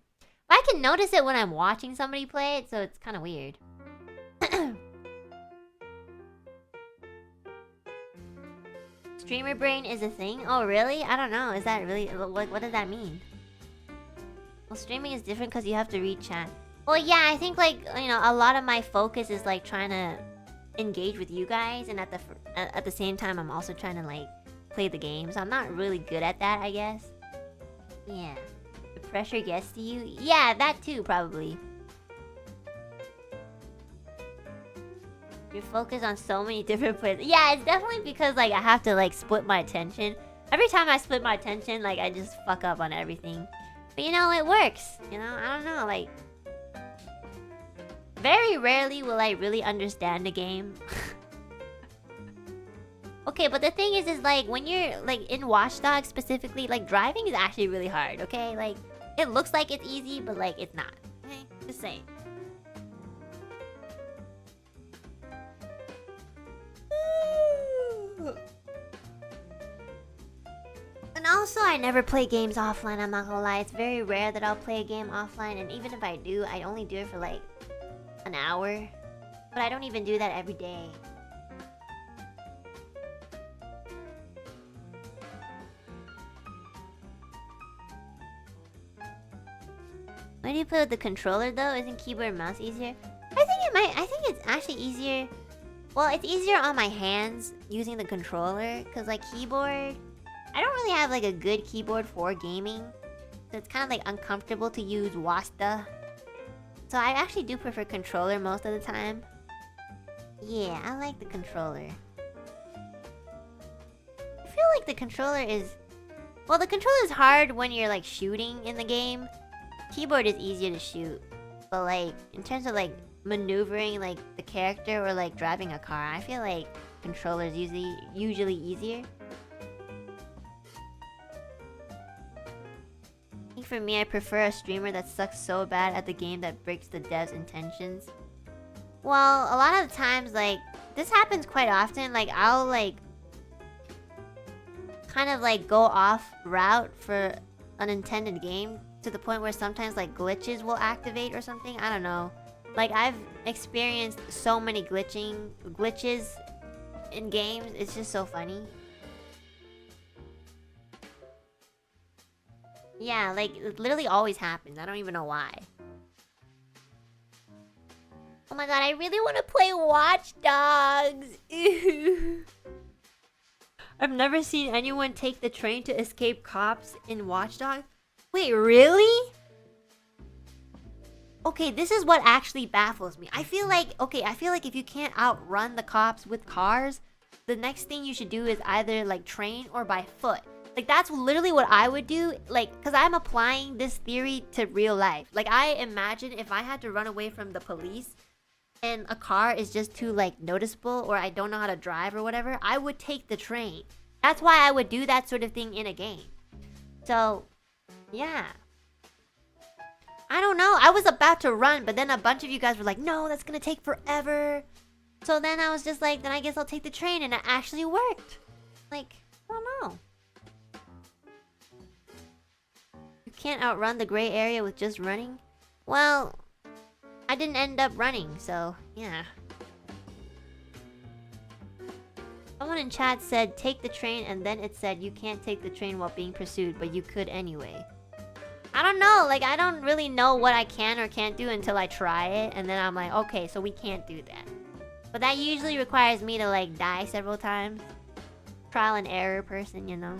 But I can notice it when I'm watching somebody play it, so it's kind of weird. Streamer brain is a thing? Oh, really? I don't know. Is that really, what does that mean? Well, streaming is different because you have to read chat. Well, yeah, I think like, you know, a lot of my focus is like trying to engage with you guys, and at the same time I'm also trying to like play the game, so I'm not really good at that, I guess. Yeah, the pressure gets to you. Yeah, that too probably. You're focused on so many different places. Yeah, it's definitely because like I have to like split my attention. Every time I split my attention, like I just fuck up on everything, but you know, it works, you know. I don't know, like very rarely will I really understand the game. Okay, but the thing is like when you're like in Watch Dogs specifically, like driving is actually really hard, okay? Like it looks like it's easy, but like it's not. Okay? Just saying. And also I never play games offline, I'm not gonna lie. It's very rare that I'll play a game offline, and even if I do, I only do it for like an hour, but I don't even do that every day. Why do you play with the controller though? Isn't keyboard and mouse easier? I think it's actually easier. Well, it's easier on my hands using the controller, because like keyboard, I don't really have like a good keyboard for gaming, so it's kind of like uncomfortable to use WASD. So I actually do prefer controller most of the time. Yeah, I like the controller. I feel like the controller is... Well, the controller is hard when you're like shooting in the game. Keyboard is easier to shoot. But like, in terms of like maneuvering like the character or like driving a car, I feel like controller is usually easier. I think for me, I prefer a streamer that sucks so bad at the game that breaks the dev's intentions. Well, a lot of the times, like, this happens quite often. Like, I'll, like, kind of, like, go off route for an intended game to the point where sometimes, like, glitches will activate or something. I don't know. Like, I've experienced so many glitches in games. It's just so funny. Yeah, like, it literally always happens. I don't even know why. Oh my god, I really want to play Watch Dogs. I've never seen anyone take the train to escape cops in Watch Dogs. Wait, really? Okay, this is what actually baffles me. I feel like if you can't outrun the cops with cars, the next thing you should do is either like train or by foot. Like, that's literally what I would do. Like, because I'm applying this theory to real life. Like, I imagine if I had to run away from the police and a car is just too, like, noticeable, or I don't know how to drive or whatever, I would take the train. That's why I would do that sort of thing in a game. So, yeah. I don't know. I was about to run, but then a bunch of you guys were like, no, that's gonna take forever. So then I was just like, then I guess I'll take the train, and it actually worked. Like, I don't know. You can't outrun the gray area with just running? Well, I didn't end up running, so yeah. Someone in chat said, take the train, and then it said you can't take the train while being pursued, but you could anyway. I don't know, like, I don't really know what I can or can't do until I try it, and then I'm like, okay, so we can't do that. But that usually requires me to, like, die several times. Trial and error person, you know?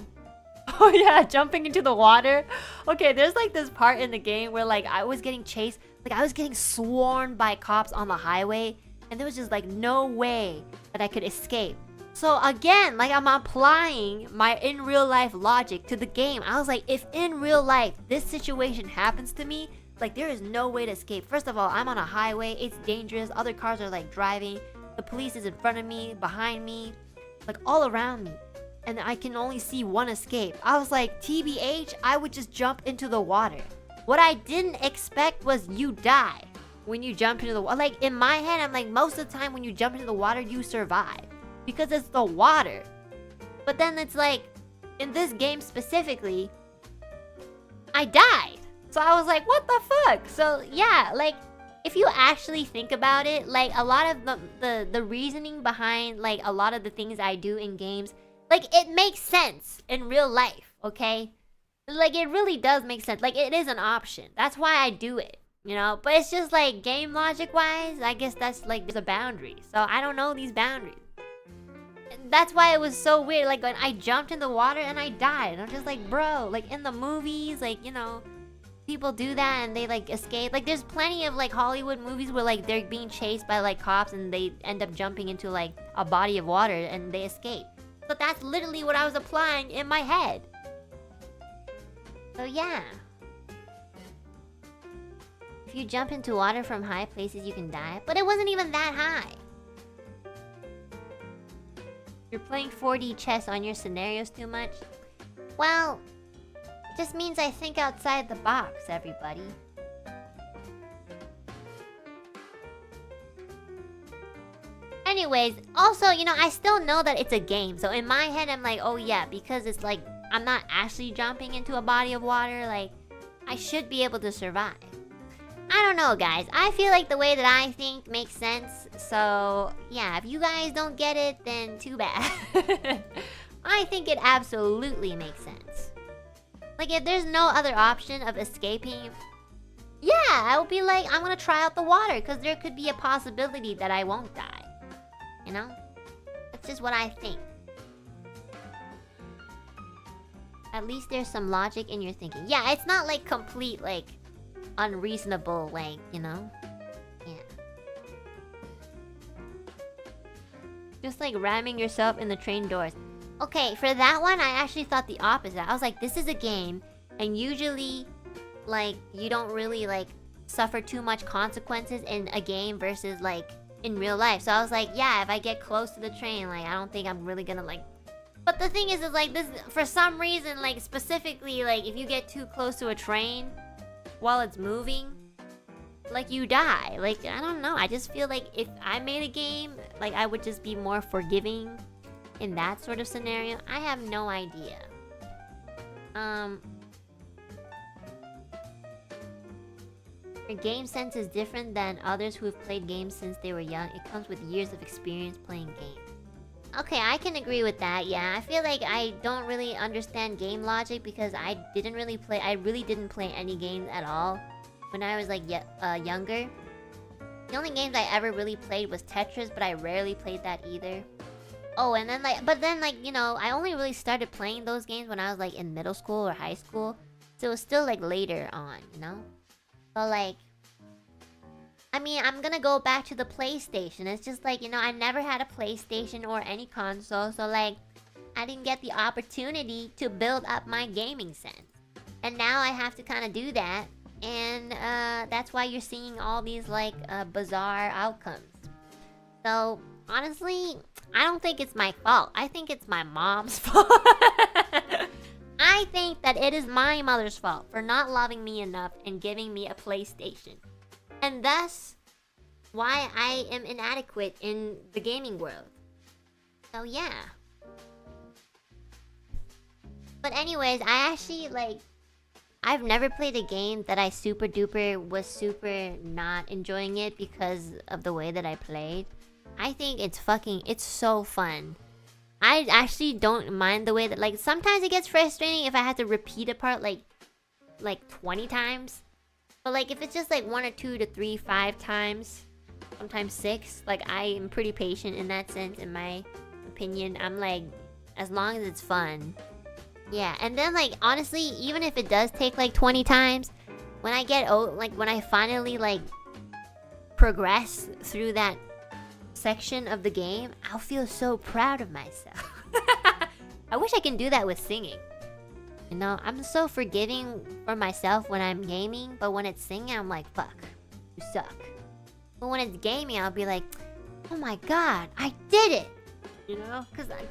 Oh yeah, jumping into the water. Okay, there's like this part in the game where like I was getting chased, like I was getting swarmed by cops on the highway, and there was just like no way that I could escape. So again, like I'm applying my in real life logic to the game. I was like, if in real life this situation happens to me, like there is no way to escape. First of all, I'm on a highway, it's dangerous, other cars are like driving, the police is in front of me, behind me, like all around me. And I can only see one escape. I was like, TBH, I would just jump into the water. What I didn't expect was you die when you jump into the water. Like in my head, I'm like, most of the time when you jump into the water, you survive. Because it's the water. But then it's like, in this game specifically, I died. So I was like, what the fuck? So yeah, like, if you actually think about it, like a lot of the reasoning behind like a lot of the things I do in games, like it makes sense in real life, okay? Like it really does make sense. Like it is an option. That's why I do it, you know? But it's just like game logic wise, I guess that's like there's a boundary. So I don't know these boundaries. That's why it was so weird. Like when I jumped in the water and I died. And I'm just like, bro, like in the movies, like, you know, people do that and they like escape. Like there's plenty of like Hollywood movies where like they're being chased by like cops and they end up jumping into like a body of water and they escape. So that's literally what I was applying in my head. So yeah. If you jump into water from high places, you can die. But it wasn't even that high. You're playing 4D chess on your scenarios too much? Well, it just means I think outside the box, everybody. Anyways, also, you know, I still know that it's a game. So in my head, I'm like, oh yeah, because it's like, I'm not actually jumping into a body of water. Like, I should be able to survive. I don't know, guys. I feel like the way that I think makes sense. So, yeah, if you guys don't get it, then too bad. I think it absolutely makes sense. Like, if there's no other option of escaping, yeah, I would be like, I'm gonna try out the water, because there could be a possibility that I won't die. You know? That's just what I think. At least there's some logic in your thinking. Yeah, it's not like complete, like, unreasonable, like, you know? Yeah. Just like ramming yourself in the train doors. Okay, for that one, I actually thought the opposite. I was like, this is a game, and usually, like, you don't really, like, suffer too much consequences in a game versus, like, in real life. So I was like, yeah, if I get close to the train, like, I don't think I'm really gonna, like... But the thing is like, this, for some reason, like, specifically, like, if you get too close to a train while it's moving, like, you die. Like, I don't know. I just feel like if I made a game, like, I would just be more forgiving in that sort of scenario. I have no idea. Your game sense is different than others who have played games since they were young. It comes with years of experience playing games. Okay, I can agree with that, yeah. I feel like I don't really understand game logic because I really didn't play any games at all when I was like younger. The only games I ever really played was Tetris, but I rarely played that either. Oh, and then like, you know, I only really started playing those games when I was like in middle school or high school. So it was still like later on, you know? So like, I mean, I'm gonna go back to the PlayStation. It's just like, you know, I never had a PlayStation or any console. So like, I didn't get the opportunity to build up my gaming sense. And now I have to kind of do that. And that's why you're seeing all these like bizarre outcomes. So honestly, I don't think it's my fault. I think it's my mom's fault. I think that it is my mother's fault for not loving me enough and giving me a PlayStation. And thus, why I am inadequate in the gaming world. So yeah. But anyways, I actually like... I've never played a game that I super duper was super not enjoying it because of the way that I played. I think it's so fun. I actually don't mind the way that, like, sometimes it gets frustrating if I have to repeat a part like 20 times. But like if it's just like 1 or 2 to 3, 5 times, sometimes 6, like I am pretty patient in that sense. In my opinion, I'm like, as long as it's fun. Yeah, and then like honestly, even if it does take like 20 times, when I get when I finally like progress through that section of the game, I'll feel so proud of myself. I wish I can do that with singing. You know, I'm so forgiving for myself when I'm gaming, but when it's singing, I'm like, fuck, you suck. But when it's gaming, I'll be like, oh my god, I did it! You know?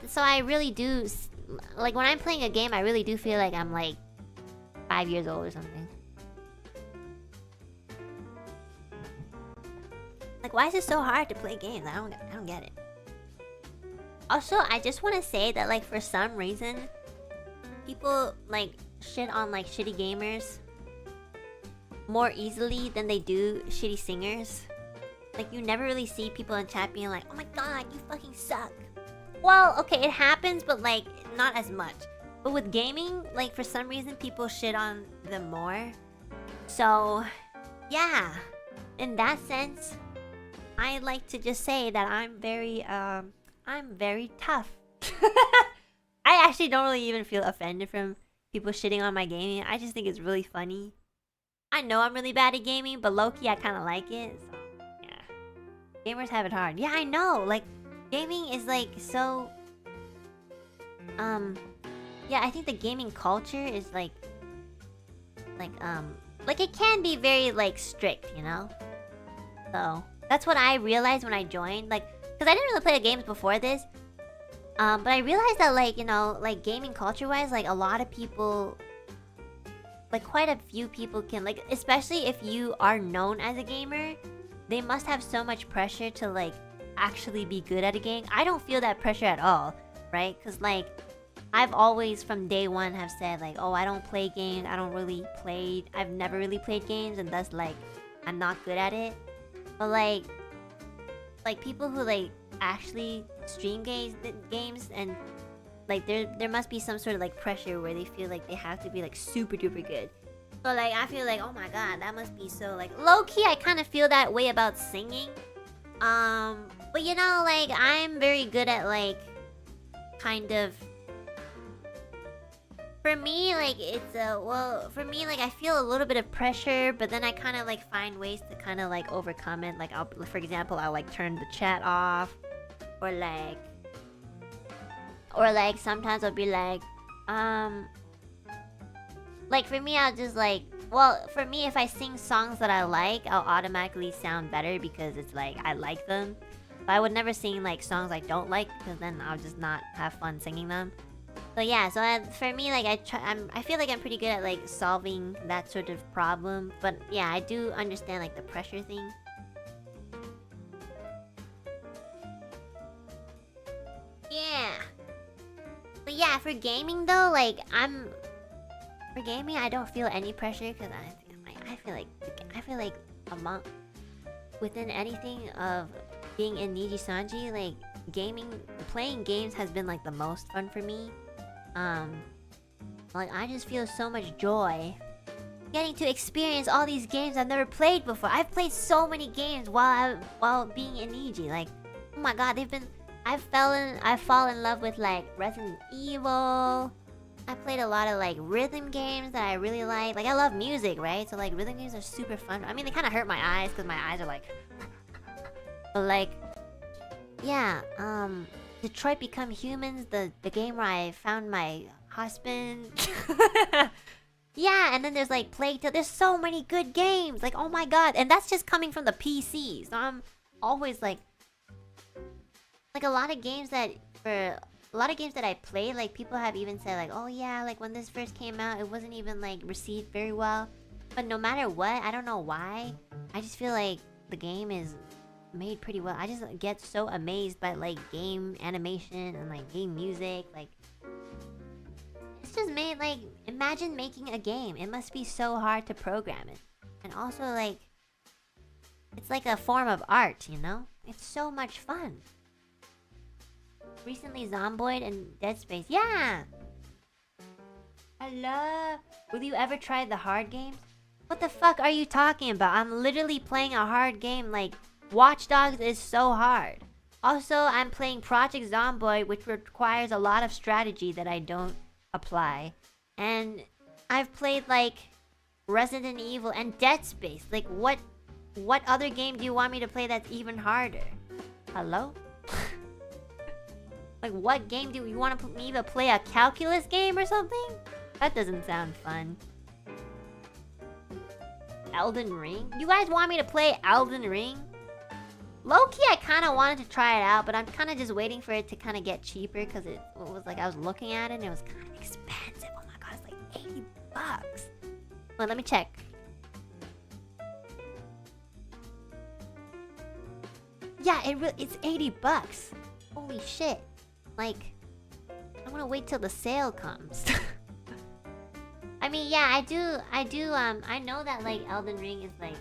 So I really do, like when I'm playing a game, I really do feel like I'm like 5 years old or something. Like, why is it so hard to play games? I don't get it. Also, I just want to say that like for some reason, people like shit on like shitty gamers more easily than they do shitty singers. Like you never really see people in chat being like, oh my god, you fucking suck. Well, okay, it happens, but like not as much. But with gaming, like for some reason people shit on them more. So yeah, in that sense, I like to just say that I'm very tough. I actually don't really even feel offended from people shitting on my gaming. I just think it's really funny. I know I'm really bad at gaming, but low-key I kind of like it. So, yeah. Gamers have it hard. Yeah, I know. Like, gaming is like so... Yeah, I think the gaming culture is like it can be very like strict, you know? So... that's what I realized when I joined, like, because I didn't really play games before this. But I realized that, like, you know, like, gaming culture-wise, like, a lot of people, like, quite a few people can, like, especially if you are known as a gamer, they must have so much pressure to, like, actually be good at a game. I don't feel that pressure at all, right? Because, like, I've always, from day one, have said, like, oh, I don't play games, I've never really played games, and thus, like, I'm not good at it. But like people who like actually stream games and like there must be some sort of like pressure where they feel like they have to be like super duper good. So like I feel like, oh my god, that must be so like low key. I kind of feel that way about singing. But you know, like I'm very good at like kind of. For me, like, it's for me, like, I feel a little bit of pressure, but then I kind of, like, find ways to kind of, like, overcome it. Like, for example, I'll, like, turn the chat off, or, like, sometimes I'll be, like, for me, I'll just, like, well, for me, if I sing songs that I like, I'll automatically sound better because it's, like, I like them. But I would never sing, like, songs I don't like, because then I'll just not have fun singing them. So yeah, so for me, like I feel like I'm pretty good at like solving that sort of problem. But yeah, I do understand like the pressure thing. Yeah. But yeah, for gaming though, like for gaming, I don't feel any pressure because I feel like among within anything of being in Nijisanji, like playing games has been like the most fun for me. Like I just feel so much joy getting to experience all these games I've never played before. I've played so many games while being in Niji. Like, oh my god, I've fallen in love with like Resident Evil. I played a lot of like rhythm games that I really like. Like I love music, right? So like rhythm games are super fun. I mean, they kind of hurt my eyes because my eyes are like, but like, yeah, Detroit Become Humans, the game where I found my husband. Yeah, and then there's like Plague Tale. There's so many good games. Like, oh my god. And that's just coming from the PC. So I'm always like a lot of games that I play, like people have even said like, oh yeah, like when this first came out, it wasn't even like received very well. But no matter what, I don't know why, I just feel like the game is made pretty well. I just get so amazed by like game animation and like game music. Like, it's just made like, imagine making a game. It must be so hard to program it. And also like, it's like a form of art, you know? It's so much fun. Recently Zomboid and Dead Space. Yeah! Hello? Will you ever try the hard games? What the fuck are you talking about? I'm literally playing a hard game. Like, Watch Dogs is so hard. Also, I'm playing Project Zomboid, which requires a lot of strategy that I don't apply. And I've played like Resident Evil and Dead Space. Like, what other game do you want me to play that's even harder? Hello? Like, what game do you want me to play? A calculus game or something? That doesn't sound fun. Elden Ring? You guys want me to play Elden Ring? Low-key, I kind of wanted to try it out, but I'm kind of just waiting for it to kind of get cheaper because it was like, I was looking at it and it was kind of expensive. Oh my god, it's like 80 bucks. Well, let me check. Yeah, it's 80 bucks. Holy shit. Like, I'm gonna wait till the sale comes. I mean, yeah, I know that like Elden Ring is like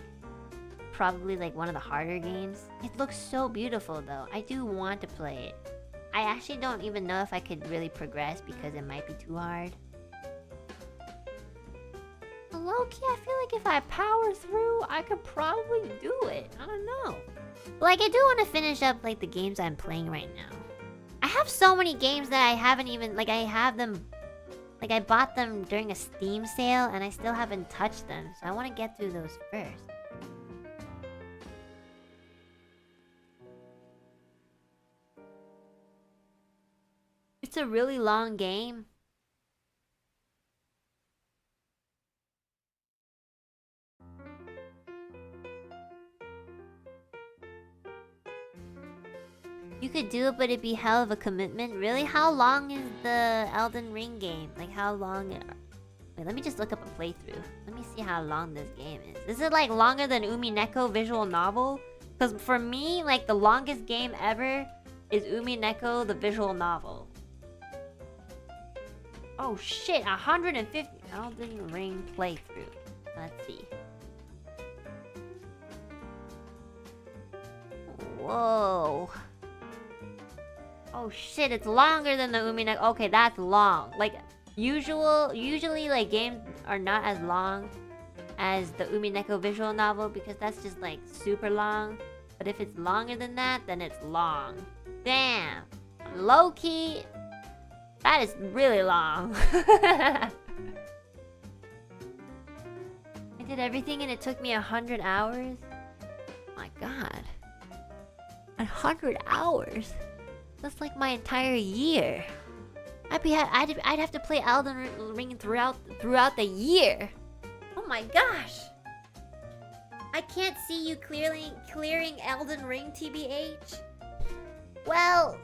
probably like one of the harder games. It looks so beautiful though. I do want to play it. I actually don't even know if I could really progress because it might be too hard. Low-key, I feel like if I power through, I could probably do it. I don't know. Like, I do want to finish up like the games I'm playing right now. I have so many games that I haven't even, like, I have them, like, I bought them during a Steam sale and I still haven't touched them. So I want to get through those first. It's a really long game. You could do it, but it'd be hell of a commitment. Really? How long is the Elden Ring game? Like, how long... Wait, let me just look up a playthrough. Let me see how long this game is. Is it, like, longer than Umineko visual novel? Because for me, like, the longest game ever is Umineko the visual novel. Oh, shit. 150... Elden Ring playthrough. Let's see. Whoa. Oh shit, it's longer than the Umineko. Okay, that's long. Like, usually like games are not as long as the Umineko visual novel because that's just like super long. But if it's longer than that, then it's long. Damn. Low-key, that is really long. I did everything and it took me 100 hours. Oh my god. 100 hours? That's like my entire year. I'd have to play Elden Ring throughout the year. Oh my gosh. I can't see you clearing Elden Ring, TBH. Well,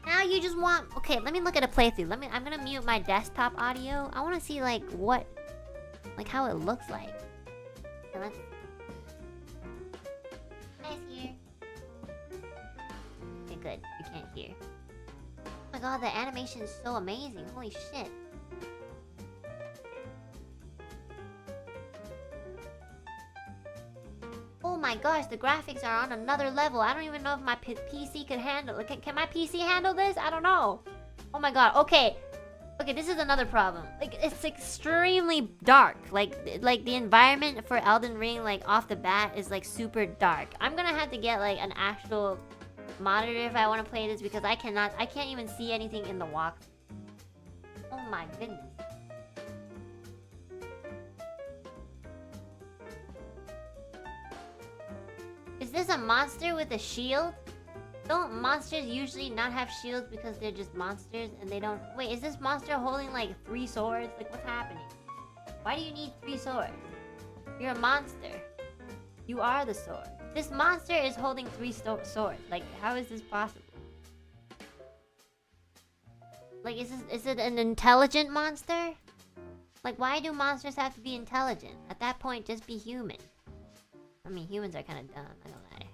now you just want... Okay, let me look at a playthrough. I'm gonna mute my desktop audio. I want to see like what... Like how it looks like. Okay, let's... Nice here. Okay, good. You can't hear. Oh my god, the animation is so amazing. Holy shit. Oh my gosh, the graphics are on another level. I don't even know if my PC could handle it. Can my PC handle this? I don't know. Oh my god, okay. Okay, this is another problem. Like, it's extremely dark. Like the environment for Elden Ring, like, off the bat is, like, super dark. I'm gonna have to get, like, an actual monitor if I want to play this because I can't even see anything in the walk. Oh my goodness. Is this a monster with a shield? Don't monsters usually not have shields because they're just monsters and they don't... Wait, is this monster holding like 3 swords? Like, what's happening? Why do you need 3 swords? You're a monster. You are the sword. This monster is holding 3 swords. Like, how is this possible? Like, is it an intelligent monster? Like, why do monsters have to be intelligent? At that point, just be human. I mean, humans are kind of dumb, I don't lie.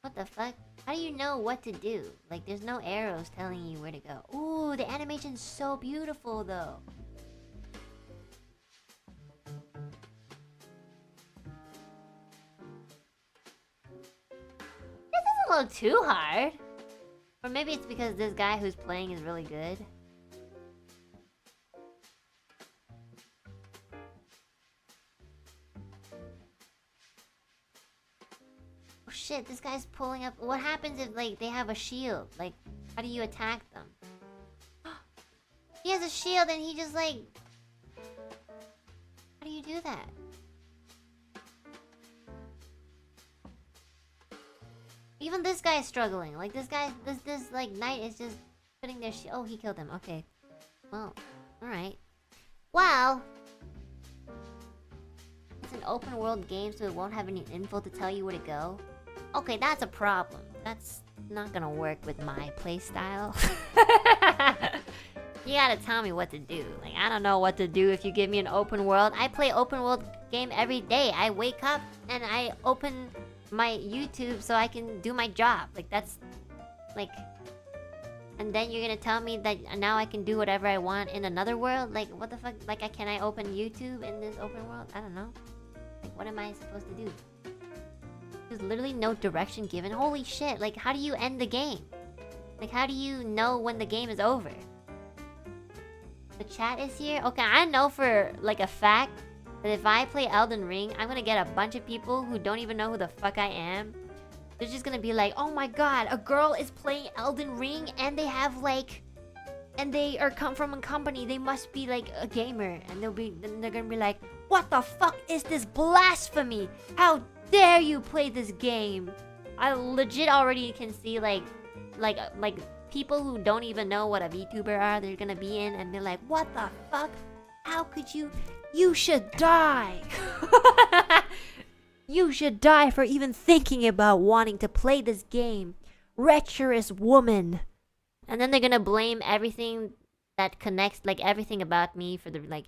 What the fuck? How do you know what to do? Like, there's no arrows telling you where to go. Ooh, the animation's so beautiful, though. This is a little too hard. Or maybe it's because this guy who's playing is really good. Oh shit, this guy's pulling up. What happens if, like, they have a shield? Like, how do you attack them? He has a shield and he just, like... How do you do that? Even this guy is struggling. Like, this guy, this like, knight is just putting their shield. Oh, he killed him. Okay. Well, alright. Well... It's an open world game, so it won't have any info to tell you where to go. Okay, that's a problem. That's not gonna work with my playstyle. You gotta tell me what to do. Like, I don't know what to do if you give me an open world. I play open world game every day. I wake up and I open my YouTube so I can do my job. Like, that's... Like... And then you're gonna tell me that now I can do whatever I want in another world? Like, what the fuck? Like, can I open YouTube in this open world? I don't know. Like, what am I supposed to do? There's literally no direction given. Holy shit, like, how do you end the game? Like, how do you know when the game is over? The chat is here? Okay, I know for, like, a fact that if I play Elden Ring, I'm gonna get a bunch of people who don't even know who the fuck I am. They're just gonna be like, oh my god, a girl is playing Elden Ring and they have, like... And they are come from a company, they must be, like, a gamer. And they're gonna be like, what the fuck is this blasphemy? How dare you play this game? I legit already can see, like people who don't even know what a VTuber are, they're gonna be in and they're like, what the fuck? How could you? You should die! You should die for even thinking about wanting to play this game. Treacherous woman. And then they're gonna blame everything that connects, like, everything about me for the, like,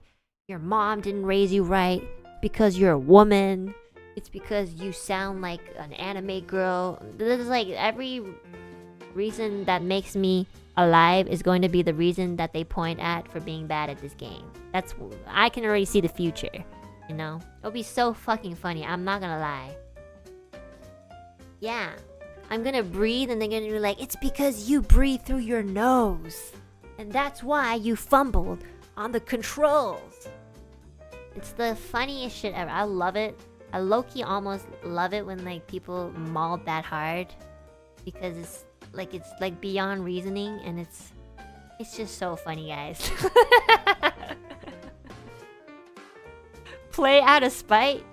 your mom didn't raise you right because you're a woman. It's because you sound like an anime girl. This is like every reason that makes me alive is going to be the reason that they point at for being bad at this game. That's... I can already see the future, you know? It'll be so fucking funny, I'm not gonna lie. Yeah. I'm gonna breathe and they're gonna be like, it's because you breathe through your nose. And that's why you fumbled on the controls. It's the funniest shit ever. I love it. I low-key almost love it when, like, people maul that hard. Because it's like beyond reasoning and it's just so funny, guys. Play out of spite?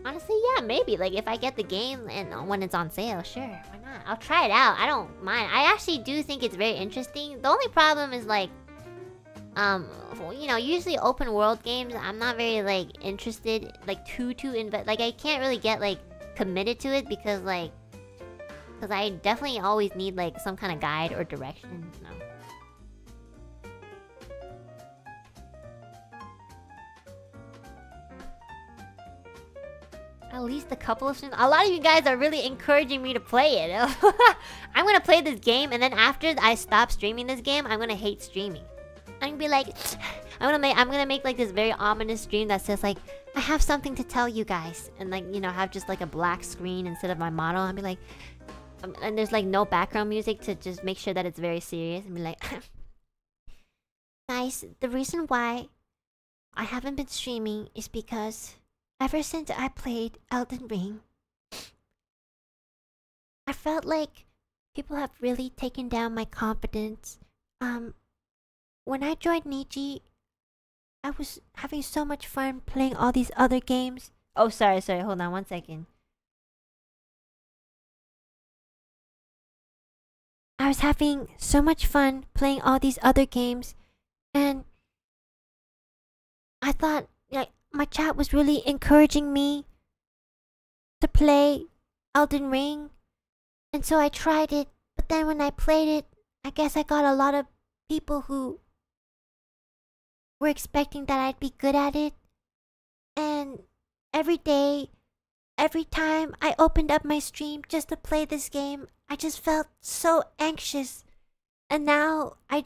Honestly, yeah, maybe. Like, if I get the game and when it's on sale, sure, why not? I'll try it out. I don't mind. I actually do think it's very interesting. The only problem is, like, you know, usually open world games, I'm not very, like, interested, like, like, I can't really get, like, committed to it because, like, because I definitely always need, like, some kind of guide or direction, you know. At least a couple of streams. A lot of you guys are really encouraging me to play it. I'm gonna play this game, and then after I stop streaming this game, I'm gonna hate streaming. I'm gonna be like, I'm gonna make like this very ominous stream that says like, I have something to tell you guys, and like, you know, have just like a black screen instead of my model. I'll be like, and there's like no background music to just make sure that it's very serious. And be like, guys, the reason why I haven't been streaming is because ever since I played Elden Ring, I felt like people have really taken down my confidence. When I joined Niji, I was having so much fun playing all these other games. Oh, sorry, hold on one second. I was having so much fun playing all these other games, and I thought like my chat was really encouraging me to play Elden Ring, and so I tried it. But then when I played it, I guess I got a lot of people who were expecting that I'd be good at it. And every day, every time I opened up my stream just to play this game, I just felt so anxious. And now I've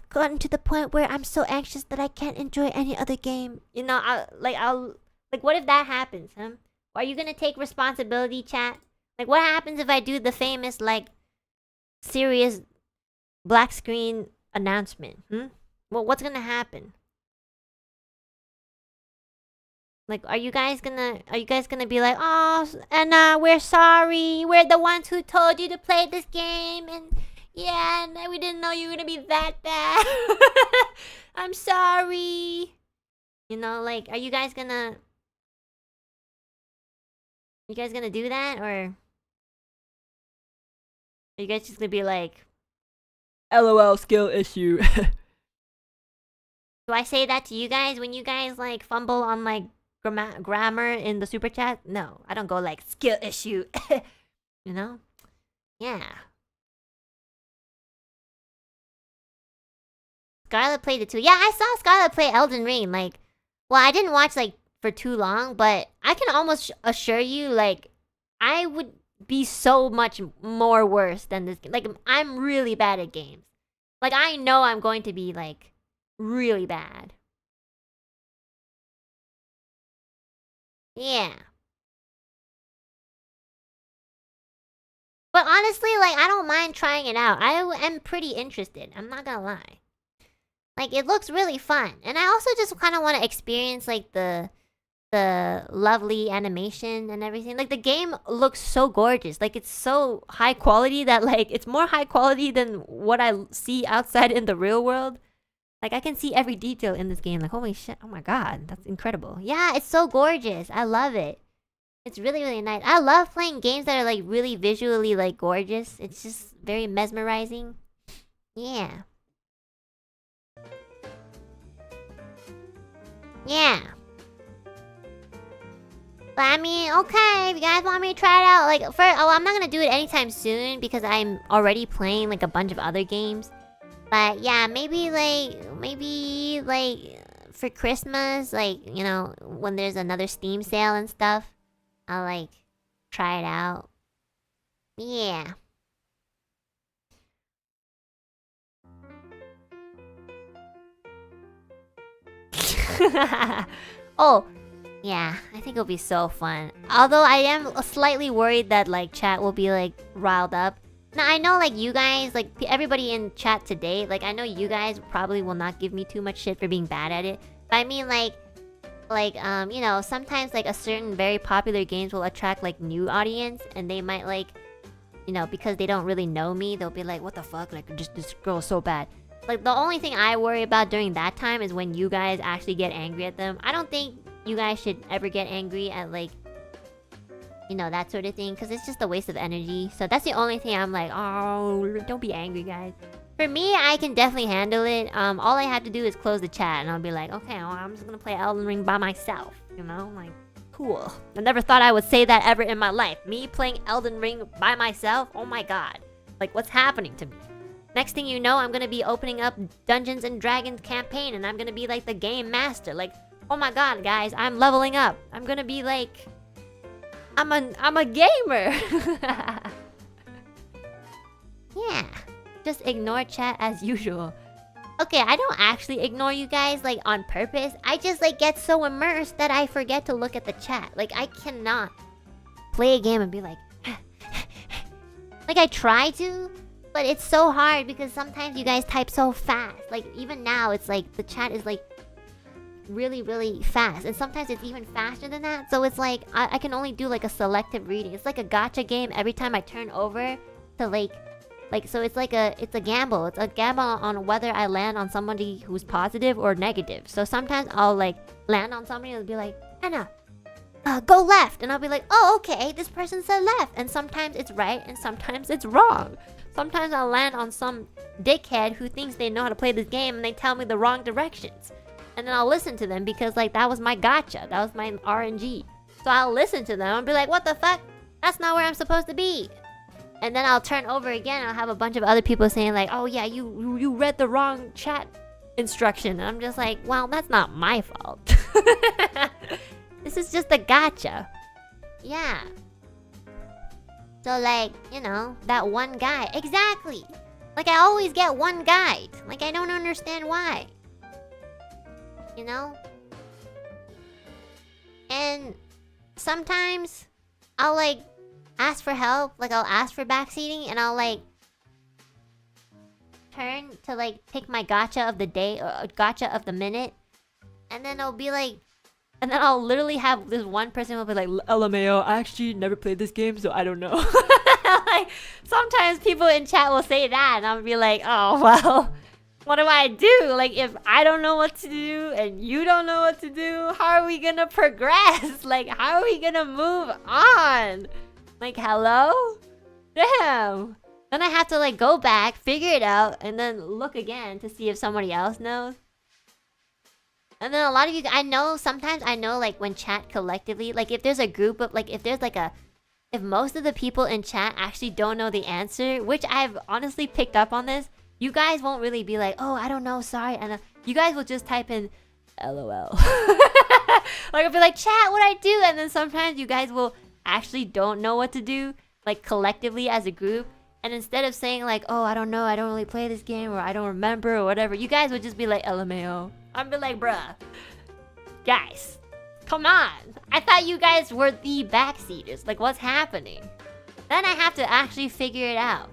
gotten to the point where I'm so anxious that I can't enjoy any other game. You know, I'll like, what if that happens, huh? Are you gonna take responsibility, chat? Like, what happens if I do the famous, like, serious black screen announcement? Well, what's gonna happen? Like, are you guys gonna be like, oh, Enna, we're sorry. We're the ones who told you to play this game, and yeah, and we didn't know you were gonna be that bad. I'm sorry. You know, like, are you guys gonna do that, or are you guys just gonna be like, LOL, skill issue? Do I say that to you guys when you guys like fumble on like grammar in the super chat? No, I don't go like skill issue. You know? Yeah. Scarlet played it too. Yeah, I saw Scarlet play Elden Ring. Like, well, I didn't watch like for too long, but I can almost assure you, like, I would be so much more worse than this game. Like, I'm really bad at games. Like, I know I'm going to be like really bad. Yeah. But honestly, like, I don't mind trying it out. I am pretty interested. I'm not gonna lie. Like, it looks really fun. And I also just kind of want to experience, like, the lovely animation and everything. Like, the game looks so gorgeous. Like, it's so high quality that, like, it's more high quality than what I see outside in the real world. Like, I can see every detail in this game. Like, holy shit. Oh my god. That's incredible. Yeah, it's so gorgeous. I love it. It's really, really nice. I love playing games that are, like, really visually, like, gorgeous. It's just very mesmerizing. Yeah. Yeah. But I mean, okay, if you guys want me to try it out, like, I'm not gonna do it anytime soon because I'm already playing, like, a bunch of other games. But yeah, maybe for Christmas, like, you know, when there's another Steam sale and stuff, I'll, like, try it out. Yeah. Oh, yeah, I think it'll be so fun. Although I am slightly worried that, like, chat will be, like, riled up. Now, I know, like, you guys, like, everybody in chat today, like, I know you guys probably will not give me too much shit for being bad at it. But I mean, like, you know, sometimes, like, a certain very popular games will attract, like, new audience. And they might, like, you know, because they don't really know me, they'll be like, what the fuck? Like, just this girl is so bad. Like, the only thing I worry about during that time is when you guys actually get angry at them. I don't think you guys should ever get angry at, like, you know, that sort of thing, because it's just a waste of energy. So that's the only thing I'm like, oh, don't be angry, guys. For me, I can definitely handle it. All I have to do is close the chat, and I'll be like, okay, well, I'm just gonna play Elden Ring by myself, you know? Like, cool. I never thought I would say that ever in my life. Me playing Elden Ring by myself? Oh my god. Like, what's happening to me? Next thing you know, I'm gonna be opening up Dungeons and Dragons campaign, and I'm gonna be like the game master. Like, oh my god, guys, I'm leveling up. I'm gonna be like, I'm a gamer. Yeah, just ignore chat as usual. Okay, I don't actually ignore you guys, like, on purpose. I just, like, get so immersed that I forget to look at the chat. Like, I cannot play a game and be like, like, I try to, but it's so hard because sometimes you guys type so fast. Like, even now, it's like, the chat is, like, really, really fast. And sometimes it's even faster than that. So it's like, I can only do, like, a selective reading. It's like a gacha game every time I turn over to, like, so it's like it's a gamble. It's a gamble on whether I land on somebody who's positive or negative. So sometimes I'll, like, land on somebody and be like, Enna, go left. And I'll be like, oh, okay, this person said left. And sometimes it's right and sometimes it's wrong. Sometimes I'll land on some dickhead who thinks they know how to play this game and they tell me the wrong directions. And then I'll listen to them because like that was my gotcha. That was my RNG. So I'll listen to them and be like, what the fuck? That's not where I'm supposed to be. And then I'll turn over again and I'll have a bunch of other people saying like, oh yeah, you read the wrong chat instruction. And I'm just like, well, that's not my fault. This is just a gotcha. Yeah. So like, you know, that one guy. Exactly. Like I always get one guide. Like I don't understand why. You know? And sometimes I'll like ask for help. Like I'll ask for backseating and I'll like turn to like pick my gotcha of the day or gotcha of the minute. And then I'll be like, and then I'll literally have this one person will be like, LMAO, I actually never played this game, so I don't know. Like, sometimes people in chat will say that, and I'll be like, oh, well, what do I do? Like, if I don't know what to do, and you don't know what to do, how are we gonna progress? Like, how are we gonna move on? Like, hello? Damn. Then I have to, like, go back, figure it out, and then look again to see if somebody else knows. And then a lot of you, sometimes I know like when chat collectively, like if there's a group of, like if there's like if most of the people in chat actually don't know the answer, which I've honestly picked up on this, you guys won't really be like, oh, I don't know, sorry. And you guys will just type in LOL. Like I'll be like, chat, what I do? And then sometimes you guys will actually don't know what to do, like collectively as a group. And instead of saying like, oh, I don't know, I don't really play this game, or I don't remember, or whatever, you guys would just be like, LMAO. I'd be like, bruh, guys, come on. I thought you guys were the backseaters. Like, what's happening? Then I have to actually figure it out.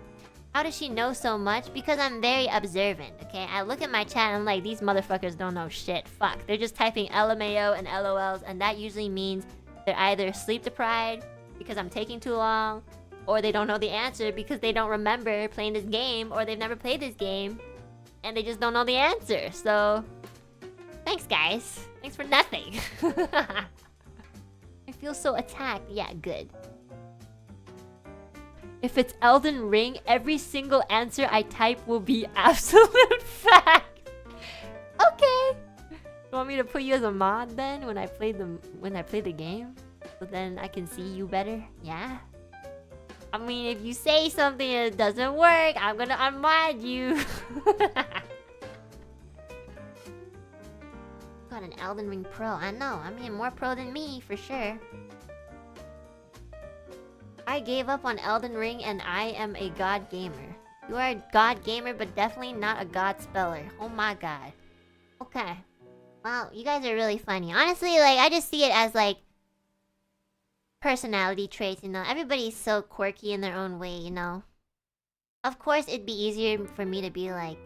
How does she know so much? Because I'm very observant, okay? I look at my chat and I'm like, these motherfuckers don't know shit. Fuck. They're just typing LMAO and LOLs, and that usually means they're either sleep deprived because I'm taking too long, or they don't know the answer because they don't remember playing this game, or they've never played this game, and they just don't know the answer. So thanks, guys. Thanks for nothing. I feel so attacked. Yeah, good. If it's Elden Ring, every single answer I type will be absolute fact. Okay. You want me to put you as a mod then when I play the game? So then I can see you better? Yeah? I mean, if you say something and it doesn't work, I'm gonna unmod you. Got an Elden Ring pro. I know. I mean, more pro than me, for sure. I gave up on Elden Ring and I am a god gamer. You are a god gamer, but definitely not a god speller. Oh my god. Okay. Well, you guys are really funny. Honestly, like, I just see it as, like, personality traits, you know? Everybody's so quirky in their own way, you know? Of course, it'd be easier for me to be like,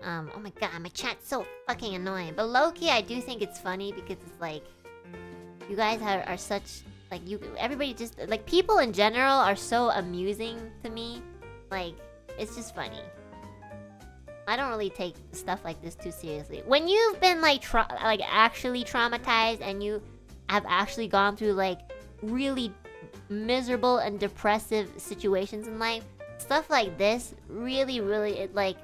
oh my god, my chat's so fucking annoying. But low-key, I do think it's funny because it's like, you guys are such, like, everybody just, like, people in general are so amusing to me. Like, it's just funny. I don't really take stuff like this too seriously. When you've been, like, actually traumatized and you have actually gone through, like, really miserable and depressive situations in life, stuff like this really, it, like,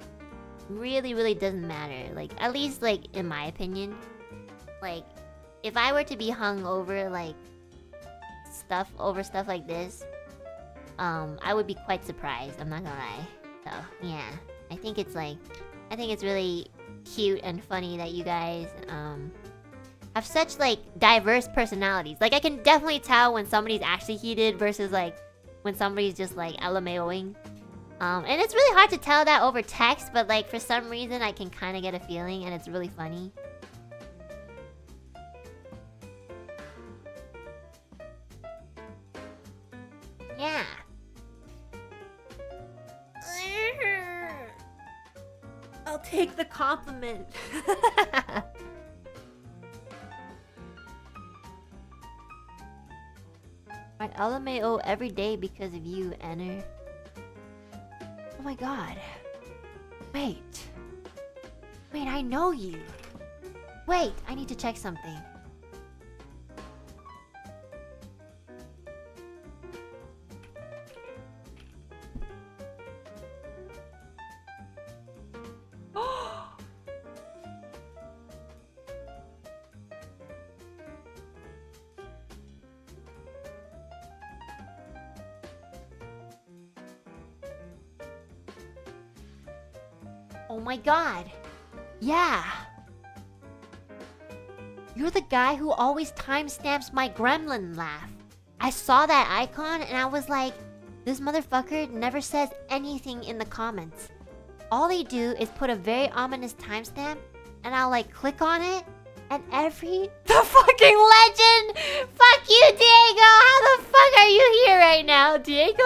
really doesn't matter. Like, at least, like, in my opinion. Like, if I were to be hung over, like, stuff like this, I would be quite surprised, I'm not gonna lie. So, yeah. I think it's really cute and funny that you guys, have such, like, diverse personalities. Like, I can definitely tell when somebody's actually heated versus, like, when somebody's just, like, LMAOing. And it's really hard to tell that over text, but, like, for some reason I can kind of get a feeling, and it's really funny. Yeah. I'll take the compliment. Right, LMAO every day because of you, Enna. Oh my god. Wait, I know you. Wait, I need to check something. Oh my god. Yeah. You're the guy who always timestamps my gremlin laugh. I saw that icon and I was like, this motherfucker never says anything in the comments. All they do is put a very ominous timestamp and I'll like click on it and the fucking legend! Fuck you, Diego! How the fuck are you here right now, Diego?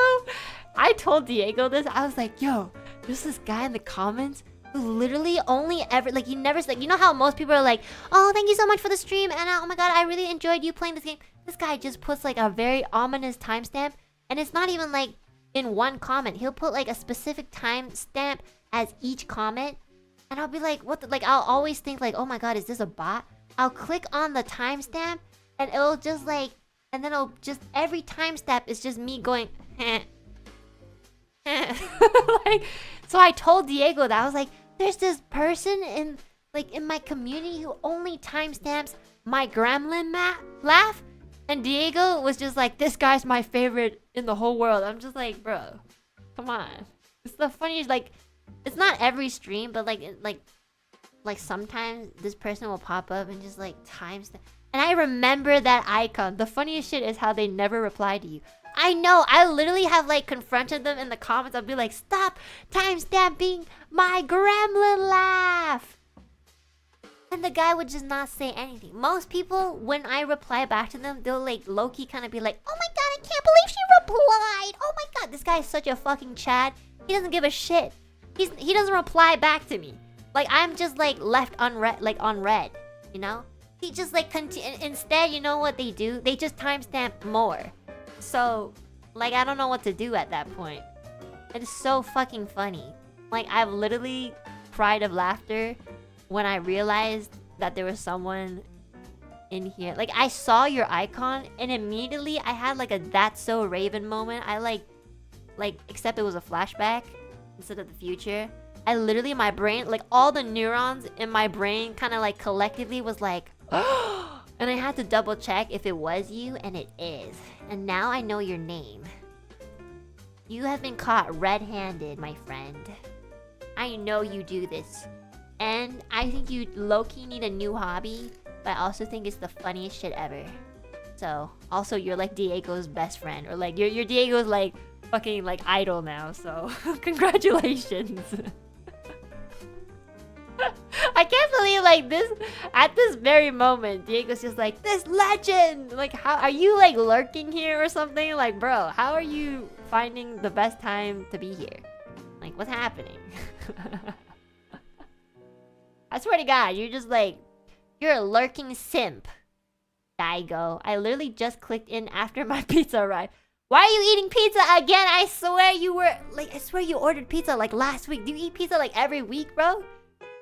I told Diego this. I was like, yo, there's this guy in the comments who literally only ever, like, he never, like, you know how most people are like, oh, thank you so much for the stream, Anna, oh my god, I really enjoyed you playing this game. This guy just puts like a very ominous timestamp, and it's not even like in one comment. He'll put like a specific timestamp as each comment, and I'll be like, what the, like, I'll always think like, oh my god, is this a bot? I'll click on the timestamp, and it'll just like, and then it'll just, every timestamp is just me going, like, so I told Diego that. I was like, there's this person in my community who only timestamps my gremlin laugh, and Diego was just like, this guy's my favorite in the whole world. I'm just like, bro, come on. It's the funniest, like, it's not every stream, but like sometimes this person will pop up and just like timestamp, and I remember that icon. The funniest shit is how they never reply to you. I know, I literally have like confronted them in the comments. I'll be like, stop timestamping my gremlin laugh. And the guy would just not say anything. Most people, when I reply back to them, they'll like low-key kind of be like, oh my god, I can't believe she replied. Oh my god, this guy is such a fucking Chad. He doesn't give a shit. He doesn't reply back to me. Like, I'm just like left unread, like on red, you know? He just like instead, you know what they do? They just timestamp more. So, like, I don't know what to do at that point. It is so fucking funny. Like, I've literally cried of laughter when I realized that there was someone in here. Like, I saw your icon and immediately I had like a That's So Raven moment. I like, except it was a flashback instead of the future. I literally, my brain, like all the neurons in my brain kind of like collectively was like, and I had to double check if it was you, and it is. And now I know your name. You have been caught red-handed, my friend. I know you do this. And I think you low-key need a new hobby, but I also think it's the funniest shit ever. So, also you're like Diego's best friend, or like you're Diego's like fucking like idol now, so congratulations. I can't believe like this, at this very moment, Diego's just like, this legend! Like, how are you like lurking here or something? Like, bro, how are you finding the best time to be here? Like, what's happening? I swear to God, you're just like, you're a lurking simp. Diego, I literally just clicked in after my pizza arrived. Why are you eating pizza again? I swear you were, like, I swear you ordered pizza like last week. Do you eat pizza like every week, bro?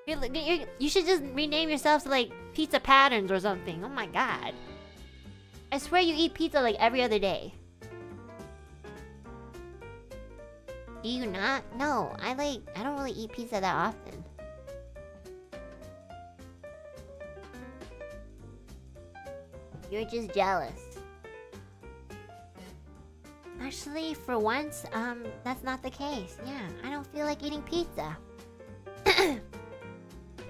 You should just rename yourself to like Pizza Patterns or something. Oh my god. I swear you eat pizza like every other day. Do you not? No, I don't really eat pizza that often. You're just jealous. Actually, for once, that's not the case. Yeah, I don't feel like eating pizza.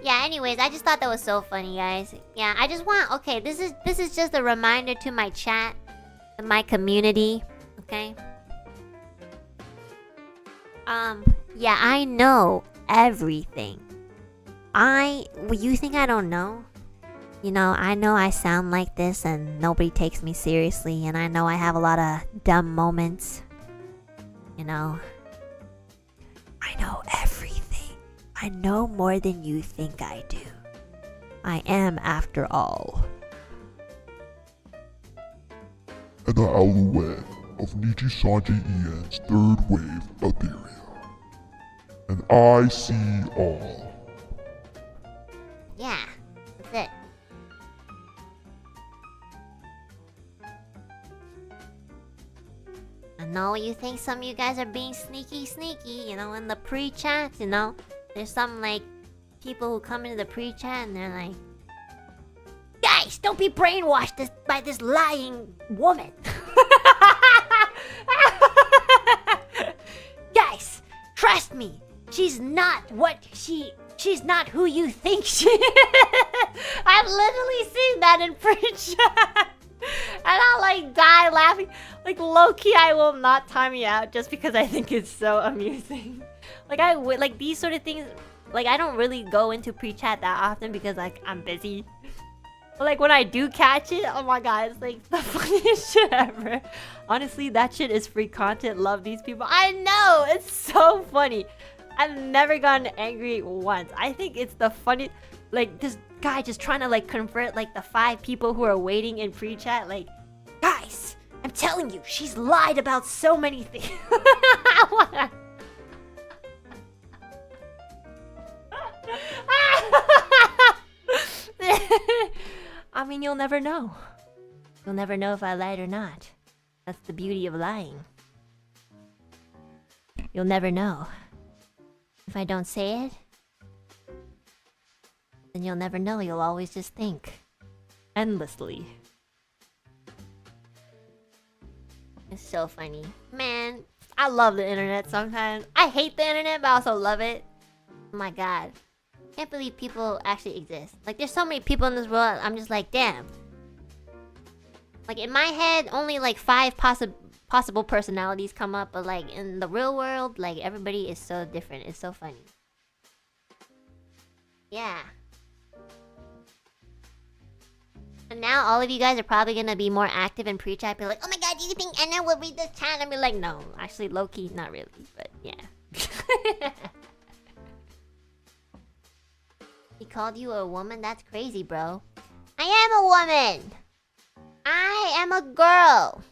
Yeah, anyways, I just thought that was so funny, guys. Yeah, I just want, okay, this is just a reminder to my chat, to my community, okay? Yeah, I know everything. You think I don't know? You know, I know I sound like this and nobody takes me seriously, and I know I have a lot of dumb moments. You know? I know everything. I know more than you think I do. I am, after all, Enna Alouette of Nijisanji EN's third wave Ethyria. And I see all. Yeah, that's it. I know you think some of you guys are being sneaky, you know, in the pre-chat, you know? There's some, like, people who come into the pre-chat and they're like, guys, don't be brainwashed by this lying woman. Guys, trust me. she's not she's not who you think she is. I've literally seen that in pre-chat. And I'll like die laughing. Like low-key, I will not time you out just because I think it's so amusing. Like I would like these sort of things. Like I don't really go into pre-chat that often because like I'm busy. But like when I do catch it, oh my god, it's like the funniest shit ever. Honestly, that shit is free content. Love these people. I know, it's so funny. I've never gotten angry once. I think it's the funny, like this guy just trying to like convert like the 5 people who are waiting in pre-chat. Like, guys, I'm telling you, she's lied about so many things. I mean, you'll never know. You'll never know if I lied or not. That's the beauty of lying. You'll never know. If I don't say it, then you'll never know. You'll always just think. Endlessly. It's so funny. Man, I love the internet sometimes. I hate the internet, but I also love it. Oh my god. Can't believe people actually exist. Like, there's so many people in this world, I'm just like, damn. Like, in my head, only like 5 possible personalities come up, but like, in the real world, like, everybody is so different. It's so funny. Yeah. And now all of you guys are probably gonna be more active in pre-chat. Be like, oh my god, do you think Enna will read this chat? And be like, no. Actually, low-key, not really. But, yeah. He called you a woman? That's crazy, bro. I am a woman! I am a girl!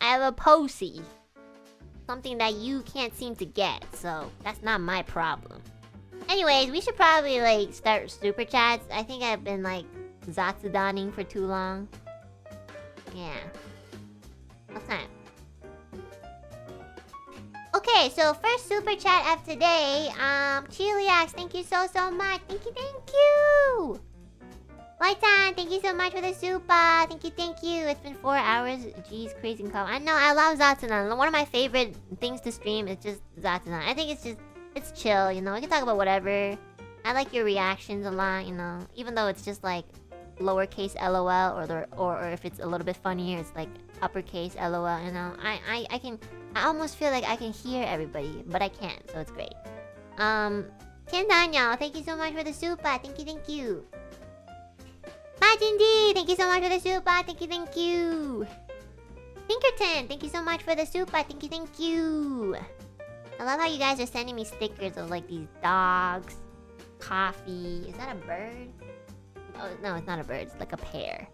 I have a posy. Something that you can't seem to get, so that's not my problem. Anyways, we should probably, like, start super chats. I think I've been, like, ZATSUDANing for too long. Yeah. What time? Okay, so first super chat of today, Chiliax, thank you so much. Thank you! Lightan, thank you so much for the super. Thank you. It's been 4 hours. Jeez, crazy call. I know, I love ZATSUDAN. One of my favorite things to stream is just ZATSUDAN. I think it's chill, you know. We can talk about whatever. I like your reactions a lot, you know. Even though it's just like lowercase LOL or if it's a little bit funnier, it's like uppercase LOL, you know. I almost feel like I can hear everybody, but I can't, so it's great. Tiandanyao, thank you so much for the super. Thank you. Majin D, thank you so much for the super. Thank you. Pinkerton, thank you so much for the super. Thank you. I love how you guys are sending me stickers of like these dogs, coffee. Is that a bird? Oh no, it's not a bird. It's like a pear.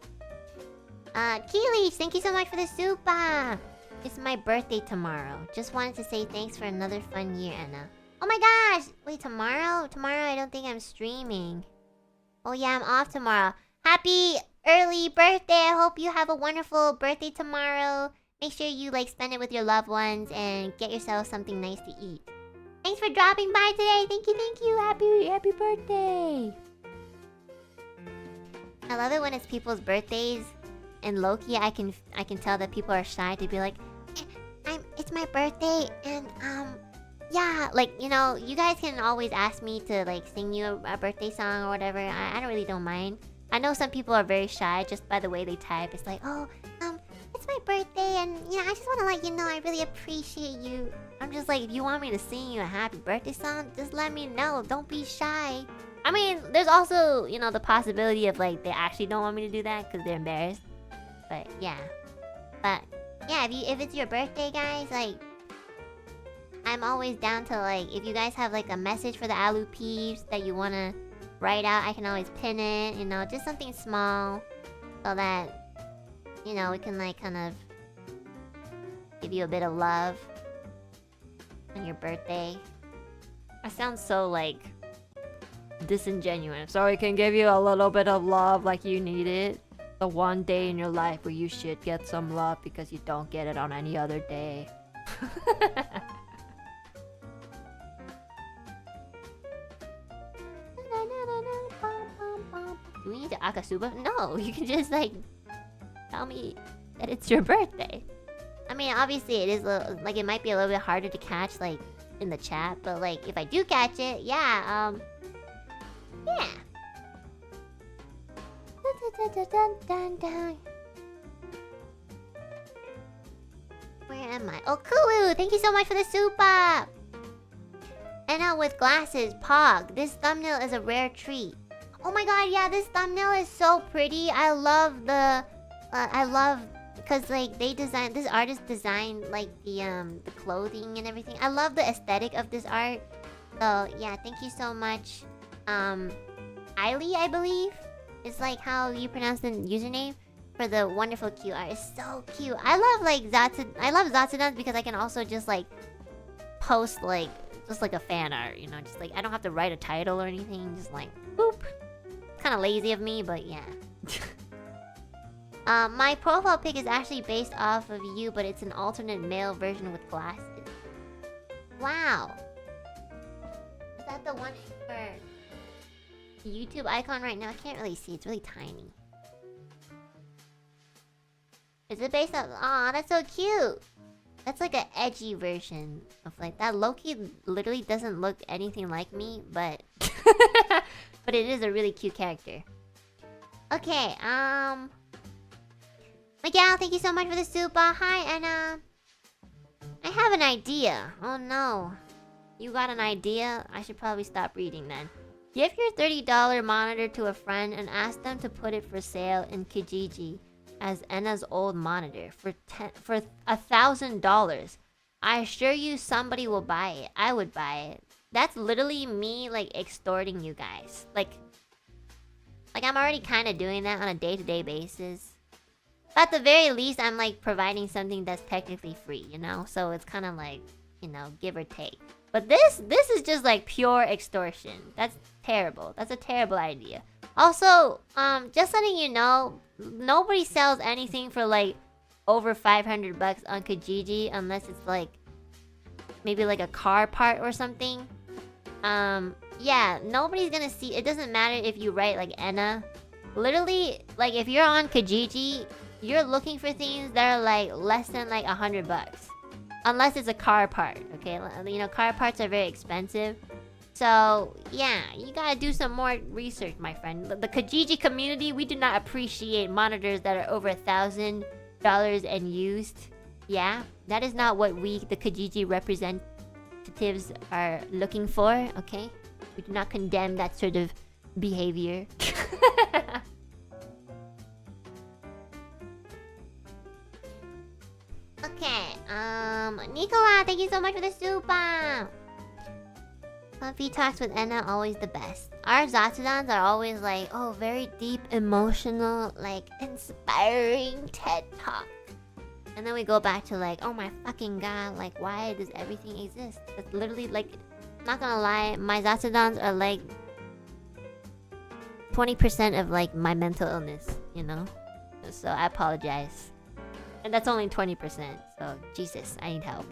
Keely, thank you so much for the super. It's my birthday tomorrow. Just wanted to say thanks for another fun year, Enna. Oh my gosh! Wait, tomorrow? Tomorrow I don't think I'm streaming. Oh yeah, I'm off tomorrow. Happy early birthday! I hope you have a wonderful birthday tomorrow. Make sure you like spend it with your loved ones and get yourself something nice to eat. Thanks for dropping by today. Thank you. Happy birthday! I love it when it's people's birthdays. And low-key, I can tell that people are shy to be like, it's my birthday, and yeah, like, you know, you guys can always ask me to like sing you a birthday song or whatever. I don't mind. I know some people are very shy just by the way they type. It's like, oh, it's my birthday, and you know, I just want to let you know I really appreciate you. I'm just like, if you want me to sing you a happy birthday song, just let me know. Don't be shy. I mean, there's also, you know, the possibility of like they actually don't want me to do that because they're embarrassed. But yeah, if it's your birthday, guys, like, I'm always down to like, if you guys have like a message for the Alu peeps that you wanna write out, I can always pin it, you know, just something small, so that, you know, we can like kind of give you a bit of love on your birthday. I sound so like disingenuous, so we can give you a little bit of love like you need it. The one day in your life where you should get some love because you don't get it on any other day. Do we need to Akasuba? No, you can just like tell me that it's your birthday. I mean, obviously it is like, it might be a little bit harder to catch like in the chat, but like if I do catch it, yeah, yeah. Where am I? Oh, Kulu! Thank you so much for the super! Enna with glasses, Pog. This thumbnail is a rare treat. Oh my god, yeah, this thumbnail is so pretty. I love the... because like they designed... This artist designed like the clothing and everything. I love the aesthetic of this art. So yeah, thank you so much. Eiley, I believe, is like how you pronounce the username for the wonderful cute art. It's so cute. I love like ZATSUDAN because I can also just like post like just like a fan art, you know, just like I don't have to write a title or anything, just like boop. It's kind of lazy of me, but yeah. My profile pic is actually based off of you, but it's an alternate male version with glasses. Wow. Is that the one for the YouTube icon right now? I can't really see. It's really tiny. Is it based on... Aw, that's so cute. That's like an edgy version of like that. Loki literally doesn't look anything like me, but... but it is a really cute character. Okay, Miguel, thank you so much for the super. Hi, Enna. I have an idea. Oh no. You got an idea? I should probably stop reading then. Give your $30 monitor to a friend and ask them to put it for sale in Kijiji as Enna's old monitor for $1,000. I assure you somebody will buy it. I would buy it. That's literally me like extorting you guys. Like I'm already kind of doing that on a day-to-day basis. At the very least, I'm like providing something that's technically free, you know? So it's kind of like, you know, give or take. But this is just like pure extortion. That's terrible. That's a terrible idea. Also, just letting you know, nobody sells anything for like over $500 on Kijiji unless it's like maybe like a car part or something. Yeah, nobody's gonna see. It doesn't matter if you write like Enna. Literally, like if you're on Kijiji, you're looking for things that are like less than like $100. Unless it's a car part, okay? You know, car parts are very expensive. So, yeah, you gotta do some more research, my friend. The Kijiji community, we do not appreciate monitors that are over $1,000 and used. Yeah, that is not what we, the Kijiji representatives, are looking for, okay? We do not condemn that sort of behavior. Okay, Nicola, thank you so much for the super! Comfy talks with Enna, always the best. Our ZATSUDANs are always like, oh, very deep, emotional, like, inspiring TED Talk. And then we go back to like, oh my fucking god, like, why does everything exist? That's literally, like, not gonna lie, my ZATSUDANs are like 20% of like my mental illness, you know? So I apologize. And that's only 20%, so Jesus, I need help.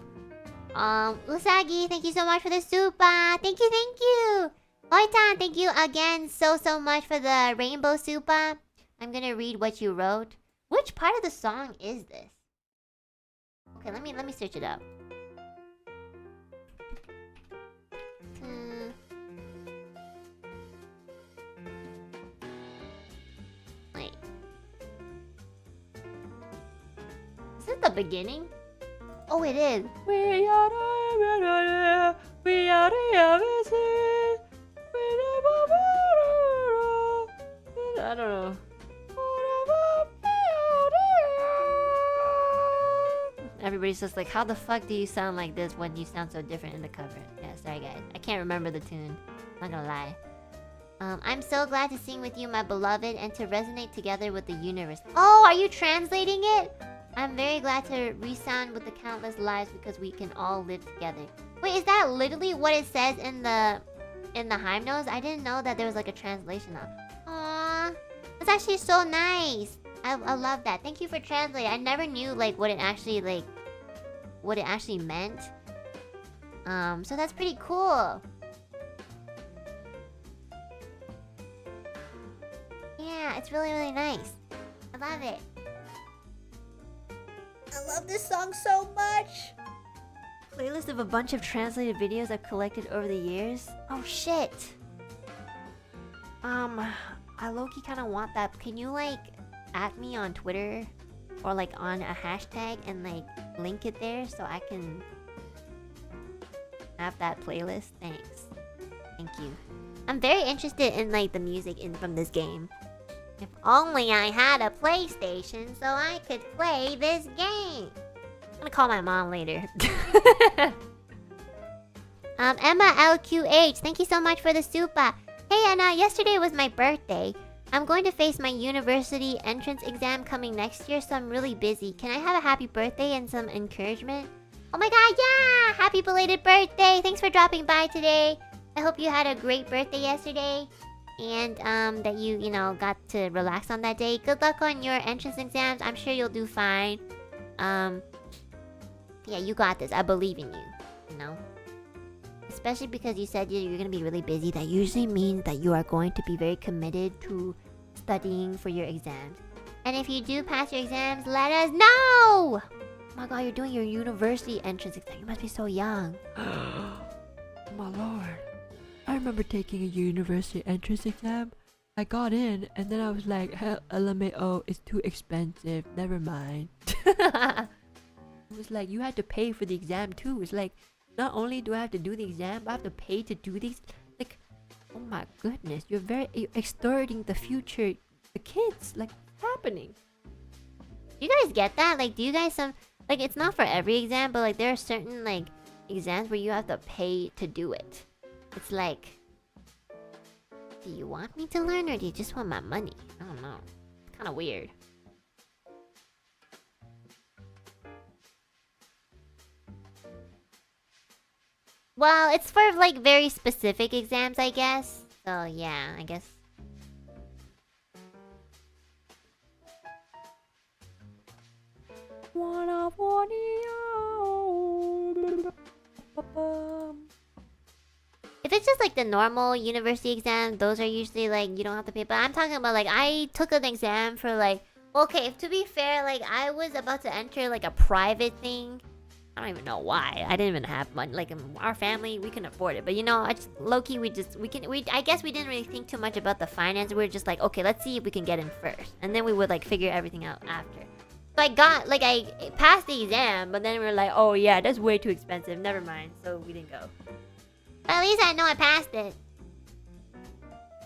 Usagi, thank you so much for the super. Thank you. Oitan, thank you again so much for the rainbow super. I'm gonna read what you wrote. Which part of the song is this? Okay, let me search it up. Wait. Is it the beginning? Oh, it is. I don't know. Everybody's just like, how the fuck do you sound like this when you sound so different in the cover? Yeah, sorry guys. I can't remember the tune. Not gonna lie. I'm so glad to sing with you, my beloved, and to resonate together with the universe. Oh, are you translating it? I'm very glad to resound with the countless lives because we can all live together. Wait, is that literally what it says in the hymnos? I didn't know that there was like a translation of. Aww, that's actually so nice. I love that. Thank you for translating. I never knew like what it actually meant. So that's pretty cool. Yeah, it's really nice. I love it. I love this song so much. Playlist of a bunch of translated videos I've collected over the years. Oh shit. I low-key kind of want that. Can you like at me on Twitter or like on a hashtag and like link it there so I can have that playlist? Thanks. Thank you. I'm very interested in like the music from this game. If only I had a PlayStation so I could play this game. I'm gonna call my mom later. Emma LQH, thank you so much for the super. Hey Anna, yesterday was my birthday. I'm going to face my university entrance exam coming next year, so I'm really busy. Can I have a happy birthday and some encouragement? Oh my god, yeah! Happy belated birthday! Thanks for dropping by today. I hope you had a great birthday yesterday. And that you know, got to relax on that day. Good luck on your entrance exams. I'm sure you'll do fine. Yeah, you got this. I believe in you. You know? Especially because you said you're gonna be really busy. That usually means that you are going to be very committed to studying for your exams. And if you do pass your exams, let us know! Oh my god, you're doing your university entrance exam. You must be so young. My lord. I remember taking a university entrance exam. I got in and then I was like, hell, LMAO is too expensive. Never mind. It was like, you had to pay for the exam too. It's like, not only do I have to do the exam, I have to pay to do these. Like, oh my goodness, you're extorting the future, the kids. Like, what's happening? You guys get that? Like, do you guys like, it's not for every exam, but like there are certain like exams where you have to pay to do it. It's like, do you want me to learn or do you just want my money? I don't know. It's kind of weird. Well, it's for like very specific exams, I guess. So yeah, I guess. If it's just like the normal university exam, those are usually like you don't have to pay. But I'm talking about like I took an exam for like, okay, to be fair, like I was about to enter like a private thing. I don't even know why. I didn't even have money. Like in our family, we can afford it. But you know, I just low-key I guess we didn't really think too much about the finance. We were just like, okay, let's see if we can get in first. And then we would like figure everything out after. So I passed the exam, but then we were like, oh yeah, that's way too expensive. Never mind. So we didn't go. But at least I know I passed it.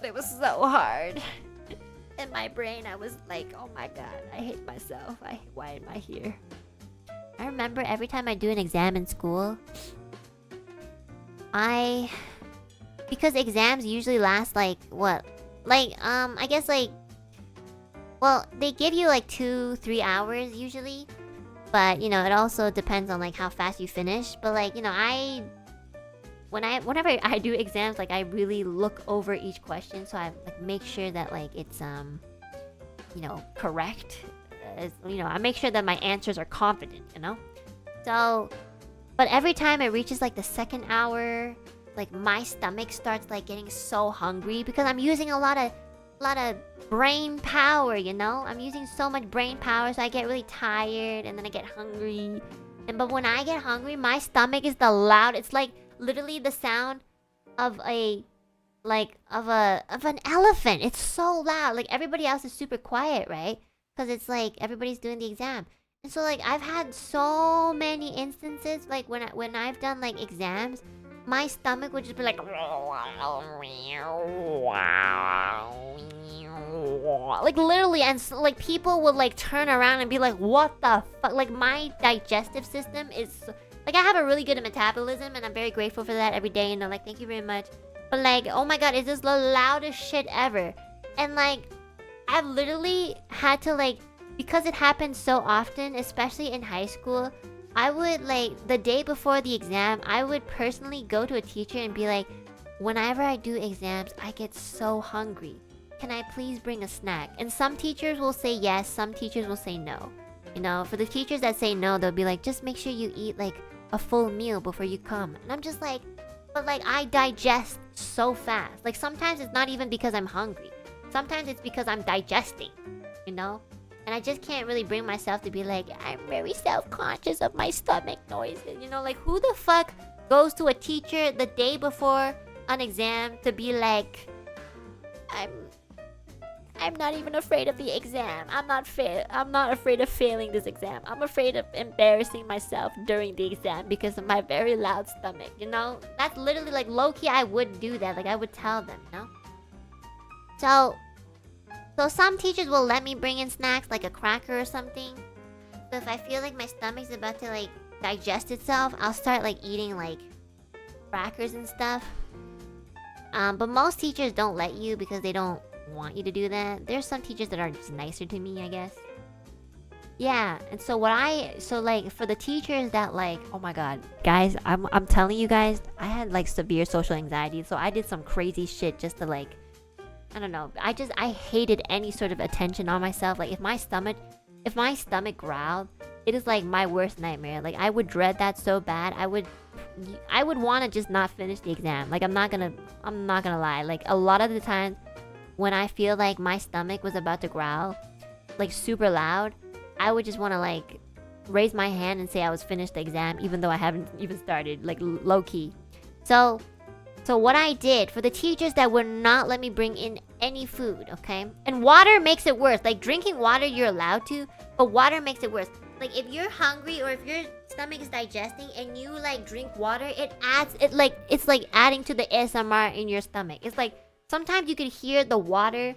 But it was so hard. In my brain, I was like, oh my god, I hate myself. Why am I here? I remember every time I do an exam in school, because exams usually last like what? Like I guess like, well, they give you like 2-3 hours usually, but you know, it also depends on like how fast you finish. But like, you know, whenever I do exams, like I really look over each question, so I like make sure that like it's you know, correct. You know, I make sure that my answers are confident, you know? So, but every time it reaches like the second hour, like my stomach starts like getting so hungry because I'm using a lot of brain power, you know? I'm using so much brain power, so I get really tired and then I get hungry. But when I get hungry, my stomach is the loud. It's like literally the sound of an elephant. It's so loud. Like everybody else is super quiet, right? Because it's like everybody's doing the exam. And so like I've had so many instances like when I've done like exams, my stomach would just be like literally, and so, like people would like turn around and be like, what the fuck? Like my digestive system is like, I have a really good metabolism and I'm very grateful for that every day, and I'm like, thank you very much. But like, oh my god, it's just the loudest shit ever. And like I've literally had to like, because it happens so often, especially in high school, I would like, the day before the exam, I would personally go to a teacher and be like, whenever I do exams, I get so hungry. Can I please bring a snack? And some teachers will say yes, some teachers will say no. You know, for the teachers that say no, they'll be like, just make sure you eat like a full meal before you come. And I'm just like, but like I digest so fast. Like sometimes it's not even because I'm hungry. Sometimes it's because I'm digesting, you know? And I just can't really bring myself to be like, I'm very self-conscious of my stomach. noises. You know, like who the fuck goes to a teacher the day before an exam to be like, I'm not even afraid of the exam. I'm not afraid of failing this exam. I'm afraid of embarrassing myself during the exam because of my very loud stomach, you know? That's literally like low-key I would do that. Like I would tell them, you know? So some teachers will let me bring in snacks like a cracker or something. So if I feel like my stomach's about to like digest itself, I'll start like eating like crackers and stuff. But most teachers don't let you because they don't want you to do that. There's some teachers that are just nicer to me, I guess. Yeah, and so like for the teachers that like, oh my god, guys, I'm telling you guys, I had like severe social anxiety, so I did some crazy shit just to like, I don't know, I hated any sort of attention on myself. Like if my stomach growled, it is like my worst nightmare. Like I would dread that so bad. I would want to just not finish the exam. Like I'm not gonna lie. Like a lot of the times when I feel like my stomach was about to growl, like super loud, I would just want to like raise my hand and say I was finished the exam, even though I haven't even started, like low key. So what I did for the teachers that would not let me bring in any food, okay? And water makes it worse. Like drinking water, you're allowed to, but water makes it worse. Like if you're hungry or if your stomach is digesting and you like drink water, it's like adding to the ASMR in your stomach. It's like sometimes you could hear the water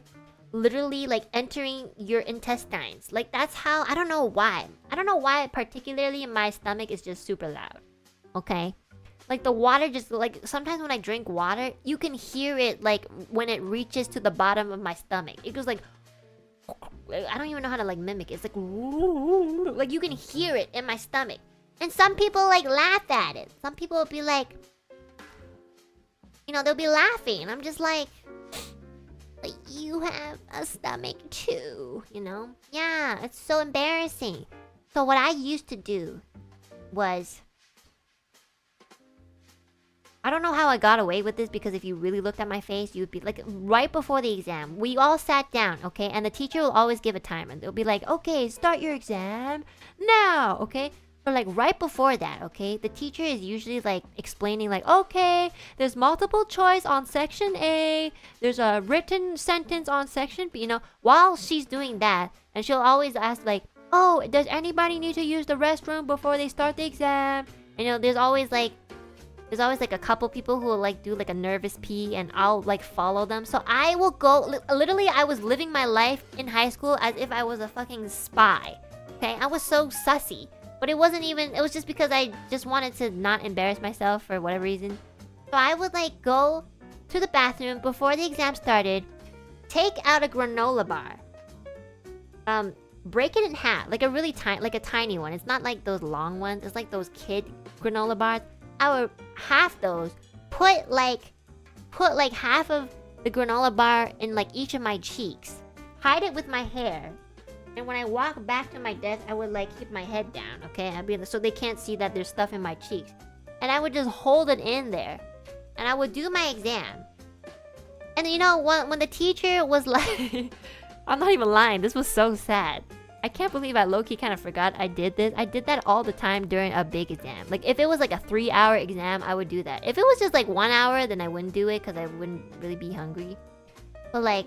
literally like entering your intestines. Like that's how, I don't know why particularly my stomach is just super loud. Okay? Like the water just like, sometimes when I drink water, you can hear it like when it reaches to the bottom of my stomach. It goes like, I don't even know how to like mimic it. It's like you can hear it in my stomach. And some people like laugh at it. Some people will be like, you know, they'll be laughing. And I'm just like you have a stomach too, you know? Yeah, it's so embarrassing. So what I used to do was, I don't know how I got away with this, because if you really looked at my face, you'd be like, right before the exam, we all sat down, okay? And the teacher will always give a timer. They'll be like, okay, start your exam now, okay? But like right before that, okay, the teacher is usually like explaining like, okay, there's multiple choice on section A, there's a written sentence on section B, you know, while she's doing that, and she'll always ask like, oh, does anybody need to use the restroom before they start the exam? And, you know, there's always like a couple people who will like do like a nervous pee, and I'll like follow them. So I will go, literally I was living my life in high school as if I was a fucking spy. Okay, I was so sussy. But it wasn't even, it was just because I just wanted to not embarrass myself for whatever reason. So I would like go to the bathroom before the exam started, take out a granola bar, break it in half, like a really tiny, like a tiny one. It's not like those long ones, it's like those kid granola bars. I would half those, put like half of the granola bar in like each of my cheeks, hide it with my hair, and when I walk back to my desk, I would like keep my head down, okay? I'd be so they can't see that there's stuff in my cheeks, and I would just hold it in there, and I would do my exam. And you know, when the teacher was like, I'm not even lying, this was so sad. I can't believe I low-key kind of forgot I did this. I did that all the time during a big exam. Like, if it was like a 3-hour exam, I would do that. If it was just like 1 hour, then I wouldn't do it because I wouldn't really be hungry. But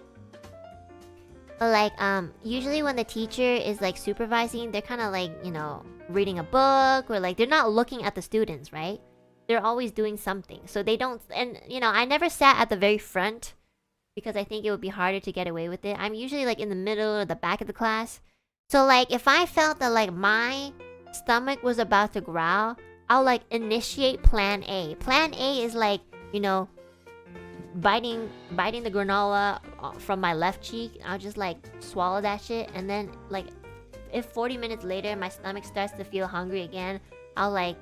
usually when the teacher is like supervising, they're kind of like, you know, reading a book, or like they're not looking at the students, right? They're always doing something. So they don't, and you know, I never sat at the very front because I think it would be harder to get away with it. I'm usually like in the middle or the back of the class. So like if I felt that like my stomach was about to growl, I'll like initiate plan A. Plan A is like, you know, biting the granola from my left cheek. I'll just like swallow that shit, and then like if 40 minutes later my stomach starts to feel hungry again, I'll like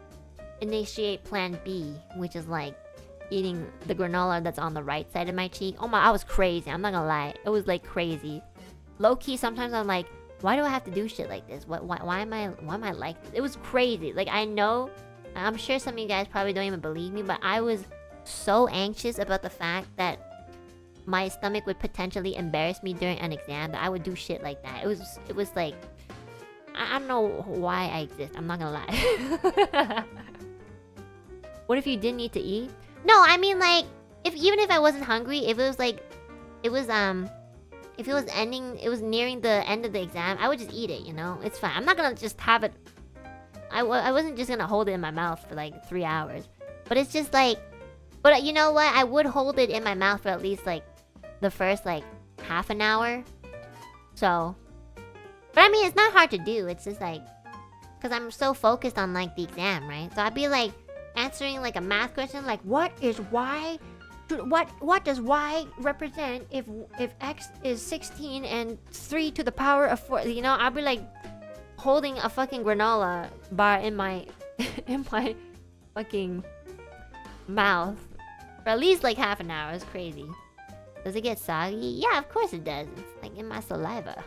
initiate plan B, which is like eating the granola that's on the right side of my cheek. Oh my, I was crazy. I'm not gonna lie. It was like crazy. Low key, sometimes I'm like, why do I have to do shit like this? Why am I like this? It was crazy. Like, I know, I'm sure some of you guys probably don't even believe me, but I was so anxious about the fact that my stomach would potentially embarrass me during an exam that I would do shit like that. It was like, I don't know why I exist. I'm not gonna lie. What if you didn't need to eat? No, I mean like, even if I wasn't hungry, if it was like, if it was nearing the end of the exam, I would just eat it. You know, it's fine. I'm not gonna just have it. I wasn't just gonna hold it in my mouth for like 3 hours. But it's just like, but you know what? I would hold it in my mouth for at least like the first like half an hour. So, but I mean, it's not hard to do. It's just like, cause I'm so focused on like the exam, right? So I'd be like answering like a math question, like what is y? What does y represent if x is 16 and 3 to the power of 4? You know, I'd be like holding a fucking granola bar in my in my fucking mouth for at least like half an hour. It's crazy. Does it get soggy? Yeah, of course it does. It's like in my saliva.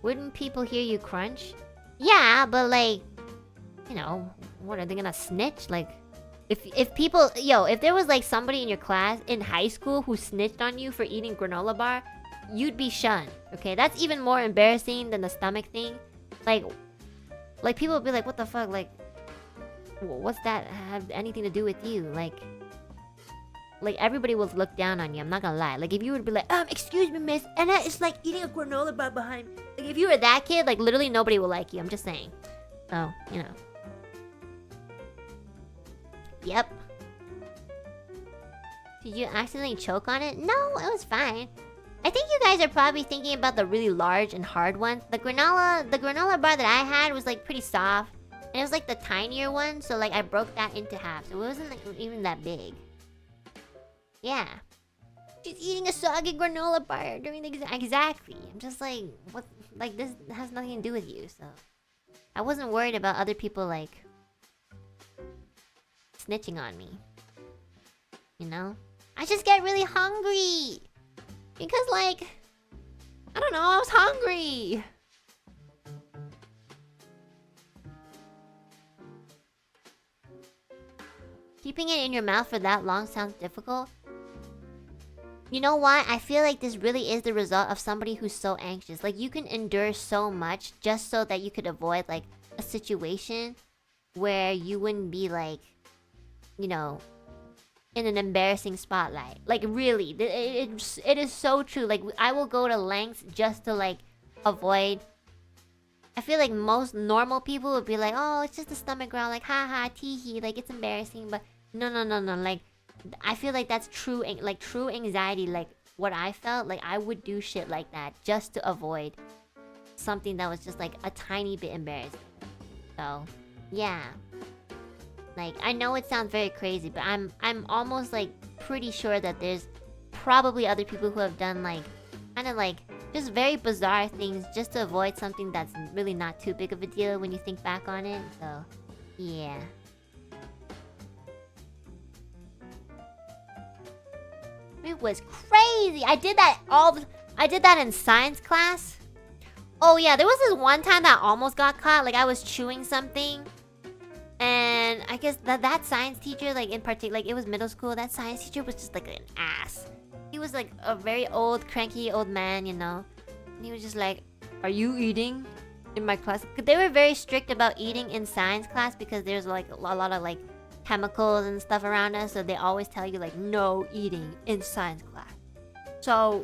Wouldn't people hear you crunch? Yeah, but like, you know, what are they gonna snitch? Like, if people, if there was like somebody in your class in high school who snitched on you for eating granola bar, you'd be shunned. Okay, that's even more embarrassing than the stomach thing. Like people would be like, what the fuck? Like, what's that have anything to do with you? Like everybody will look down on you. I'm not gonna lie. Like if you would be like, excuse me, miss, Enna is like eating a granola bar behind me. Like if you were that kid, like literally nobody will like you. I'm just saying. So, you know. Yep. Did you accidentally choke on it? No, it was fine. I think you guys are probably thinking about the really large and hard ones. The granola bar that I had was like pretty soft. And it was like the tinier one, so like I broke that into half. So it wasn't like even that big. Yeah. She's eating a soggy granola bar during the exam. Exactly. I'm just like, what? Like this has nothing to do with you, so. I wasn't worried about other people like snitching on me. You know? I just get really hungry. Because like, I don't know, I was hungry. Keeping it in your mouth for that long sounds difficult. You know what? I feel like this really is the result of somebody who's so anxious. Like you can endure so much just so that you could avoid like a situation where you wouldn't be like, you know, in an embarrassing spotlight. Like really, it is so true. Like I will go to lengths just to like avoid. I feel like most normal people would be like, oh, it's just a stomach growl, like haha, teehee, like it's embarrassing. But no. Like I feel like that's true, like true anxiety. Like what I felt, like I would do shit like that just to avoid something that was just like a tiny bit embarrassing. So yeah. Like, I know it sounds very crazy, but I'm almost like pretty sure that there's probably other people who have done like kind of like just very bizarre things just to avoid something that's really not too big of a deal when you think back on it. So, yeah. It was crazy. I did that in science class. Oh yeah, there was this one time that I almost got caught. Like I was chewing something. And I guess that science teacher, like in particular, like it was middle school, that science teacher was just like an ass. He was like a very old, cranky old man, you know. And he was just like, are you eating in my class? Cause they were very strict about eating in science class because there's like a lot of like chemicals and stuff around us. So they always tell you like no eating in science class. So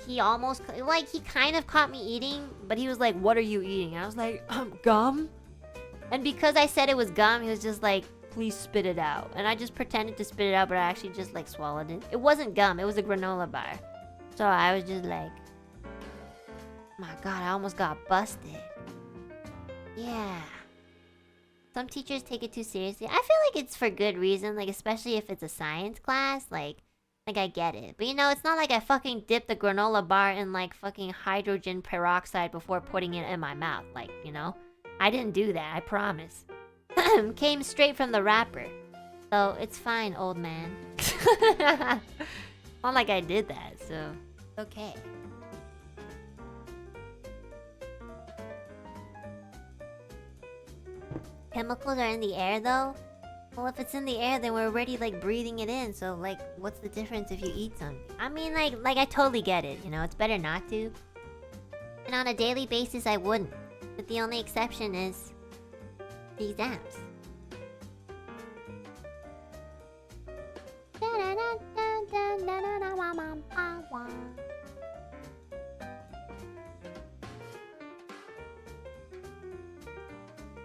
he almost, like he kind of caught me eating, but he was like, what are you eating? And I was like, gum. And because I said it was gum, he was just like, please spit it out. And I just pretended to spit it out, but I actually just like swallowed it. It wasn't gum, it was a granola bar. So I was just like, my god, I almost got busted. Yeah. Some teachers take it too seriously. I feel like it's for good reason, like especially if it's a science class, like I get it. But you know, it's not like I fucking dipped the granola bar in like fucking hydrogen peroxide before putting it in my mouth, like, you know? I didn't do that, I promise. Came straight from the wrapper. So, it's fine, old man. Not like I did that, so... okay. Chemicals are in the air, though? Well, if it's in the air, then we're already, like, breathing it in. So, like, what's the difference if you eat something? I mean, like I totally get it, you know? It's better not to. And on a daily basis, I wouldn't. But the only exception is the exams.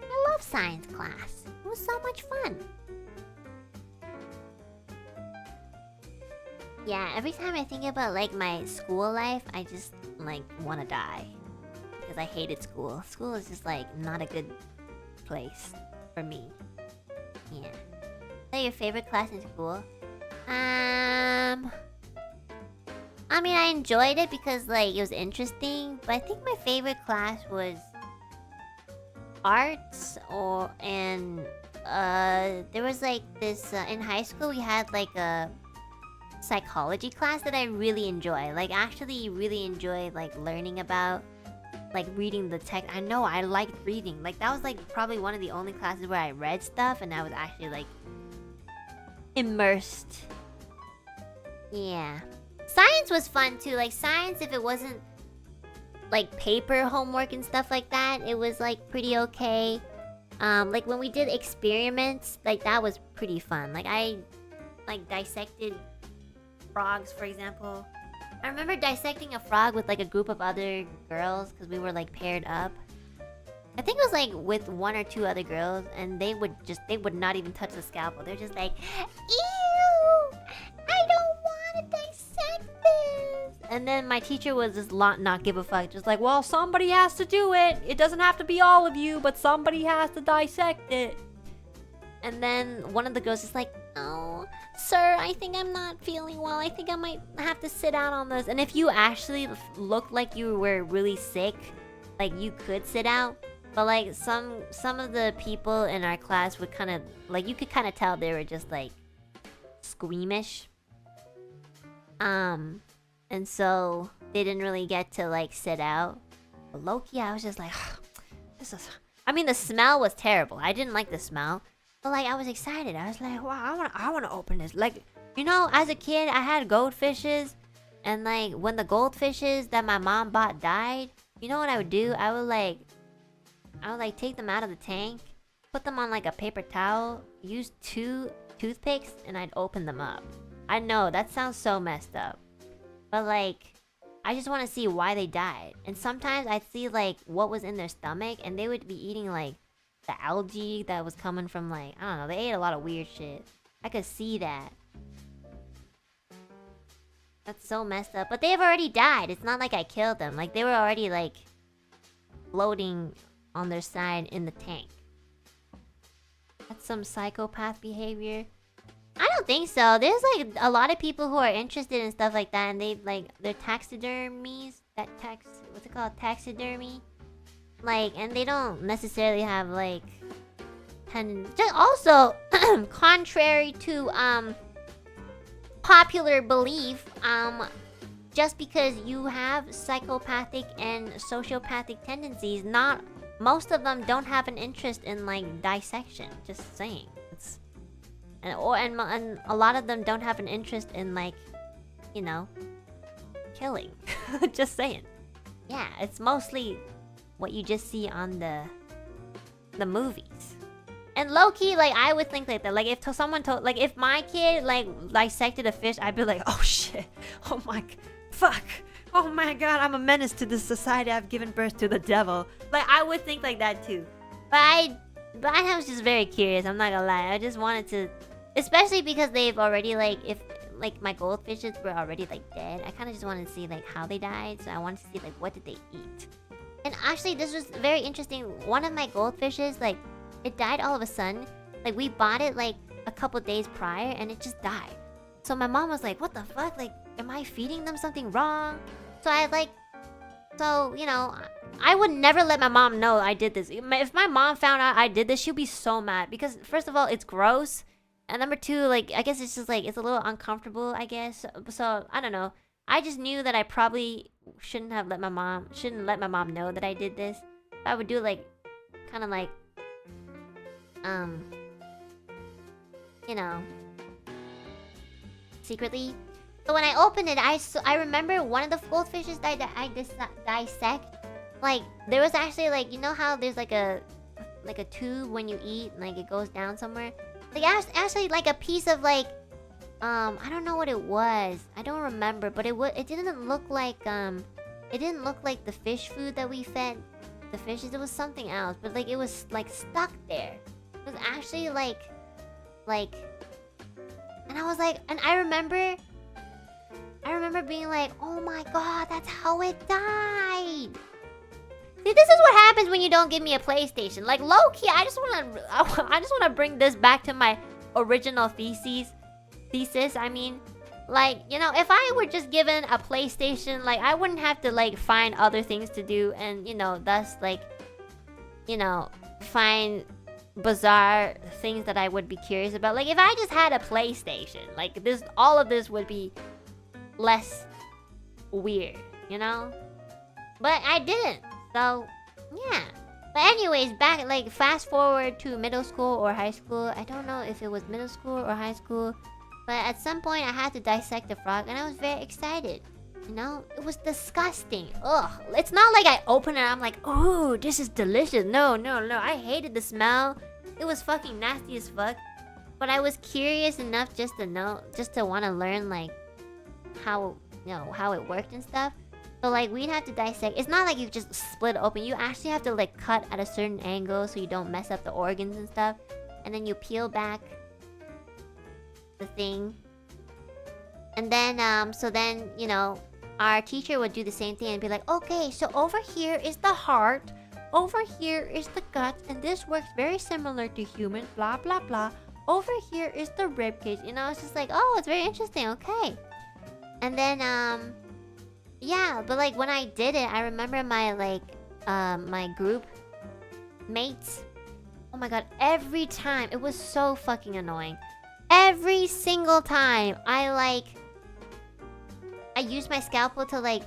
I love science class. It was so much fun. Yeah, every time I think about like my school life, I just like want to die. Because I hated school. School is just like not a good place for me. Yeah. Is that your favorite class in school? I mean, I enjoyed it because like it was interesting, but I think my favorite class was arts there was like this in high school we had like a psychology class that I really enjoy. Like actually really enjoy like learning about like reading the text. I know I liked reading. Like that was like probably one of the only classes where I read stuff and I was actually like immersed. Yeah. Science was fun too. Like science, if it wasn't like paper homework and stuff like that, it was like pretty okay. Like when we did experiments, like that was pretty fun. Like I like dissected frogs, for example. I remember dissecting a frog with like a group of other girls because we were like paired up. I think it was like with one or two other girls, and they would not even touch the scalpel. They're just like, ew, I don't want to dissect this. And then my teacher was just not give a fuck, just like, well, somebody has to do it. It doesn't have to be all of you, but somebody has to dissect it. And then one of the girls is like, oh, sir, I think I'm not feeling well. I think I might have to sit out on this. And if you actually looked like you were really sick, like you could sit out. But like some of the people in our class would kind of like, you could kind of tell they were just like squeamish. And so they didn't really get to like sit out. But low-key, I was just like, this is. I mean, the smell was terrible. I didn't like the smell. But like I was excited. I was like, wow, I wanna open this. Like, you know, as a kid I had goldfishes, and like when the goldfishes that my mom bought died, you know what I would do? I would like take them out of the tank, put them on like a paper towel, use 2 toothpicks, and I'd open them up. I know that sounds so messed up, but like I just want to see why they died. And sometimes I'd see like what was in their stomach, and they would be eating like the algae that was coming from like, I don't know, they ate a lot of weird shit. I could see that. That's so messed up. But they've already died. It's not like I killed them. Like they were already like floating on their side in the tank. That's some psychopath behavior. I don't think so. There's like a lot of people who are interested in stuff like that, and they like they're taxidermies. What's it called? Taxidermy. Like, and they don't necessarily have like just also contrary to popular belief, just because you have psychopathic and sociopathic tendencies, not most of them don't have an interest in like dissection. Just saying. And a lot of them don't have an interest in like, you know, killing. Just saying. Yeah, it's mostly what you just see on the movies. And low-key, like I would think like that. Like if someone told, like if my kid like dissected a fish, I'd be like, oh shit, oh my, fuck, oh my god, I'm a menace to this society. I've given birth to the devil. Like I would think like that too. But I was just very curious. I'm not gonna lie. I just wanted to, especially because they've already like, if like my goldfishes were already like dead, I kind of just wanted to see like how they died. So I wanted to see like what did they eat. And actually, this was very interesting. One of my goldfishes, like, it died all of a sudden. Like, we bought it, like, a couple days prior, and it just died. So my mom was like, what the fuck? Like, am I feeding them something wrong? So you know, I would never let my mom know I did this. If my mom found out I did this, she'd be so mad. Because, first of all, it's gross. And number two, like, I guess it's just, like, it's a little uncomfortable, I guess. So, I don't know. I just knew that I probably shouldn't let my mom know that I did this. I would do like kind of like you know, secretly. So when I opened it, I remember one of the goldfishes that I dissect like there was actually like, you know how there's like a tube when you eat, like it goes down somewhere. Like actually like a piece of like I don't know what it was. I don't remember, but it didn't look like the fish food that we fed the fishes. It was something else, but like it was like stuck there. It was actually like and I was like, and I remember being like, oh my god, that's how it died. See, this is what happens when you don't give me a PlayStation. Like low-key, I just wanna bring this back to my original thesis. I mean, like, you know, if I were just given a PlayStation, like I wouldn't have to like find other things to do and, you know, thus like, you know, find bizarre things that I would be curious about. Like if I just had a PlayStation, like this, all of this would be less weird, you know? But I didn't, so yeah. But anyways, back, like, fast forward to middle school or high school. I don't know if it was middle school or high school, but at some point I had to dissect the frog and I was very excited. You know, it was disgusting. Ugh. It's not like I open it and I'm like, oh, this is delicious. No. I hated the smell. It was fucking nasty as fuck. But I was curious enough just to want to learn, like, how it worked and stuff. So, like, we'd have to dissect. It's not like you just split open. You actually have to, like, cut at a certain angle so you don't mess up the organs and stuff. And then you peel back the thing. And then, so then, you know, our teacher would do the same thing and be like, okay, so over here is the heart, over here is the gut, and this works very similar to human, blah, blah, blah. Over here is the rib cage. You know, it's just like, oh, it's very interesting, okay. And then, yeah, but like when I did it, I remember my, like, my group mates. Oh my god, every time, it was so fucking annoying. Every single time I used my scalpel to like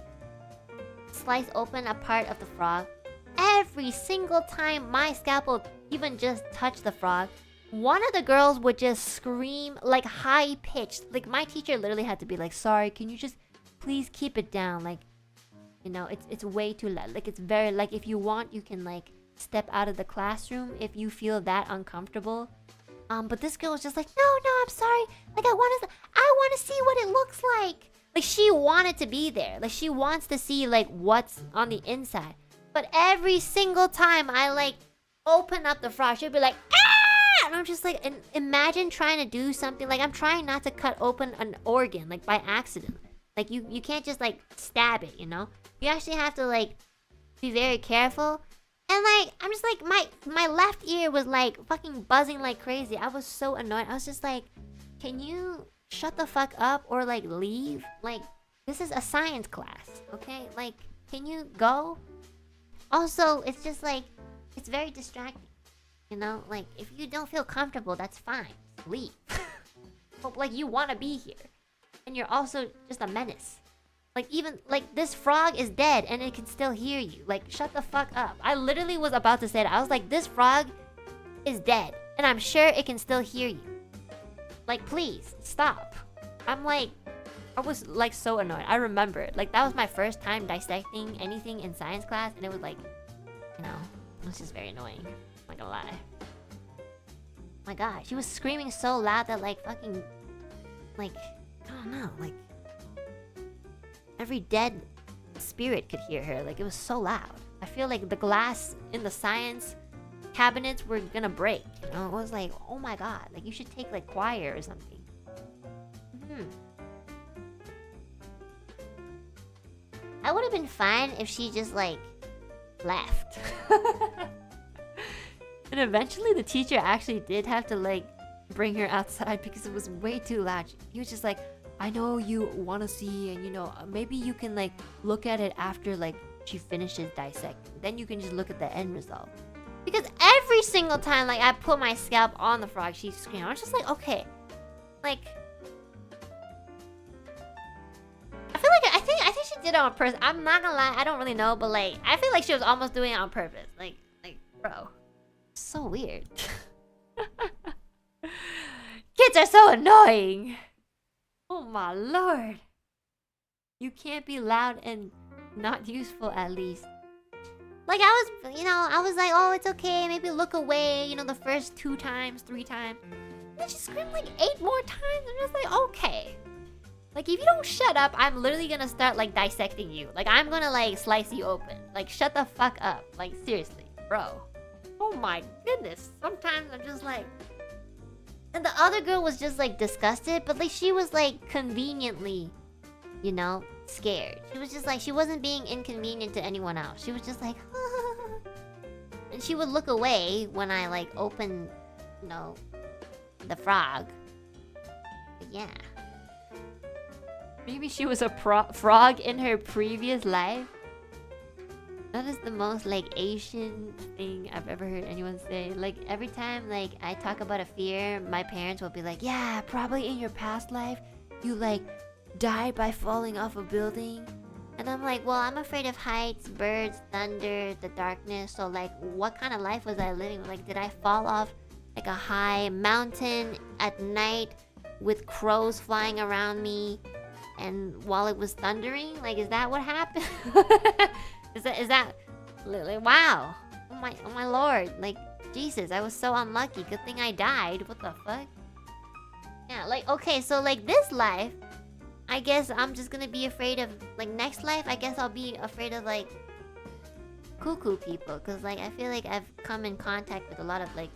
slice open a part of the frog. Every single time my scalpel even just touched the frog, one of the girls would just scream like high pitched. Like my teacher literally had to be like, sorry, can you just please keep it down? Like, you know, it's way too loud. Like it's very, like, if you want you can like step out of the classroom if you feel that uncomfortable. But this girl was just like, no, I'm sorry. Like I want to see what it looks like. Like she wanted to be there. Like she wants to see like what's on the inside. But every single time I like open up the frog, she'd be like, ah! And I'm just like, and imagine trying to do something. Like I'm trying not to cut open an organ like by accident. Like you can't just like stab it, you know? You actually have to like be very careful. And like I'm just like my left ear was like fucking buzzing like crazy. I was so annoyed. I was just like, can you shut the fuck up or like leave? Like this is a science class, okay? Like can you go? Also, it's just like it's very distracting. You know, like if you don't feel comfortable, that's fine. Leave. But like you want to be here. And you're also just a menace. Like even like this frog is dead and it can still hear you. Like shut the fuck up. I literally was about to say that. I was like, this frog is dead and I'm sure it can still hear you. Like please stop. I'm like, I was like so annoyed. I remember it. Like that was my first time dissecting anything in science class and it was like, you know, it was just very annoying. I'm not gonna lie. Oh my god, she was screaming so loud that like fucking, like, I don't know, like every dead spirit could hear her. Like it was so loud. I feel like the glass in the science cabinets were gonna break. You know, it was like, oh my god, like you should take like choir or something. I would have been fine if she just like left. And eventually the teacher actually did have to like bring her outside because it was way too loud. He was just like, I know you want to see, and you know, maybe you can like look at it after like she finishes dissecting. Then you can just look at the end result. Because every single time like I put my scalp on the frog, she screamed. I was just like, okay, like I think she did it on purpose. I'm not gonna lie, I don't really know, but like I feel like she was almost doing it on purpose. Like bro, so weird. Kids are so annoying. Oh my lord. You can't be loud and not useful at least. Like I was, I was like, oh, it's okay. Maybe look away. The first 2 times, 3 times. And then she screamed like 8 more times. I'm just like, okay. Like if you don't shut up, I'm literally gonna start like dissecting you. Like I'm gonna like slice you open. Like shut the fuck up. Like seriously, bro. Oh my goodness. Sometimes I'm just like. And the other girl was just like disgusted, but like she was like conveniently, scared. She was just like, she wasn't being inconvenient to anyone else. She was just like, and she would look away when I like opened, the frog. But yeah. Maybe she was a frog in her previous life. That is the most like Asian thing I've ever heard anyone say. Like every time like I talk about a fear, my parents will be like, yeah, probably in your past life you like died by falling off a building. And I'm like, well, I'm afraid of heights, birds, thunder, the darkness. So like what kind of life was I living? Like did I fall off like a high mountain at night with crows flying around me and while it was thundering? Like is that what happened? Is that like, wow. Oh my lord. Like Jesus, I was so unlucky. Good thing I died. What the fuck? Yeah, like okay, so like this life, I guess I'm just gonna be afraid of like next life, I guess I'll be afraid of like cuckoo people. Cause like I feel like I've come in contact with a lot of like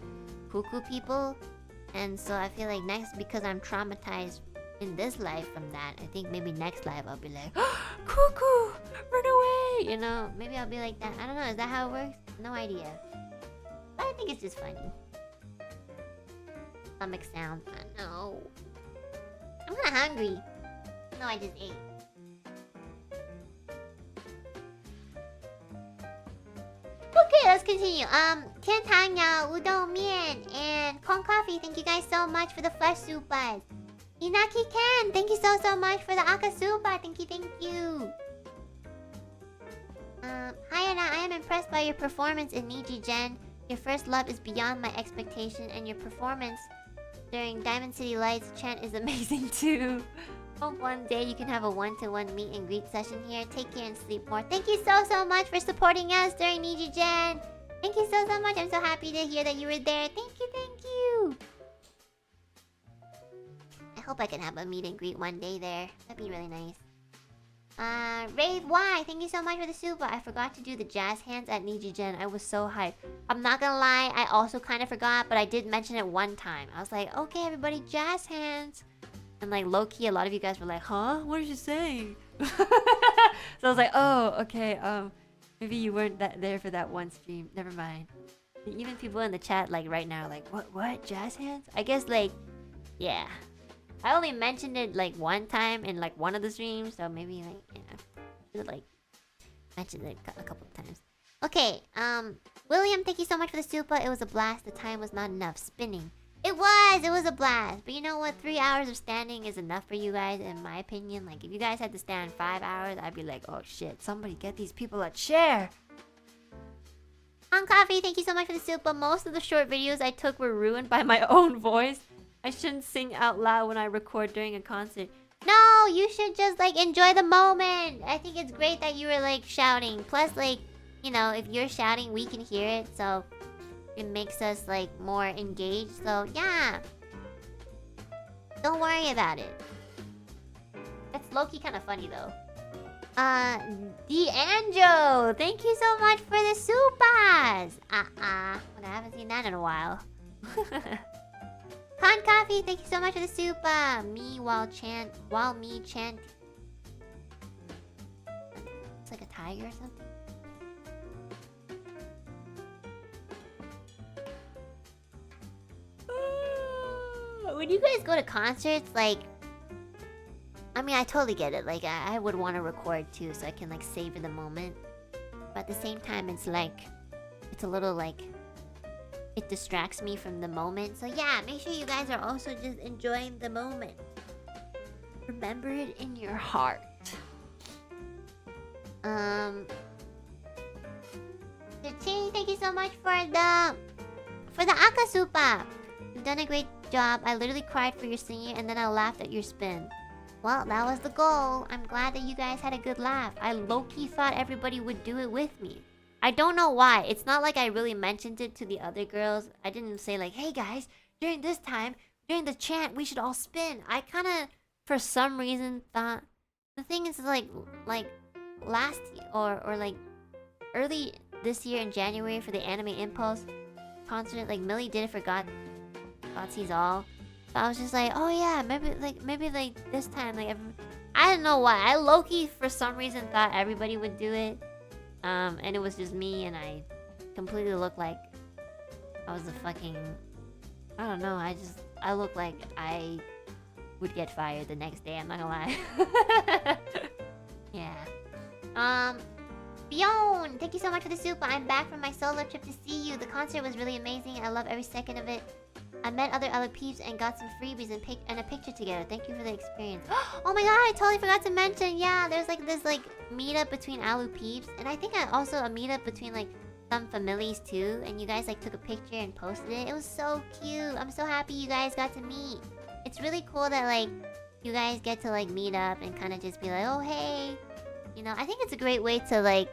cuckoo people. And so I feel like next, because I'm traumatized in this life from that, I think maybe next life I'll be like, cuckoo, run away, maybe I'll be like that. I don't know, is that how it works? No idea. But I think it's just funny. Stomach sounds, I know. I'm kinda hungry. No, I just ate. Okay, let's continue. Tantanya, udon mian, and Kong Coffee, thank you guys so much for the flesh soup buzz. Inaki Ken, thank you so much for the Akasuba. Thank you. Hi Anna, I am impressed by your performance in NijiGen. Your first love is beyond my expectation, and your performance during Diamond City Lights chant is amazing too. Hope one day you can have a one-to-one meet and greet session here. Take care and sleep more. Thank you so much for supporting us during NijiGen. Thank you so much. I'm so happy to hear that you were there. Thank you. I hope I can have a meet and greet one day there. That'd be really nice. Rave Y, thank you so much for the super. I forgot to do the jazz hands at NijiGen. I was so hyped. I'm not gonna lie, I also kind of forgot, but I did mention it one time. I was like, okay, everybody, jazz hands. And like low-key, a lot of you guys were like, huh? What did you say? So I was like, oh, okay, maybe you weren't there for that one stream. Never mind. And even people in the chat like right now like, what? Jazz hands? I guess like, yeah. I only mentioned it like one time in like one of the streams, so maybe like, should like mention it a couple of times. Okay, William, thank you so much for the super. It was a blast. The time was not enough. Spinning. It was a blast. But you know what? 3 hours of standing is enough for you guys, in my opinion. Like if you guys had to stand 5 hours, I'd be like, oh shit, somebody get these people a chair. On Coffee, thank you so much for the super. Most of the short videos I took were ruined by my own voice. I shouldn't sing out loud when I record during a concert. No, you should just like enjoy the moment. I think it's great that you were like shouting. Plus like, if you're shouting, we can hear it, so it makes us like more engaged. So yeah, don't worry about it. That's low-key kind of funny though. D'Angelo, thank you so much for the supers. I haven't seen that in a while. Con Coffee, thank you so much for the super. Me while me chant. It's like a tiger or something. When you guys go to concerts, like, I mean, I totally get it. Like, I would want to record too, so I can like savor the moment. But at the same time, it's like, it's a little like, it distracts me from the moment. So yeah, make sure you guys are also just enjoying the moment. Remember it in your heart. Thank you so much for the Akasupa. You've done a great job. I literally cried for your singing and then I laughed at your spin. Well, that was the goal. I'm glad that you guys had a good laugh. I low-key thought everybody would do it with me. I don't know why. It's not like I really mentioned it to the other girls. I didn't say like, hey guys, during this time, during the chant, we should all spin. I kind of, for some reason, thought... The thing is like last or like early this year in January for the Anime Impulse concert, like Millie did it for Godsees All. So I was just like, oh yeah, maybe like this time, like I don't know why. I low-key for some reason thought everybody would do it. And it was just me, and I completely looked like I was a fucking... I don't know, I looked like I would get fired the next day, I'm not gonna lie. Yeah. Bjorn, thank you so much for the soup. I'm back from my solo trip to see you. The concert was really amazing. I love every second of it. I met other peeps and got some freebies and a picture together. Thank you for the experience. Oh my god, I totally forgot to mention. Yeah, there's like this like meetup between Alu peeps, and I think also a meetup between like some families too. And you guys like took a picture and posted it. It was so cute. I'm so happy you guys got to meet. It's really cool that like you guys get to like meet up and kind of just be like, oh hey, you know. I think it's a great way to like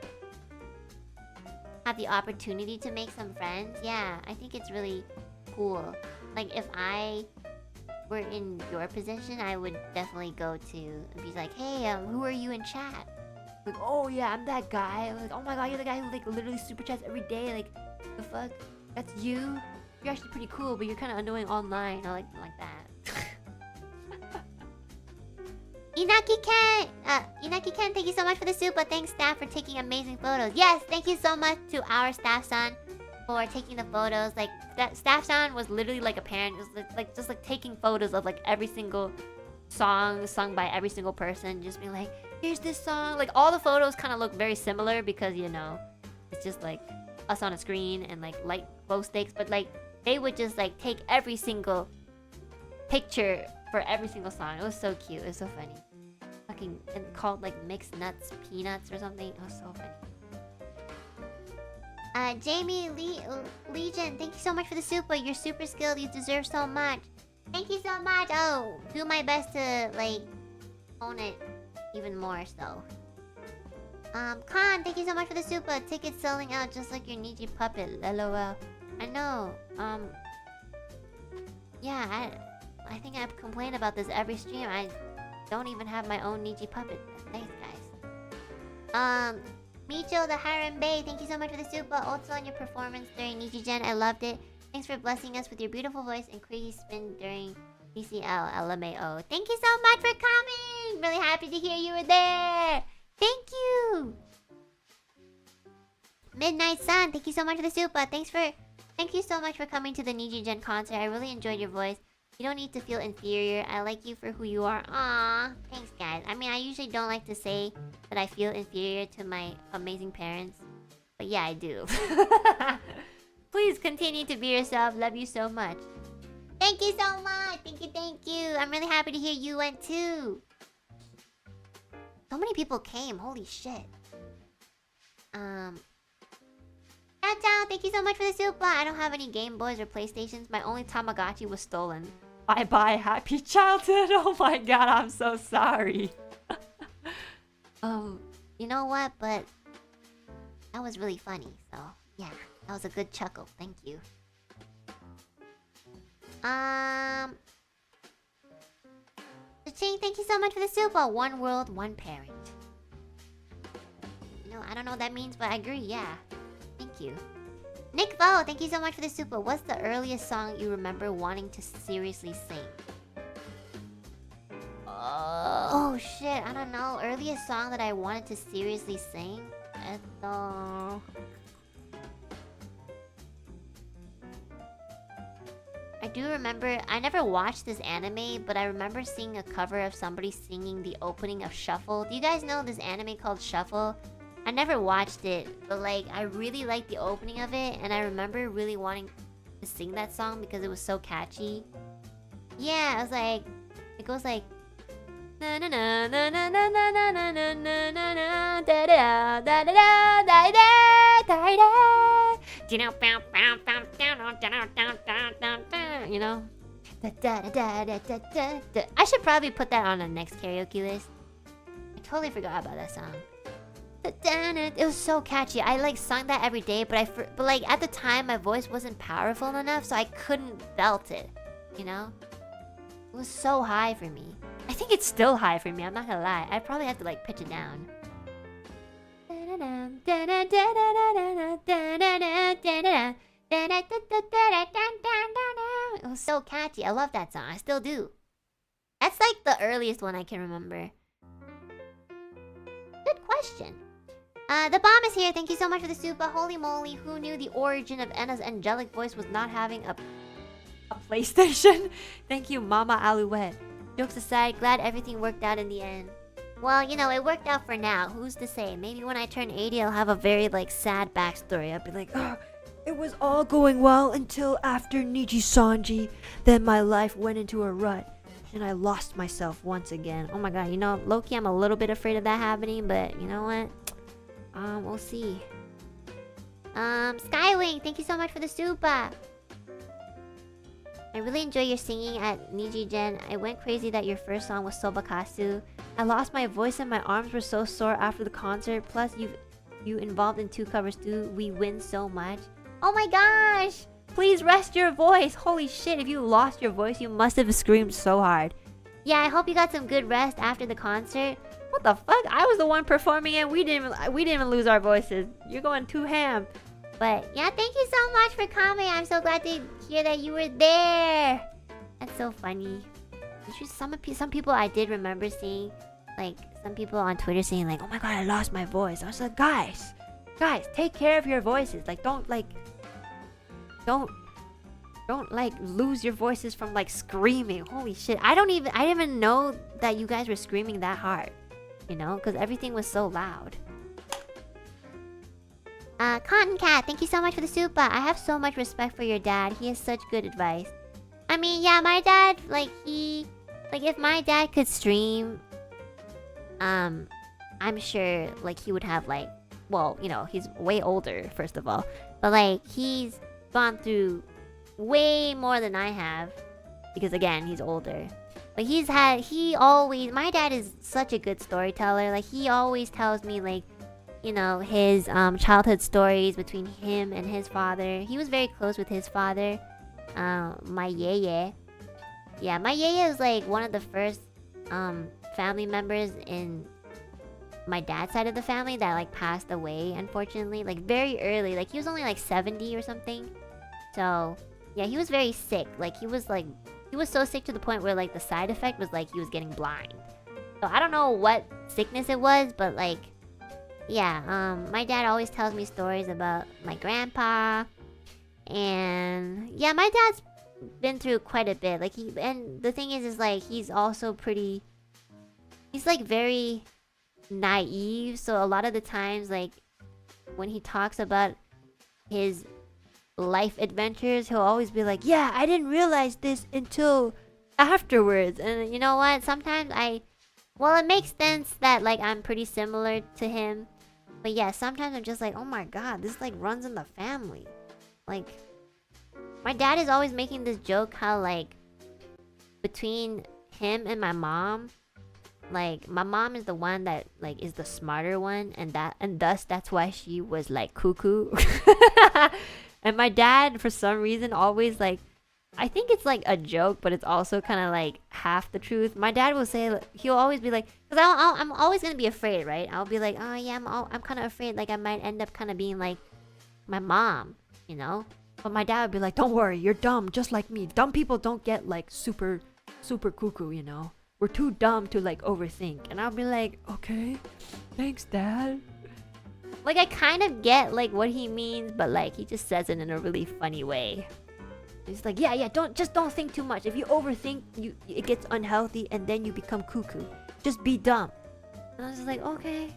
have the opportunity to make some friends. Yeah, I think it's really cool. Like if I were in your position, I would definitely go to and be like, hey, who are you in chat? Like, oh yeah, I'm that guy. I'm like, oh my god, you're the guy who like literally super chats every day. Like, the fuck? That's you? You're actually pretty cool, but you're kind of annoying online. I like that. Inaki-Ken, thank you so much for the super. Thanks, staff, for taking amazing photos. Yes, thank you so much to our staff-san for taking the photos. Like, that staff-san was literally like a parent. It was like just like taking photos of like every single song sung by every single person. Just being like, here's this song. Like, all the photos kind of look very similar because, you know, it's just like us on a screen and like light glow sticks. But like, they would just like take every single picture for every single song. It was so cute. It was so funny. Fucking, and called like mixed nuts peanuts or something. It was so funny. Jamie Legion, thank you so much for the super. You're super skilled. You deserve so much. Thank you so much. Oh, do my best to like own it even more. So, Khan, thank you so much for the super. Tickets selling out just like your Niji puppet. LOL. I know. Yeah, I think I've complained about this every stream. I don't even have my own Niji puppet. Thanks, guys. Micho the Harem Bay, thank you so much for the super. Also on your performance during NijiGen, I loved it. Thanks for blessing us with your beautiful voice and crazy spin during DCL LMAO. Thank you so much for coming! Really happy to hear you were there! Thank you! Midnight Sun, thank you so much for the super. Thank you so much for coming to the NijiGen concert. I really enjoyed your voice. You don't need to feel inferior. I like you for who you are. Aww. Thanks, guys. I mean, I usually don't like to say that I feel inferior to my amazing parents. But yeah, I do. Please continue to be yourself. Love you so much. Thank you so much. Thank you. I'm really happy to hear you went too. So many people came. Holy shit. Ciao, thank you so much for the super. I don't have any Game Boys or PlayStations. My only Tamagotchi was stolen. Bye-bye, happy childhood. Oh my god, I'm so sorry. You know what? But that was really funny. So, yeah. That was a good chuckle. Thank you. Ching, thank you so much for the super. One world, one parent. You know, I don't know what that means, but I agree, yeah. Thank you. Nick Vo, thank you so much for the super. What's the earliest song you remember wanting to seriously sing? Oh shit, I don't know. Earliest song that I wanted to seriously sing? I do remember, I never watched this anime, but I remember seeing a cover of somebody singing the opening of Shuffle. Do you guys know this anime called Shuffle? I never watched it, but like, I really liked the opening of it, and I remember really wanting to sing that song because it was so catchy. Yeah, I was like, it goes like, na na na na na na na na na na na na da da da da da da da da. You know, you know, da da da da da da da. I should probably put that on the next karaoke list. I totally forgot about that song. It was so catchy. I like sung that every day, but like at the time my voice wasn't powerful enough, so I couldn't belt it. You know, it was so high for me. I think it's still high for me. I'm not gonna lie. I probably have to like pitch it down. It was so catchy. I love that song. I still do. That's like the earliest one I can remember. Good question. The bomb is here. Thank you so much for the super. Holy moly, who knew the origin of Enna's angelic voice was not having a PlayStation? Thank you, Mama Alouette. Jokes aside, glad everything worked out in the end. Well, you know, it worked out for now. Who's to say? Maybe when I turn 80, I'll have a very, like, sad backstory. I'll be like, Oh, it was all going well until after Nijisanji. Then my life went into a rut. And I lost myself once again. oh my god, you know, low-key, I'm a little bit afraid of that happening, but you know what? We'll see. Skywing, thank you so much for the super. I really enjoy your singing at NijiGen. I went crazy that your first song was Sobakasu. I lost my voice and my arms were so sore after the concert. Plus, you involved in 2 covers too. We win so much. Oh my gosh! Please rest your voice. Holy shit, if you lost your voice, you must have screamed so hard. Yeah, I hope you got some good rest after the concert. What the fuck? I was the one performing and we didn't even lose our voices. You're going too ham. But yeah, thank you so much for coming. I'm so glad to hear that you were there. That's so funny. Some people I did remember seeing, like some people on Twitter saying like, "Oh my god, I lost my voice." I was like, guys, take care of your voices. Like, don't like lose your voices from like screaming. Holy shit, I didn't even know that you guys were screaming that hard. You know, because everything was so loud. Cotton Cat, thank you so much for the super. I have so much respect for your dad. He has such good advice. I mean, yeah, my dad, if my dad could stream, I'm sure, like, he would have, like, well, you know, he's way older, first of all. But, like, he's gone through way more than I have. Because, again, he's older. But my dad is such a good storyteller. Like, he always tells me, like, you know, his childhood stories between him and his father. He was very close with his father. My yeye. Yeah, my yeye was like one of the first family members in my dad's side of the family that like passed away, unfortunately. Like very early. Like he was only like 70 or something. So yeah, he was very sick. Like he was so sick to the point where like the side effect was like he was getting blind. So I don't know what sickness it was, but like yeah, my dad always tells me stories about my grandpa. And yeah, my dad's been through quite a bit. Like and the thing is like he's also he's like very naive. So a lot of the times, like when he talks about his life adventures, he'll always be like, yeah, I didn't realize this until afterwards. And you know what? Sometimes well, it makes sense that like I'm pretty similar to him. But yeah, sometimes I'm just like, oh my god, this like runs in the family. Like, my dad is always making this joke how like between him and my mom, like my mom is the one that like is the smarter one, and thus that's why she was like cuckoo. And my dad, for some reason, always like, I think it's like a joke, but it's also kind of like half the truth. My dad will say, he'll always be like, because I'm always gonna be afraid, right? I'll be like, oh yeah, I'm kind of afraid, like I might end up kind of being like my mom, you know? But my dad would be like, don't worry, you're dumb, just like me. Dumb people don't get like super cuckoo, you know? We're too dumb to like overthink. And I'll be like, okay, thanks, Dad. Like I kind of get like what he means, but like he just says it in a really funny way. He's like, yeah, don't think too much. If you overthink, it gets unhealthy and then you become cuckoo. Just be dumb. And I was just like, okay.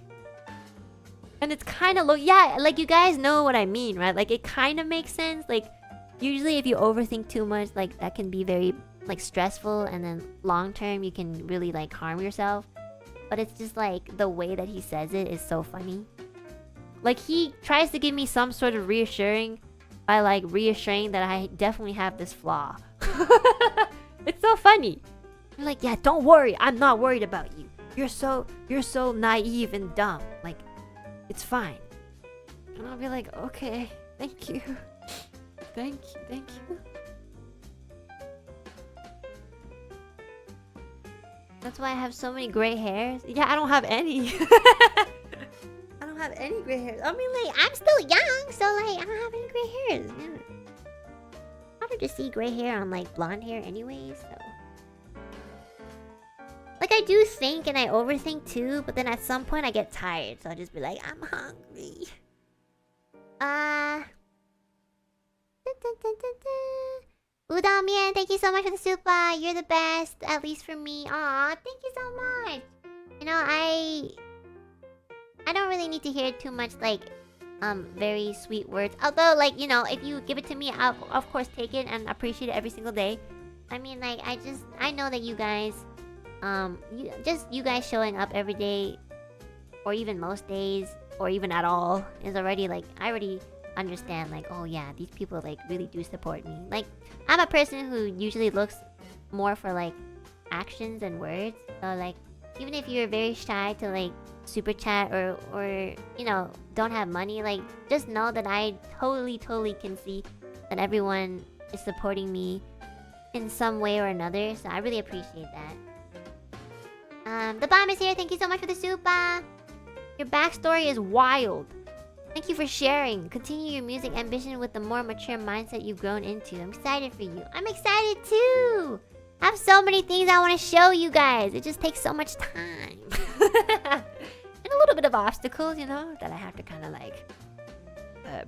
And it's kind of yeah, like you guys know what I mean, right? Like it kind of makes sense. Like usually if you overthink too much, like that can be very like stressful, and then long term you can really like harm yourself. But it's just like the way that he says it is so funny. Like he tries to give me some sort of reassuring by like reassuring that I definitely have this flaw. It's so funny. You're like, yeah, don't worry, I'm not worried about you. You're so naive and dumb. Like, It's fine. And I'll be like, okay, thank you. Thank you. That's why I have so many gray hairs. Yeah, I don't have any. I don't have any gray hairs. I mean, like, I'm still young, so like, I don't have any gray hairs. Yeah. Harder to see gray hair on like blonde hair, anyways. So, like, I do think and I overthink too, but then at some point I get tired, so I'll just be like, I'm hungry. Udon Man, thank you so much for the super. You're the best, at least for me. Aw, thank you so much. You know, I don't really need to hear too much like very sweet words. Although, like, you know, if you give it to me, I'll of course take it and appreciate it every single day. I mean, like, I know that you guys you guys showing up every day, or even most days, or even at all, is already like, I already understand, like, oh yeah, these people like really do support me. Like, I'm a person who usually looks more for like actions and words. So like, even if you're very shy to like super chat or you know, don't have money, like, just know that I totally can see that everyone is supporting me in some way or another. So I really appreciate that. The bomb is here. Thank you so much for the super. Your backstory is wild. Thank you for sharing. Continue your music ambition with the more mature mindset you've grown into. I'm excited for you. I'm excited too. I have so many things I want to show you guys. It just takes so much time. And a little bit of obstacles, you know, that I have to kind of like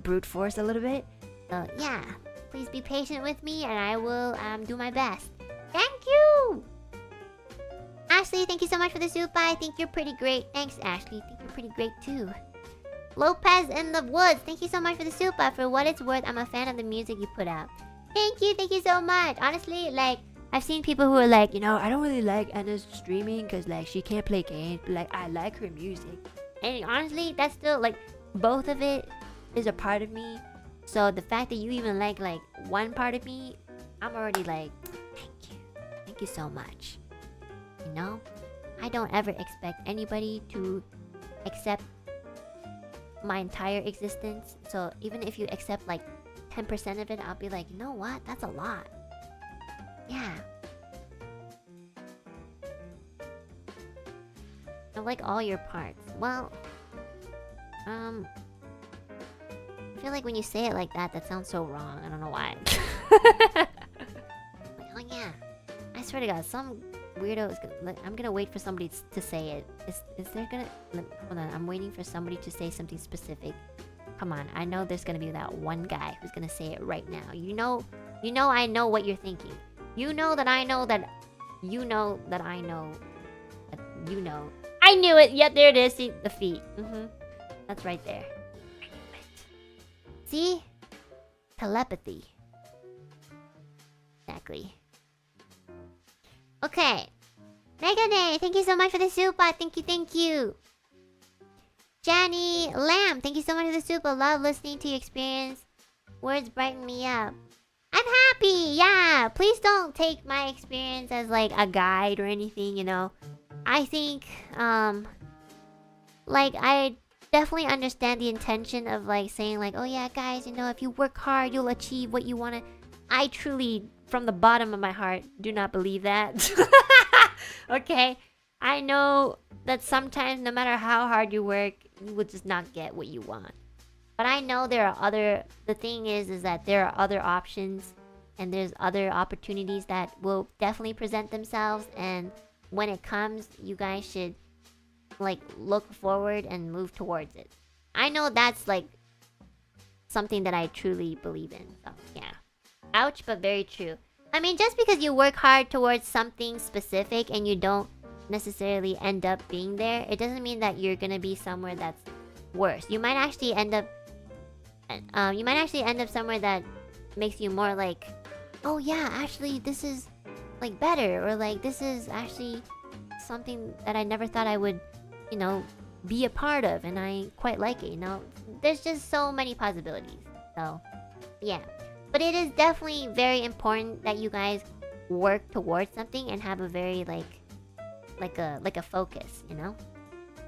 brute force a little bit. So yeah, please be patient with me and I will do my best. Thank you. Ashley, thank you so much for the super. I think you're pretty great. Thanks, Ashley. I think you're pretty great too. Lopez in the Woods, thank you so much for the super. For what it's worth, I'm a fan of the music you put out. Thank you so much. Honestly, like, I've seen people who are like, you know, I don't really like Enna's streaming because like she can't play games, but like I like her music. And honestly, that's still like, both of it is a part of me. So the fact that you even like one part of me, I'm already like, thank you so much. You know, I don't ever expect anybody to accept my entire existence. So even if you accept like 10% of it, I'll be like, you know what? That's a lot. Yeah. I like all your parts. Well, I feel like when you say it like that, that sounds so wrong. I don't know why. Like, oh yeah. I swear to God, some weirdo is gonna, like, I'm gonna wait for somebody to say it. Is there gonna... Hold on, I'm waiting for somebody to say something specific. Come on, I know there's gonna be that one guy who's gonna say it right now. You know I know what you're thinking. You know that I know that... You know that I know... That you know... I knew it! Yep, there it is. See, the feet. That's right there. See? Telepathy. Exactly. Okay. Megane, thank you so much for the super. Thank you. Janny Lamb, thank you so much for the super. Love listening to your experience. Words brighten me up. I'm happy, yeah. Please don't take my experience as like a guide or anything, you know. I think, like, I definitely understand the intention of like saying like, oh yeah, guys, you know, if you work hard, you'll achieve what you want to. I truly, from the bottom of my heart, do not believe that. Okay? I know that sometimes, no matter how hard you work, you will just not get what you want. But I know there are other... The thing is that there are other options. And there's other opportunities that will definitely present themselves. And when it comes, you guys should, like, look forward and move towards it. I know that's, like, something that I truly believe in. So, yeah. Ouch, but very true. I mean, just because you work hard towards something specific and you don't necessarily end up being there, it doesn't mean that you're gonna be somewhere that's worse. You might actually end up somewhere that makes you more like, oh yeah, actually this is like better, or like this is actually something that I never thought I would, you know, be a part of, and I quite like it, you know. There's just so many possibilities. So, yeah. But it is definitely very important that you guys work towards something and have a very like a focus, you know?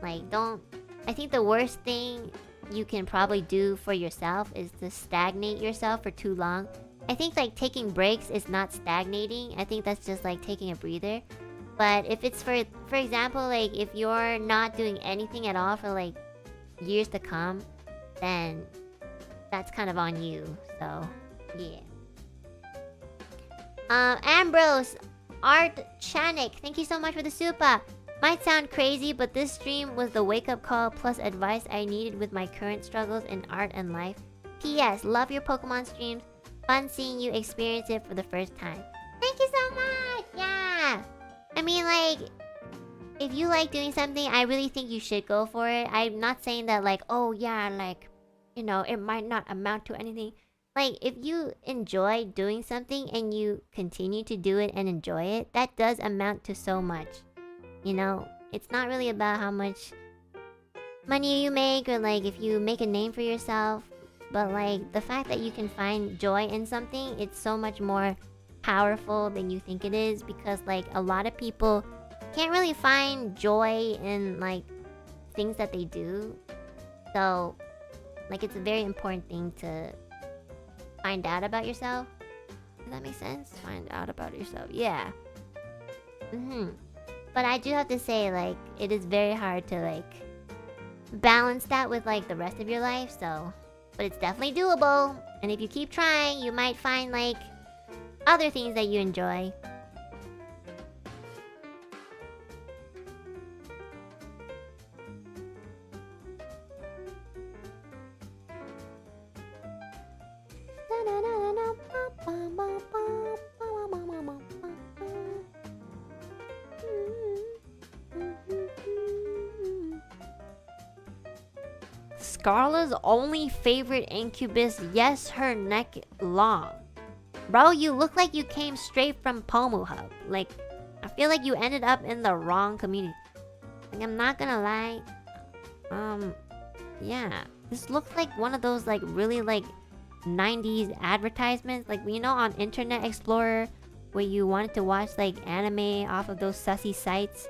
Like, don't I think the worst thing you can probably do for yourself is to stagnate yourself for too long. I think like taking breaks is not stagnating. I think that's just like taking a breather. But if it's for example, like if you're not doing anything at all for like years to come, then that's kind of on you. So yeah. Ambrose Art Chanik, thank you so much for the super. Might sound crazy, but this stream was the wake-up call plus advice I needed with my current struggles in art and life. P.S. Love your Pokemon streams. Fun seeing you experience it for the first time. Thank you so much! Yeah! I mean, like, if you like doing something, I really think you should go for it. I'm not saying that, like, oh yeah, like, you know, it might not amount to anything. Like, if you enjoy doing something and you continue to do it and enjoy it, that does amount to so much. You know, it's not really about how much money you make or like if you make a name for yourself, but like the fact that you can find joy in something, it's so much more powerful than you think it is, because like a lot of people can't really find joy in like things that they do. So like it's a very important thing to find out about yourself. Does that make sense? Find out about yourself. Yeah. But I do have to say, like, it is very hard to, like, balance that with, like, the rest of your life, so... But it's definitely doable, and if you keep trying, you might find, like, other things that you enjoy. Scarla's only favorite incubus, yes, her neck long. Bro, you look like you came straight from Pomu Hub. Like, I feel like you ended up in the wrong community. Like, I'm not gonna lie. Yeah. This looks like one of those, like, really, like, 90s advertisements. Like, you know, on Internet Explorer, where you wanted to watch, like, anime off of those sussy sites?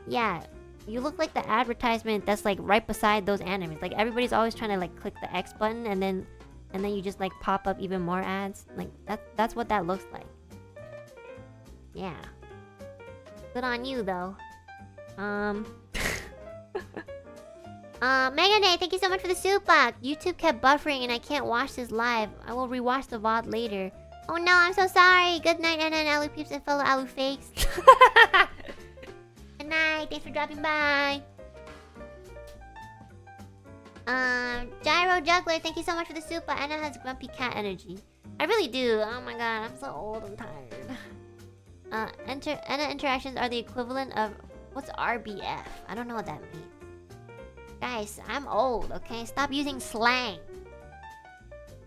Yeah. You look like the advertisement that's like right beside those animes. Like everybody's always trying to like click the X button and then you just like pop up even more ads. Like that's what that looks like. Yeah. Good on you though. Megane, thank you so much for the super. YouTube kept buffering and I can't watch this live. I will rewatch the VOD later. Oh no, I'm so sorry. Good night, Enna and Alou peeps and fellow Alou fakes. Good night, thanks for dropping by. Gyro Juggler, thank you so much for the super. Enna has grumpy cat energy. I really do. Oh my god, I'm so old and tired. Enna interactions are the equivalent of... What's RBF? I don't know what that means. Guys, I'm old, okay? Stop using slang.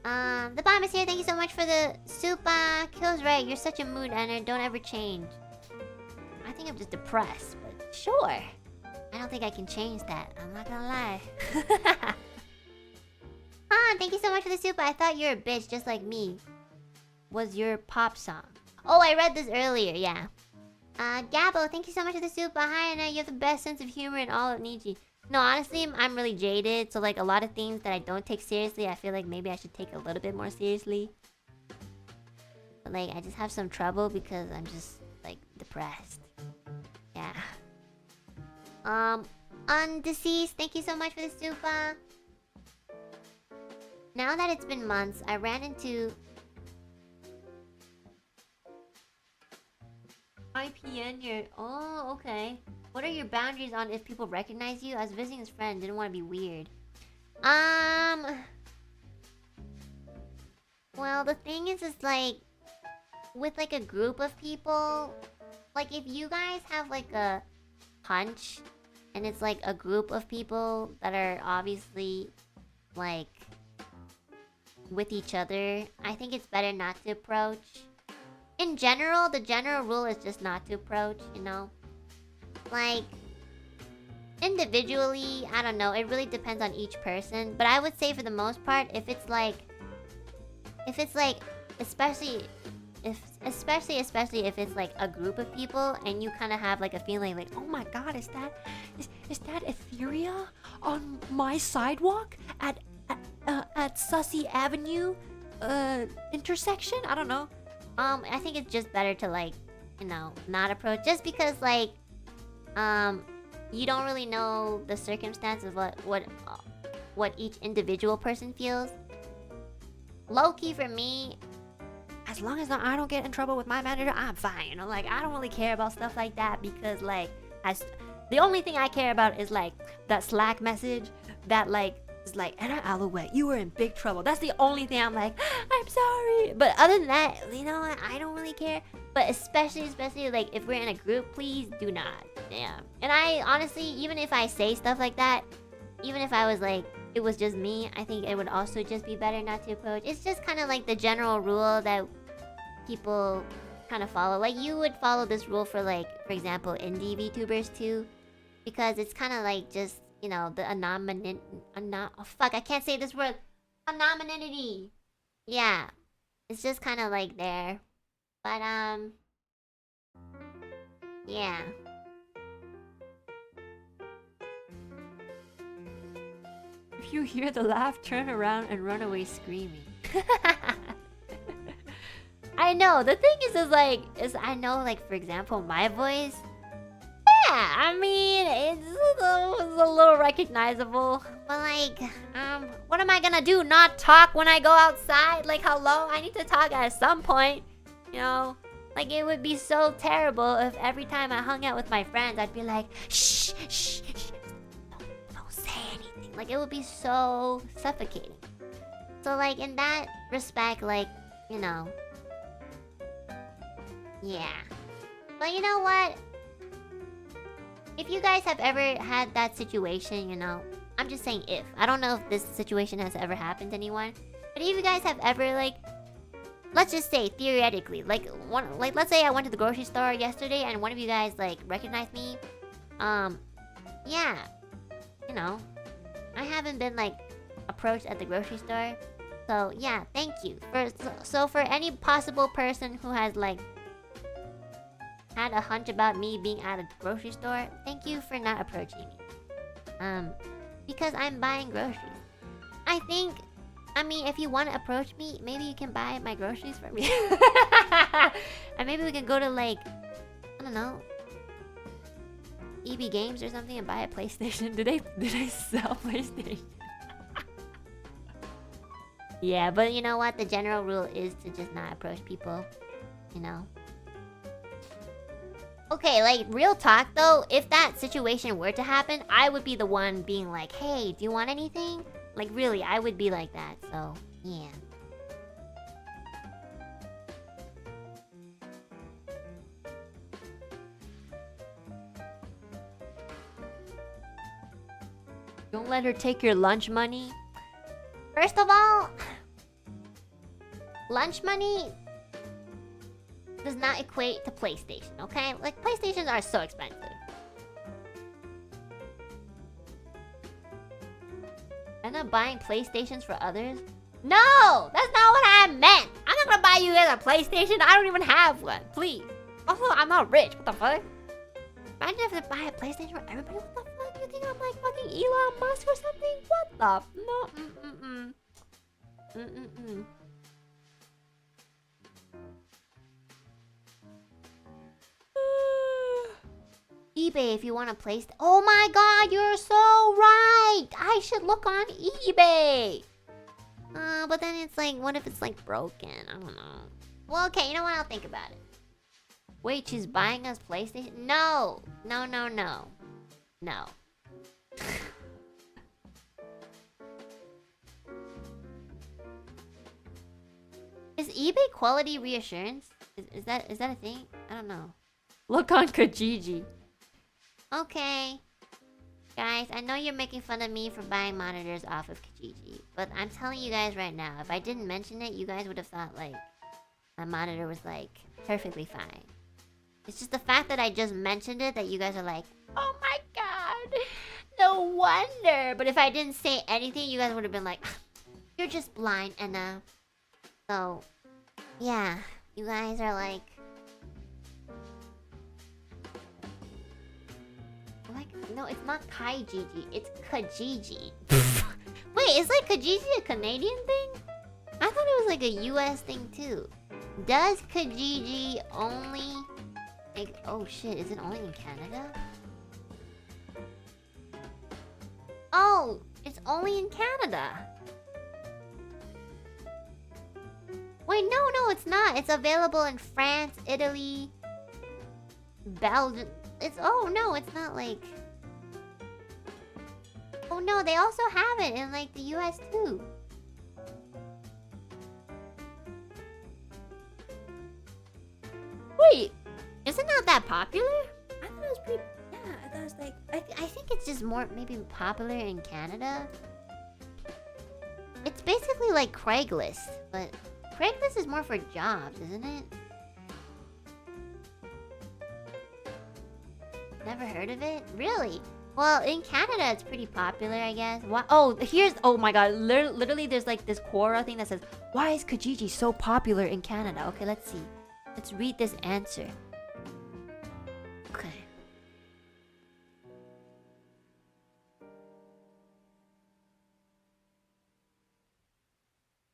The bomb is here. Thank you so much for the super. Kill's right. You're such a mood, Enna. Don't ever change. I think I'm just depressed, but sure. I don't think I can change that. I'm not gonna lie. Thank you so much for the super. I thought you're a bitch just like me. Was your pop song. Oh, I read this earlier, yeah. Gabo, thank you so much for the super. Hi, Enna. You have the best sense of humor in all of Niji. No, honestly, I'm really jaded. So, like, a lot of things that I don't take seriously, I feel like maybe I should take a little bit more seriously. But, like, I just have some trouble because I'm just, like, depressed. Yeah. Undeceased, thank you so much for the super. Now that it's been months, I ran into... IPN here. Oh, okay. What are your boundaries on if people recognize you? I was visiting his friend, didn't want to be weird. Well, the thing is like... With like a group of people... Like if you guys have like a hunch... And it's like a group of people that are obviously... Like... With each other, I think it's better not to approach. In general, the general rule is just not to approach, you know? Like, individually, I don't know, it really depends on each person. But I would say for the most part, if it's like, especially if especially if it's like a group of people and you kind of have like a feeling like, oh my god, is that Ethyria on my sidewalk at Sussy Avenue intersection? I don't know. I think it's just better to like, you know, not approach, just because like you don't really know the circumstance of what each individual person feels. Low key for me, as long as I don't get in trouble with my manager, I'm fine. You know, like I don't really care about stuff like that, because like the only thing I care about is like that Slack message that like is like, Enna Alouette, you were in big trouble. That's the only thing I'm like, I'm sorry. But other than that, you know what, I don't really care. But especially like if we're in a group, please do not. Yeah. And I honestly, even if I say stuff like that, even if I was like, it was just me, I think it would also just be better not to approach. It's just kind of like the general rule that people kind of follow. Like you would follow this rule for like, for example, indie VTubers too, because it's kind of like just, you know, the oh fuck, I can't say this word. Anonymity. Yeah. It's just kind of like there. But yeah. If you hear the laugh, turn around and run away screaming. I know. The thing is I know, like, for example, my voice. Yeah, I mean, it's a little recognizable. But, like, what am I gonna do? Not talk when I go outside? Like, hello? I need to talk at some point. You know? Like, it would be so terrible if every time I hung out with my friends, I'd be like, shh, shh, shh. Don't say anything. Like, it would be so suffocating. So, like, in that respect, like, you know. Yeah. But you know what? If you guys have ever had that situation, you know, I'm just saying if. I don't know if this situation has ever happened to anyone. But if you guys have ever, like, let's just say, theoretically, like, let's say I went to the grocery store yesterday and one of you guys, like, recognized me. Yeah. You know, I haven't been, like, approached at the grocery store. So, yeah, thank you. So for any possible person who has, like, had a hunch about me being at a grocery store, thank you for not approaching me. Because I'm buying groceries. I mean, if you want to approach me, maybe you can buy my groceries for me. And maybe we can go to, like, I don't know, EB Games or something and buy a PlayStation. Do they sell PlayStation? Yeah, but you know what? The general rule is to just not approach people. You know? Okay, like, real talk though, if that situation were to happen, I would be the one being like, hey, do you want anything? Like, really, I would be like that, so, yeah. Don't let her take your lunch money. First of all, lunch money does not equate to PlayStation, okay? Like, PlayStations are so expensive. I'm not buying PlayStations for others. No! That's not what I meant! I'm not gonna buy you guys a PlayStation. I don't even have one. Please. Also, I'm not rich. What the fuck? Imagine if I buy a PlayStation for everybody. What the fuck? You think I'm like fucking Elon Musk or something? What the? No. eBay if you want to place. Oh my god, you're so right! I should look on eBay! But then it's like, what if it's like broken? I don't know. Well, okay, you know what? I'll think about it. Wait, she's buying us PlayStation? No! No. Is eBay quality reassurance? Is that a thing? I don't know. Look on Kijiji. Okay. Guys, I know you're making fun of me for buying monitors off of Kijiji, but I'm telling you guys right now, if I didn't mention it, you guys would have thought, like, my monitor was, like, perfectly fine. It's just the fact that I just mentioned it that you guys are like, oh my god, no wonder. But if I didn't say anything, you guys would have been like, you're just blind, Enna. So, yeah, You guys are like no, it's not Kaijiji, it's Kijiji. Wait, is like Kijiji a Canadian thing? I thought it was like a US thing too. Does Kijiji only like, oh shit, is it only in Canada? Oh, it's only in Canada. Wait, no, it's not. It's available in France, Italy, Belgium. Oh no, it's not like... Oh no, they also have it in like the US too. Wait, is it not that popular? I thought it was pretty... Yeah, I thought it was like... I think it's just more maybe popular in Canada. It's basically like Craigslist, but Craigslist is more for jobs, isn't it? Never heard of it? Really? Well, in Canada, it's pretty popular, I guess. Why? Oh, here's... Oh my god. Literally, there's like this Quora thing that says, why is Kijiji so popular in Canada? Okay, let's see. Let's read this answer. Okay.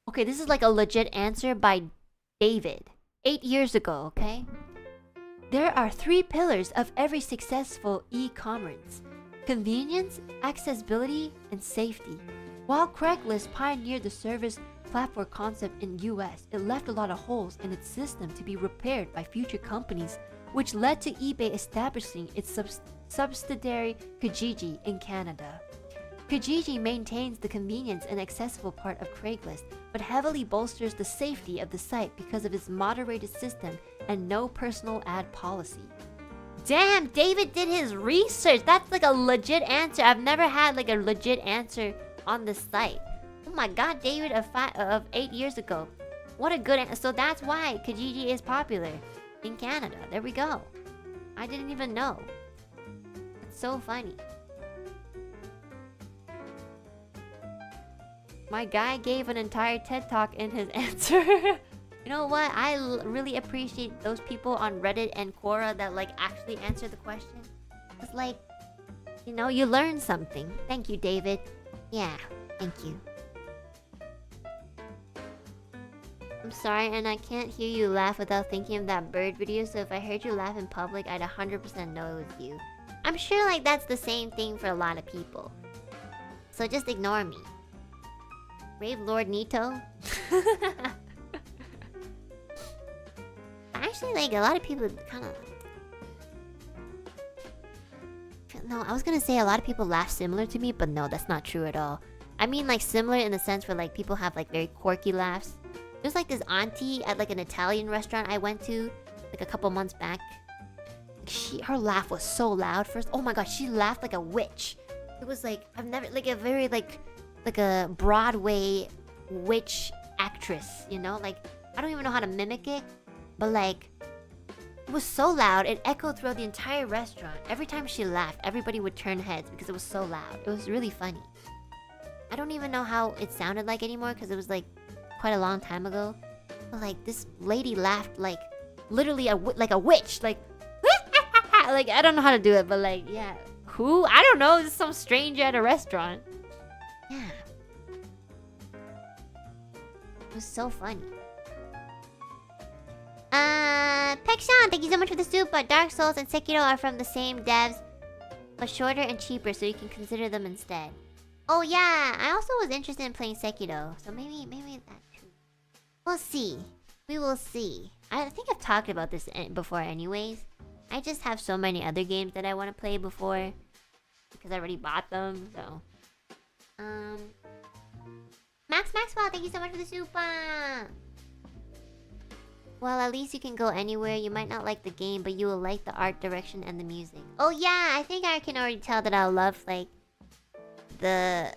Okay, this is like a legit answer by David. 8 years ago, okay? There are 3 pillars of every successful e-commerce: convenience, accessibility, and safety. While Craigslist pioneered the service platform concept in US, it left a lot of holes in its system to be repaired by future companies, which led to eBay establishing its subsidiary Kijiji in Canada. Kijiji maintains the convenience and accessible part of Craigslist, but heavily bolsters the safety of the site because of its moderated system and no personal ad policy. Damn, David did his research. That's like a legit answer. I've never had like a legit answer on the site. Oh my god, David of 8 years ago. What a good answer. So that's why Kijiji is popular in Canada. There we go. I didn't even know. It's so funny. My guy gave an entire TED Talk in his answer. You know what? I really appreciate those people on Reddit and Quora that like actually answer the question. It's like, you know, you learn something. Thank you, David. Yeah, thank you. I'm sorry, and I can't hear you laugh without thinking of that bird video, so if I heard you laugh in public, I'd 100% know it was you. I'm sure like that's the same thing for a lot of people. So just ignore me. Brave Lord Nito? Actually, like, a lot of people kind of... No, I was gonna say a lot of people laugh similar to me, but no, that's not true at all. I mean, like, similar in the sense where, like, people have, like, very quirky laughs. There's, like, this auntie at, like, an Italian restaurant I went to, like, a couple months back. Her laugh was so loud first. Oh my gosh, she laughed like a witch. It was, like, I've never... Like, a very, like a Broadway witch actress, you know? Like, I don't even know how to mimic it, but like, it was so loud, it echoed throughout the entire restaurant. Every time she laughed, everybody would turn heads because it was so loud. It was really funny. I don't even know how it sounded like anymore because it was like quite a long time ago. But like, this lady laughed like, literally like a witch, like, like, I don't know how to do it, but like, yeah. Who? I don't know, just some stranger at a restaurant. Yeah. It was so funny. Pekshan, thank you so much for the soup. But Dark Souls and Sekiro are from the same devs, but shorter and cheaper, so you can consider them instead. Oh yeah, I also was interested in playing Sekiro, so maybe that too. We'll see. We will see. I think I've talked about this before anyways. I just have so many other games that I want to play before because I already bought them, so... Maxwell, thank you so much for the super. Well, at least you can go anywhere. You might not like the game, but you will like the art direction and the music. Oh yeah, I think I can already tell that I'll love like the,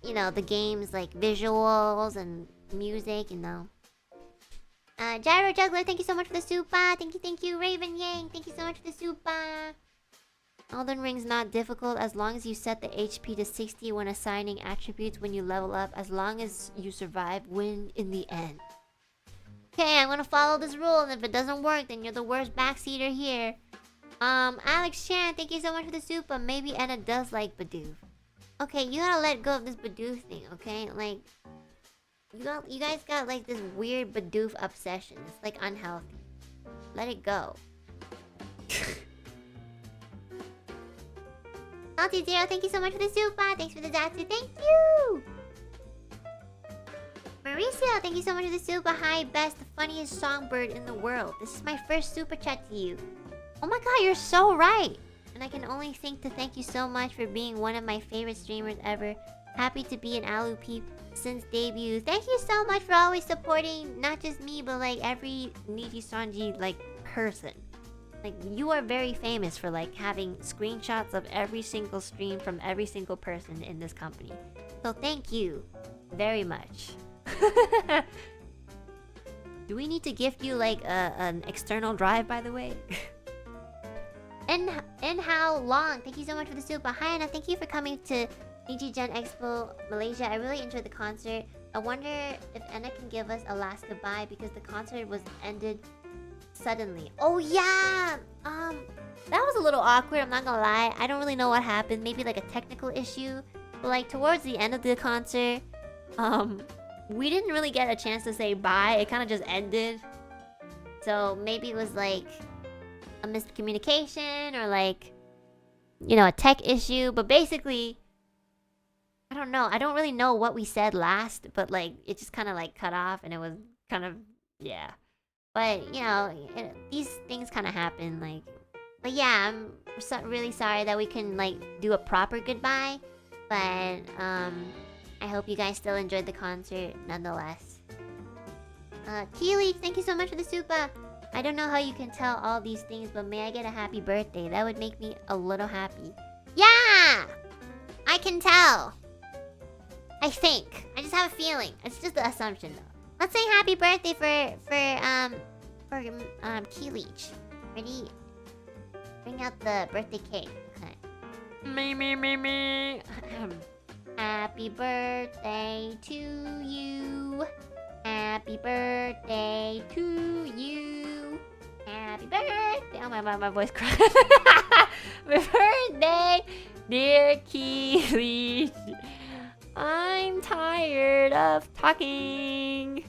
you know, the game's like visuals and music, you know. Gyro Juggler, thank you so much for the super. Thank you. Raven Yang, thank you so much for the super. Elden Ring's not difficult as long as you set the HP to 60 when assigning attributes when you level up. As long as you survive, win in the end. Okay, I'm gonna follow this rule, and if it doesn't work, then you're the worst backseater here. Alex Chan, thank you so much for the super. Maybe Enna does like Bidoof. Okay, you gotta let go of this Bidoof thing, okay? Like, you guys got like this weird Bidoof obsession. It's like unhealthy. Let it go. Salty0, thank you so much for the super. Thanks for the Zatsu. Thank you. Mauricio, thank you so much for the super. Hi, best, the funniest songbird in the world. This is my first super chat to you. Oh my god, you're so right. And I can only thank you so much for being one of my favorite streamers ever. Happy to be an Alu peep since debut. Thank you so much for always supporting not just me, but like every Nijisanji like person. Like, you are very famous for like having screenshots of every single stream from every single person in this company. So thank you very much. Do we need to gift you like an external drive, by the way? And how long? Thank you so much for the super. Hi Anna, thank you for coming to NijiGen Expo Malaysia. I really enjoyed the concert. I wonder if Enna can give us a last goodbye because the concert was ended suddenly. Oh yeah! That was a little awkward, I'm not gonna lie. I don't really know what happened. Maybe like a technical issue. But like towards the end of the concert, we didn't really get a chance to say bye. It kind of just ended. So maybe it was like a miscommunication or like, you know, a tech issue. But basically, I don't know. I don't really know what we said last, but like it just kind of like cut off and it was kind of, yeah. But, you know, these things kind of happen, like... But yeah, I'm really sorry that we couldn't, like, do a proper goodbye. But, I hope you guys still enjoyed the concert, nonetheless. Keely, thank you so much for the super. I don't know how you can tell all these things, but may I get a happy birthday? That would make me a little happy. Yeah! I can tell. I think. I just have a feeling. It's just an assumption, though. Let's say happy birthday for Keelech. Ready? Bring out the birthday cake. Okay. Me. Happy birthday to you. Happy birthday to you. Happy birthday. Oh my voice cracked. Happy birthday, dear Keelech. I'm tired of talking.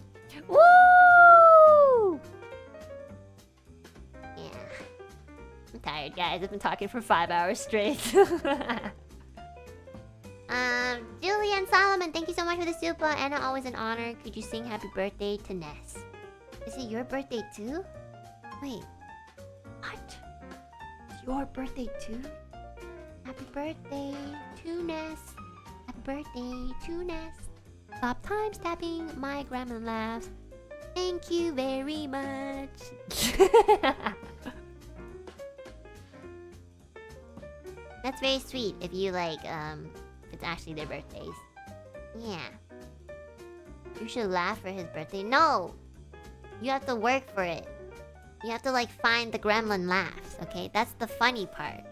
Woo! Yeah. I'm tired, guys. I've been talking for 5 hours straight. Julian Solomon, thank you so much for the super. Anna, always an honor. Could you sing happy birthday to Ness? Is it your birthday too? Wait. What? It's your birthday too? Happy birthday to Ness. Happy birthday to Ness. Stop time stabbing my grandma laughs. Thank you very much. That's very sweet if you like, if it's actually their birthdays. Yeah. You should laugh for his birthday. No! You have to work for it. You have to like find the gremlin laughs, okay? That's the funny part.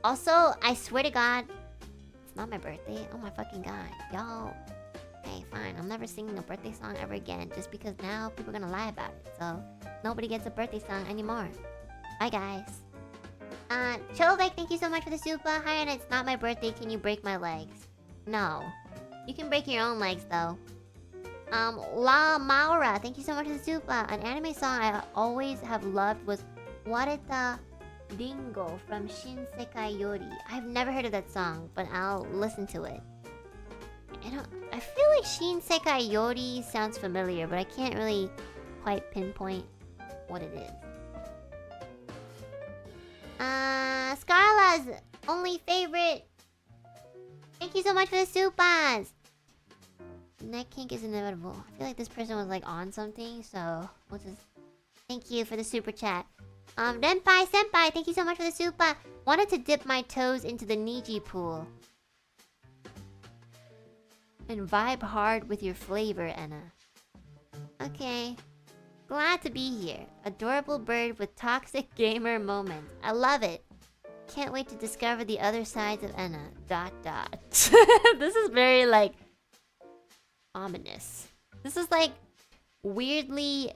Also, I swear to God, it's not my birthday. Oh my fucking god. Y'all. Okay, fine. I'm never singing a birthday song ever again. Just because now people are gonna lie about it. So, nobody gets a birthday song anymore. Bye, guys. Chovek, thank you so much for the super. Hi, and it's not my birthday. Can you break my legs? No. You can break your own legs, though. La Maura, thank you so much for the super. An anime song I always have loved was Wareta Dingo from Shin Sekai Yori. I've never heard of that song, but I'll listen to it. I feel like Shin Sekai Yori sounds familiar, but I can't really quite pinpoint what it is. Scarla's only favorite. Thank you so much for the supers. Neck kink is inevitable. I feel like this person was like on something, so we'll just... Thank you for the super chat. Renpai Senpai, thank you so much for the super. Wanted to dip my toes into the Niji pool. And vibe hard with your flavor, Enna. Okay. Glad to be here. Adorable bird with toxic gamer moments. I love it. Can't wait to discover the other sides of Enna. ... This is very like... ominous. This is like weirdly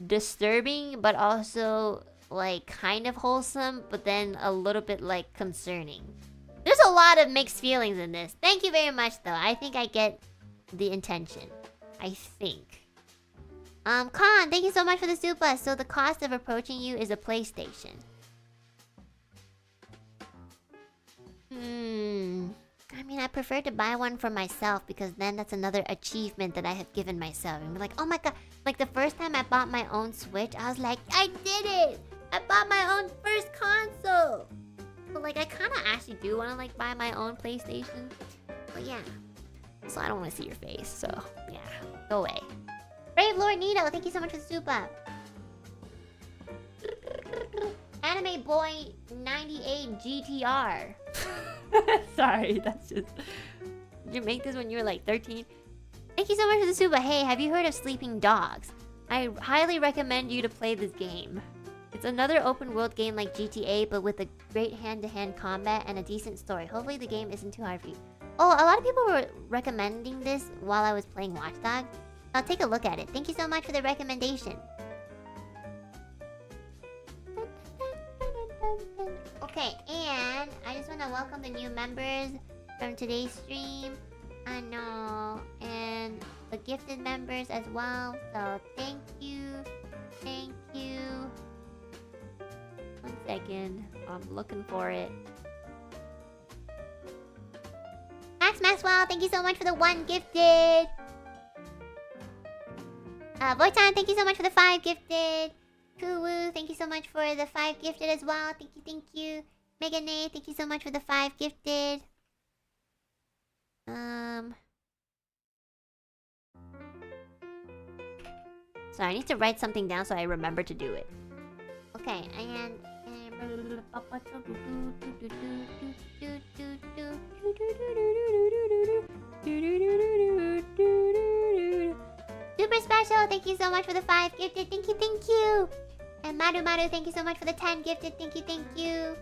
disturbing, but also like kind of wholesome, but then a little bit like concerning. There's a lot of mixed feelings in this. Thank you very much though. I think I get the intention. I think. Khan, thank you so much for the super. So the cost of approaching you is a PlayStation. I mean, I prefer to buy one for myself because then that's another achievement that I have given myself. And be like, oh my god. Like the first time I bought my own Switch, I was like, I did it! I bought my own first console! But like, I kind of actually do want to like buy my own PlayStation. But yeah. So I don't want to see your face, so yeah. Go away. Brave Lord Nito, thank you so much for the super. Anime Boy 98 GTR. Sorry, that's just... Did you make this when you were like 13? Thank you so much for the super. Hey, have you heard of Sleeping Dogs? I highly recommend you to play this game. It's another open world game like GTA, but with a great hand-to-hand combat and a decent story. Hopefully the game isn't too hard for you. Oh, a lot of people were recommending this while I was playing Watch Dogs. I'll take a look at it. Thank you so much for the recommendation. Okay, and I just want to welcome the new members from today's stream. I know, and the gifted members as well. So thank you, thank you. 1 second, I'm looking for it. Max Maxwell, thank you so much for the 1 gifted. Voitan, thank you so much for the 5 gifted. Kuwu, thank you so much for the 5 gifted as well. Thank you, thank you. Megane, thank you so much for the 5 gifted. So I need to write something down so I remember to do it. Okay, and super special, thank you so much for the 5 gifted. Thank you, thank you. And Maru Maru, thank you so much for the 10 gifted. Thank you, thank you.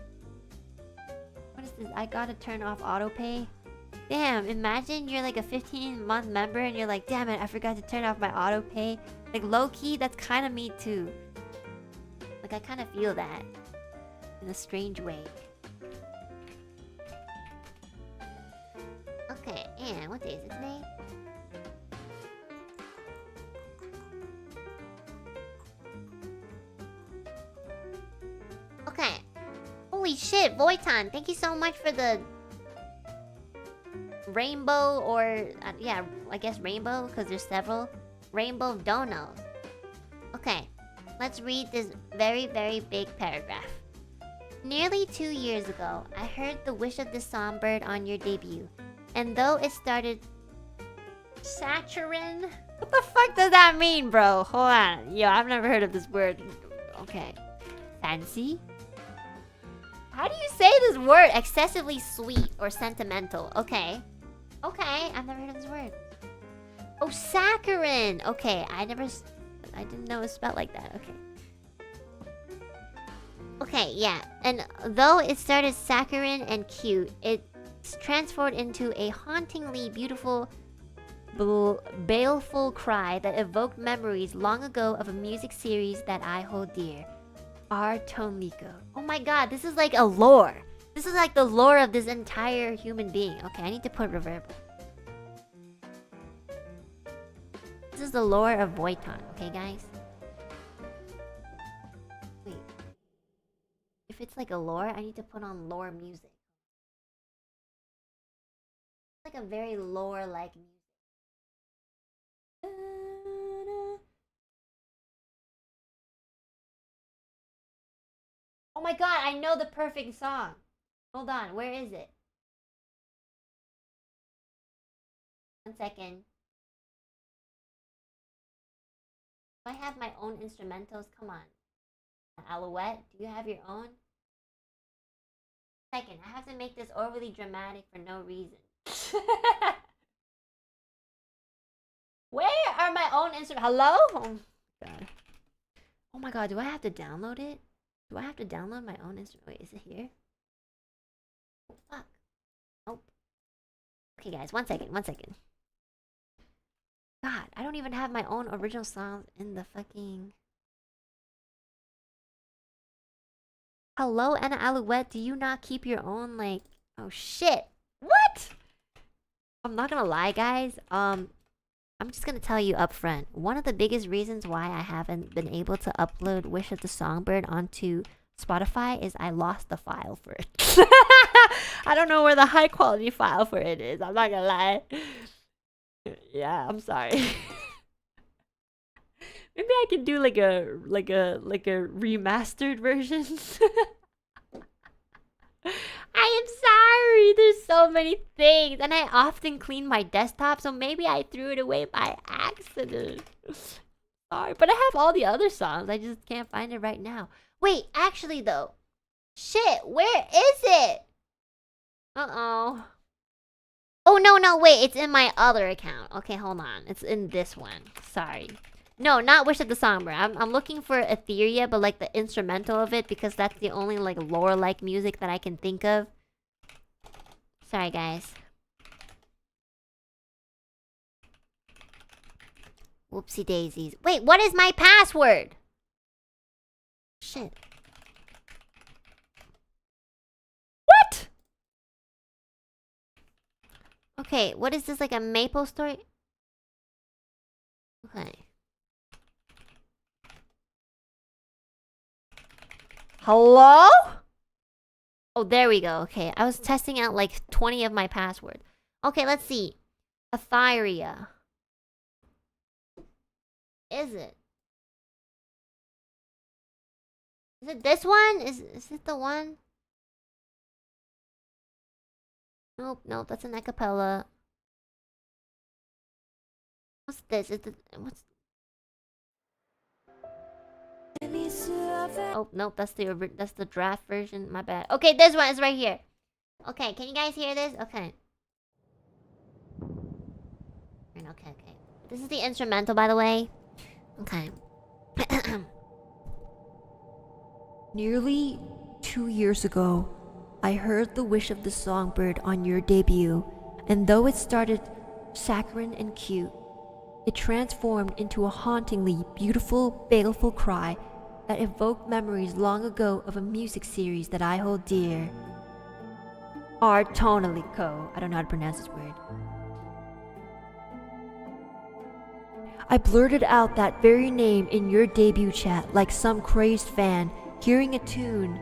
What is this? I gotta turn off autopay. Damn, imagine you're like a 15-month member and you're like, damn it, I forgot to turn off my autopay. Like low-key, that's kind of me too. Like I kind of feel that in a strange way. Okay, and what day is it today? Okay. Holy shit, Voitan, thank you so much for the rainbow or... yeah, I guess rainbow, because there's several. Rainbow dono. Okay, let's read this very, very big paragraph. Nearly 2 years ago, I heard the wish of the songbird on your debut. And though it started... Saturin? What the fuck does that mean, bro? Hold on. Yo, I've never heard of this word. Okay. Fancy? How do you say this word? Excessively sweet or sentimental. Okay. Okay, I've never heard of this word. Oh, saccharin! Okay, I didn't know it was spelled like that. Okay. Okay, yeah. And though it started saccharine and cute, it's transformed into a hauntingly beautiful, baleful cry that evoked memories long ago of a music series that I hold dear. Artomiko. Oh my god, this is like a lore. This is like the lore of this entire human being. Okay, I need to put reverb. This is the lore of Voitan, okay guys? Wait. If it's like a lore, I need to put on lore music. It's like a very lore-like music. Oh my god, I know the perfect song. Hold on, where is it? 1 second. Do I have my own instrumentals? Come on. Alouette, do you have your own? Second, I have to make this overly dramatic for no reason. Where are my own instruments? Hello? Oh god. Oh my god, do I have to download it? Do I have to download my own instrument? Wait, is it here? Oh, fuck. Nope. Okay, guys, 1 second, 1 second. God, I don't even have my own original songs in the fucking... Hello, Enna Alouette, do you not keep your own, like... Oh, shit. What? I'm not gonna lie, guys. I'm just gonna tell you up front. One of the biggest reasons why I haven't been able to upload Wish of the Songbird onto Spotify is I lost the file for it. I don't know where the high quality file for it is. I'm not gonna lie. Yeah, I'm sorry. Maybe I can do like a remastered version. I am sorry. There's so many things, and I often clean my desktop, so maybe I threw it away by accident. Sorry, but I have all the other songs. I just can't find it right now. Wait, actually though, shit, where is it? Uh-oh. Oh, no, wait, it's in my other account. Okay, hold on. It's in this one. Sorry. No, not Wish of the Songbird. I'm looking for Ethyria, but like the instrumental of it, because that's the only like lore-like music that I can think of. Sorry, guys. Whoopsie daisies. Wait, what is my password? Shit. What? Okay, what is this, like a Maple story? Okay. Hello? Oh, there we go. Okay, I was testing out like 20 of my passwords. Okay, let's see. Ethyria. Is it? Is it this one? Is it the one? Nope, that's an acapella. What's this? What's... Oh, nope, that's the draft version. My bad. Okay, this one is right here. Okay, can you guys hear this? Okay. Okay. This is the instrumental, by the way. Okay. Nearly 2 years ago, I heard the Wish of the Songbird on your debut, and though it started saccharine and cute, it transformed into a hauntingly beautiful, baleful cry that evoked memories long ago of a music series that I hold dear. Artonaliko. I don't know how to pronounce this word. I blurted out that very name in your debut chat like some crazed fan hearing a tune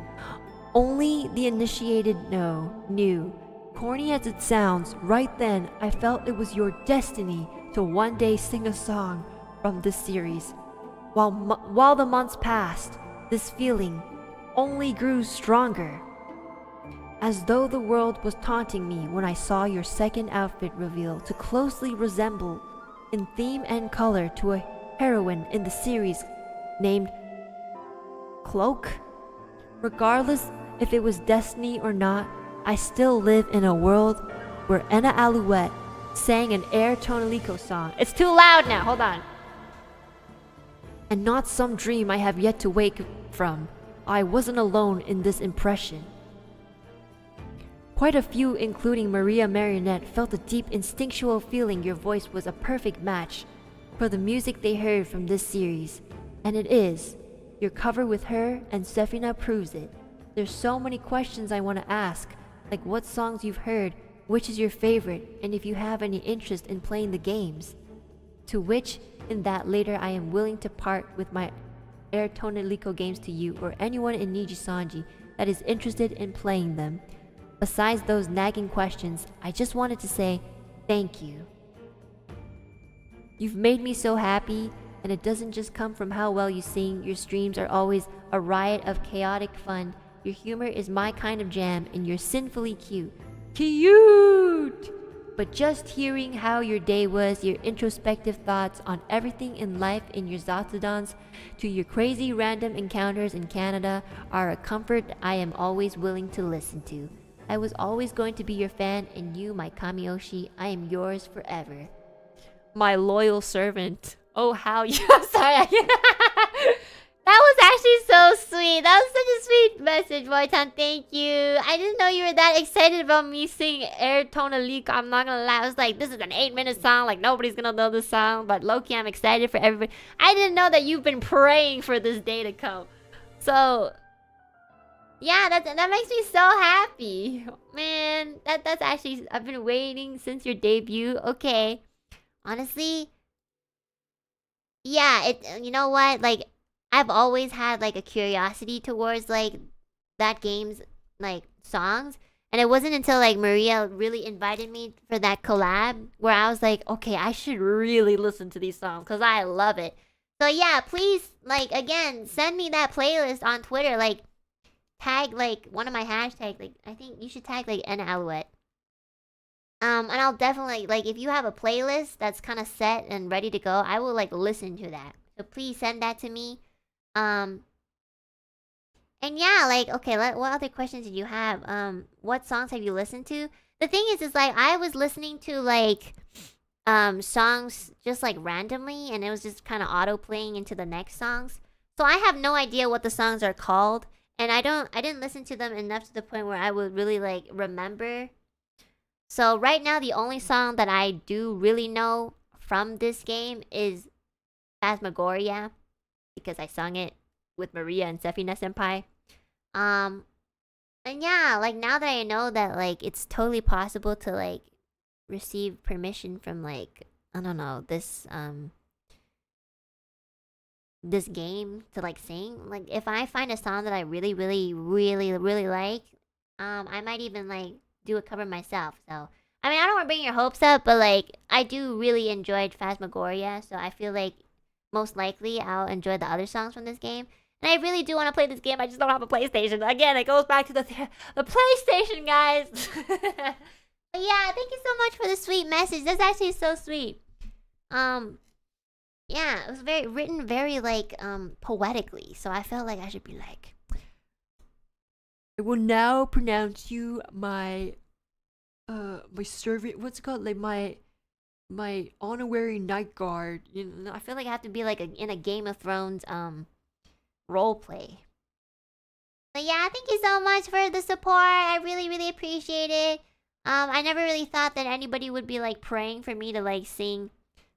only the initiated knew. Corny as it sounds, right then I felt it was your destiny to one day sing a song from this series. While the months passed, this feeling only grew stronger. As though the world was taunting me when I saw your second outfit reveal to closely resemble in theme and color to a heroine in the series named Cloak. Regardless if it was destiny or not, I still live in a world where Enna Alouette sang an Air Tonalico song. It's too loud now, hold on. And not some dream I have yet to wake from. I wasn't alone in this impression. Quite a few, including Maria Marionette, felt a deep instinctual feeling your voice was a perfect match for the music they heard from this series. And it is. Your cover with her and Sefina proves it. There's so many questions I want to ask, like what songs you've heard, which is your favorite, and if you have any interest in playing the games. To which, in that later, I am willing to part with my Air Tonalico games to you or anyone in Nijisanji that is interested in playing them. Besides those nagging questions, I just wanted to say thank you. You've made me so happy, and it doesn't just come from how well you sing. Your streams are always a riot of chaotic fun. Your humor is my kind of jam, and you're sinfully cute. Cute! But just hearing how your day was, your introspective thoughts on everything in life, in your ZATSUDANs, to your crazy random encounters in Canada, are a comfort I am always willing to listen to. I was always going to be your fan, and you, my Kamiyoshi, I am yours forever. My loyal servant. Oh, how you... I'm sorry. That was actually so sweet. That was such a sweet message, Boytan. Thank you. I didn't know you were that excited about me singing Air Tonalico. I'm not gonna lie. I was like, this is an 8-minute song. Like, nobody's gonna know this song. But low-key, I'm excited for everybody. I didn't know that you've been praying for this day to come. So, yeah, that makes me so happy. Man, that's actually... I've been waiting since your debut. Okay. Honestly... Yeah, you know what? Like... I've always had like a curiosity towards like that game's like songs, and it wasn't until like Maria really invited me for that collab where I was like, okay, I should really listen to these songs because I love it. So yeah, please like again send me that playlist on Twitter. Like tag like one of my hashtags. Like I think you should tag like Enna Alouette. And I'll definitely like if you have a playlist that's kind of set and ready to go, I will like listen to that. So please send that to me. And yeah, like, okay, what other questions did you have? What songs have you listened to? The thing is like, I was listening to, like, songs just, like, randomly, and it was just kind of auto-playing into the next songs. So I have no idea what the songs are called, and I didn't listen to them enough to the point where I would really, like, remember. So right now, the only song that I do really know from this game is Phasmagoria, because I sung it with Maria and Sefina Senpai. And yeah, like now that I know that like it's totally possible to like receive permission from like I don't know this game to like sing. Like if I find a song that I really like, I might even like do a cover myself. So I mean I don't want to bring your hopes up, but like I do really enjoyed Phasmagoria, so I feel like most likely I'll enjoy the other songs from this game. And I really do want to play this game. I just don't have a PlayStation. Again, it goes back to the PlayStation, guys. But yeah, thank you so much for the sweet message. That's actually so sweet. Yeah, it was written very like poetically. So I felt like I should be like, I will now pronounce you my servant. What's it called? Like my honorary night guard. you know, I feel like I have to be like in a Game of Thrones role play. But yeah, thank you so much for the support. I really appreciate it. I never really thought that anybody would be like praying for me to like sing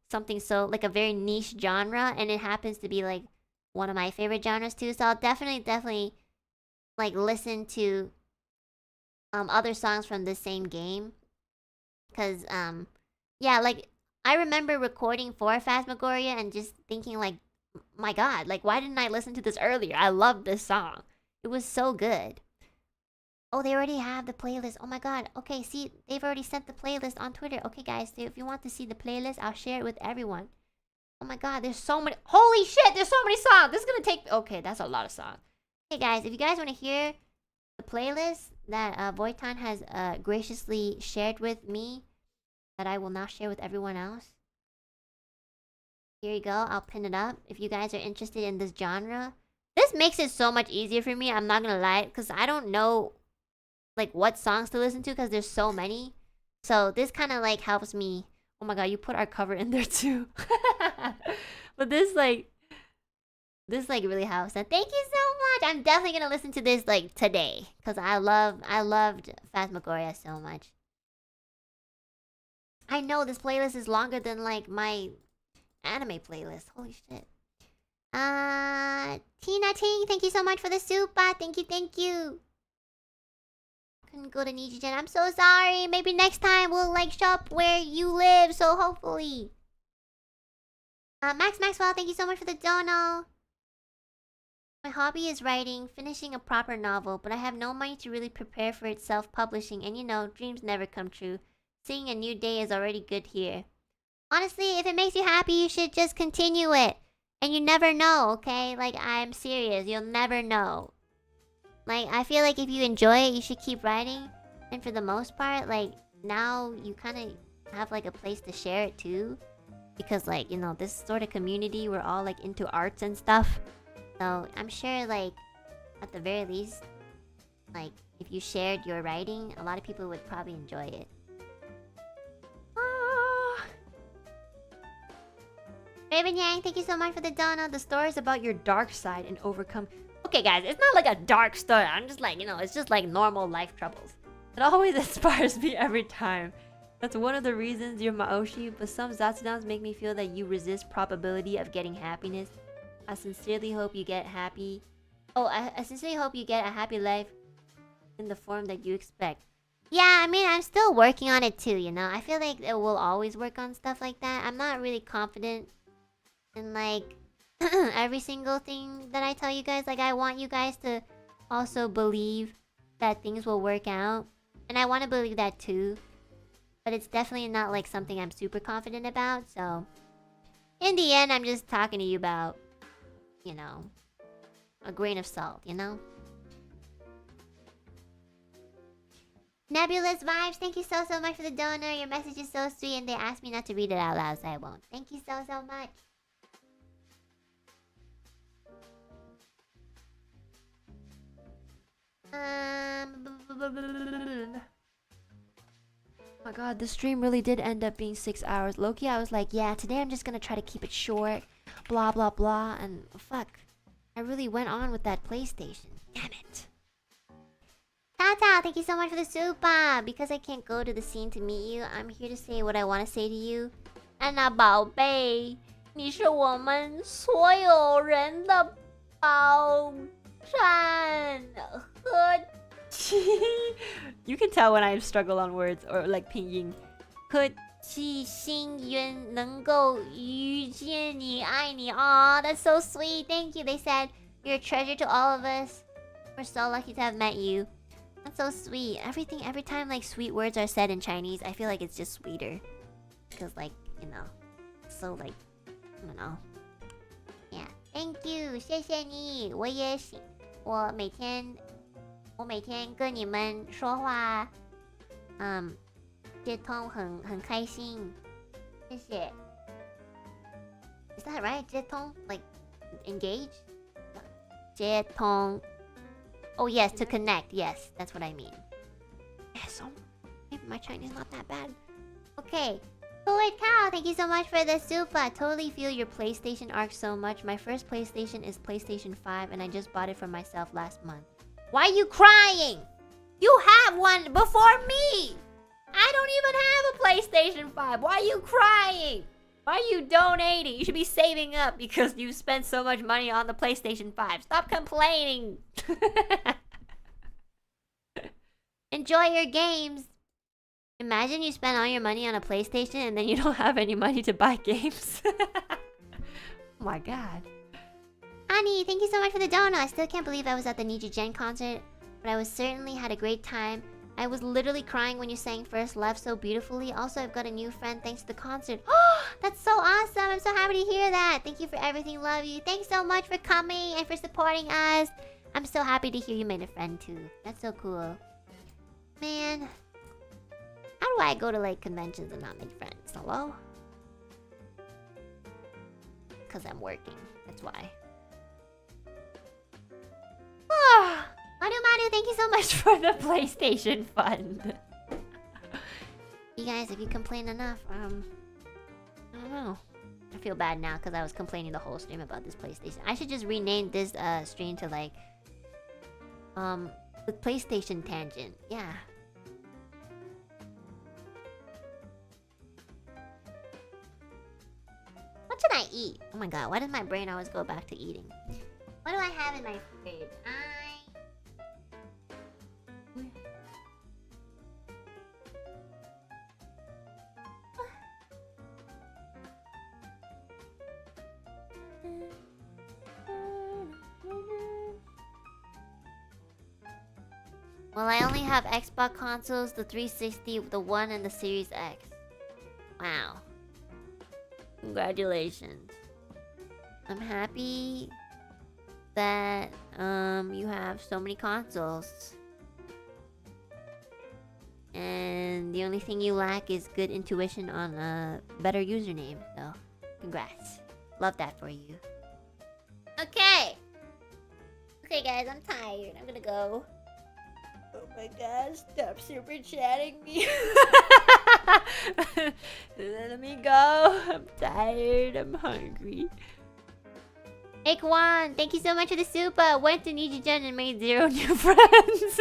something so like a very niche genre, and it happens to be like one of my favorite genres too. So I'll definitely like listen to other songs from the same game, because yeah, like I remember recording for Phasmagoria and just thinking like, my god, like why didn't I listen to this earlier? I love this song. It was so good. Oh, they already have the playlist. Oh my god. Okay, see, they've already sent the playlist on Twitter. Okay, guys, if you want to see the playlist, I'll share it with everyone. Oh my god, there's so many. Holy shit, there's so many songs. This is gonna take. Okay, that's a lot of songs. Hey guys, if you guys want to hear the playlist that Voitan has graciously shared with me, that I will now share with everyone else. Here you go. I'll pin it up. If you guys are interested in this genre, this makes it so much easier for me. I'm not gonna lie, because I don't know like what songs to listen to because there's so many. So this kind of like helps me. Oh my god, you put our cover in there too. But this really helps. And thank you so much. I'm definitely gonna listen to this like today because I loved Phasmagoria so much. I know this playlist is longer than like my anime playlist. Holy shit. Tina Ting, thank you so much for the super. Thank you. Couldn't go to NijiGen. I'm so sorry. Maybe next time we'll like shop where you live. So hopefully. Max Maxwell, thank you so much for the dono. My hobby is writing, finishing a proper novel, but I have no money to really prepare for its self-publishing, and you know, dreams never come true. Seeing a new day is already good here. Honestly, if it makes you happy, you should just continue it. And you never know, okay? Like, I'm serious. You'll never know. Like, I feel like if you enjoy it, you should keep writing. And for the most part, like, now you kind of have, like, a place to share it, too. Because, like, you know, this sort of community, we're all, like, into arts and stuff. So, I'm sure, like, at the very least, like, if you shared your writing, a lot of people would probably enjoy it. Raven Yang, thank you so much for the dono. The story is about your dark side and overcome. Okay, guys, it's not like a dark story. I'm just like, it's just like normal life troubles. It always inspires me every time. That's one of the reasons you're Maoshi, but some Zatsudans make me feel that you resist probability of getting happiness. I sincerely hope you get happy. Oh, I sincerely hope you get a happy life in the form that you expect. Yeah, I mean, I'm still working on it too, I feel like it will always work on stuff like that. I'm not really confident in, like, every single thing that I tell you guys. Like, I want you guys to also believe that things will work out. And I want to believe that too. But it's definitely not, like, something I'm super confident about, so... In the end, I'm just talking to you about, a grain of salt, Nebulous Vibes, thank you so much for the donor. Your message is so sweet and they asked me not to read it out loud, so I won't. Thank you so much. Oh my god, the stream really did end up being 6 hours. Loki, I was like, yeah, today I'm just gonna try to keep it short. Blah, blah, blah. And fuck. I really went on with that PlayStation. Damn it. Tata, thank you so much for the super. Because I can't go to the scene to meet you, I'm here to say what I want to say to you. Anna 宝贝，你是我们所有人的宝藏和 You can tell when I struggle on words or like pinyin. 和其心愿能够遇见你，爱你。Aw, that's so sweet. Thank you. They said you're a treasure to all of us. We're so lucky to have met you. That's so sweet. Every time like sweet words are said in Chinese, I feel like it's just sweeter. Because like, so like, I don't know. Yeah. Thank you. 谢谢你。我每天跟你们说话，接通很开心。谢谢。Is that right? 接通 like engage? 接通。Oh yes, to connect. Yes, that's what I mean. Yeah, so maybe my Chinese not that bad. Okay. Fluid Cow, thank you so much for the super. I totally feel your PlayStation arc so much. My first PlayStation is PlayStation 5 and I just bought it for myself last month. Why are you crying? You have one before me. I don't even have a PlayStation 5. Why are you crying? Why are you donating? You should be saving up because you spent so much money on the PlayStation 5. Stop complaining. Enjoy your games. Imagine you spend all your money on a PlayStation and then you don't have any money to buy games. Oh my god. Annie, thank you so much for the donut. I still can't believe I was at the NijiGen concert, but I was certainly had a great time. I was literally crying when you sang First Love so beautifully. Also, I've got a new friend thanks to the concert. Oh, that's so awesome. I'm so happy to hear that. Thank you for everything. Love you. Thanks so much for coming and for supporting us. I'm so happy to hear you made a friend too. That's so cool. Man, how do I go to like conventions and not make friends? Hello? Because I'm working. That's why. Oh, Manu, thank you so much for the PlayStation fund. You guys, if you complain enough, I don't know. I feel bad now because I was complaining the whole stream about this PlayStation. I should just rename this stream to like the PlayStation Tangent. Yeah. What should I eat? Oh my god, why does my brain always go back to eating? What do I have in my fridge? Well, I only have Xbox consoles, the 360, the One, and the Series X. Wow. Congratulations. I'm happy that you have so many consoles. And the only thing you lack is good intuition on a better username. So, congrats. Love that for you. Okay. Okay, guys, I'm tired. I'm gonna go. Oh my god, stop super chatting me. Let me go. I'm tired. I'm hungry. Hey Kwan, thank you so much for the super. Went to NijiGen and made 0 new friends.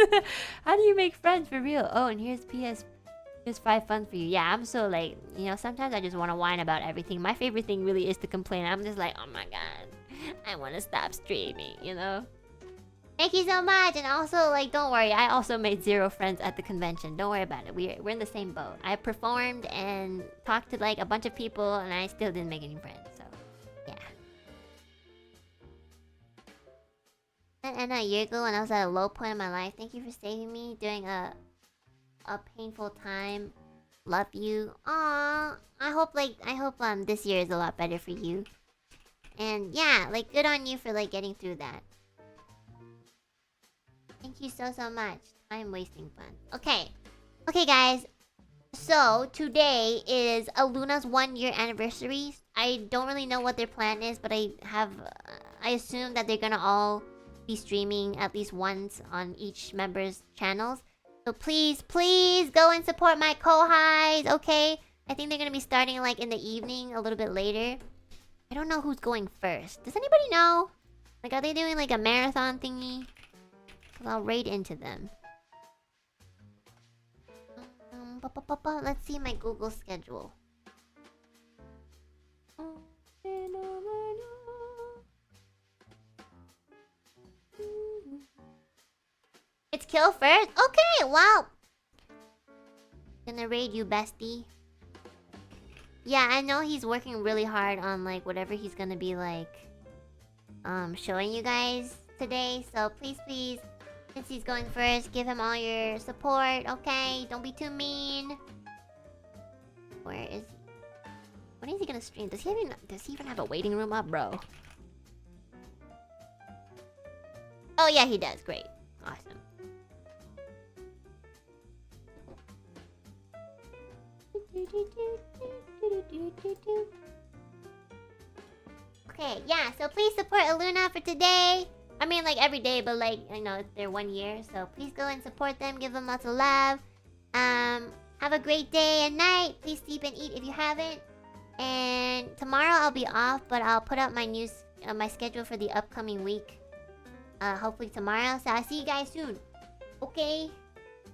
How do you make friends for real? Oh, and here's PS5 fun for you. Yeah, I'm so like, you know, sometimes I just want to whine about everything. My favorite thing really is to complain. I'm just like, oh my god, I want to stop streaming, you know? Thank you so much. And also, like, don't worry. I also made 0 friends at the convention. Don't worry about it. We're in the same boat. I performed and talked to like a bunch of people and I still didn't make any friends. So, yeah. And Enna, a year ago when I was at a low point in my life, thank you for saving me during a painful time. Love you. Aww. I hope this year is a lot better for you. And yeah, like good on you for like getting through that. Thank you so much. Time wasting fun. Okay guys. So today is Luna's 1-year anniversary. I don't really know what their plan is, but I assume that they're gonna all be streaming at least once on each member's channels. So please go and support my co-highs, okay? I think they're gonna be starting like in the evening, a little bit later. I don't know who's going first. Does anybody know? Like, are they doing like a marathon thingy? Cause I'll raid into them. Let's see my Google schedule. It's kill first? Okay, wow. Gonna raid you, bestie. Yeah, I know he's working really hard on like whatever he's gonna be like showing you guys today. So please, since he's going first, give him all your support, okay? Don't be too mean. Where is he? When is he gonna stream? Does he even have a waiting room up, bro? Oh yeah, he does. Great. Awesome. Okay, yeah, so please support Luna for today. I mean, like every day, but like, you know, it's their 1 year. So please go and support them. Give them lots of love. Have a great day and night. Please sleep and eat if you haven't. And tomorrow I'll be off, but I'll put up my my schedule for the upcoming week. Hopefully tomorrow. So I'll see you guys soon. Okay.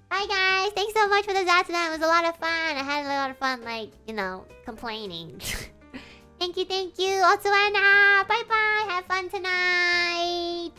Bye guys. Thanks so much for the ZATSUDAN. It was a lot of fun. I had a lot of fun, like, you know, complaining. Thank you. Otsuana. Bye bye. Have fun tonight.